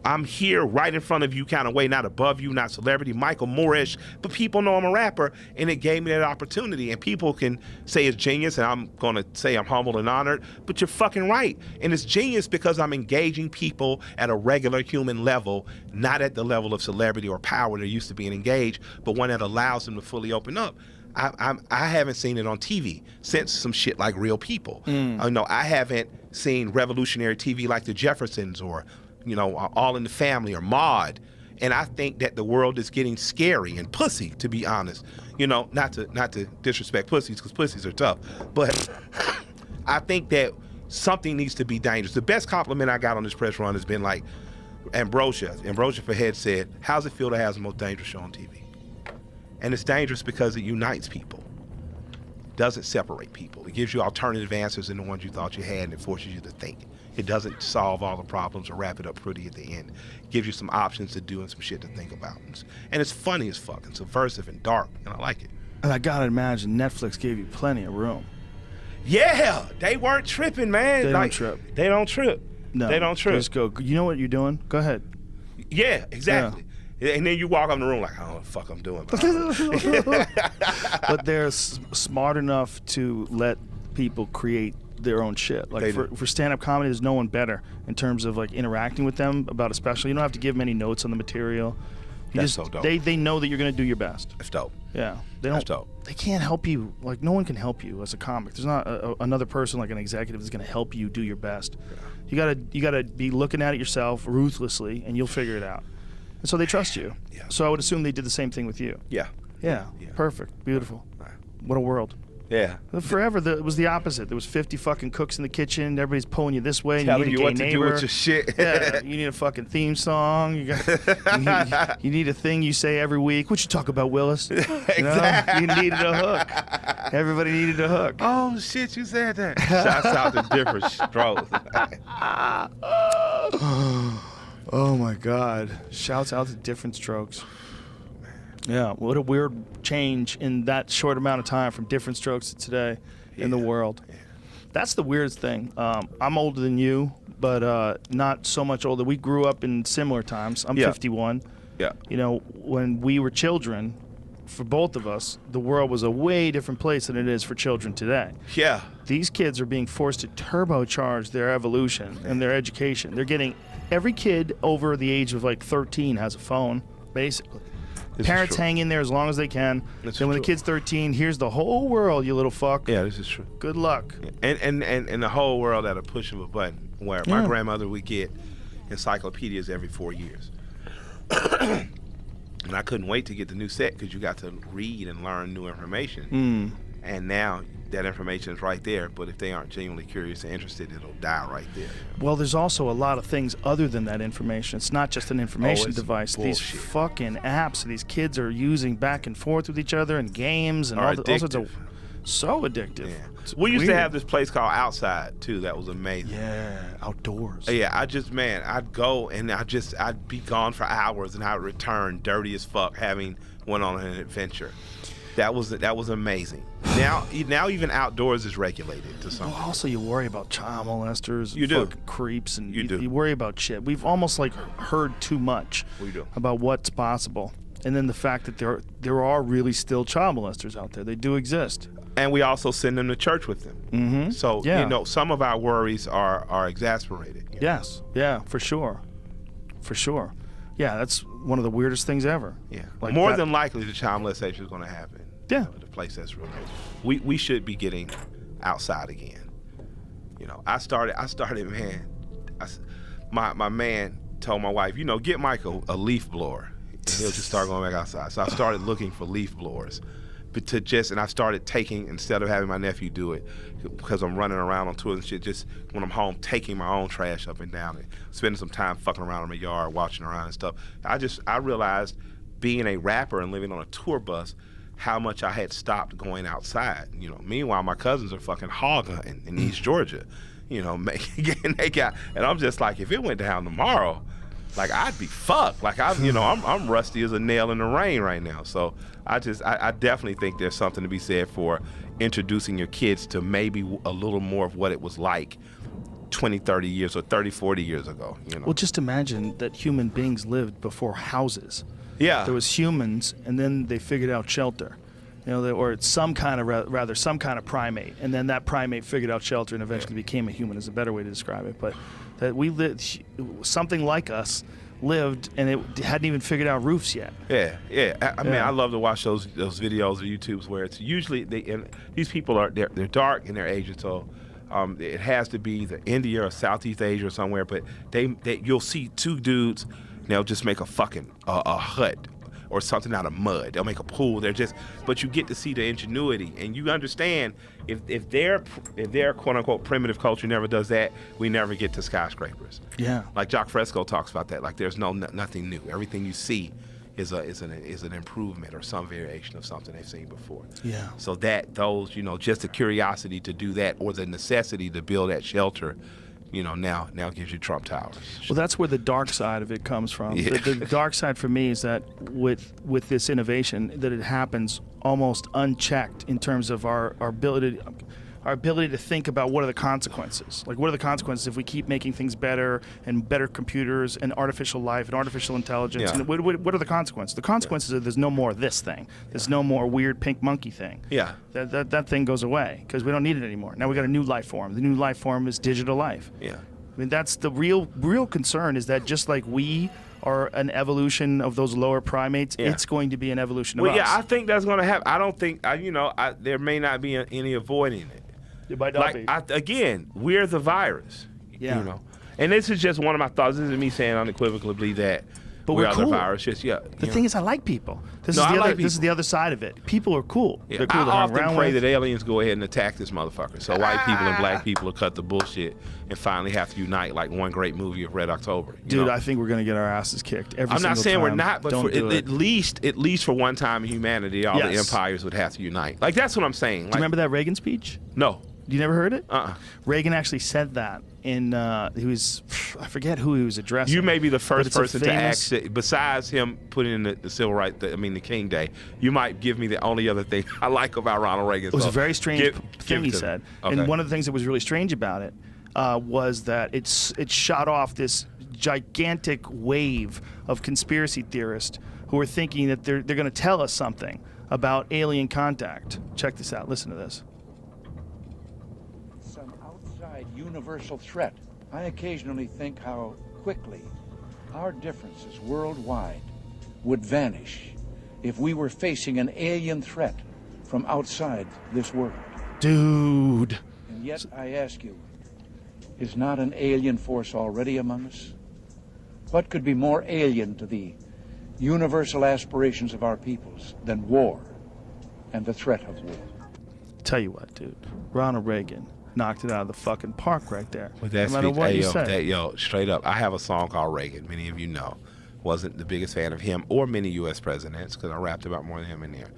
I'm here right in front of you kind of way, not above you, not celebrity, Michael Moore-ish, but people know I'm a rapper, and it gave me that opportunity. And people can say it's genius, and I'm going to say I'm humbled and honored, but you're fucking right. And it's genius because I'm engaging people at a regular human level, not at the level of celebrity or power they're used to being engaged, but one that allows them to fully open up. I haven't seen it on TV since some shit like Real People. No, I haven't seen revolutionary TV like The Jeffersons or, you know, All in the Family or Maude. And I think that the world is getting scary and pussy, to be honest. You know, not to disrespect pussies, because pussies are tough. But I think that something needs to be dangerous. The best compliment I got on this press run has been like, Ambrosia Fahed said, how's it feel to have the most dangerous show on TV? And it's dangerous because it unites people. Doesn't separate people. It gives you alternative answers than the ones you thought you had, and it forces you to think. It doesn't solve all the problems or wrap it up pretty at the end. It gives you some options to do and some shit to think about. And it's funny as fuck and subversive and dark, and I like it. And I gotta imagine Netflix gave you plenty of room. Yeah, they weren't tripping, man. They don't trip. They don't trip. No, they don't trip. Just go, you know what you're doing? Go ahead. Yeah, exactly. Yeah. And then you walk in the room like, I don't know what the fuck I'm doing. But they're smart enough to let people create their own shit. Like for stand-up comedy, there's no one better in terms of like interacting with them about a special. You don't have to give them any notes on the material. That's so dope. They know that you're gonna do your best. That's dope. Yeah. That's dope. They can't help you. Like, no one can help you as a comic. There's not another person like an executive that's gonna help you do your best. Yeah. You gotta be looking at it yourself ruthlessly, and you'll figure it out. And so they trust you. Yeah. So I would assume they did the same thing with you. Yeah. Yeah. Perfect. Beautiful. Right. What a world. Yeah. Forever, it was the opposite. There was 50 fucking cooks in the kitchen. Everybody's pulling you this way. And Telling you you need a gay what to do neighbor. with your shit. Yeah, you need a fucking theme song. You need a thing you say every week. What you talk about, Willis? Exactly. You needed a hook. Everybody needed a hook. Oh shit, you said that. Shouts out to Different Strokes. Oh my God. Shouts out to Different Strokes. Yeah, what a weird change in that short amount of time from Different Strokes to today in the world. Yeah. That's the weirdest thing. I'm older than you, but not so much older. We grew up in similar times. I'm 51. Yeah. You know, when we were children, for both of us, the world was a way different place than it is for children today. Yeah. These kids are being forced to turbocharge their evolution and their education. They're getting, every kid over the age of like 13 has a phone, basically. Parents hang in there as long as they can. Then when the kid's 13, here's the whole world, you little fuck. Yeah, this is true. Good luck. And the whole world at a push of a button, where my grandmother would get encyclopedias every 4 years. And I couldn't wait to get the new set because you got to read and learn new information. And now that information is right there, but if they aren't genuinely curious and interested, it'll die right there. Well, there's also a lot of things other than that information. It's not just an information device. Bullshit. These fucking apps these kids are using back and forth with each other and games and all sorts of... So addictive. Yeah. We used to have this place called Outside, too. That was amazing. Yeah, outdoors. Yeah, I'd go and I'd be gone for hours and I'd return dirty as fuck, having went on an adventure. That was amazing. Now even outdoors is regulated to some. Well, also you worry about child molesters, you do, creeps, and you worry about shit. We've almost like heard too much about what's possible, and then the fact that there are really still child molesters out there. They do exist, and we also send them to church with them. Mm-hmm. So you know, some of our worries are exasperated. You know? Yes, yeah, for sure. Yeah, that's one of the weirdest things ever. Yeah, like more than likely the child molestation is going to happen. Yeah, the place that's real. We should be getting outside again. You know, I started, man. My man told my wife, you know, get Michael a leaf blower, and he'll just start going back outside. So I started looking for leaf blowers, and I started taking, instead of having my nephew do it, because I'm running around on tours and shit, just when I'm home, taking my own trash up and down and spending some time fucking around in my yard, watching around and stuff. I realized, being a rapper and living on a tour bus, how much I had stopped going outside. You know, meanwhile my cousins are fucking hog hunting in East Georgia. You know, and I'm just like, if it went down tomorrow, like I'd be fucked. Like I'm rusty as a nail in the rain right now. So I definitely think there's something to be said for introducing your kids to maybe a little more of what it was like 20, 30 years or 30, 40 years ago. You know? Well, just imagine that human beings lived before houses. Yeah. There was humans, and then they figured out shelter. You know, or some kind of primate, and then that primate figured out shelter and eventually became a human, is a better way to describe it. But that we lived, something like us lived, and it hadn't even figured out roofs yet. Yeah. I mean, I love to watch those videos or YouTubes where it's usually these people they're dark in their Asian, so it has to be either India or Southeast Asia or somewhere. But you'll see two dudes. They'll just make a fucking a hut or something out of mud. They'll make a pool. But you get to see the ingenuity, and you understand if their quote unquote primitive culture never does that, we never get to skyscrapers. Yeah. Like Jacques Fresco talks about that. Like there's nothing new. Everything you see is an improvement or some variation of something they've seen before. Yeah. So those just the curiosity to do that or the necessity to build that shelter, now gives you Trump Towers. Well, that's where the dark side of it comes from. Yeah. The dark side for me is that with this innovation, that it happens almost unchecked in terms of our ability to think about what are the consequences. Like, what are the consequences if we keep making things better and better computers and artificial life and artificial intelligence? Yeah. And what are the consequences? The consequences are there's no more of this thing. There's no more weird pink monkey thing. Yeah. That thing goes away because we don't need it anymore. Now we got a new life form. The new life form is digital life. Yeah. I mean, that's the real concern, is that just like we are an evolution of those lower primates, it's going to be an evolution of us. Well, yeah, I think that's going to happen. I don't think, there may not be any avoiding it. It might not be. Again, we're the virus. Yeah. And this is just one of my thoughts. This is me saying unequivocally that But we we're are cool. the virus. Just The thing is, I like people. This No, is I the other. like This is the other side of it. People are cool. Yeah, They're cool I to hang often around pray with. that aliens go ahead and attack this motherfucker, so white people and black people will cut the bullshit and finally have to unite, like one great movie of Red October. You Dude, know? I think we're gonna get our asses kicked every I'm not single saying we're time. not, but Don't for do it. at least for one time in humanity, all the Yes. empires would have to unite. Like that's what I'm saying. Do Like, you remember that Reagan speech? No. You never heard it? Reagan actually said that in. He was, I forget who he was addressing. You may be the first it's a person to famous- ask, besides him putting in the civil rights, the King Day, you might give me the only other thing I like about Ronald Reagan. It was a very strange thing he it to said. me. Okay. And one of the things that was really strange about it was that it shot off this gigantic wave of conspiracy theorists who are thinking that they're going to tell us something about alien contact. Check this out. Listen to this. Some outside universal threat. I occasionally think how quickly our differences worldwide would vanish if we were facing an alien threat from outside this world. Dude. And yet I ask you, is not an alien force already among us? What could be more alien to the universal aspirations of our peoples than war and the threat of war? Tell you what, dude. Ronald Reagan knocked it out of the fucking park right there. With that no matter speech, what hey, you yo, say. straight up, I have a song called Reagan. Many of you know. Wasn't the biggest fan of him or many U.S. presidents because I rapped about more than him in there.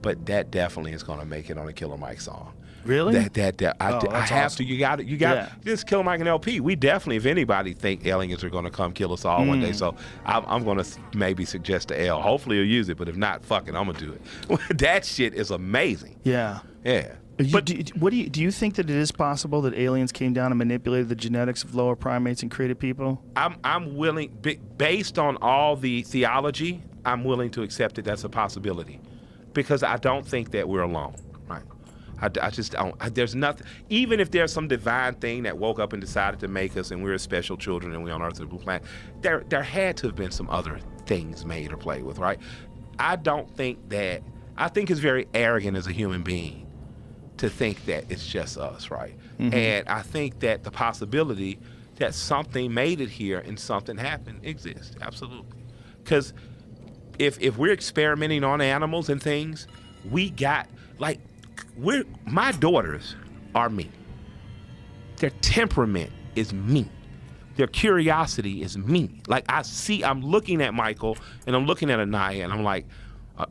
But that definitely is going to make it on a Killer Mike song. Really? I that's have awesome. to. You got Yeah. Just Killer Mike and LP. We definitely, if anybody, think aliens are going to come kill us all one day. So I'm going to maybe suggest to L. Hopefully he'll use it, but if not, fuck it, I'm going to do it. That shit is amazing. Yeah. Yeah. Do you think that it is possible that aliens came down and manipulated the genetics of lower primates and created people? I'm willing, based on all the theology, I'm willing to accept it. That's a possibility, because I don't think that we're alone. Right? I just don't. There's nothing. Even if there's some divine thing that woke up and decided to make us, and we're special children, and we're on Earth, the blue planet, there had to have been some other things made or played with, right? I don't think that. I think it's very arrogant as a human being to think that it's just us, right? And I think that the possibility that something made it here and something happened exists, absolutely. Because if we're experimenting on animals and things, we got, like, my daughters are me. Their temperament is me. Their curiosity is me. Like, I'm looking at Michael and I'm looking at Anaya and I'm like,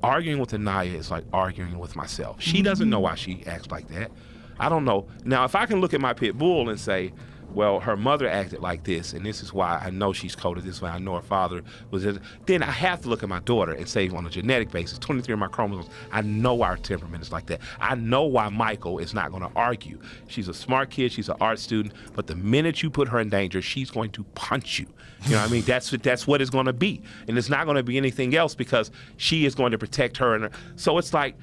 arguing with Anaya is like arguing with myself. She doesn't know why she acts like that. I don't know. Now, if I can look at my pit bull and say, well, her mother acted like this, and this is why I know she's coded this way, I know her father was this, then I have to look at my daughter and say, on a genetic basis, 23 of my chromosomes, I know our temperament is like that. I know why Michael is not going to argue. She's a smart kid, she's an art student, but the minute you put her in danger, she's going to punch you. You know what I mean? That's what it's going to be. And it's not going to be anything else because she is going to protect her. And so it's like,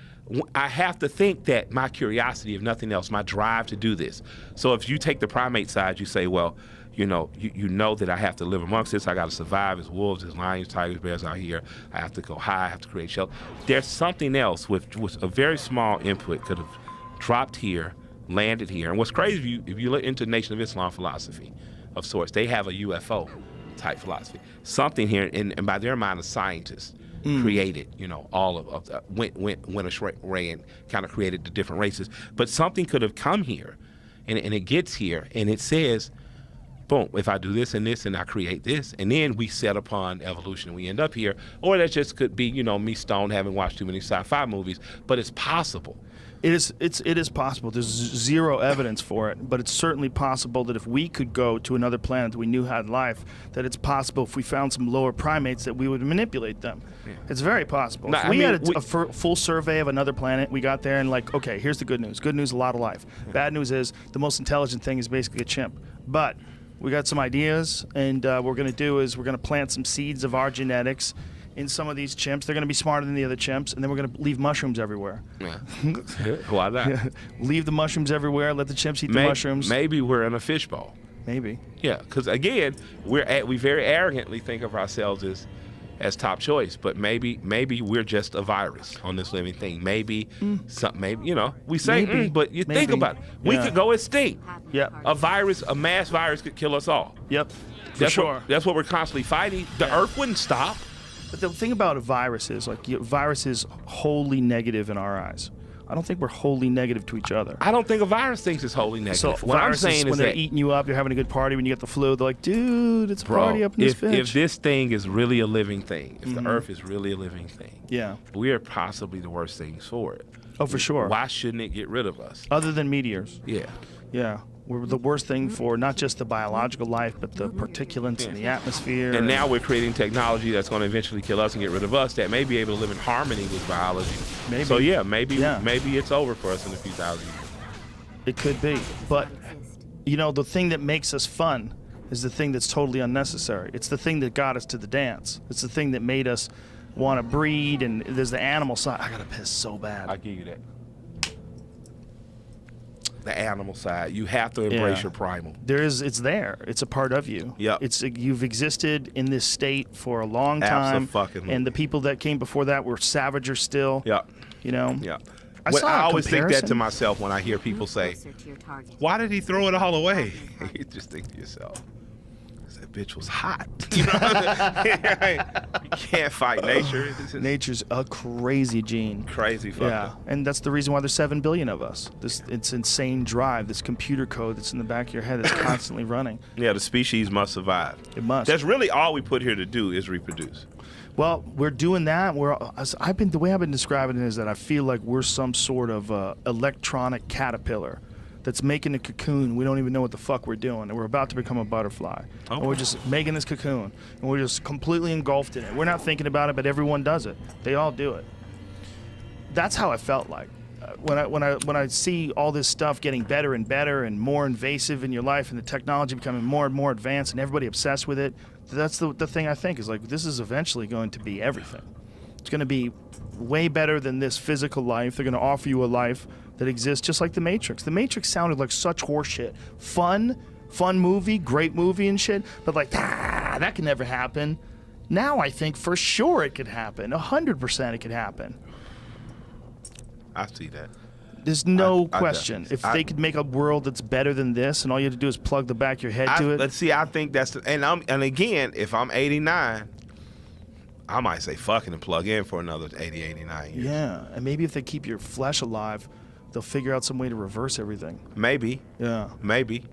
I have to think that my curiosity, if nothing else, my drive to do this. So if you take the primate side, you say, well, you know that I have to live amongst this. I got to survive as wolves, as lions, tigers, bears out here. I have to go high. I have to create shelter. There's something else with a very small input could have dropped here, landed here. And what's crazy, if you look into Nation of Islam philosophy of sorts, they have a UFO type philosophy. Something here, and by their mind, a scientist created, all of went a ray and kind of created the different races. But something could have come here, and it gets here, and it says, boom, if I do this and this, and I create this, and then we set upon evolution, and we end up here. Or that just could be, me stoned, having watched too many sci-fi movies, but it's possible. It is possible. There's zero evidence for it, but it's certainly possible that if we could go to another planet that we knew had life, that it's possible if we found some lower primates that we would manipulate them. Yeah. It's very possible. No, if we had a full survey of another planet, we got there and like, okay, here's the good news. Good news, a lot of life. Yeah. Bad news is the most intelligent thing is basically a chimp. But we got some ideas, and what we're going to do is we're going to plant some seeds of our genetics in some of these chimps. They're going to be smarter than the other chimps, and then we're going to leave mushrooms everywhere. Yeah. Why not? Yeah. Leave the mushrooms everywhere. Let the chimps eat the mushrooms. Maybe we're in a fishbowl. Maybe. Yeah, because again, we very arrogantly think of ourselves as top choice, but maybe we're just a virus on this living thing. Maybe we say, but you think about it. We could go extinct. Yep. A mass virus could kill us all. Yep. That's sure. That's what we're constantly fighting. The Earth wouldn't stop. But the thing about a virus is, like, virus is wholly negative in our eyes. I don't think we're wholly negative to each other. I don't think a virus thinks it's wholly negative. So What I'm viruses, saying when is they're that, eating you up, you're having a good party. When you get the flu, they're like, dude, it's a party up in this bitch. if this thing is really a living thing, if the Earth is really a living thing, Yeah. we are possibly the worst things for it. Oh, for sure. Why shouldn't it get rid of us? Other than meteors. Yeah. Yeah. We're the worst thing for not just the biological life, but the particulates in the atmosphere. And now we're creating technology that's going to eventually kill us and get rid of us that may be able to live in harmony with biology. Maybe. So yeah, maybe Yeah. it's over for us in a few thousand years. It could be. But, you know, the thing that makes us fun is the thing that's totally unnecessary. It's the thing that got us to the dance. It's the thing that made us want to breed, and there's the animal side. I got to piss so bad. I give you that. The animal side, you have to embrace Yeah. your primal. It's there. It's a part of you. Yep. You've existed in this state for a long time. Abso-fucking-lutely. And the people that came before that were savager still. Yeah. You know? Yeah. I What- saw a I always think that to comparison. myself when I hear people say, Closer to your target. "Why did he throw it all away?" You just think to yourself, "That bitch was hot." You know what I mean? You can't fight nature. It's just Nature's a crazy gene. crazy fucked Yeah, up. and that's the reason why there's 7 billion of us. It's insane drive, this computer code that's in the back of your head that's constantly running. Yeah, the species must survive. It must. That's really all we put here to do is reproduce. Well, we're doing that. The way I've been describing it is that I feel like we're some sort of electronic caterpillar that's making a cocoon. We don't even know what the fuck we're doing, and we're about to become a butterfly. And we're just making this cocoon, and we're just completely engulfed in it. We're not thinking about it, but everyone does it. They all do it. That's how I felt like. When I see all this stuff getting better and better and more invasive in your life, and the technology becoming more and more advanced, and everybody obsessed with it, that's the thing I think is like, this is eventually going to be everything. It's going to be way better than this physical life. They're going to offer you a life that exists just like The Matrix. The Matrix sounded like such horseshit. Fun movie, great movie and shit, but like, that can never happen. Now I think for sure it could happen. 100% it could happen. I see that. There's no I question. definitely- If they could make a world that's better than this, and all you have to do is plug the back of your head to it. Let's see. I think that's and again, if I'm 89, I might say fucking and plug in for another 80, 89 years. Yeah, and maybe if they keep your flesh alive, they'll figure out some way to reverse everything. Maybe. Yeah. Maybe.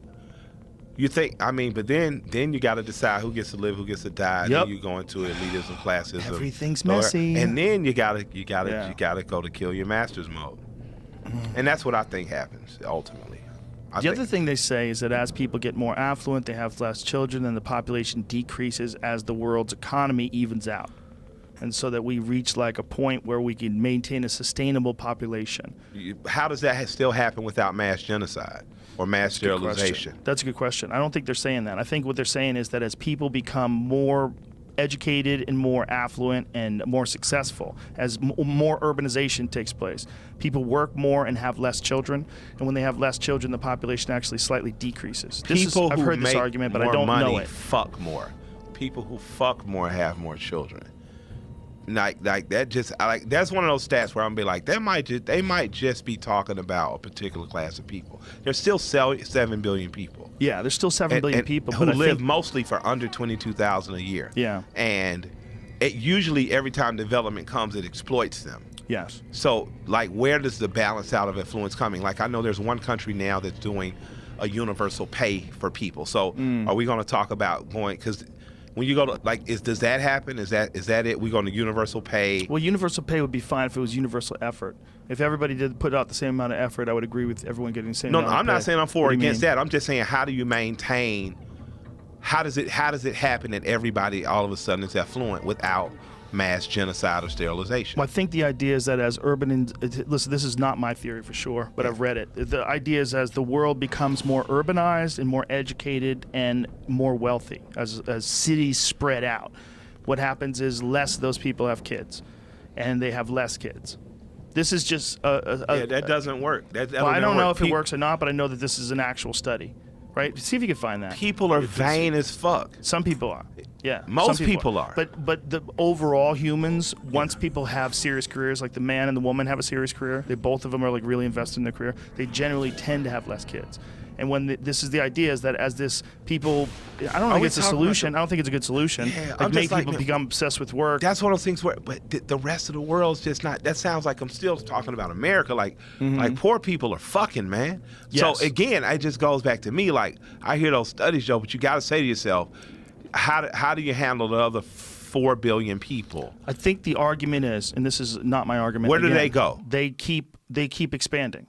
You think? I mean, but then you got to decide who gets to live, who gets to die. Yep. Then you go into elitism classes. Everything's messy. And then you gotta Yeah. go to kill your masters mode. And that's what I think happens ultimately. The other thing they say is that as people get more affluent, they have less children, and the population decreases as the world's economy evens out. And so that we reach like a point where we can maintain a sustainable population. How does that still happen without mass genocide or mass Good question. sterilization? That's a good question. I don't think they're saying that. I think what they're saying is that as people become more educated and more affluent and more successful, as more urbanization takes place, people work more and have less children, and when they have less children, the population actually slightly decreases. I've heard this argument, but I don't know it. Fuck more. People who fuck more have more children. Like that just that's one of those stats where I'm be like, they might just be talking about a particular class of people. There's still 7 billion people. Yeah, there's still 7 billion people, who but I live think, mostly for under 22,000 a year. Yeah. And it usually every time development comes, it exploits them. yes. So, like, where does the balance out of influence coming? Like, I know there's one country now that's doing a universal pay for people. So, are we going to talk about going? Because when you go to does that happen? Is that it? We going to universal pay? Well, universal pay would be fine if it was universal effort. If everybody did put out the same amount of effort, I would agree with everyone getting the same No, amount of I'm not pay. saying I'm for What or do you against mean? that. I'm just saying, how do you maintain? How does it happen that everybody all of a sudden is affluent without mass genocide or sterilization? Well, I think the idea is that as listen, this is not my theory for sure, but I've read it. The idea is as the world becomes more urbanized and more educated and more wealthy, as cities spread out, what happens is less of those people have kids, and they have less kids. This is just that doesn't work. Well, I don't know if it works or not, but I know that this is an actual study. Right? See if you can find that. People are vain as fuck. Some people are. Yeah. Most some people are. But the overall humans, once people have serious careers, like the man and the woman have a serious career, they both of them are like really invested in their career, they generally tend to have less kids. And when this is the idea is that as this people, I don't Are think we it's a talking about solution. I don't think it's a good solution. Yeah, like I'm make just like, people man, become obsessed with work. That's one of those things where, but the rest of the world's just not. That sounds like I'm still talking about America. Like poor people are fucking, man. Yes. So again, it just goes back to me. Like I hear those studies, Joe, but you got to say to yourself, how do you handle the other 4 billion people? I think the argument is, and this is not my argument. Where do again, they go? They keep expanding.